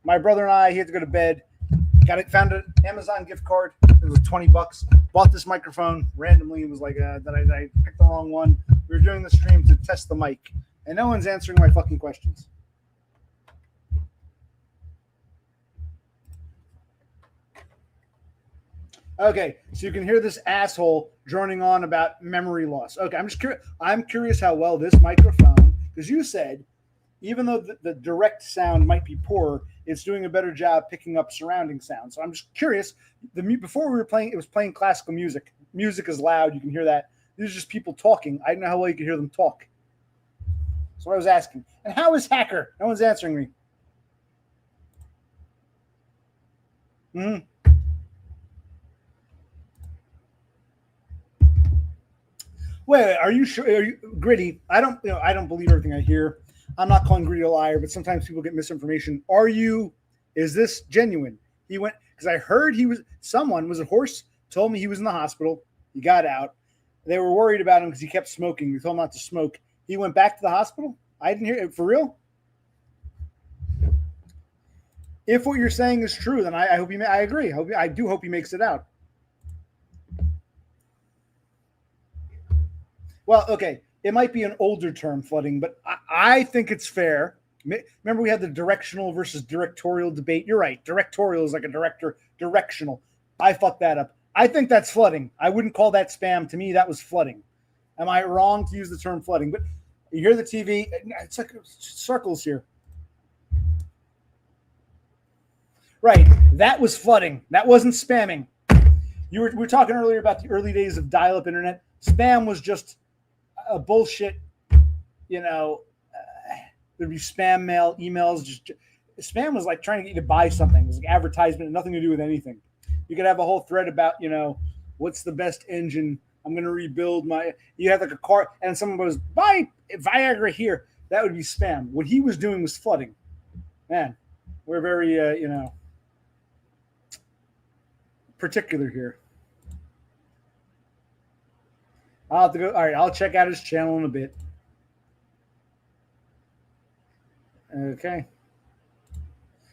My brother and I, he had to go to bed. Found an Amazon gift card. It was $20. Bought this microphone randomly. It was like that I picked the wrong one. We were doing the stream to test the mic, and no one's answering my fucking questions. Okay, so you can hear this asshole droning on about memory loss. Okay, I'm just curious. I'm curious how well this microphone, because you said even though the direct sound might be poor, it's doing a better job picking up surrounding sound. So I'm just curious. Before we were playing, it was playing classical music. Music is loud. You can hear that. These are just people talking. I don't know how well you can hear them talk. So I was asking. And how is Hacker? No one's answering me. Wait, are you sure? Are you Gritty? I don't believe everything I hear. I'm not calling Gritty a liar, but sometimes people get misinformation. Is this genuine? He went, because I heard someone was a horse, told me he was in the hospital. He got out. They were worried about him because he kept smoking. They told him not to smoke. He went back to the hospital? I didn't hear it. For real? If what you're saying is true, then I hope I agree. I do hope he makes it out. Well, okay. It might be an older term, flooding, but I think it's fair. Remember we had the directional versus directorial debate? You're right. Directorial is like a director. Directional. I fucked that up. I think that's flooding. I wouldn't call that spam. To me, that was flooding. Am I wrong to use the term flooding? But you hear the TV. It's like circles here. Right. That was flooding. That wasn't spamming. We were talking earlier about the early days of dial-up internet. Spam was just a bullshit, there'd be spam mail, emails. spam was like trying to get you to buy something. It was like advertisement, nothing to do with anything. You could have a whole thread about, what's the best engine. I'm going to rebuild you have like a car and someone goes, buy Viagra here. That would be spam. What he was doing was flooding. Man, we're very, particular here. I'll have to go. All right, I'll check out his channel in a bit. Okay.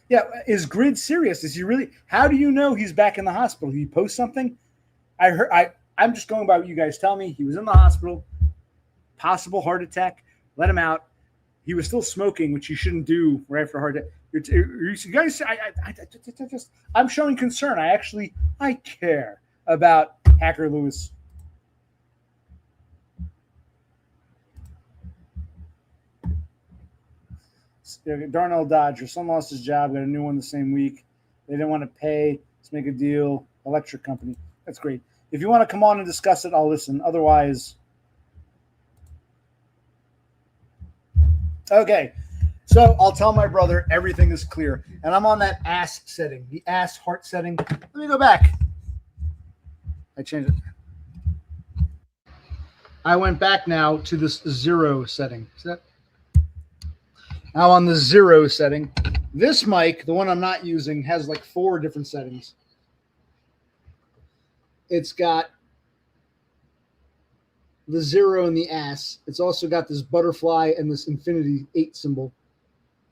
Yeah, is Grid serious? Is he really? How do you know he's back in the hospital? Did he post something? I'm just going by what you guys tell me. He was in the hospital, possible heart attack. Let him out. He was still smoking, which you shouldn't do right after a heart attack. You guys, I'm showing concern. I care about Hacker Lewis. Darnell Dodge, someone lost his job, got a new one the same week. They didn't want to pay. Let's make a deal. Electric company. That's great. If you want to come on and discuss it, I'll listen. Otherwise, okay. So I'll tell my brother everything is clear. And I'm on that ass setting, the ass heart setting. Let me go back. I changed it. I went back now to this 0 setting. See that? Now on the 0 setting. This mic, the one I'm not using, has like 4 different settings. It's got the 0 in the ass. It's also got this butterfly and this infinity 8 symbol.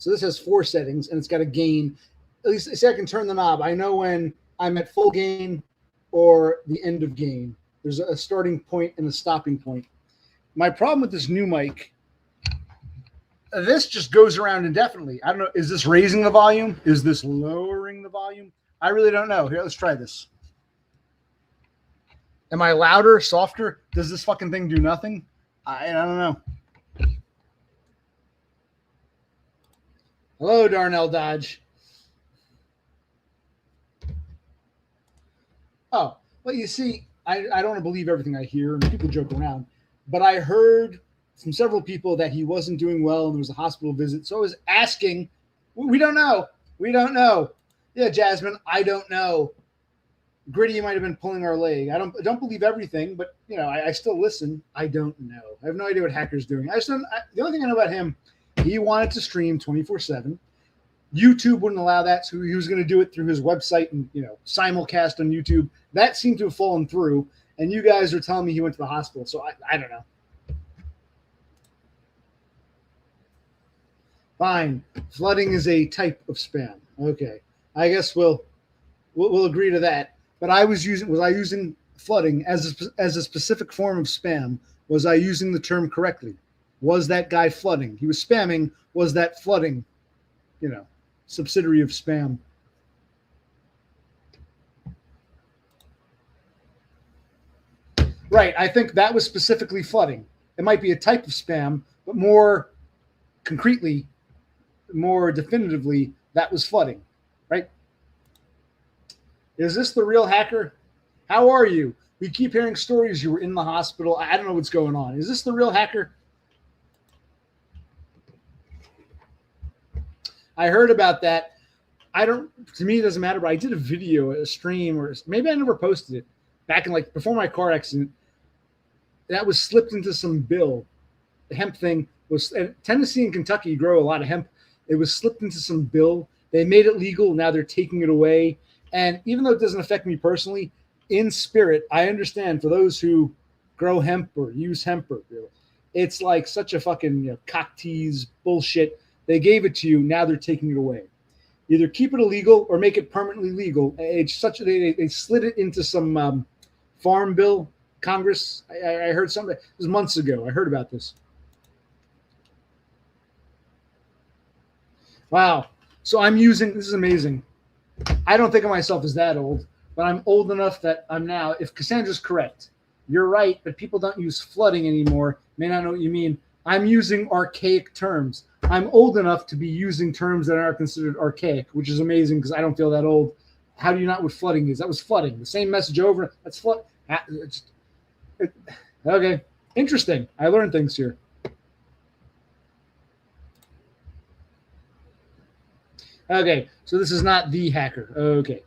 So this has 4 settings, and it's got a gain. At least say I can turn the knob. I know when I'm at full gain or the end of gain. There's a starting point and a stopping point. My problem with this new mic, this just goes around indefinitely. I don't know. Is this raising the volume? Is this lowering the volume? I really don't know. Here, let's try this. Am I louder, softer? Does this fucking thing do nothing? I don't know. Hello, Darnell Dodge. Oh, well, you see, I don't want to believe everything I hear, and people joke around, but I heard from several people that he wasn't doing well and there was a hospital visit. So I was asking, we don't know. We don't know. Yeah, Jasmine, I don't know. Gritty might have been pulling our leg. I don't believe everything, but I still listen. I don't know. I have no idea what Hacker's doing. The only thing I know about him, he wanted to stream 24/7. YouTube wouldn't allow that, so he was going to do it through his website and simulcast on YouTube. That seemed to have fallen through, and you guys are telling me he went to the hospital. So I don't know. Fine, flooding is a type of spam. Okay, I guess we'll agree to that. But was I using flooding as a specific form of spam? Was I using the term correctly? Was that guy flooding? He was spamming. Was that flooding? Subsidiary of spam. Right. I think that was specifically flooding. It might be a type of spam, but more concretely, more definitively, that was flooding. Right? Is this the real Hacker? How are you? We keep hearing stories you were in the hospital. I don't know what's going on. Is this the real Hacker? I heard about that. To me, it doesn't matter, but I did a video, a stream, or maybe I never posted it back in before my car accident. That was slipped into some bill. The hemp thing was, Tennessee and Kentucky grow a lot of hemp. It was slipped into some bill. They made it legal. Now they're taking it away. And even though it doesn't affect me personally, in spirit, I understand for those who grow hemp or use hemp, it's like such a fucking cock tease bullshit. They gave it to you. Now they're taking it away. Either keep it illegal or make it permanently legal. It's such they slid it into some farm bill. Congress. I heard something. It was months ago. I heard about this. Wow. So this is amazing. I don't think of myself as that old, but I'm old enough that I'm now, if Cassandra's correct, you're right, but people don't use flooding anymore. May not know what you mean. I'm using archaic terms. I'm old enough to be using terms that are considered archaic, which is amazing because I don't feel that old. How do you not know what flooding is? That was flooding. The same message over. That's flood. Okay. Interesting. I learned things here. Okay, so this is not the hacker. Okay.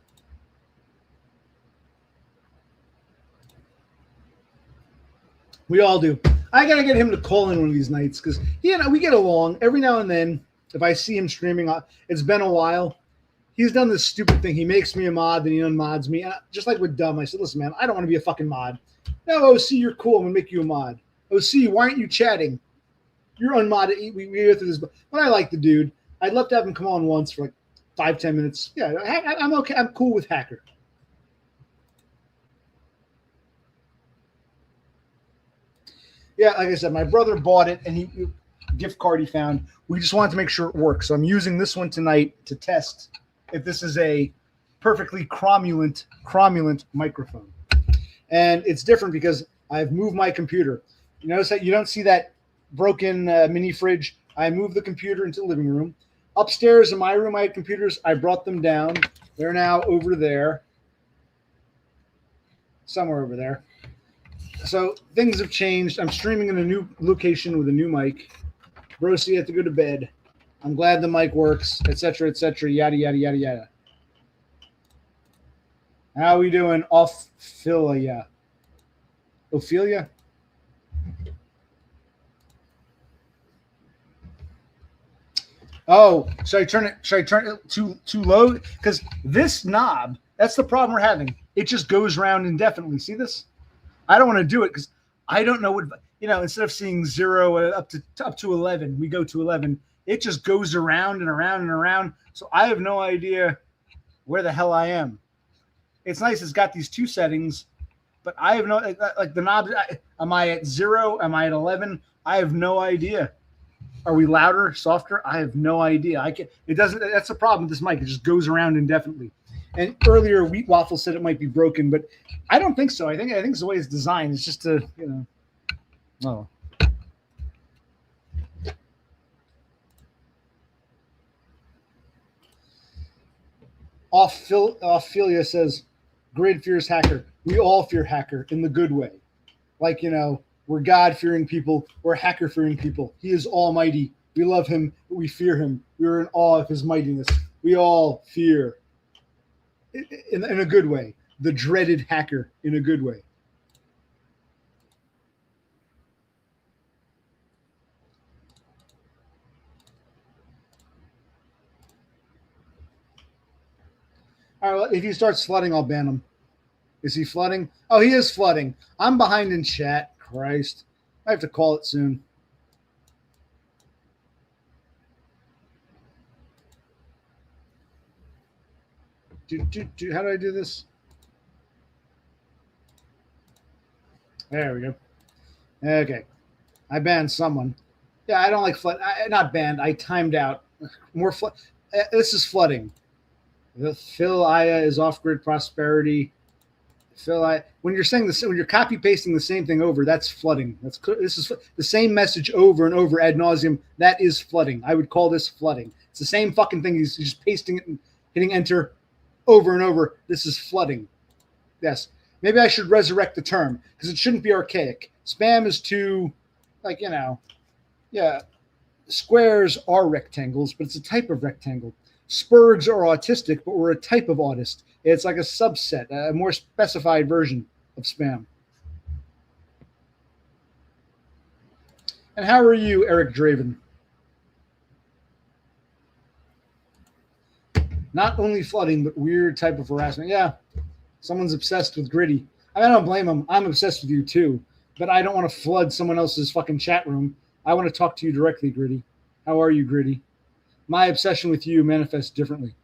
We all do. I gotta get him to call in one of these nights because we get along every now and then. If I see him streaming, it's been a while. He's done this stupid thing. He makes me a mod, then he unmods me. And just like with Dumb, I said, "Listen, man, I don't want to be a fucking mod." No, OC, you're cool. I'm gonna make you a mod. OC, why aren't you chatting? You're unmodded. We go through this, but I like the dude. I'd love to have him come on once for like 5-10 minutes. Yeah, I'm okay. I'm cool with Hacker. Yeah, like I said, my brother bought it, and he gift card he found. We just wanted to make sure it works. So I'm using this one tonight to test if this is a perfectly cromulent microphone. And it's different because I've moved my computer. You notice that you don't see that broken mini fridge. I moved the computer into the living room. Upstairs in my room, I had computers. I brought them down. They're now over there. Somewhere over there. So things have changed. I'm streaming in a new location with a new mic. Brosi had to go to bed. I'm glad the mic works, etc., yada, yada, yada, yada. How are we doing? Ophelia. Ophelia? Oh, should I turn it too low? Because this knob, that's the problem we're having. It just goes around indefinitely. See this? I don't want to do it because I don't know what, instead of seeing 0 up to 11, we go to 11. It just goes around and around and around. So I have no idea where the hell I am. It's nice. It's got these two settings, but I have no, like the knobs. Am I at 0? Am I at 11? I have no idea. Are we louder, softer? I have no idea. It doesn't, that's the problem with this mic. It just goes around indefinitely. And earlier, Wheat Waffle said it might be broken, but I don't think so. I think it's the way it's designed. It's just to, oh. Ophelia says, Grid fears Hacker. We all fear Hacker in the good way. Like, we're God-fearing people. We're Hacker-fearing people. He is almighty. We love him, but we fear him. We are in awe of his mightiness. We all fear. In a good way. The dreaded Hacker in a good way. All right, well, if he starts flooding, I'll ban him. Is he flooding? Oh, he is flooding. I'm behind in chat. Christ. I have to call it soon. How do I do this? There we go. Okay. I banned someone. Yeah, I don't like flood. Not banned. I timed out. More flood. This is flooding. The Phil Aya is off-grid prosperity. When you're saying this, when you're copy pasting the same thing over, that's flooding. This is the same message over and over ad nauseum. That is flooding. I would call this flooding. It's the same fucking thing. He's just pasting it and hitting enter over and over. This is flooding. Yes. Maybe I should resurrect the term because it shouldn't be archaic. Spam is too, squares are rectangles, but it's a type of rectangle. Spurgs are autistic, but we're a type of autist. It's like a subset, a more specified version of spam. And how are you, Eric Draven? Not only flooding, but weird type of harassment. Yeah, someone's obsessed with Gritty. I don't blame them. I'm obsessed with you too, but I don't want to flood someone else's fucking chat room. I want to talk to you directly, Gritty. How are you, Gritty? My obsession with you manifests differently.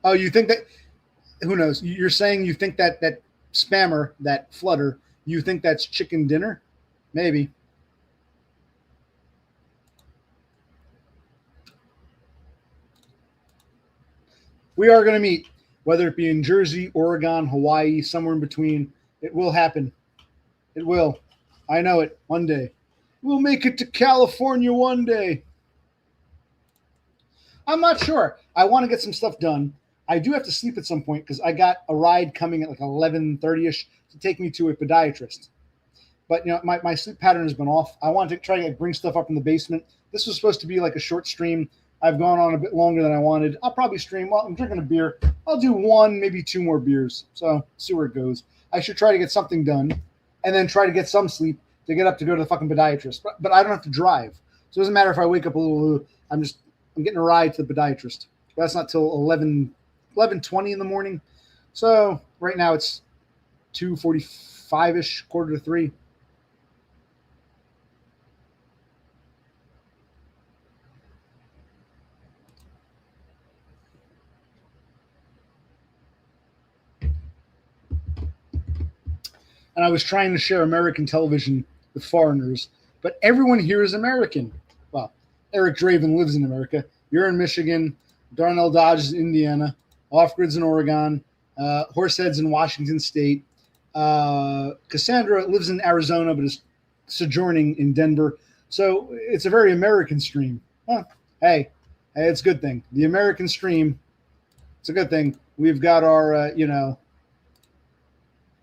Oh, you think that? Who knows? You're saying you think that spammer, that flooder, you think that's chicken dinner? Maybe. We are going to meet, whether it be in Jersey, Oregon, Hawaii, somewhere in between. It will happen. It will. I know it. One day. We'll make it to California one day. I'm not sure. I want to get some stuff done. I do have to sleep at some point because I got a ride coming at like 11:30ish to take me to a podiatrist. but my sleep pattern has been off. I wanted to try to bring stuff up from the basement. This was supposed to be like a short stream. I've gone on a bit longer than I wanted. I'll probably stream. Well, I'm drinking a beer. I'll do 1, maybe 2 more beers. So see where it goes. I should try to get something done and then try to get some sleep to get up to go to the fucking podiatrist. But I don't have to drive. So it doesn't matter if I wake up a little. I'm getting a ride to the podiatrist. But that's not till 11:20 in the morning. So right now it's 2:45-ish, 2:45. And I was trying to share American television with foreigners, but everyone here is American. Well, Eric Draven lives in America. You're in Michigan. Darnell Dodge is in Indiana. Off-Grid's in Oregon. Horsehead's in Washington State. Cassandra lives in Arizona, but is sojourning in Denver. So it's a very American stream. Huh. Hey, it's a good thing. The American stream, it's a good thing. We've got our,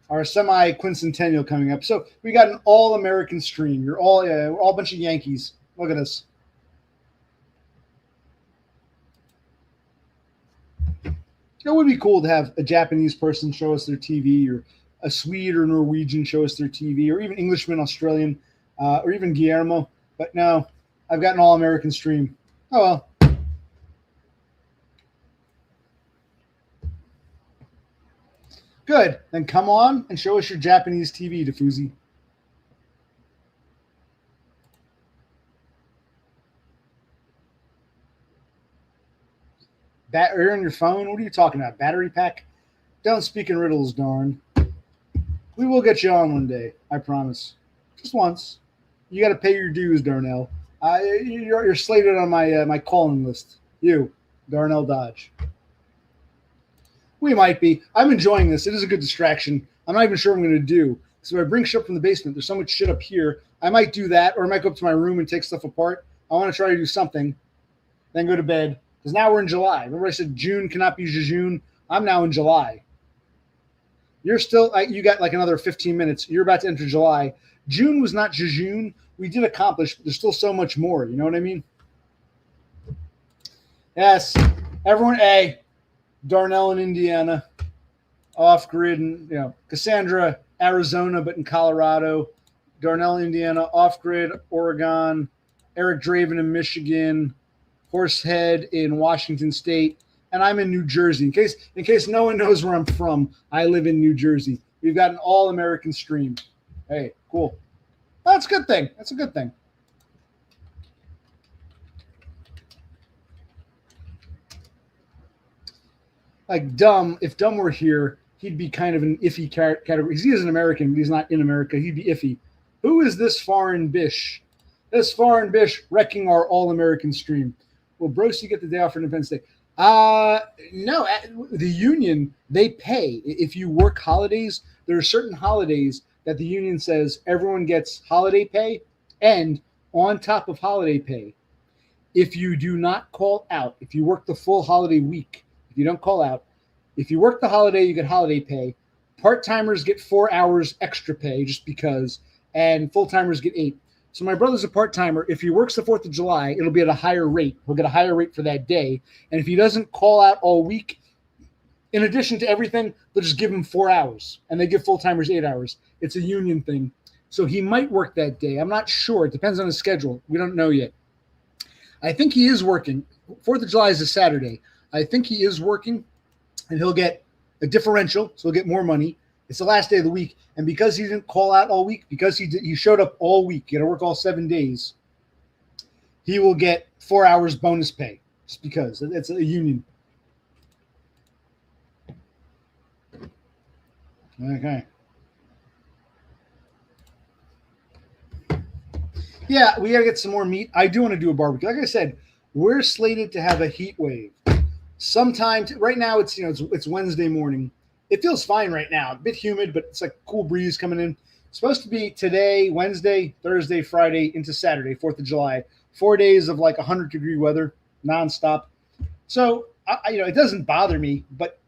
our semi-quincentennial coming up. So we got an all-American stream. We're all a bunch of Yankees. Look at us. It would be cool to have a Japanese person show us their TV, or a Swede or Norwegian show us their TV, or even Englishman, Australian, or even Guillermo. But no, I've got an all-American stream. Oh, well. Good. Then come on and show us your Japanese TV, Defuzi. You're on your phone? What are you talking about? Battery pack? Don't speak in riddles, darn. We will get you on one day. I promise. Just once. You got to pay your dues, Darnell. You're slated on my calling list. You, Darnell Dodge. We might be. I'm enjoying this. It is a good distraction. I'm not even sure what I'm going to do. So if I bring shit up from the basement, there's so much shit up here. I might do that, or I might go up to my room and take stuff apart. I want to try to do something, then go to bed. Because now we're in July. Remember I said June cannot be June? I'm now in July. You're still, you got like another 15 minutes. You're about to enter July. June was not June. We did accomplish, but there's still so much more. You know what I mean? Yes. Everyone, Darnell in Indiana, Off-Grid, and Cassandra, Arizona, but in Colorado, Darnell, Indiana, Off-Grid, Oregon, Eric Draven in Michigan, Horsehead in Washington State, and I'm in New Jersey. In case no one knows where I'm from, I live in New Jersey. We've got an all-American stream. Hey, cool. That's a good thing. That's a good thing. Like Dumb, if Dumb were here, he'd be kind of an iffy category. He is an American, but he's not in America. He'd be iffy. Who is this foreign bish? This foreign bish wrecking our all-American stream. Will Brosi get the day off for Independence Day? No. The union, they pay. If you work holidays, there are certain holidays that the union says everyone gets holiday pay, and on top of holiday pay, if you do not call out, if you work the full holiday week, if you don't call out, if you work the holiday, you get holiday pay. Part-timers get 4 hours extra pay just because, and full-timers get 8. So my brother's a part-timer. If he works the 4th of July, it'll be at a higher rate. He'll get a higher rate for that day. And if he doesn't call out all week, in addition to everything, they'll just give him 4 hours. And they give full-timers 8 hours. It's a union thing. So he might work that day. I'm not sure. It depends on his schedule. We don't know yet. I think he is working. 4th of July is a Saturday. I think he is working, and he'll get a differential, so he'll get more money. It's the last day of the week, and because he didn't call out all week, because he showed up all week, he had to work all 7 days, he will get 4 hours bonus pay, just because. It's a union. Okay. Yeah, we got to get some more meat. I do want to do a barbecue. Like I said, we're slated to have a heat wave. Sometime right now, it's Wednesday morning. It feels fine right now. A bit humid, but it's like a cool breeze coming in. It's supposed to be today, Wednesday, Thursday, Friday, into Saturday, 4th of July. 4 days of like 100-degree weather, nonstop. So, it doesn't bother me, but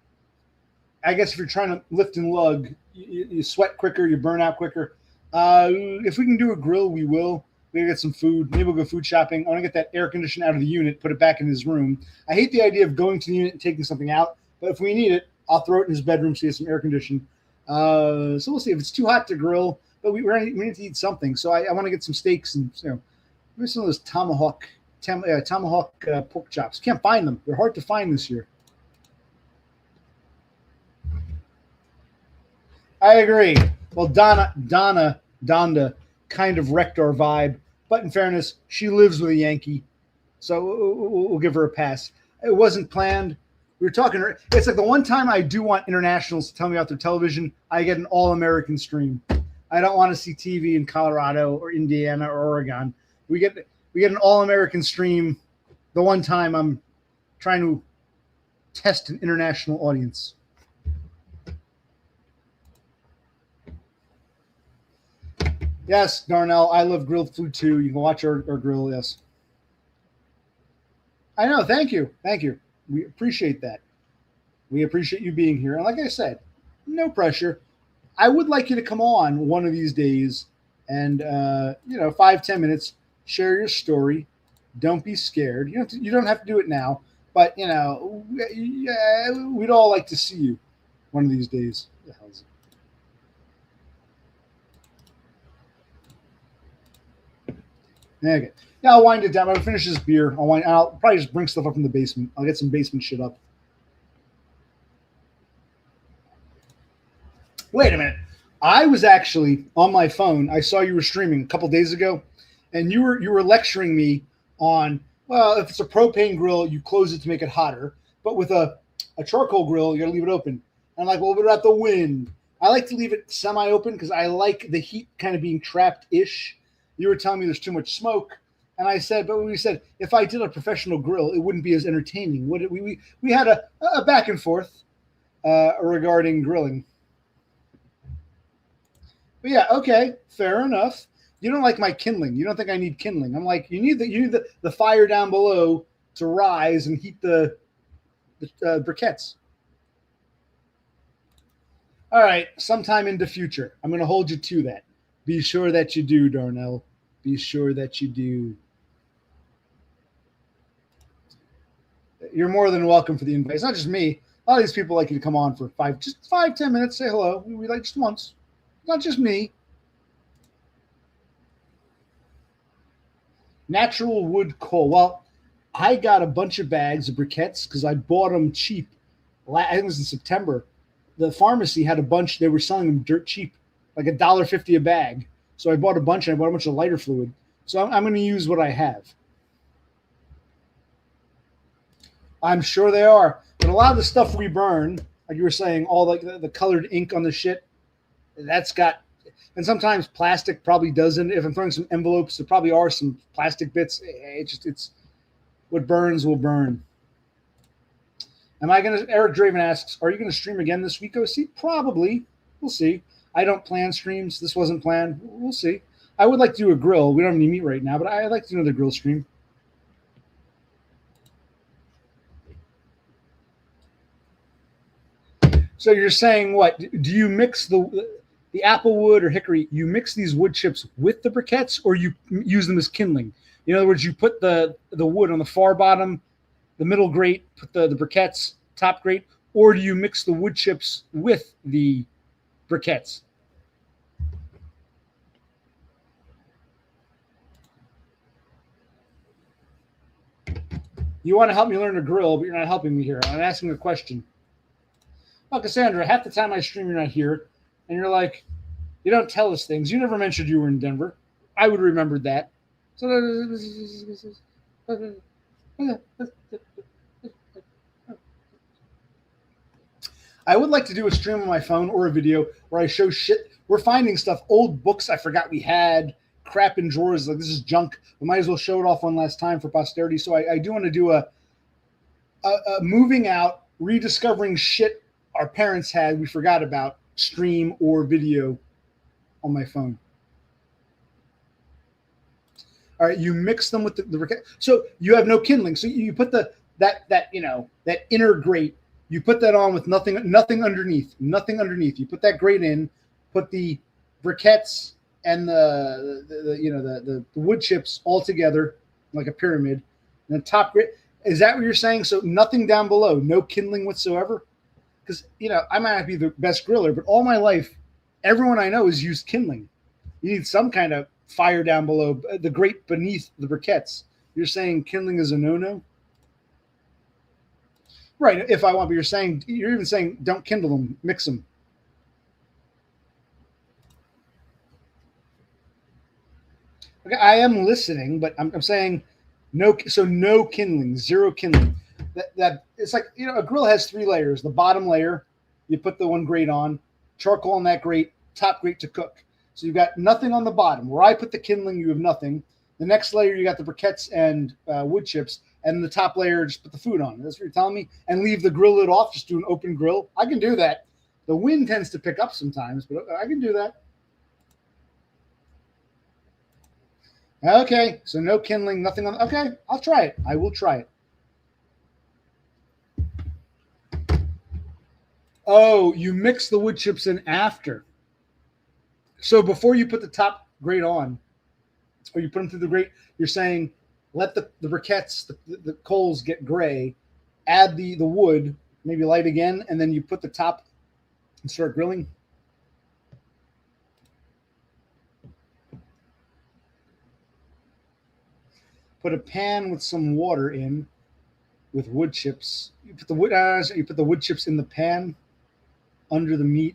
I guess if you're trying to lift and lug, you sweat quicker, you burn out quicker. If we can do a grill, we will. We gotta get some food. Maybe we'll go food shopping. I want to get that air conditioner out of the unit, put it back in his room. I hate the idea of going to the unit and taking something out, but if we need it, I'll throw it in his bedroom so he has some air conditioning. So we'll see if it's too hot to grill, but we need to eat something. So I want to get some steaks and maybe some of those tomahawk pork chops. Can't find them. They're hard to find this year. I agree. Well, Donda kind of wrecked our vibe, but in fairness, she lives with a Yankee, so we'll give her a pass. It wasn't planned. We were talking. It's like the one time I do want internationals to tell me about their television, I get an all-American stream. I don't want to see TV in Colorado or Indiana or Oregon. We get an all-American stream the one time I'm trying to test an international audience. Yes, Darnell, I love grilled food too. You can watch our grill, yes. I know, thank you. We appreciate that. We appreciate you being here. And like I said, no pressure. I would like you to come on one of these days and, 5-10 minutes, share your story. Don't be scared. You don't have to do it now, but, we'd all like to see you one of these days. What the hell is it? Okay. Yeah, I'll wind it down. I'll finish this beer. I'll probably just bring stuff up from the basement. I'll get some basement shit up. Wait a minute. I was actually on my phone. I saw you were streaming a couple days ago, and you were lecturing me on, well, if it's a propane grill, you close it to make it hotter. But with a charcoal grill, you got to leave it open. And I'm like, well, what about the wind? I like to leave it semi-open because I like the heat kind of being trapped-ish. You were telling me there's too much smoke. And I said, but we said, if I did a professional grill, it wouldn't be as entertaining. We had a back and forth regarding grilling. But yeah, okay, fair enough. You don't like my kindling. You don't think I need kindling. I'm like, you need the fire down below to rise and heat the briquettes. All right, sometime in the future, I'm going to hold you to that. Be sure that you do, Darnell. Be sure that you do. You're more than welcome for the invite. It's not just me. A lot of these people like you to come on for 5-10 minutes, say hello. We like just once. Not just me. Natural wood coal. Well, I got a bunch of bags of briquettes because I bought them cheap. I think it was in September. The pharmacy had a bunch. They were selling them dirt cheap, like $1.50 a bag. So I bought a bunch, and I bought a bunch of lighter fluid. So I'm going to use what I have. I'm sure they are. But a lot of the stuff we burn, like you were saying, all the colored ink on the shit, that's got, and sometimes plastic probably doesn't. If I'm throwing some envelopes, there probably are some plastic bits. It's what burns will burn. Eric Draven asks, are you going to stream again this week, OC? Probably. We'll see. I don't plan streams. This wasn't planned. We'll see. I would like to do a grill. We don't have any meat right now, but I'd like to do another grill stream. So you're saying what? Do you mix the apple wood or hickory? You mix these wood chips with the briquettes, or you use them as kindling? In other words, you put the wood on the far bottom, the middle grate, put the briquettes top grate, or do you mix the wood chips with the briquettes? You want to help me learn to grill, but you're not helping me here. I'm asking a question. Well, Cassandra, half the time I stream, you're not here, and you're like, you don't tell us things. You never mentioned you were in Denver. I would have remembered that. I would like to do a stream on my phone or a video where I show shit. We're finding stuff, old books I forgot we had, crap in drawers. Like, this is junk. We might as well show it off one last time for posterity. So I do want to do a moving out, rediscovering shit our parents had we forgot about, stream or video on my phone. All right, you mix them with the so you have no kindling. So you put that inner grate, you put that on with nothing underneath. You put that grate in, put the briquettes and the wood chips all together like a pyramid, and the top grit. Is that what you're saying? So nothing down below, no kindling whatsoever? Because I might not be the best griller, but all my life, everyone I know has used kindling. You need some kind of fire down below, the grate beneath the briquettes. You're saying kindling is a no-no? Right, if I want, but you're even saying don't kindle them, mix them. Okay, I am listening, but I'm saying no. So no kindling, zero kindling. That it's like a grill has 3 layers. The bottom layer, you put the one grate on, charcoal on that grate, top grate to cook. So you've got nothing on the bottom. Where I put the kindling, you have nothing. The next layer, you got the briquettes and wood chips, and the top layer, just put the food on. That's what you're telling me? And leave the grill lid off, just do an open grill. I can do that. The wind tends to pick up sometimes, but I can do that. Okay, so no kindling, nothing on. Okay, I'll try it. I will try it. Oh, you mix the wood chips in after. So before you put the top grate on, or you put them through the grate, you're saying let the briquettes, the coals get gray, add the wood, maybe light again, and then you put the top and start grilling. Put a pan with some water in with wood chips. You put the wood chips in the pan under the meat.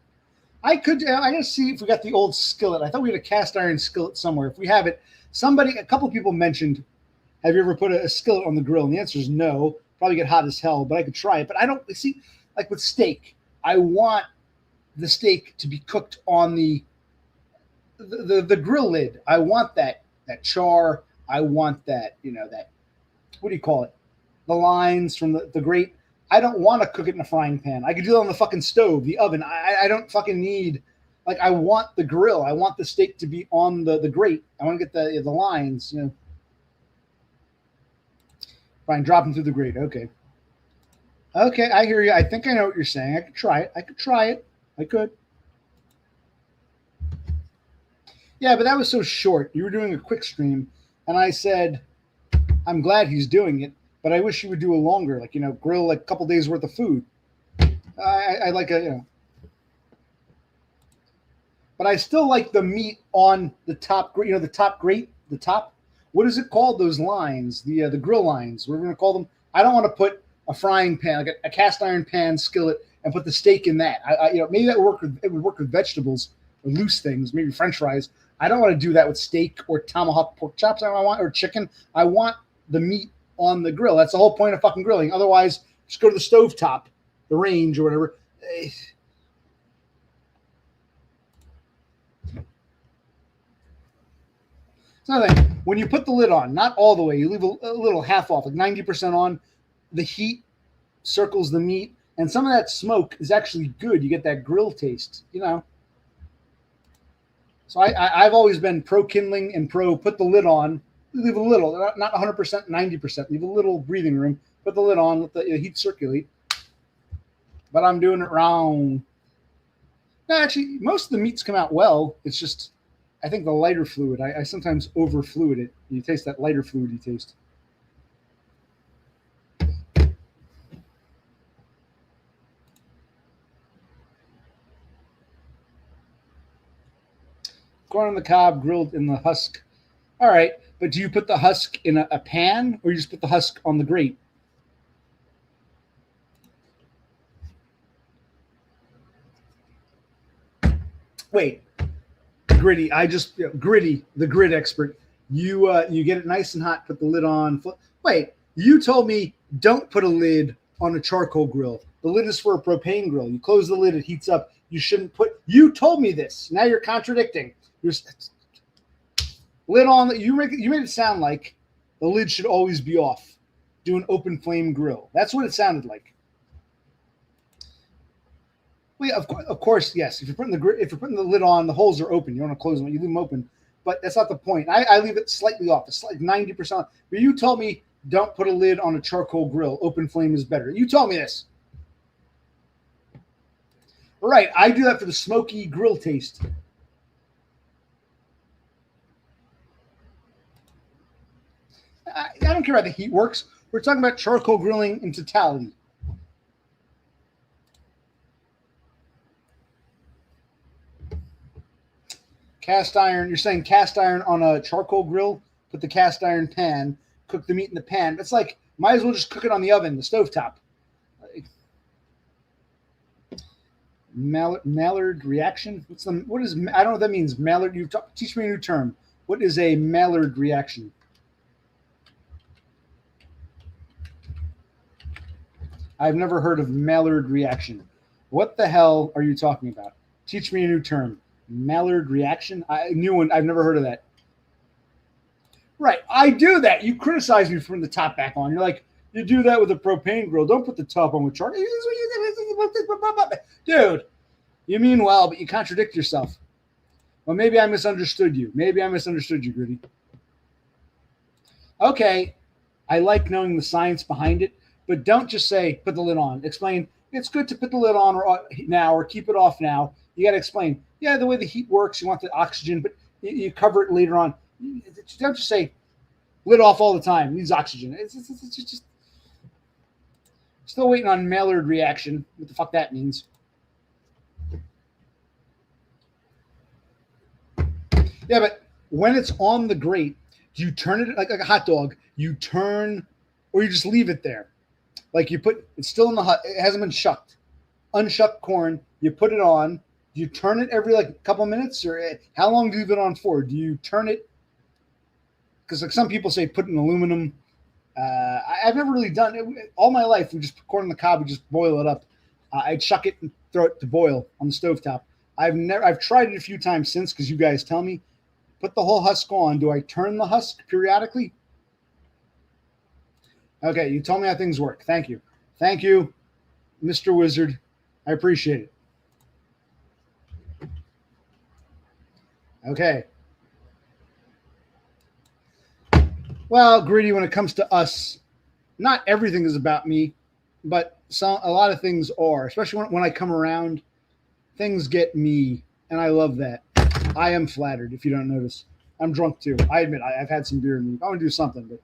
I gotta see if we got the old skillet. I thought we had a cast iron skillet somewhere. If we have it, a couple people mentioned, have you ever put a skillet on the grill? And the answer is no. Probably get hot as hell, but I could try it. But I don't see, like with steak, I want the steak to be cooked on the grill lid. I want that char. I want that, that, what do you call it? The lines from the grate. I don't want to cook it in a frying pan. I could do it on the fucking stove, the oven. I don't fucking need, I want the grill. I want the steak to be on the grate. I want to get the lines, Fine, drop them through the grate. Okay. Okay, I hear you. I think I know what you're saying. I could try it. I could. Yeah, but that was so short. You were doing a quick stream, and I said, I'm glad he's doing it, but I wish he would do a longer, grill a couple days worth of food. I like but I still like the meat on the top grate, the top grate, the top. What is it called? Those lines, the grill lines, we're going to call them. I don't want to put a frying pan, like a cast iron pan skillet, and put the steak in that. Maybe that would work with vegetables or loose things, maybe French fries. I don't want to do that with steak or tomahawk pork chops. Or chicken. I want the meat on the grill. That's the whole point of fucking grilling. Otherwise, just go to the stovetop, the range or whatever. It's another thing. When you put the lid on, not all the way, you leave a little half off, like 90% on. The heat circles the meat, and some of that smoke is actually good. You get that grill taste, So I've always been pro kindling and pro put the lid on. Leave a little, not 100%, 90%. Leave a little breathing room. Put the lid on, let the heat circulate. But I'm doing it wrong. No, actually, most of the meats come out well. It's just, I think the lighter fluid. I sometimes over fluid it. You taste that lighter fluidy taste. Corn on the cob, grilled in the husk. All right, but do you put the husk in a pan, or you just put the husk on the grate? Wait, Gritty. Gritty, the grid expert. You get it nice and hot. Put the lid on. Wait, you told me don't put a lid on a charcoal grill. The lid is for a propane grill. You close the lid, it heats up. You shouldn't put. You told me this. Now you're contradicting. Lid on. You made it sound like the lid should always be off. Do an open flame grill. That's what it sounded like. Well, yeah, of course, yes. If you're putting the lid on, the holes are open. You don't want to close them. You leave them open. But that's not the point. I leave it slightly off. It's like 90%. But you told me don't put a lid on a charcoal grill. Open flame is better. You told me this. Right. I do that for the smoky grill taste. I don't care how the heat works. We're talking about charcoal grilling in totality. Cast iron, you're saying cast iron on a charcoal grill, put the cast iron pan, cook the meat in the pan. It's like, might as well just cook it on the oven, the stovetop. Maillard reaction? What is, I don't know what that means. Maillard, teach me a new term. What is a Maillard reaction? I've never heard of Maillard reaction. What the hell are you talking about? Teach me a new term. Maillard reaction? New one. I've never heard of that. Right. I do that. You criticize me from the top back on. You're like, you do that with a propane grill. Don't put the top on with charcoal. Dude, you mean well, but you contradict yourself. Well, maybe I misunderstood you. Gritty. Okay. I like knowing the science behind it, but don't just say, put the lid on. Explain, it's good to put the lid on now or keep it off now. You got to explain, yeah, the way the heat works, you want the oxygen, but you cover it later on. Don't just say lid off all the time. It needs oxygen. It's just still waiting on Maillard reaction. What the fuck that means? Yeah, but when it's on the grate, do you turn it like a hot dog? You turn, or you just leave it there? Like you put, it's still in the hot, it hasn't been shucked. Unshucked corn, you put it on. Do you turn it every like couple minutes, or how long do you leave it on for? Do you turn it? Because like some people say put in aluminum. I've never really done it. All my life, we just put corn on the cob, we just boil it up. I'd chuck it and throw it to boil on the stovetop. I've tried it a few times since because you guys tell me. Put the whole husk on. Do I turn the husk periodically? Okay, you told me how things work. Thank you. Thank you, Mr. Wizard. I appreciate it. Okay. Well, Gritty, when it comes to us, not everything is about me, but a lot of things are, especially when I come around, things get me, and I love that. I am flattered, if you don't notice. I'm drunk, too. I admit, I've had some beer in me. I want to do something, but...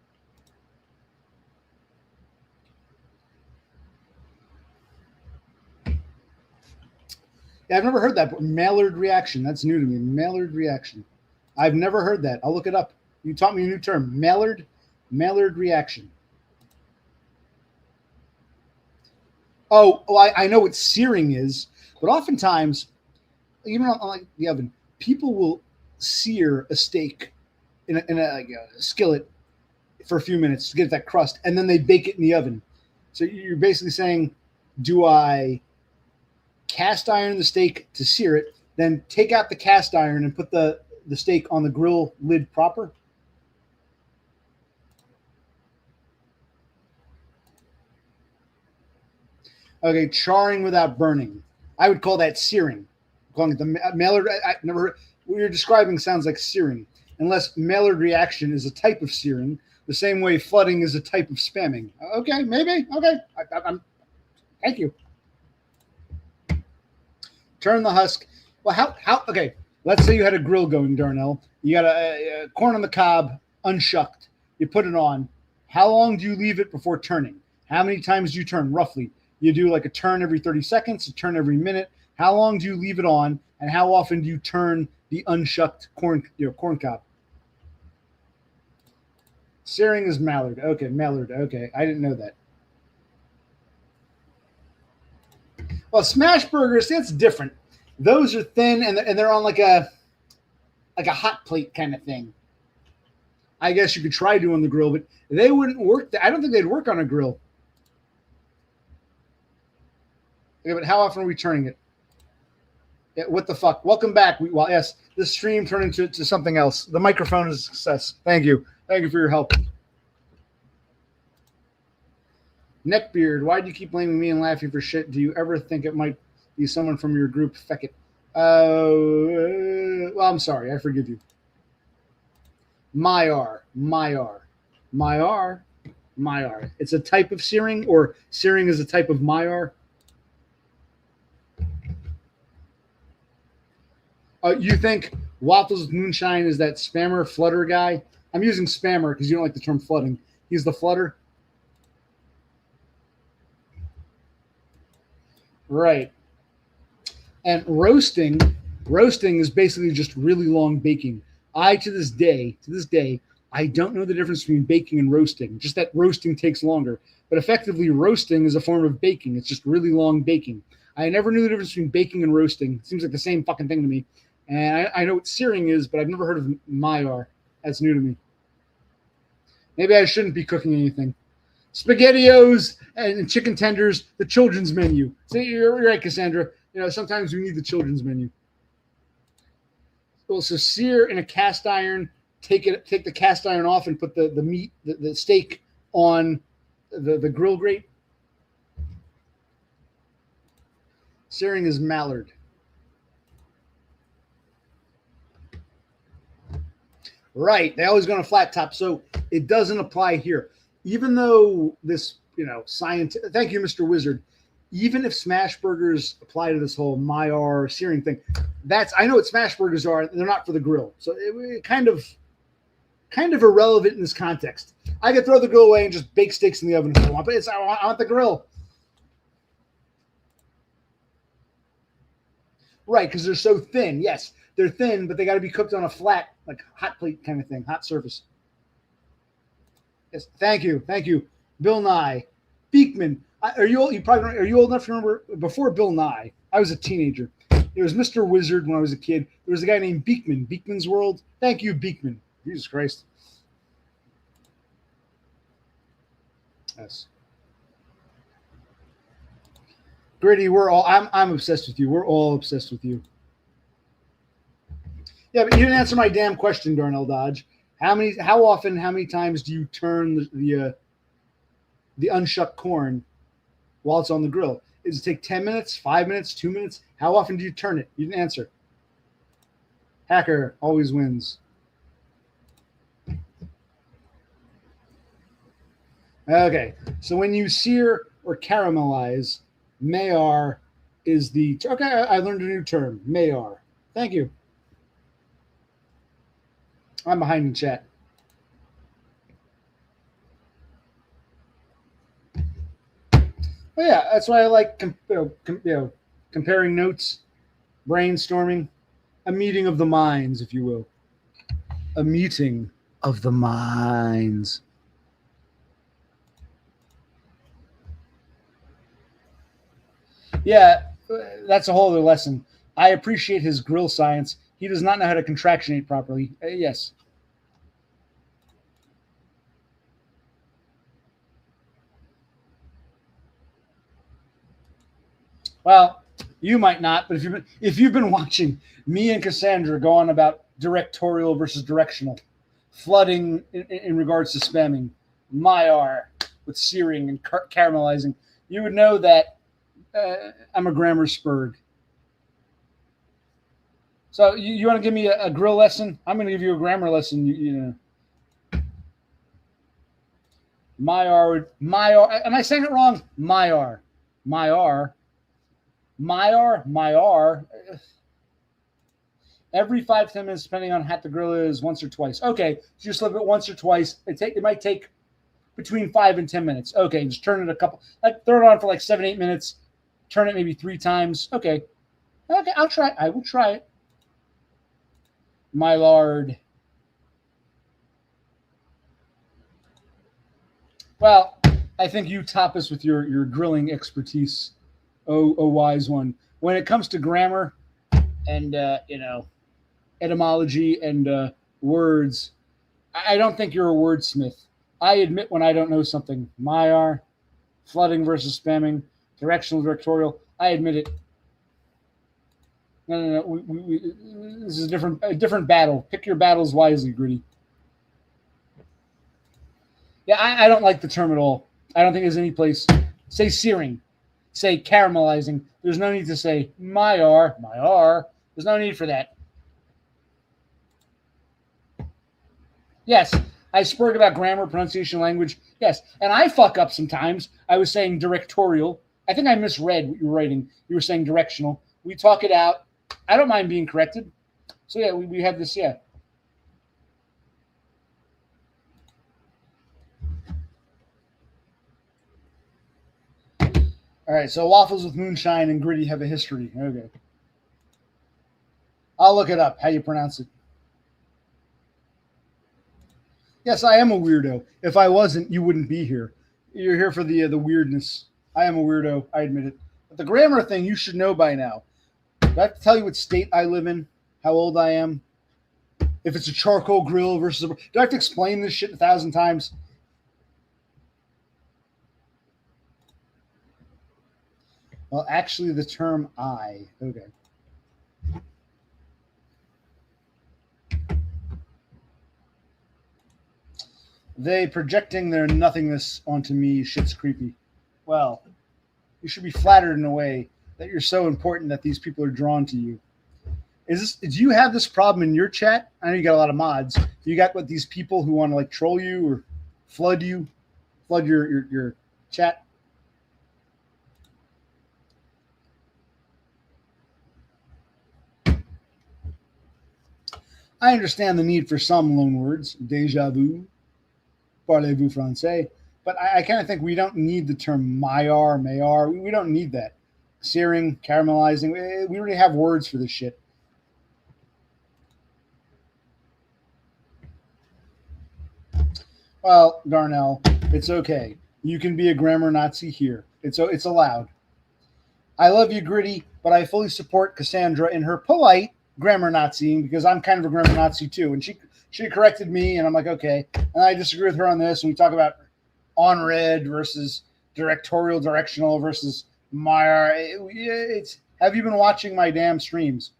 Yeah, I've never heard that, but Maillard reaction. That's new to me. Maillard reaction. I've never heard that. I'll look it up. You taught me a new term. Maillard reaction. Oh, I know what searing is, but oftentimes, even on like the oven, people will sear a steak in a skillet for a few minutes to get that crust, and then they bake it in the oven. So you're basically saying, do I cast iron the steak to sear it, then take out the cast iron and put the steak on the grill lid proper? Okay, charring without burning. I would call that searing. Calling it the Maillard. I never heard. What you're describing sounds like searing, unless Maillard reaction is a type of searing, the same way flooding is a type of spamming. Okay, maybe. Okay, I'm. Thank you. Turn the husk. Well, how? Okay, let's say you had a grill going, Darnell. You got a corn on the cob, unshucked. You put it on. How long do you leave it before turning? How many times do you turn, roughly? You do like a turn every 30 seconds, a turn every minute. How long do you leave it on, and how often do you turn the unshucked corn cob? Searing is Maillard. Okay, Maillard. Okay, I didn't know that. Well, smash burgers, that's different. Those are thin, and they're on like a hot plate kind of thing. I guess you could try doing the grill, but they wouldn't work. I don't think they'd work on a grill. Okay, but how often are we turning it? Yeah, what the fuck? Welcome back. Yes, this stream turned into something else. The microphone is a success. Thank you. Thank you for your help. Neckbeard, why do you keep blaming me and laughing for shit? Do you ever think it might be someone from your group? Feck it. Well, I'm sorry. I forgive you. Myar. It's a type of searing, or searing is a type of Myar. You think Waffles with Moonshine is that spammer flutter guy? I'm using spammer because you don't like the term flooding. He's the flooder. Right. And roasting is basically just really long baking. To this day, I don't know the difference between baking and roasting, just that roasting takes longer. But effectively, roasting is a form of baking. It's just really long baking. I never knew the difference between baking and roasting. It seems like the same fucking thing to me. And I know what searing is, but I've never heard of Maillard. That's new to me. Maybe I shouldn't be cooking anything. SpaghettiOs and chicken tenders, the children's menu. See, you're right, Cassandra. Sometimes we need the children's menu. So sear in a cast iron. Take the cast iron off and put the meat, the steak on the grill grate. Searing is mallard. Right. They always go on a flat top, so it doesn't apply here. Even though this, scientific. Thank you, Mr. Wizard. Even if smash burgers apply to this whole Maillard searing thing, I know what smash burgers are. They're not for the grill, so it kind of irrelevant in this context. I could throw the grill away and just bake steaks in the oven if I want, but I want the grill. Right, because they're so thin. Yes, they're thin, but they got to be cooked on a flat, like hot plate kind of thing, hot surface. Yes, thank you, Bill Nye, Beekman. Are you old enough to remember before Bill Nye? I was a teenager. There was Mr. Wizard when I was a kid. There was a guy named Beekman, Beekman's World. Thank you, Beekman. Jesus Christ. Yes. Gritty, I'm obsessed with you. We're all obsessed with you. Yeah, but you didn't answer my damn question, Darnell Dodge. How often, how many times do you turn the unshucked corn while it's on the grill? Does it take 10 minutes, 5 minutes, 2 minutes? How often do you turn it? You didn't answer. Hacker always wins. Okay, so when you sear or caramelize, Maillard is the... Okay, I learned a new term, Maillard. Thank you. I'm behind in chat. Well, yeah, that's why I like comparing notes, brainstorming, a meeting of the minds, if you will. A meeting of the minds. Yeah, that's a whole other lesson. I appreciate his grill science. He does not know how to contractionate properly. Yes. Well, you might not, but if you've been watching me and Cassandra go on about directorial versus directional, flooding in regards to spamming, Maillard with searing and caramelizing, you would know that I'm a grammar spurg. So you want to give me a grill lesson? I'm going to give you a grammar lesson. You know, Maillard. Am I saying it wrong? Maillard. Every 5 to 10 minutes, depending on how the grill is, once or twice. Okay, so just flip it once or twice. It might take between 5 and 10 minutes. Okay, just turn it a couple. Throw it on for like 7-8 minutes. Turn it maybe 3 times. Okay, I'll try. I will try it. Maillard. Well, I think you top us with your grilling expertise. Oh, wise one. When it comes to grammar and etymology and words, I don't think you're a wordsmith. I admit when I don't know something. Maillard, flooding versus spamming, directional, directorial. I admit it. No. This is a different battle. Pick your battles wisely, Gritty. Yeah, I don't like the term at all. I don't think there's any place. Say searing. Say caramelizing. There's no need to say Maillard. There's no need for that. Yes, I spoke about grammar, pronunciation, language. Yes, and I fuck up sometimes. I was saying directorial. I think I misread what you were writing. You were saying directional. We talk it out. I don't mind being corrected. So, yeah, we have this, yeah. All right, so waffles with moonshine and gritty have a history. Okay. I'll look it up, how you pronounce it. Yes, I am a weirdo. If I wasn't, you wouldn't be here. You're here for the weirdness. I am a weirdo. I admit it. But the grammar thing, you should know by now. Do I have to tell you what state I live in? How old I am? If it's a charcoal grill versus do I have to explain this shit 1,000 times? Well, actually, the term I. Okay. They projecting their nothingness onto me. Shit's creepy. Well, you should be flattered in a way that you're so important that these people are drawn to you. Do you have this problem in your chat? I know you got a lot of mods. You got what these people who want to like troll you or flood your chat? I understand the need for some loan words, déjà vu, parlez-vous français, but I kind of think we don't need the term Maillard, Maillard. We don't need that. Searing, caramelizing, we already have words for this shit. Well, Darnell, it's okay. You can be a grammar Nazi here. It's allowed. I love you, Gritty, but I fully support Cassandra in her polite grammar Naziing because I'm kind of a grammar Nazi too. And she corrected me, and I'm like, okay. And I disagree with her on this. And we talk about on red versus directorial, directional versus Meyer. Have you been watching my damn streams?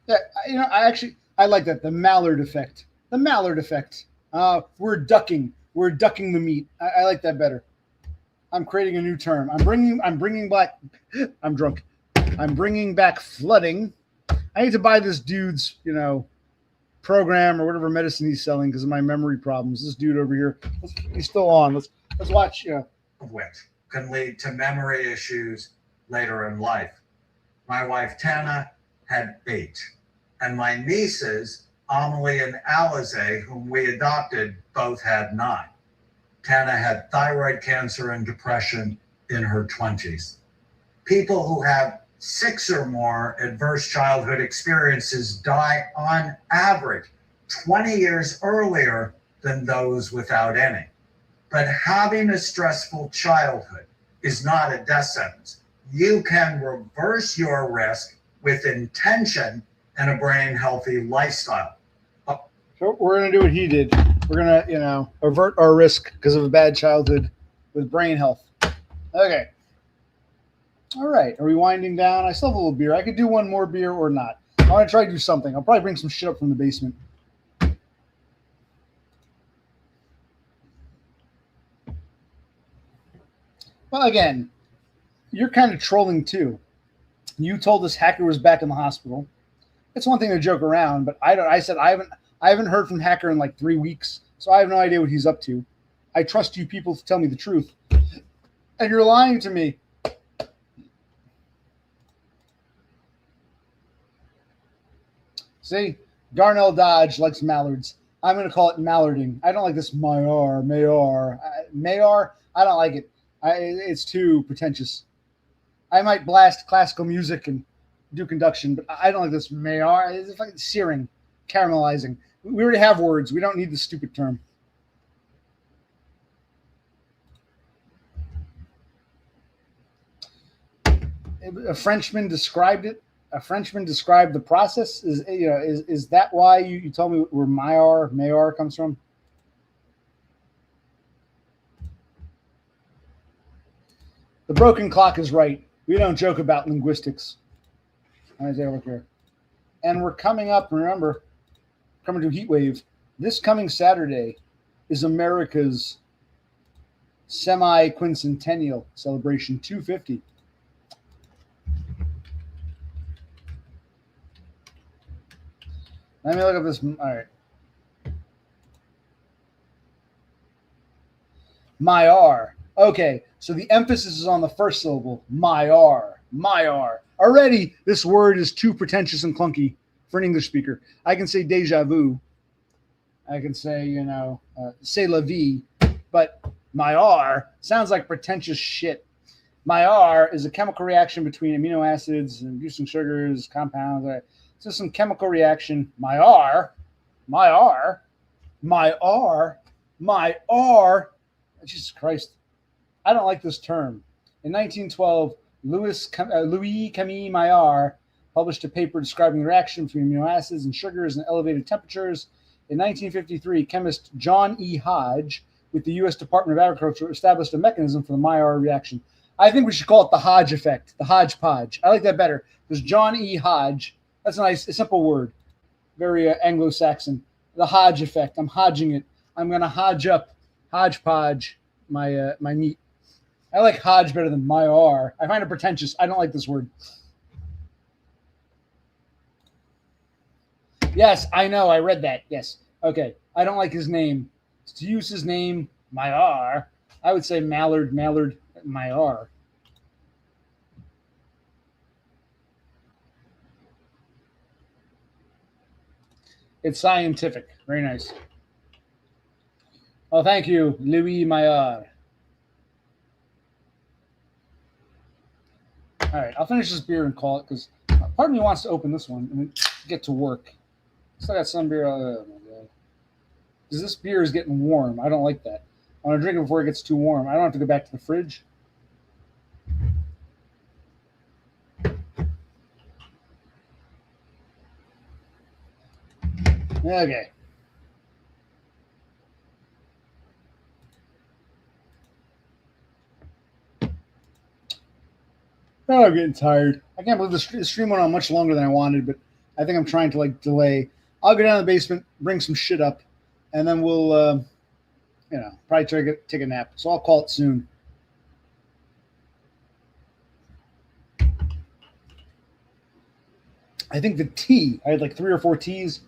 Yeah, I like that. The Mallard effect. The Mallard effect. We're ducking the meat. I like that better. I'm creating a new term. I'm bringing back. I'm drunk. I'm bringing back flooding. I need to buy this dude's, program or whatever medicine he's selling because of my memory problems. This dude over here, he's still on. Let's watch. Which can lead to memory issues later in life. My wife Tana had 8, and my nieces Amelie and Alize, whom we adopted, both had 9. Tana had thyroid cancer and depression in her 20s. People who have 6 or more adverse childhood experiences die on average 20 years earlier than those without any. But having a stressful childhood is not a death sentence. You can reverse your risk with intention and a brain healthy lifestyle. So we're going to do what he did. We're going to, avert our risk because of a bad childhood with brain health. Okay. All right. Are we winding down? I still have a little beer. I could do one more beer or not. I want to try to do something. I'll probably bring some shit up from the basement. Well, again, you're kind of trolling too. You told us Hacker was back in the hospital. It's one thing to joke around, but I said I haven't heard from Hacker in like 3 weeks, so I have no idea what he's up to. I trust you people to tell me the truth, and you're lying to me. See, Darnell Dodge likes mallards. I'm going to call it mallarding. I don't like this Maillard. I don't like it. It's too pretentious. I might blast classical music and do conduction, but I don't like this Maillard. It's like searing, caramelizing. We already have words. We don't need the stupid term. A Frenchman described it. A Frenchman described the process. Is that why you told me where Maillard comes from? The broken clock is right. We don't joke about linguistics. Let me take a look here. And we're coming up, remember, coming to Heat Wave. This coming Saturday is America's semi-quincentennial celebration, 250. Let me look up this. All right. Maillard. Okay, so the emphasis is on the first syllable. Maillard. Already, this word is too pretentious and clunky. for an English speaker. I can say déjà vu. I can say, c'est la vie. But Maillard sounds like pretentious shit. Maillard is a chemical reaction between amino acids and reducing sugars, compounds. It's just some chemical reaction. Maillard. Jesus Christ. I don't like this term. In 1912, Louis Camille Maillard published a paper describing the reaction between amino acids and sugars and elevated temperatures. In 1953, chemist John E. Hodge with the U.S. Department of Agriculture established a mechanism for the Maillard reaction. I think we should call it the Hodge effect, the hodgepodge. I like that better because John E. Hodge, that's a simple word, very Anglo-Saxon. The Hodge effect. I'm hodging it. I'm going to hodgepodge my meat. I like Hodge better than Maillard. I find it pretentious. I don't like this word. Yes, I know. I read that. Yes. Okay. I don't like his name. To use his name, Maillard, I would say Maillard, Maillard. It's scientific. Very nice. Oh, thank you, Louis Maillard. All right, I'll finish this beer and call it because part of me wants to open this one and then get to work. Still got some beer. Oh my god, because this beer is getting warm. I don't like that. I want to drink it before it gets too warm. I don't have to go back to the fridge. Okay. Oh, I'm getting tired. I can't believe the stream went on much longer than I wanted, but I think I'm trying to delay. I'll go down to the basement, bring some shit up, and then we'll, probably take a nap. So I'll call it soon. I think the tea, I had like 3 or 4 teas.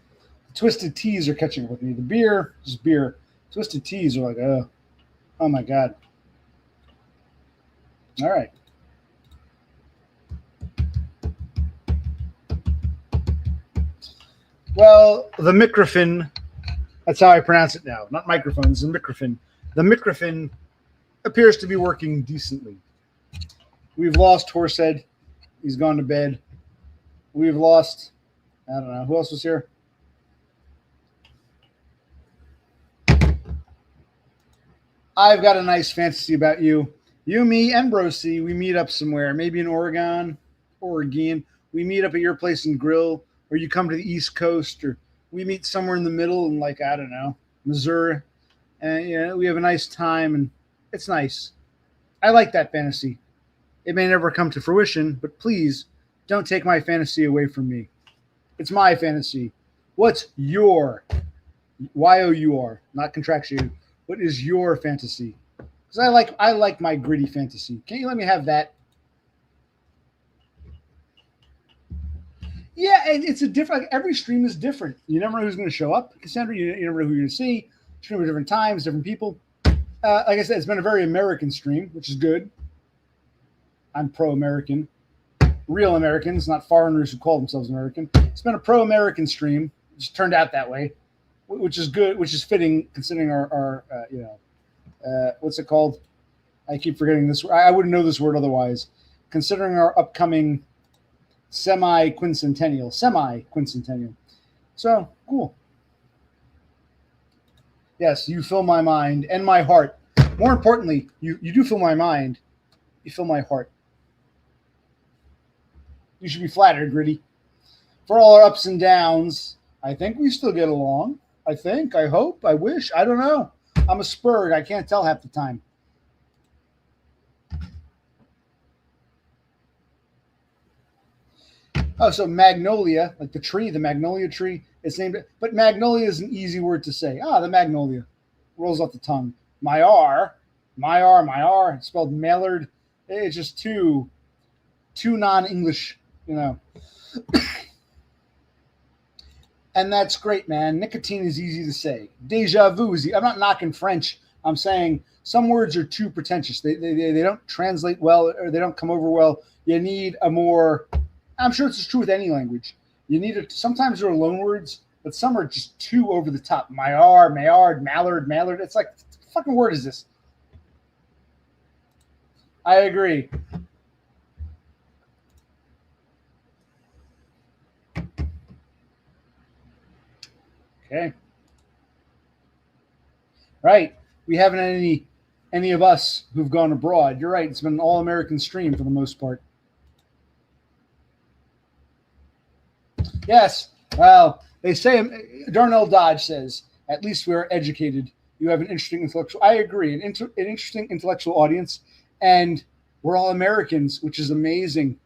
Twisted teas are catching up with me. The beer, just beer. Twisted teas are like, oh my God. All right. Well, the microphone, that's how I pronounce it now. Not microphones, the microphone. The microphone appears to be working decently. We've lost Horsehead. He's gone to bed. We've lost, I don't know, who else was here? I've got a nice fantasy about you. You, me, and Brocy, we meet up somewhere, maybe in Oregon. We meet up at your place and grill, or you come to the East Coast, or we meet somewhere in the middle in, like, I don't know, Missouri. And, we have a nice time, and it's nice. I like that fantasy. It may never come to fruition, but please don't take my fantasy away from me. It's my fantasy. What's your, Y-O-U-R, not contraction. What is your fantasy? Because I like my gritty fantasy. Can't you let me have that? Yeah, and it's a different. Like, every stream is different. You never know who's going to show up, Cassandra. You never know who you're going to see. Stream at different times, different people. Like I said, it's been a very American stream, which is good. I'm pro-American. Real Americans, not foreigners who call themselves American. It's been a pro-American stream. It just turned out that way, which is good, which is fitting considering our what's it called? I keep forgetting this. I wouldn't know this word otherwise. Considering our upcoming semi-quincentennial. So, cool. Yes, you fill my mind and my heart. More importantly, you do fill my mind. You fill my heart. You should be flattered, Gritty. For all our ups and downs, I think we still get along. I think, I hope, I wish. I don't know. I'm a Spurg. I can't tell half the time. Oh, so Magnolia, like the tree, the Magnolia tree, it's named, but Magnolia is an easy word to say. The Magnolia rolls off the tongue. Maillard, spelled Maillard. It's just too non-English, And that's great, man. Nicotine is easy to say. Déjà vu is. I'm not knocking French. I'm saying some words are too pretentious. They don't translate well, or they don't come over well. You need a more. I'm sure it's true with any language. You need it. Sometimes there are loan words, but some are just too over the top. Mayard, Mallard. It's like, what the fucking word is this? I agree. Okay. Right. We haven't had any of us who've gone abroad. You're right. It's been an all-American stream for the most part. Yes. Well, they say, Darnell Dodge says, at least we are educated. You have an interesting intellectual. I agree. An interesting intellectual audience. And we're all Americans, which is amazing.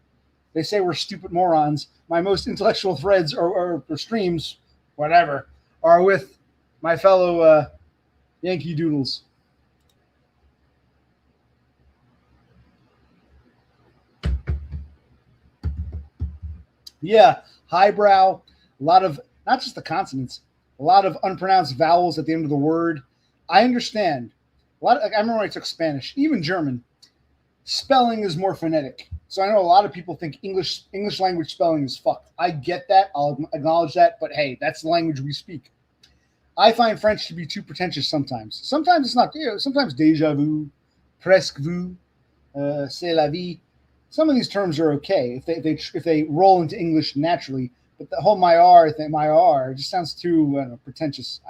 They say we're stupid morons. My most intellectual threads or streams, whatever, are with my fellow Yankee Doodles. Yeah, highbrow, a lot of, not just the consonants, a lot of unpronounced vowels at the end of the word. I understand. I remember when I took Spanish, even German, spelling is more phonetic. So I know a lot of people think English language spelling is fucked. I get that. I'll acknowledge that. But hey, that's the language we speak. I find French to be too pretentious sometimes. Sometimes it's not. Sometimes déjà vu, presque vu, c'est la vie. Some of these terms are okay if they roll into English naturally. But the whole Maillard thing, Maillard, just sounds too pretentious.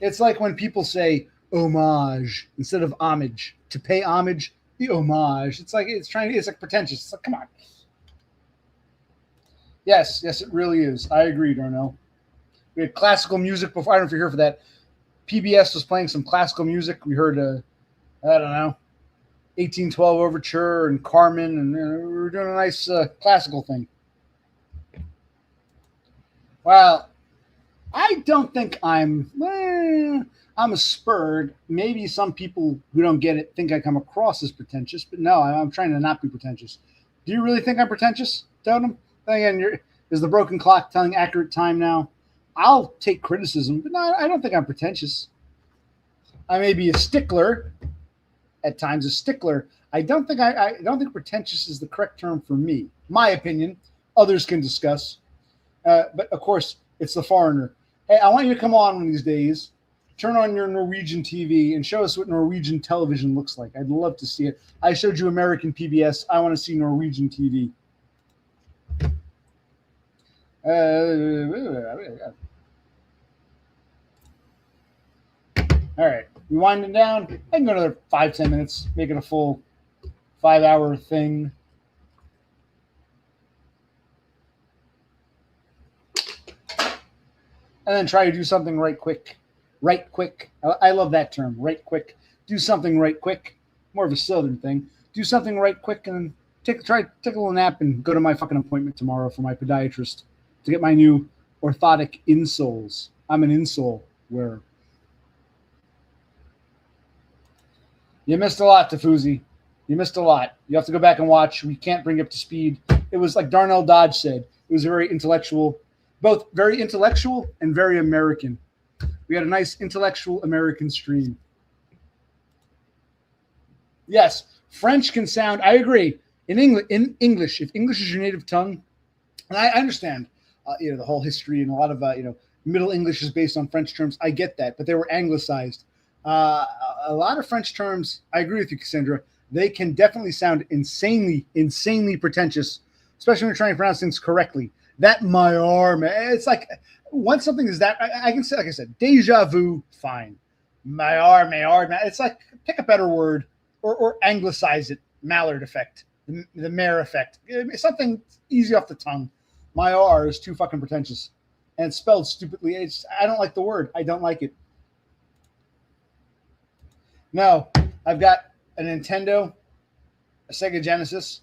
It's like when people say homage instead of homage. To pay homage, the homage. It's like it's like pretentious. It's like, come on. Yes, it really is. I agree, Darnell. We had classical music before. I don't know if you're here for that. PBS was playing some classical music. We heard, I don't know, 1812 Overture and Carmen, and we were doing a nice classical thing. Well, I don't think I'm a spurred. Maybe some people who don't get it think I come across as pretentious, but no, I'm trying to not be pretentious. Do you really think I'm pretentious, Totem? Again, is the broken clock telling accurate time now? I'll take criticism, but no, I don't think I'm pretentious. I may be a stickler at times. I don't think pretentious is the correct term for me. My opinion. Others can discuss. But of course, it's the foreigner. Hey, I want you to come on one of these days. Turn on your Norwegian TV and show us what Norwegian television looks like. I'd love to see it. I showed you American PBS. I want to see Norwegian TV. All right, we winding down. I can go another 5-10 minutes, make it a full 5-hour thing. And then try to do something right quick. Right quick. I love that term, right quick. Do something right quick. More of a southern thing. Do something right quick and then take a little nap and go to my fucking appointment tomorrow for my podiatrist to get my new orthotic insoles. I'm an insole wearer. You missed a lot, Tafuzi. You missed a lot. You have to go back and watch. We can't bring you up to speed. It was like Darnell Dodge said. It was very intellectual, both very intellectual and very American. We had a nice intellectual American stream. Yes, French can sound, I agree. In English, if English is your native tongue, and I understand, the whole history and a lot of, Middle English is based on French terms. I get that, but they were anglicized. A lot of French terms, I agree with you, Cassandra, they can definitely sound insanely pretentious, especially when you're trying to pronounce things correctly. That Maillard, it's like, once something is that, I can say, like I said, déjà vu, fine. Maillard, it's like, pick a better word or anglicize it. Mallard effect, the Mayor effect. Something easy off the tongue. Maillard is too fucking pretentious. And it's spelled stupidly. I don't like the word. I don't like it. No, I've got a Nintendo, a Sega Genesis,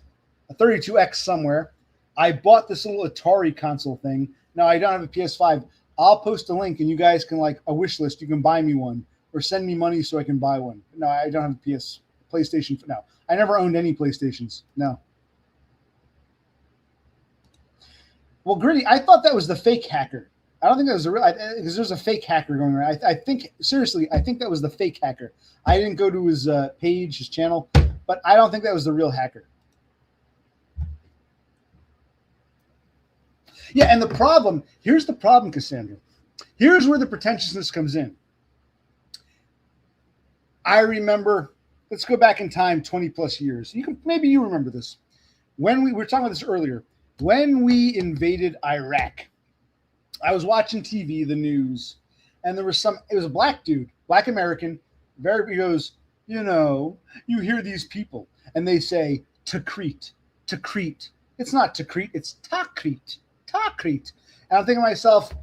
a 32X somewhere. I bought this little Atari console thing. Now, I don't have a PS5. I'll post a link, and you guys can, like, a wish list. You can buy me one or send me money so I can buy one. No, I don't have a PlayStation. No, I never owned any PlayStations. No. Well, Gritty, I thought that was the fake hacker. I don't think that was the real, because there's a fake hacker going around. I think, seriously, I think that was the fake hacker. I didn't go to his page, his channel, but I don't think that was the real hacker. Yeah, and here's the problem, Cassandra. Here's where the pretentiousness comes in. I remember, let's go back in time 20 plus years. Maybe you remember this. When we were talking about this earlier, when we invaded Iraq, I was watching TV, the news, and it was a black dude, black American, he goes, you hear these people, and they say, Tikrit. It's not Tikrit, it's Takrit. And I'm thinking to myself,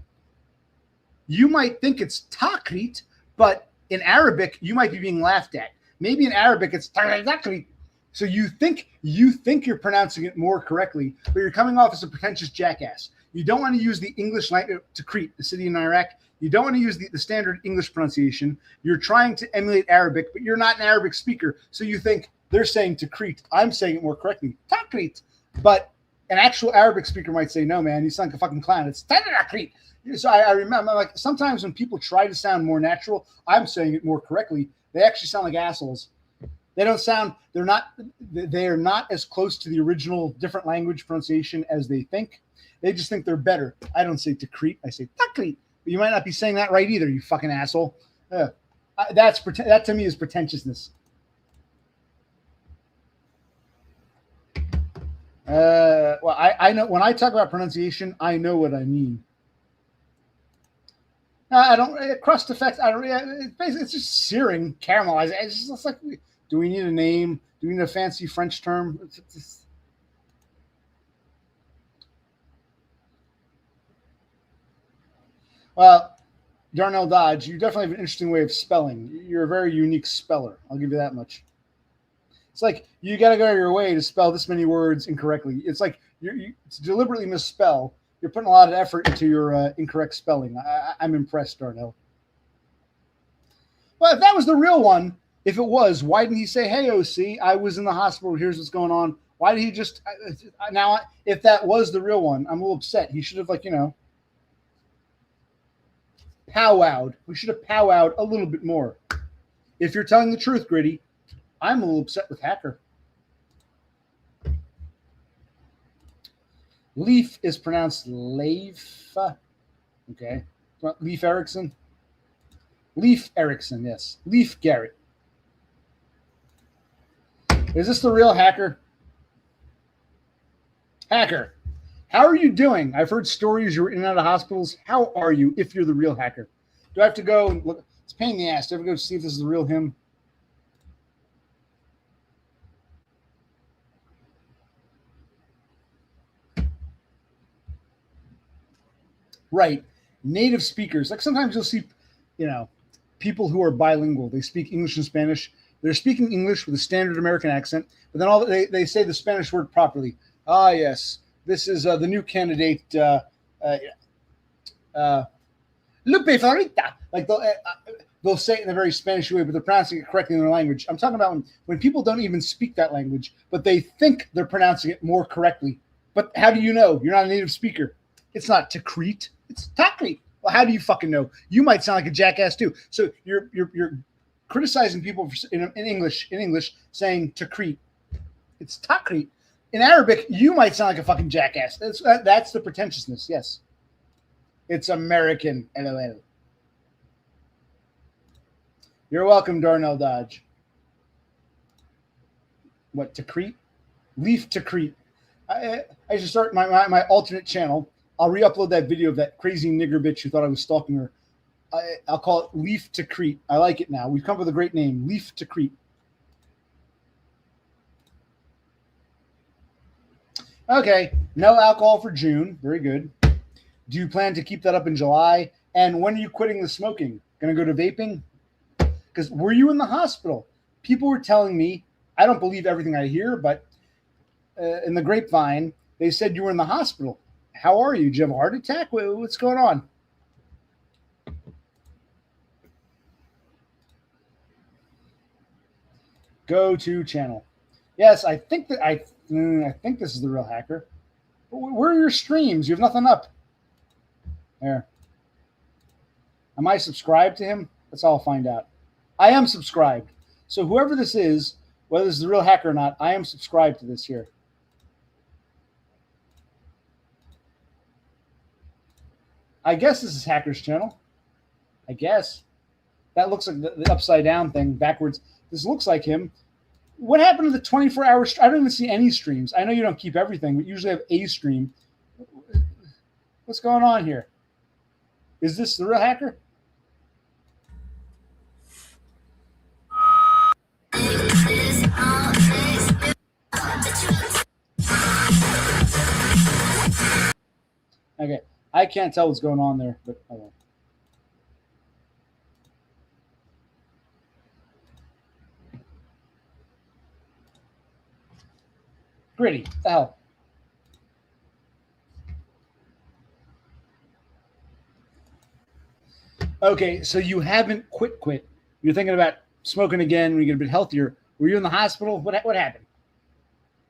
you might think it's Takrit, but in Arabic, you might be being laughed at. Maybe in Arabic, it's Takrit. So you think you're pronouncing it more correctly, but you're coming off as a pretentious jackass. You don't want to use the English language to Tikrit, the city in Iraq. You don't want to use the standard English pronunciation. You're trying to emulate Arabic, but you're not an Arabic speaker. So you think they're saying Tikrit. I'm saying it more correctly, Takrit. But an actual Arabic speaker might say, no, man, you sound like a fucking clown. It's Takrit. So I remember, like, sometimes when people try to sound more natural, I'm saying it more correctly. They actually sound like assholes. They are not as close to the original different language pronunciation as they think. They just think they're better. I don't say Tikrit, I say Takrit. But you might not be saying that right either, you fucking asshole. That to me is pretentiousness. Well, I know when I talk about pronunciation, I know what I mean. I don't crust effects. I don't. It's just searing, caramelizing. It's just like, do we need a name? Do we need a fancy French term? Well, Darnell Dodge, you definitely have an interesting way of spelling. You're a very unique speller. I'll give you that much. It's like you got to go out of your way to spell this many words incorrectly. It's like you deliberately misspell. You're putting a lot of effort into your incorrect spelling. I'm impressed, Darnell. Well, if that was the real one, if it was, why didn't he say, hey, OC, I was in the hospital. Here's what's going on. Why did he just now? If that was the real one, I'm a little upset. He should have, powwowed. We should have powwowed a little bit more. If you're telling the truth, Gritty, I'm a little upset with Hacker. Leaf is pronounced Leif. Okay. Leif Erikson. Leif Erikson, yes. Leif Garrett. Is this the real Hacker? Hacker, how are you doing? I've heard stories you were in and out of hospitals. How are you if you're the real Hacker? Do I have to go and look? It's a pain in the ass. Do I have to go see if this is the real him? Right. Native speakers. Like sometimes you'll see, people who are bilingual. They speak English and Spanish. They're speaking English with a standard American accent, but then they say the Spanish word properly. Ah, yes. This is the new candidate, Lupe Farita. Like they'll say it in a very Spanish way, but they're pronouncing it correctly in their language. I'm talking about when people don't even speak that language, but they think they're pronouncing it more correctly. But how do you know? You're not a native speaker. It's not Tikrit. It's Takrit. Well, how do you fucking know? You might sound like a jackass too. So you're criticizing people in English saying Tikrit. It's Takrit. In Arabic, you might sound like a fucking jackass. That's the pretentiousness. Yes. It's American. LOL. You're welcome, Darnell Dodge. What, Tikrit? Leaf Tikrit. I should start my alternate channel. I'll re-upload that video of that crazy nigger bitch who thought I was stalking her. I'll call it Leaf Tikrit. I like it now. We've come up with a great name. Leaf Tikrit. Okay. No alcohol for June. Very good. Do you plan to keep that up in July? And when are you quitting the smoking? Going to go to vaping? Because were you in the hospital? People were telling me, I don't believe everything I hear, but in the grapevine, they said you were in the hospital. How are you? Did you have a heart attack? What's going on? Go to channel. Yes, I think this is the real Hacker. Where are your streams? You have nothing up. There. Am I subscribed to him? That's all I'll find out. I am subscribed. So whoever this is, whether this is the real Hacker or not, I am subscribed to this here. I guess this is Hacker's channel. I guess. That looks like the upside down thing backwards. This looks like him. What happened to the 24-hour? I don't even see any streams. I know you don't keep everything, but you usually have a stream. What's going on here? Is this the real Hacker? Okay, I can't tell what's going on there, but hold on. Gritty, what the hell? Okay, so you haven't quit. You're thinking about smoking again when you get a bit healthier. Were you in the hospital? What happened?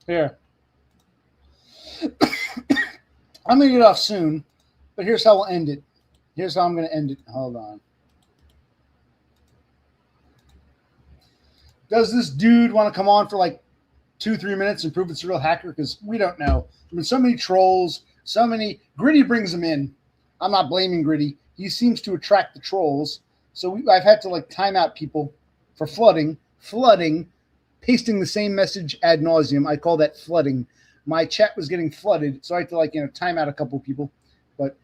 Here. I'm going to get off soon, but here's how we'll end it. Here's how I'm going to end it. Hold on. Does this dude want to come on for like 2-3 minutes and prove it's a real hacker? Because we don't know. There have been so many trolls, so many. Gritty brings them in. I'm not blaming Gritty. He seems to attract the trolls. So I've had to like time out people for flooding, pasting the same message ad nauseum. I call that flooding. My chat was getting flooded, so I had to like, time out a couple of people. But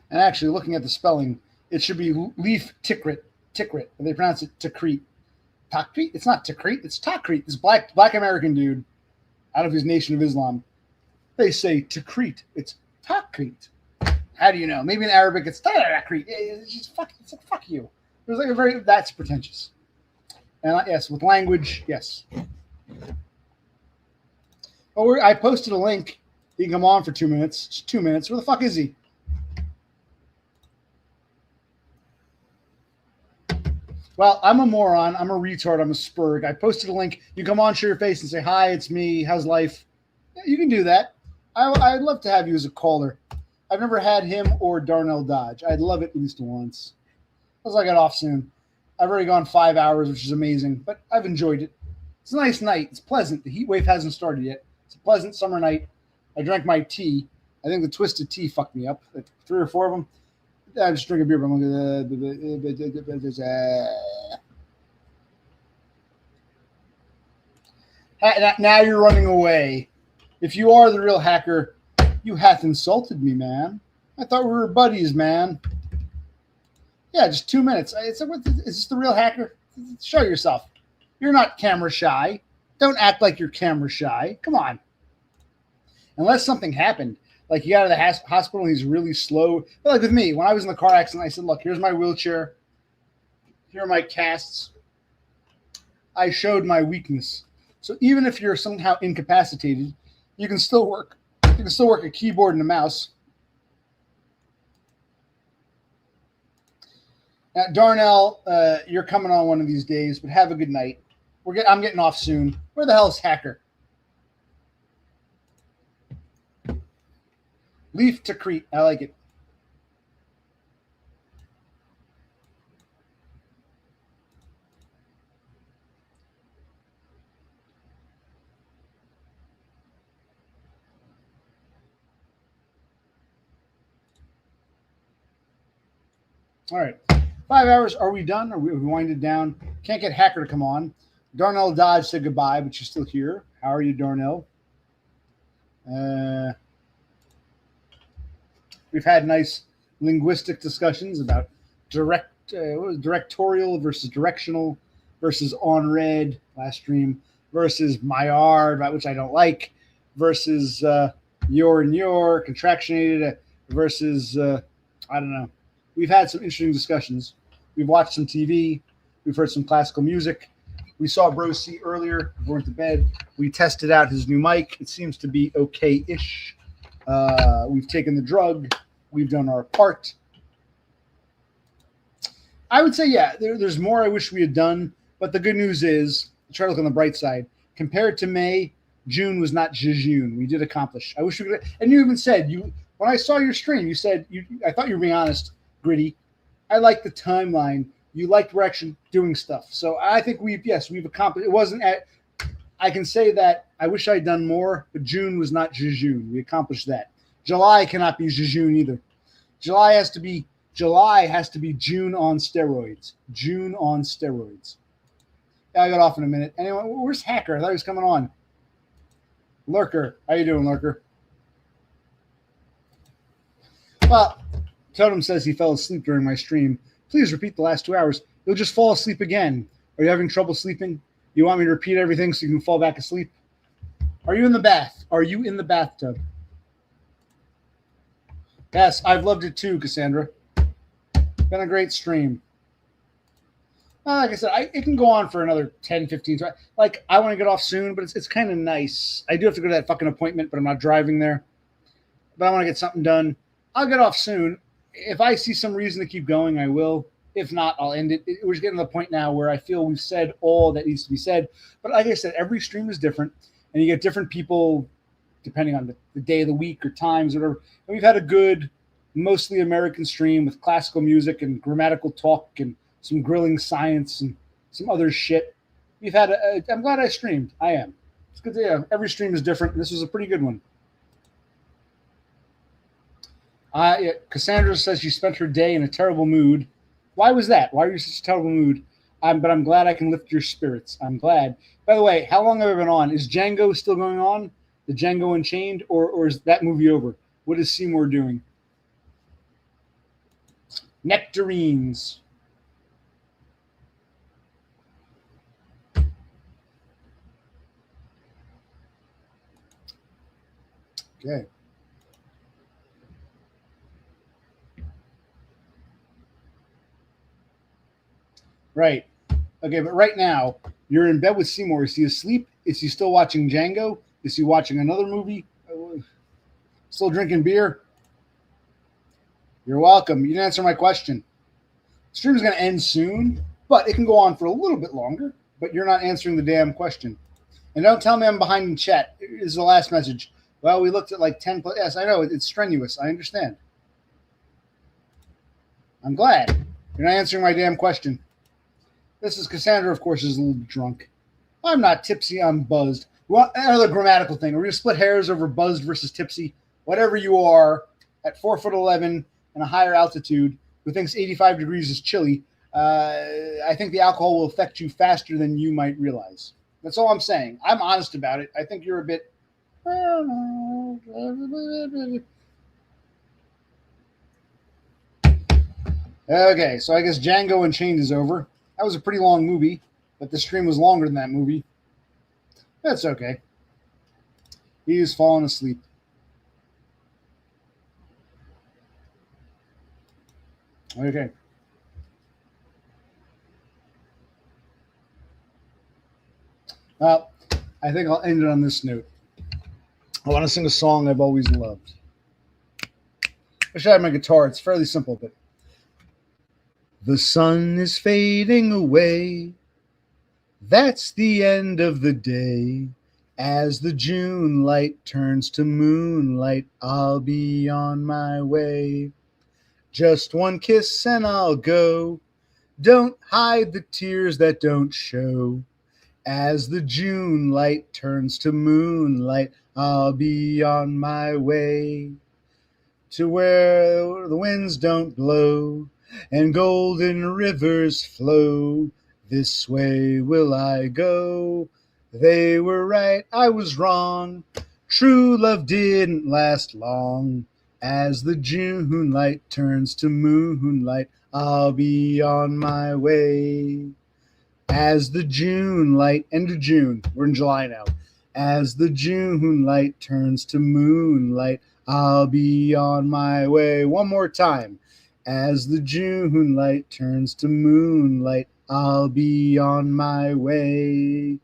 and actually, looking at the spelling, it should be Leaf Tikrit. Tikrit. They pronounce it Tikrit. Takrit? It's not Tikrit. It's Takrit. This black American dude out of his Nation of Islam. They say Tikrit. It's Takrit. How do you know? Maybe in Arabic it's Takrit. It's just fuck. It's like fuck you. There's like that's pretentious. And yes, with language, yes. Oh, I posted a link. He can come on for 2 minutes. Just 2 minutes. Where the fuck is he? Well, I'm a moron. I'm a retard. I'm a spurg. I posted a link. You come on, show your face, and say, hi, it's me. How's life? Yeah, you can do that. I'd love to have you as a caller. I've never had him or Darnell Dodge. I'd love it at least once. As I got off soon. I've already gone 5 hours, which is amazing, but I've enjoyed it. It's a nice night. It's pleasant. The heat wave hasn't started yet. It's a pleasant summer night. I drank my tea. I think the twisted tea fucked me up. Like 3 or 4 of them. I just drink a beer, but I'm now you're running away. If you are the real hacker, you hath insulted me, man. I thought we were buddies, man. Yeah, just 2 minutes. Is this the real hacker? Show yourself. You're not camera shy. Don't act like you're camera shy. Come on. Unless something happened. Like he got out of the hospital and he's really slow. But like with me, when I was in the car accident, I said, look, here's my wheelchair. Here are my casts. I showed my weakness. So even if you're somehow incapacitated, you can still work. You can still work a keyboard and a mouse. Now, Darnell, you're coming on one of these days, but have a good night. I'm getting off soon. Where the hell's Hacker? Leaf to Crete. I like it. All right. 5 hours. Are we done? Are we winded down? Can't get Hacker to come on. Darnell Dodge said goodbye, but you're still here. How are you, Darnell? We've had nice linguistic discussions about directorial versus directional versus on red last stream versus Maillard, about which I don't like, versus your and your contractionated versus I don't know. We've had some interesting discussions. We've watched some TV. We've heard some classical music. We saw Bro C earlier before we went to bed. We tested out his new mic. It seems to be okay-ish. We've taken the drug. We've done our part. I would say, yeah, there's more I wish we had done. But the good news is, try to look on the bright side. Compared to May, June was not June. We did accomplish. I wish we could. And you even said, when I saw your stream, you said, I thought you were being honest, Gritty. I like the timeline. You liked we're actually doing stuff. So I think we've accomplished. It wasn't I can say that I wish I'd done more, but June was not June. We accomplished that. July cannot be June either. July has to be June on steroids. June on steroids. Yeah, I got off in a minute. Anyway, where's Hacker? I thought he was coming on. Lurker. How you doing, Lurker? Well, Totem says he fell asleep during my stream. Please repeat the last 2 hours. You'll just fall asleep again. Are you having trouble sleeping? You want me to repeat everything so you can fall back asleep? Are you in the bath? Are you in the bathtub? Yes, I've loved it too, Cassandra. Been a great stream. Like I said, it can go on for another 10, 15. Like, I want to get off soon, but it's kind of nice. I do have to go to that fucking appointment, but I'm not driving there. But I want to get something done. I'll get off soon. If I see some reason to keep going, I will. If not, I'll end it. We're just getting to the point now where I feel we've said all that needs to be said. But like I said, every stream is different, and you get different people depending on the day of the week or times, or whatever. And we've had a good, mostly American stream with classical music and grammatical talk and some grilling science and some other shit. We've had I'm glad I streamed. I am. It's good. Yeah, every stream is different. And this was a pretty good one. Yeah, Cassandra says she spent her day in a terrible mood. Why was that? Why were you in such a terrible mood? But I'm glad I can lift your spirits. I'm glad. By the way, how long have I been on? Is Django still going on? The Django Unchained? Or is that movie over? What is Seymour doing? Nectarines. Okay. Right. Okay, but right now, you're in bed with Seymour. Is he asleep? Is he still watching Django? Is he watching another movie? Still drinking beer? You're welcome. You didn't answer my question. The stream is going to end soon, but it can go on for a little bit longer, but you're not answering the damn question. And don't tell me I'm behind in chat. This is the last message. Well, we looked at like 10 plus. Yes, I know. It's strenuous. I understand. I'm glad. You're not answering my damn question. This is Cassandra, of course, is a little drunk. I'm not tipsy. I'm buzzed. Well, another grammatical thing. We're going to split hairs over buzzed versus tipsy. Whatever you are, at 4'11" and a higher altitude, who thinks 85 degrees is chilly, I think the alcohol will affect you faster than you might realize. That's all I'm saying. I'm honest about it. I think you're a bit... Okay, so I guess Django Unchained is over. That was a pretty long movie, but the stream was longer than that movie. That's okay. He's falling asleep. Okay. Well, I think I'll end it on this note. I want to sing a song I've always loved. I wish I had my guitar. It's fairly simple, but... The sun is fading away. That's the end of the day. As the June light turns to moonlight, I'll be on my way. Just one kiss and I'll go. Don't hide the tears that don't show. As the June light turns to moonlight, I'll be on my way. To where the winds don't blow and golden rivers flow, this way will I go. They were right, I was wrong. True love didn't last long. As the June light turns to moonlight, I'll be on my way. As the June light, end of June, we're in July now. As the June light turns to moonlight, I'll be on my way. One more time. As the June light turns to moonlight, I'll be on my way.